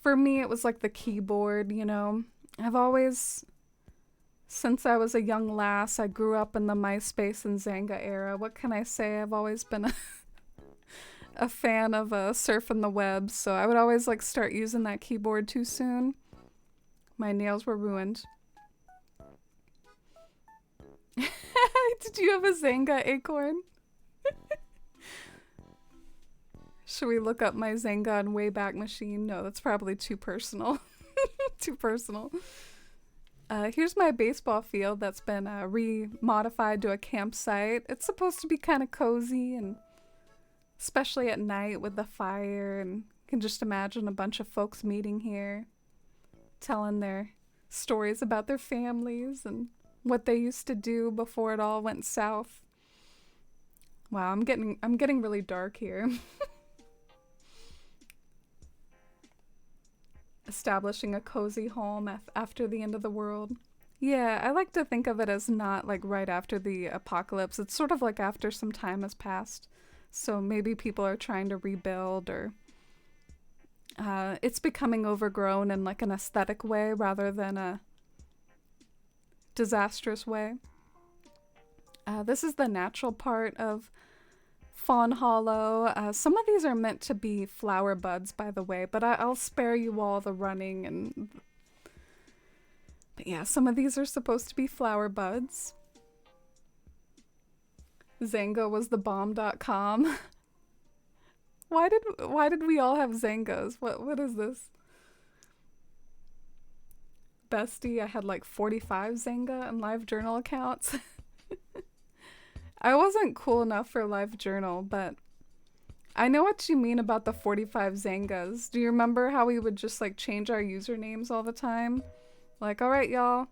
For me, it was like the keyboard, you know. I've always, since I was a young lass, I grew up in the MySpace and Zanga era. What can I say? I've always been a fan of surfing the web, so I would always like start using that keyboard too soon. My nails were ruined. Did you have a Zanga acorn? Should we look up my Zanga and Wayback Machine? No, that's probably too personal. Too personal. Here's my baseball field that's been re-modified to a campsite. It's supposed to be kind of cozy, and especially at night with the fire, and you can just imagine a bunch of folks meeting here, telling their stories about their families and what they used to do before it all went south. Wow, I'm getting really dark here. Establishing a cozy home after the end of the world. Yeah, I like to think of it as not like right after the apocalypse. It's sort of like after some time has passed. So maybe people are trying to rebuild, or it's becoming overgrown in like an aesthetic way rather than a disastrous way. This is the natural part of Fawnhollow. Some of these are meant to be flower buds, by the way, but I'll spare you all the running and... But yeah, some of these are supposed to be flower buds. Zanga was the bomb.com. Why did we all have Zangas? What is this? Bestie, I had like 45 Zanga and LiveJournal accounts. I wasn't cool enough for LiveJournal, but I know what you mean about the 45 Zangas. Do you remember how we would just like change our usernames all the time? Like, all right, y'all.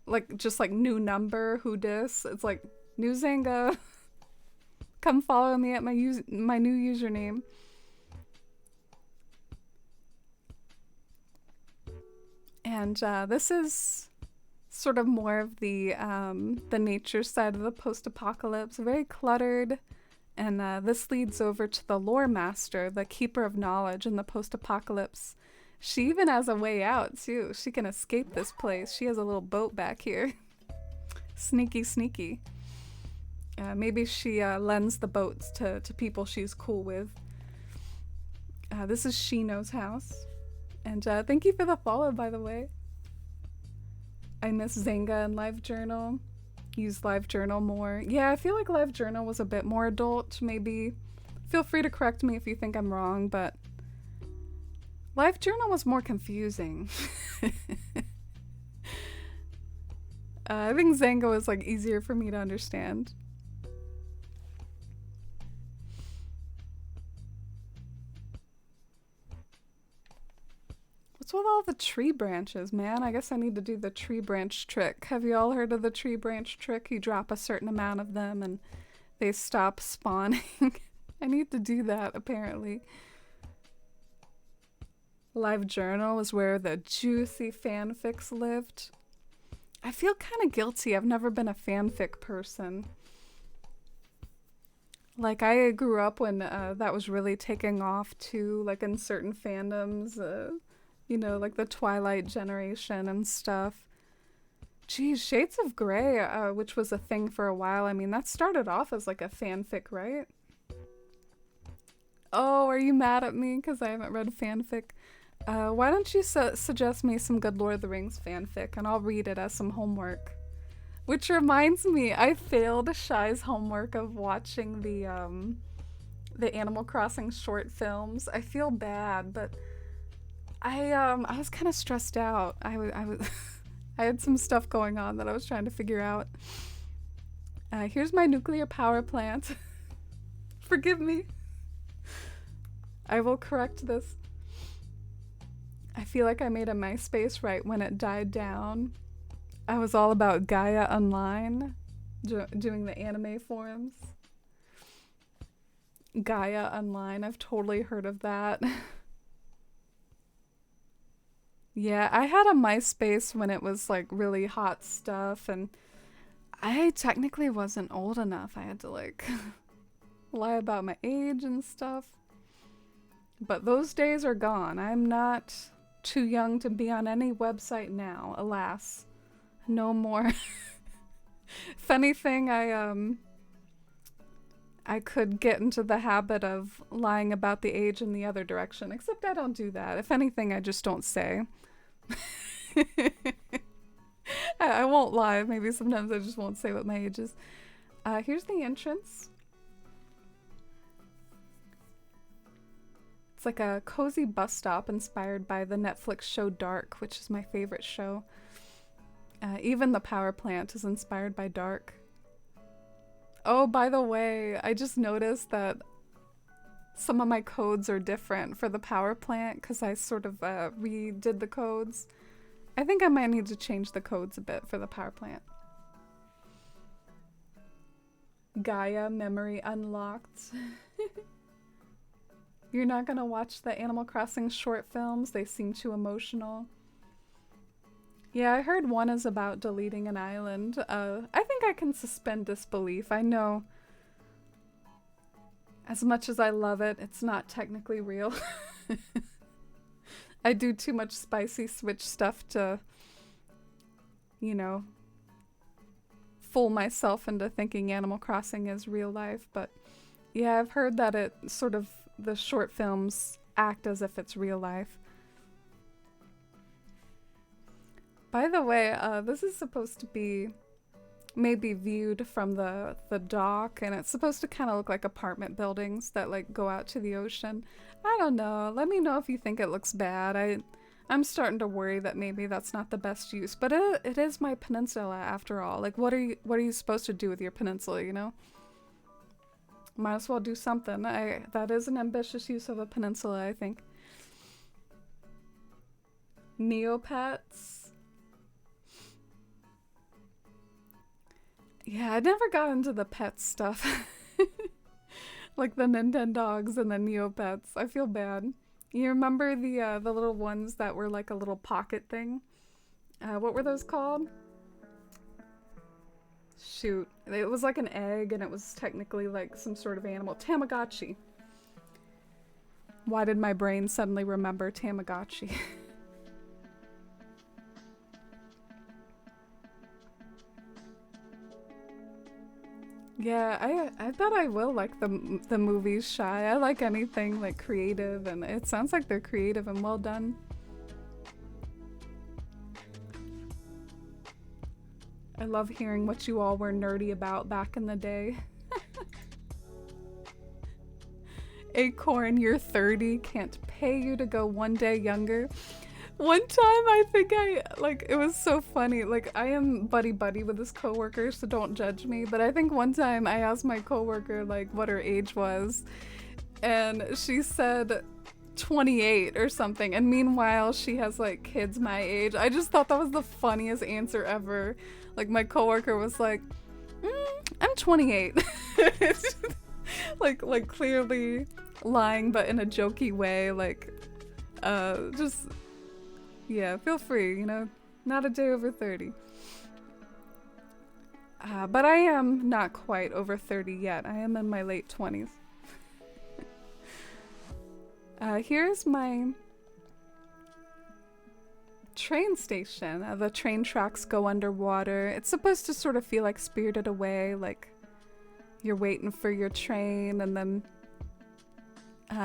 Like, just like new number, who dis? It's like, new Zanga. Come follow me at my new username. And this is sort of more of the nature side of the post-apocalypse, very cluttered. And this leads over to the lore master, the keeper of knowledge in the post-apocalypse. She even has a way out too. She can escape this place. She has a little boat back here. Sneaky, sneaky. Maybe she lends the boats to people she's cool with. This is Shino's house. And thank you for the follow, by the way. I miss Zanga and LiveJournal. Use LiveJournal more. Yeah, I feel like LiveJournal was a bit more adult. Maybe feel free to correct me if you think I'm wrong, but LiveJournal was more confusing. I think Zanga was like easier for me to understand. What's with all the tree branches, man? I guess I need to do the tree branch trick. Have you all heard of the tree branch trick? You drop a certain amount of them and they stop spawning. I need to do that, apparently. LiveJournal is where the juicy fanfics lived. I feel kind of guilty. I've never been a fanfic person. Like, I grew up when that was really taking off too, like in certain fandoms. You know, like the Twilight generation and stuff. Geez, Shades of Grey, which was a thing for a while. I mean, that started off as like a fanfic, right? Oh, are you mad at me because I haven't read fanfic? Why don't you suggest me some good Lord of the Rings fanfic and I'll read it as some homework. Which reminds me, I failed Shy's homework of watching the Animal Crossing short films. I feel bad, but I was kind of stressed out. I was I had some stuff going on that I was trying to figure out. Here's my nuclear power plant. Forgive me. I will correct this. I feel like I made a MySpace right when it died down. I was all about Gaia Online, doing the anime forums. Gaia Online, I've totally heard of that. Yeah, I had a MySpace when it was like really hot stuff, and I technically wasn't old enough. I had to like lie about my age and stuff. But those days are gone. I'm not too young to be on any website now, alas. No more. Funny thing, I could get into the habit of lying about the age in the other direction, except I don't do that. If anything, I just don't say. I won't lie. Maybe sometimes I just won't say what my age is. Here's the entrance. It's like a cozy bus stop inspired by the Netflix show Dark, which is my favorite show. Even the power plant is inspired by Dark. Oh, by the way, I just noticed that some of my codes are different for the power plant because I sort of redid the codes. I think I might need to change the codes a bit for the power plant. Gaia memory unlocked. You're not gonna watch the Animal Crossing short films? They seem too emotional. Yeah, I heard one is about deleting an island. I think I can suspend disbelief. I know as much as I love it, it's not technically real. I do too much spicy Switch stuff to, you know, fool myself into thinking Animal Crossing is real life. But yeah, I've heard that it sort of, the short films act as if it's real life. By the way, this is supposed to be maybe viewed from the dock, and it's supposed to kind of look like apartment buildings that like go out to the ocean. I don't know. Let me know if you think it looks bad. I'm starting to worry that maybe that's not the best use, but it is my peninsula after all. Like, what are you supposed to do with your peninsula, you know? Might as well do something. That is an ambitious use of a peninsula, I think. Neopets. Yeah, I never got into the pet stuff. Like the Nintendogs and the Neopets. I feel bad. You remember the little ones that were like a little pocket thing? What were those called? Shoot. It was like an egg, and it was technically like some sort of animal. Tamagotchi. Why did my brain suddenly remember Tamagotchi? Yeah, I bet I will like the movies, Shy. I like anything like creative, and it sounds like they're creative and well done. I love hearing what you all were nerdy about back in the day. Acorn, you're 30, can't pay you to go one day younger. One time I think it was so funny. Like, I am buddy-buddy with this coworker, so don't judge me. But I think one time I asked my coworker, like, what her age was. And she said 28 or something. And meanwhile, she has, like, kids my age. I just thought that was the funniest answer ever. Like, my coworker was like, I'm 28. like clearly lying, but in a jokey way. Like, just... yeah, feel free, you know, not a day over 30. But I am not quite over 30 yet. I am in my late 20s. Here's my train station. The train tracks go underwater. It's supposed to sort of feel like Spirited Away, like you're waiting for your train, and then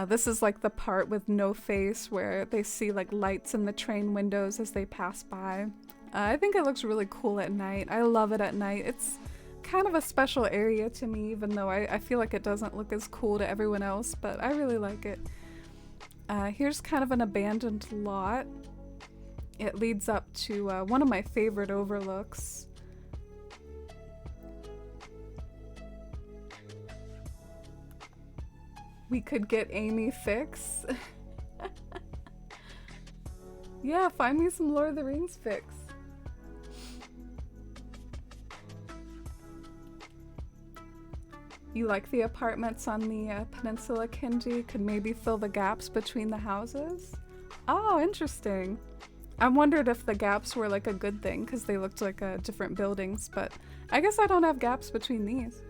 this is like the part with no face where they see like lights in the train windows as they pass by. I think it looks really cool at night. I love it at night. It's kind of a special area to me, even though I feel like it doesn't look as cool to everyone else, but I really like it. Here's kind of an abandoned lot. It leads up to one of my favorite overlooks. We could get Amy fix. Yeah, find me some Lord of the Rings fix. You like the apartments on the peninsula, Kenji? Could maybe fill the gaps between the houses? Oh, interesting. I wondered if the gaps were like a good thing because they looked like different buildings, but I guess I don't have gaps between these.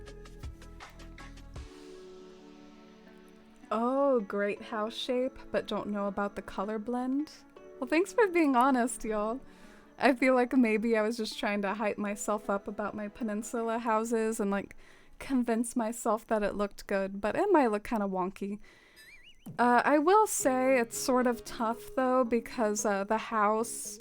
Oh, great house shape, but don't know about the color blend. Well, thanks for being honest, y'all. I feel like maybe I was just trying to hype myself up about my peninsula houses and like convince myself that it looked good, but it might look kind of wonky. I will say it's sort of tough though, because the house,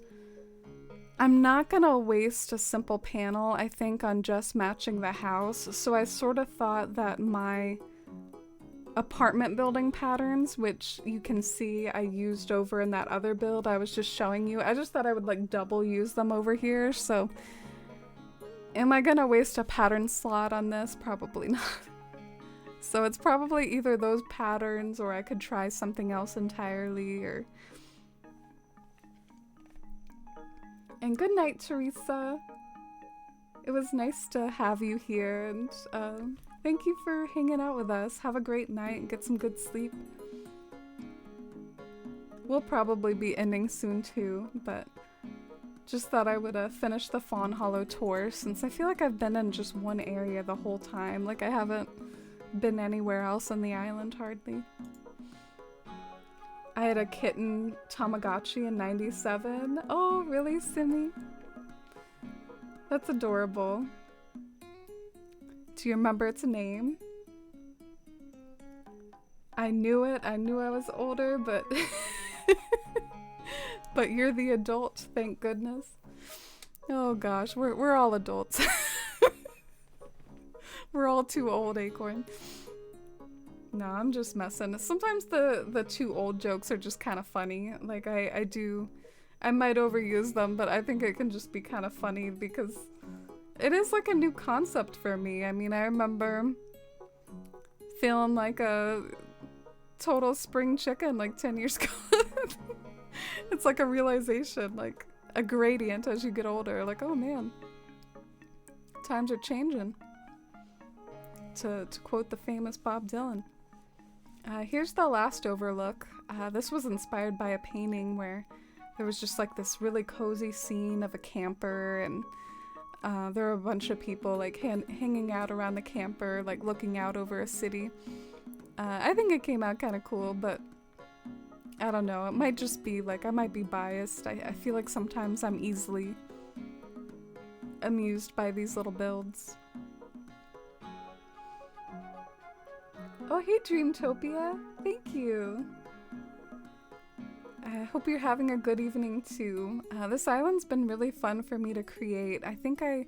I'm not gonna waste a simple panel, I think, on just matching the house, so I sort of thought that my apartment building patterns, which you can see I used over in that other build I was just showing you, I just thought I would like double use them over here, so am I gonna waste a pattern slot on this? Probably not. So it's probably either those patterns or I could try something else entirely, or... And good night, Teresa. It was nice to have you here, and thank you for hanging out with us. Have a great night and get some good sleep. We'll probably be ending soon too, but just thought I would finish the Fawnhollow tour, since I feel like I've been in just one area the whole time. Like, I haven't been anywhere else on the island hardly. I had a kitten Tamagotchi in '97. Oh, really, Simi? That's adorable. Do you remember its name? I knew it. I knew I was older, but but you're the adult, thank goodness. Oh gosh, we're all adults. We're all too old, Acorn. No, I'm just messing. Sometimes the too old jokes are just kind of funny. Like, I might overuse them, but I think it can just be kind of funny because it is like a new concept for me. I mean, I remember feeling like a total spring chicken like 10 years ago. It's like a realization, like a gradient as you get older. Like, oh man, times are changing. To quote the famous Bob Dylan. Here's the last overlook. This was inspired by a painting where there was just like this really cozy scene of a camper, and there were a bunch of people like hanging out around the camper, like looking out over a city. I think it came out kind of cool, but I don't know. It might just be like I might be biased. I feel like sometimes I'm easily amused by these little builds. Oh, hey Dreamtopia. Thank you. I hope you're having a good evening too. This island's been really fun for me to create. I think I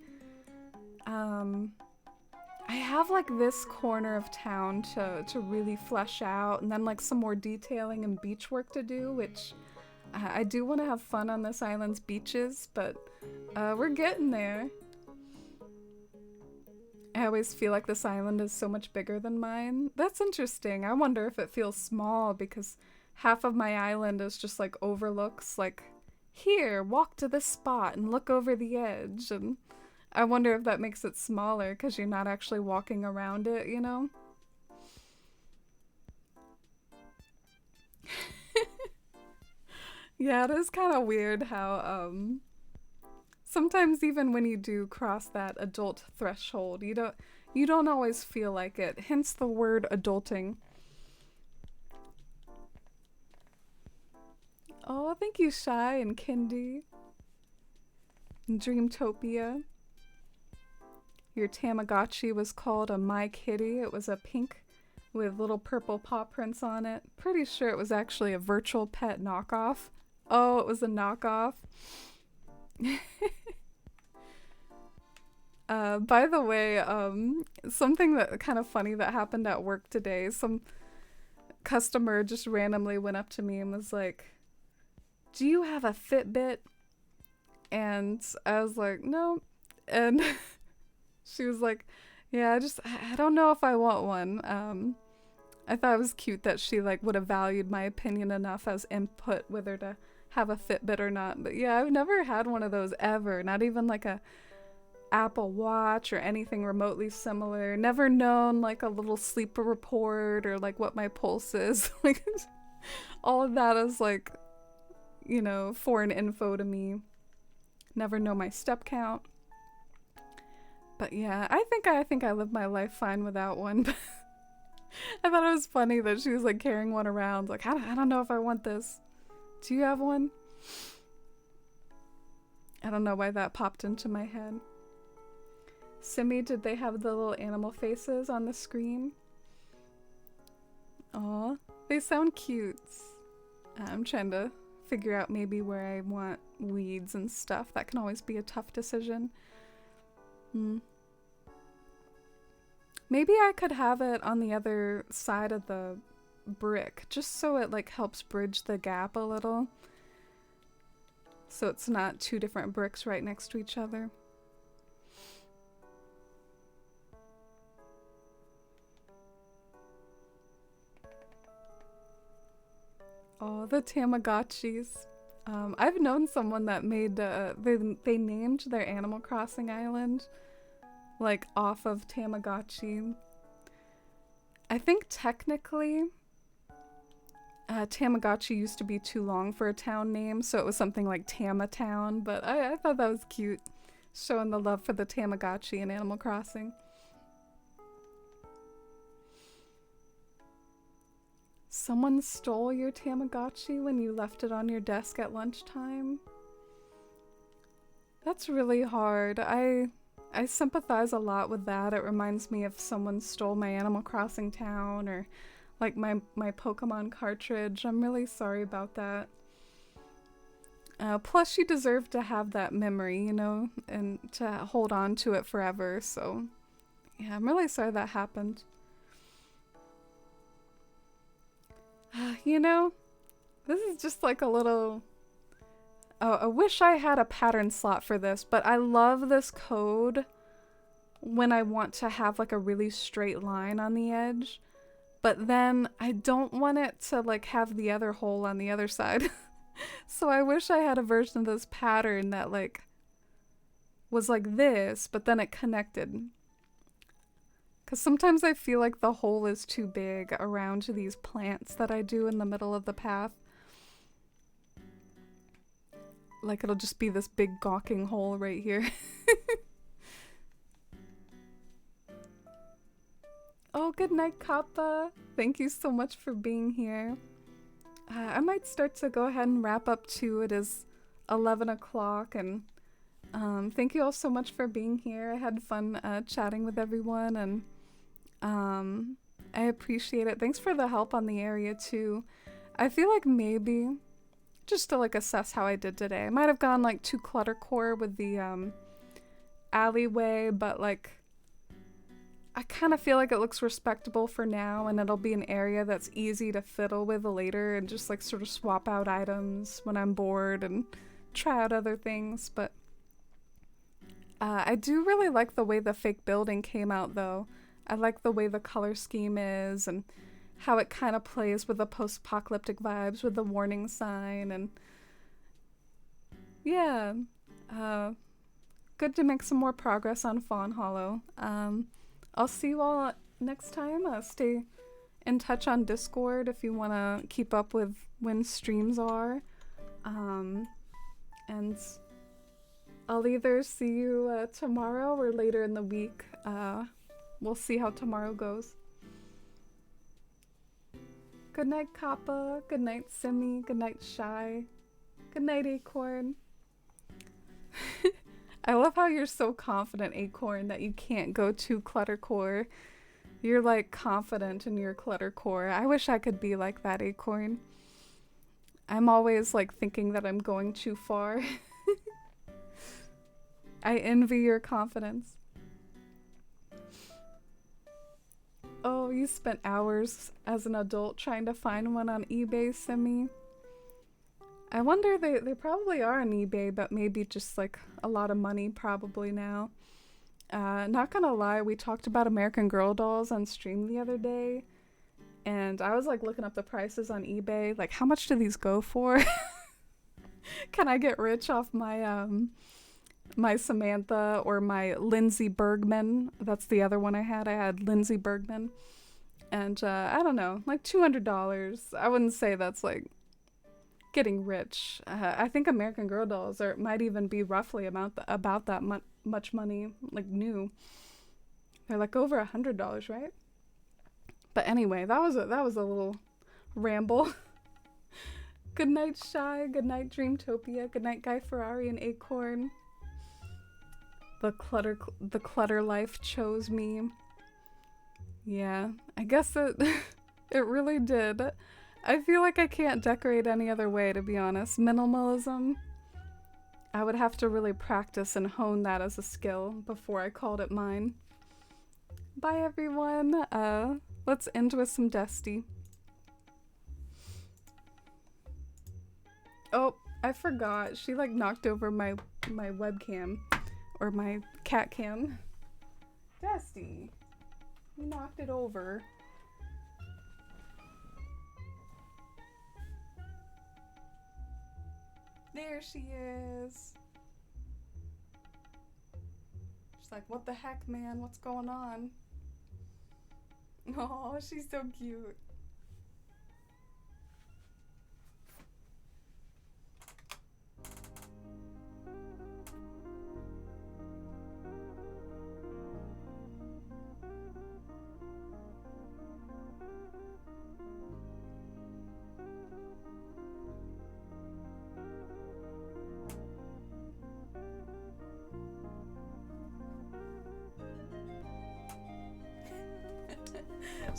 have like this corner of town to really flesh out, and then like some more detailing and beach work to do, which I do want to have fun on this island's beaches, but we're getting there. I always feel like this island is so much bigger than mine. That's interesting. I wonder if it feels small because half of my island is just like overlooks, like, here, walk to this spot and look over the edge. And I wonder if that makes it smaller because you're not actually walking around it, you know? Yeah, it is kind of weird how, sometimes even when you do cross that adult threshold, you don't always feel like it. Hence the word adulting. Oh, thank you, Shy and Kindy. And Dreamtopia. Your Tamagotchi was called a My Kitty. It was a pink with little purple paw prints on it. Pretty sure it was actually a virtual pet knockoff. Oh, it was a knockoff. By the way, something that kind of funny that happened at work today. Some customer just randomly went up to me and was like, "Do you have a Fitbit?" And I was like, "No." And she was like, "Yeah, I don't know if I want one." I thought it was cute that she like would have valued my opinion enough as input whether to have a Fitbit or not. But yeah, I've never had one of those ever. Not even like a Apple Watch or anything remotely similar. Never known like a little sleep report or like what my pulse is. Like all of that is like, you know, foreign info to me. Never know my step count. But yeah, I think I live my life fine without one. I thought it was funny that she was like carrying one around. Like, I don't know if I want this. Do you have one? I don't know why that popped into my head. Simi, did they have the little animal faces on the screen? Aw, they sound cute. I'm trying to figure out maybe where I want weeds and stuff. That can always be a tough decision. Maybe I could have it on the other side of the brick, just so it like helps bridge the gap a little. So it's not two different bricks right next to each other. Oh, the Tamagotchis. I've known someone that made, they named their Animal Crossing island, like, off of Tamagotchi. I think technically, Tamagotchi used to be too long for a town name, so it was something like Tamatown, but I thought that was cute, showing the love for the Tamagotchi in Animal Crossing. Someone stole your Tamagotchi when you left it on your desk at lunchtime? That's really hard. I sympathize a lot with that. It reminds me if someone stole my Animal Crossing town or like my Pokemon cartridge. I'm really sorry about that. Plus you deserve to have that memory, you know, and to hold on to it forever. So yeah, I'm really sorry that happened. You know, this is just like a little... Oh, I wish I had a pattern slot for this, but I love this code when I want to have like a really straight line on the edge. But then I don't want it to like have the other hole on the other side. So I wish I had a version of this pattern that like was like this, but then it connected. Because sometimes I feel like the hole is too big around these plants that I do in the middle of the path. Like it'll just be this big gawking hole right here. Oh, good night, Kappa. Thank you so much for being here. I might start to go ahead and wrap up too. It is 11 o'clock, and thank you all so much for being here. I had fun chatting with everyone, and I appreciate it. Thanks for the help on the area too. I feel like maybe just to like assess how I did today, I might have gone like too cluttercore with the alleyway, but like I kind of feel like it looks respectable for now, and it'll be an area that's easy to fiddle with later and just like sort of swap out items when I'm bored and try out other things. But I do really like the way the fake building came out though. I like the way the color scheme is and how it kind of plays with the post-apocalyptic vibes with the warning sign, and yeah, good to make some more progress on Fawnhollow. I'll see you all next time. Stay in touch on Discord if you want to keep up with when streams are. And I'll either see you tomorrow or later in the week. We'll see how tomorrow goes. Good night, Kappa. Good night, Simi. Good night, Shy. Good night, Acorn. I love how you're so confident, Acorn, that you can't go too cluttercore. You're like confident in your cluttercore. I wish I could be like that, Acorn. I'm always like thinking that I'm going too far. I envy your confidence. Oh, you spent hours as an adult trying to find one on eBay, Simi. I wonder, they probably are on eBay, but maybe just like a lot of money probably now. Not gonna lie, we talked about American Girl dolls on stream the other day, and I was like looking up the prices on eBay, like how much do these go for? Can I get rich off my my Samantha or my Lindsay Bergman? That's the other one I had. I had Lindsay Bergman, and I don't know, like $200. I wouldn't say that's like getting rich. I think American Girl dolls might even be roughly about that much money, like new. They're like over $100, right? But anyway, that was a little ramble. Good night, Shy. Good night, Dreamtopia. Good night, Guy Ferrari and Acorn. The clutter life chose me. Yeah, I guess it really did. I feel like I can't decorate any other way, to be honest. Minimalism, I would have to really practice and hone that as a skill before I called it mine. Bye, everyone. Let's end with some Dusty. Oh, I forgot. She like knocked over my webcam. Or my cat cam. Dusty, you knocked it over. There she is. She's like, what the heck, man? What's going on? Oh, she's so cute.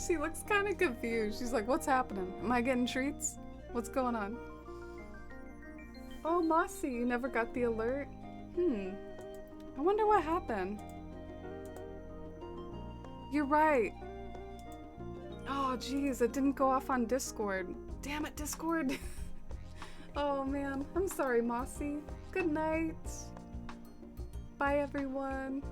She looks kind of confused. She's like, what's happening? Am I getting treats? What's going on? Oh, Mossy, you never got the alert? I wonder what happened. You're right. Oh, geez, it didn't go off on Discord. Damn it, Discord. Oh, man. I'm sorry, Mossy. Good night. Bye, everyone.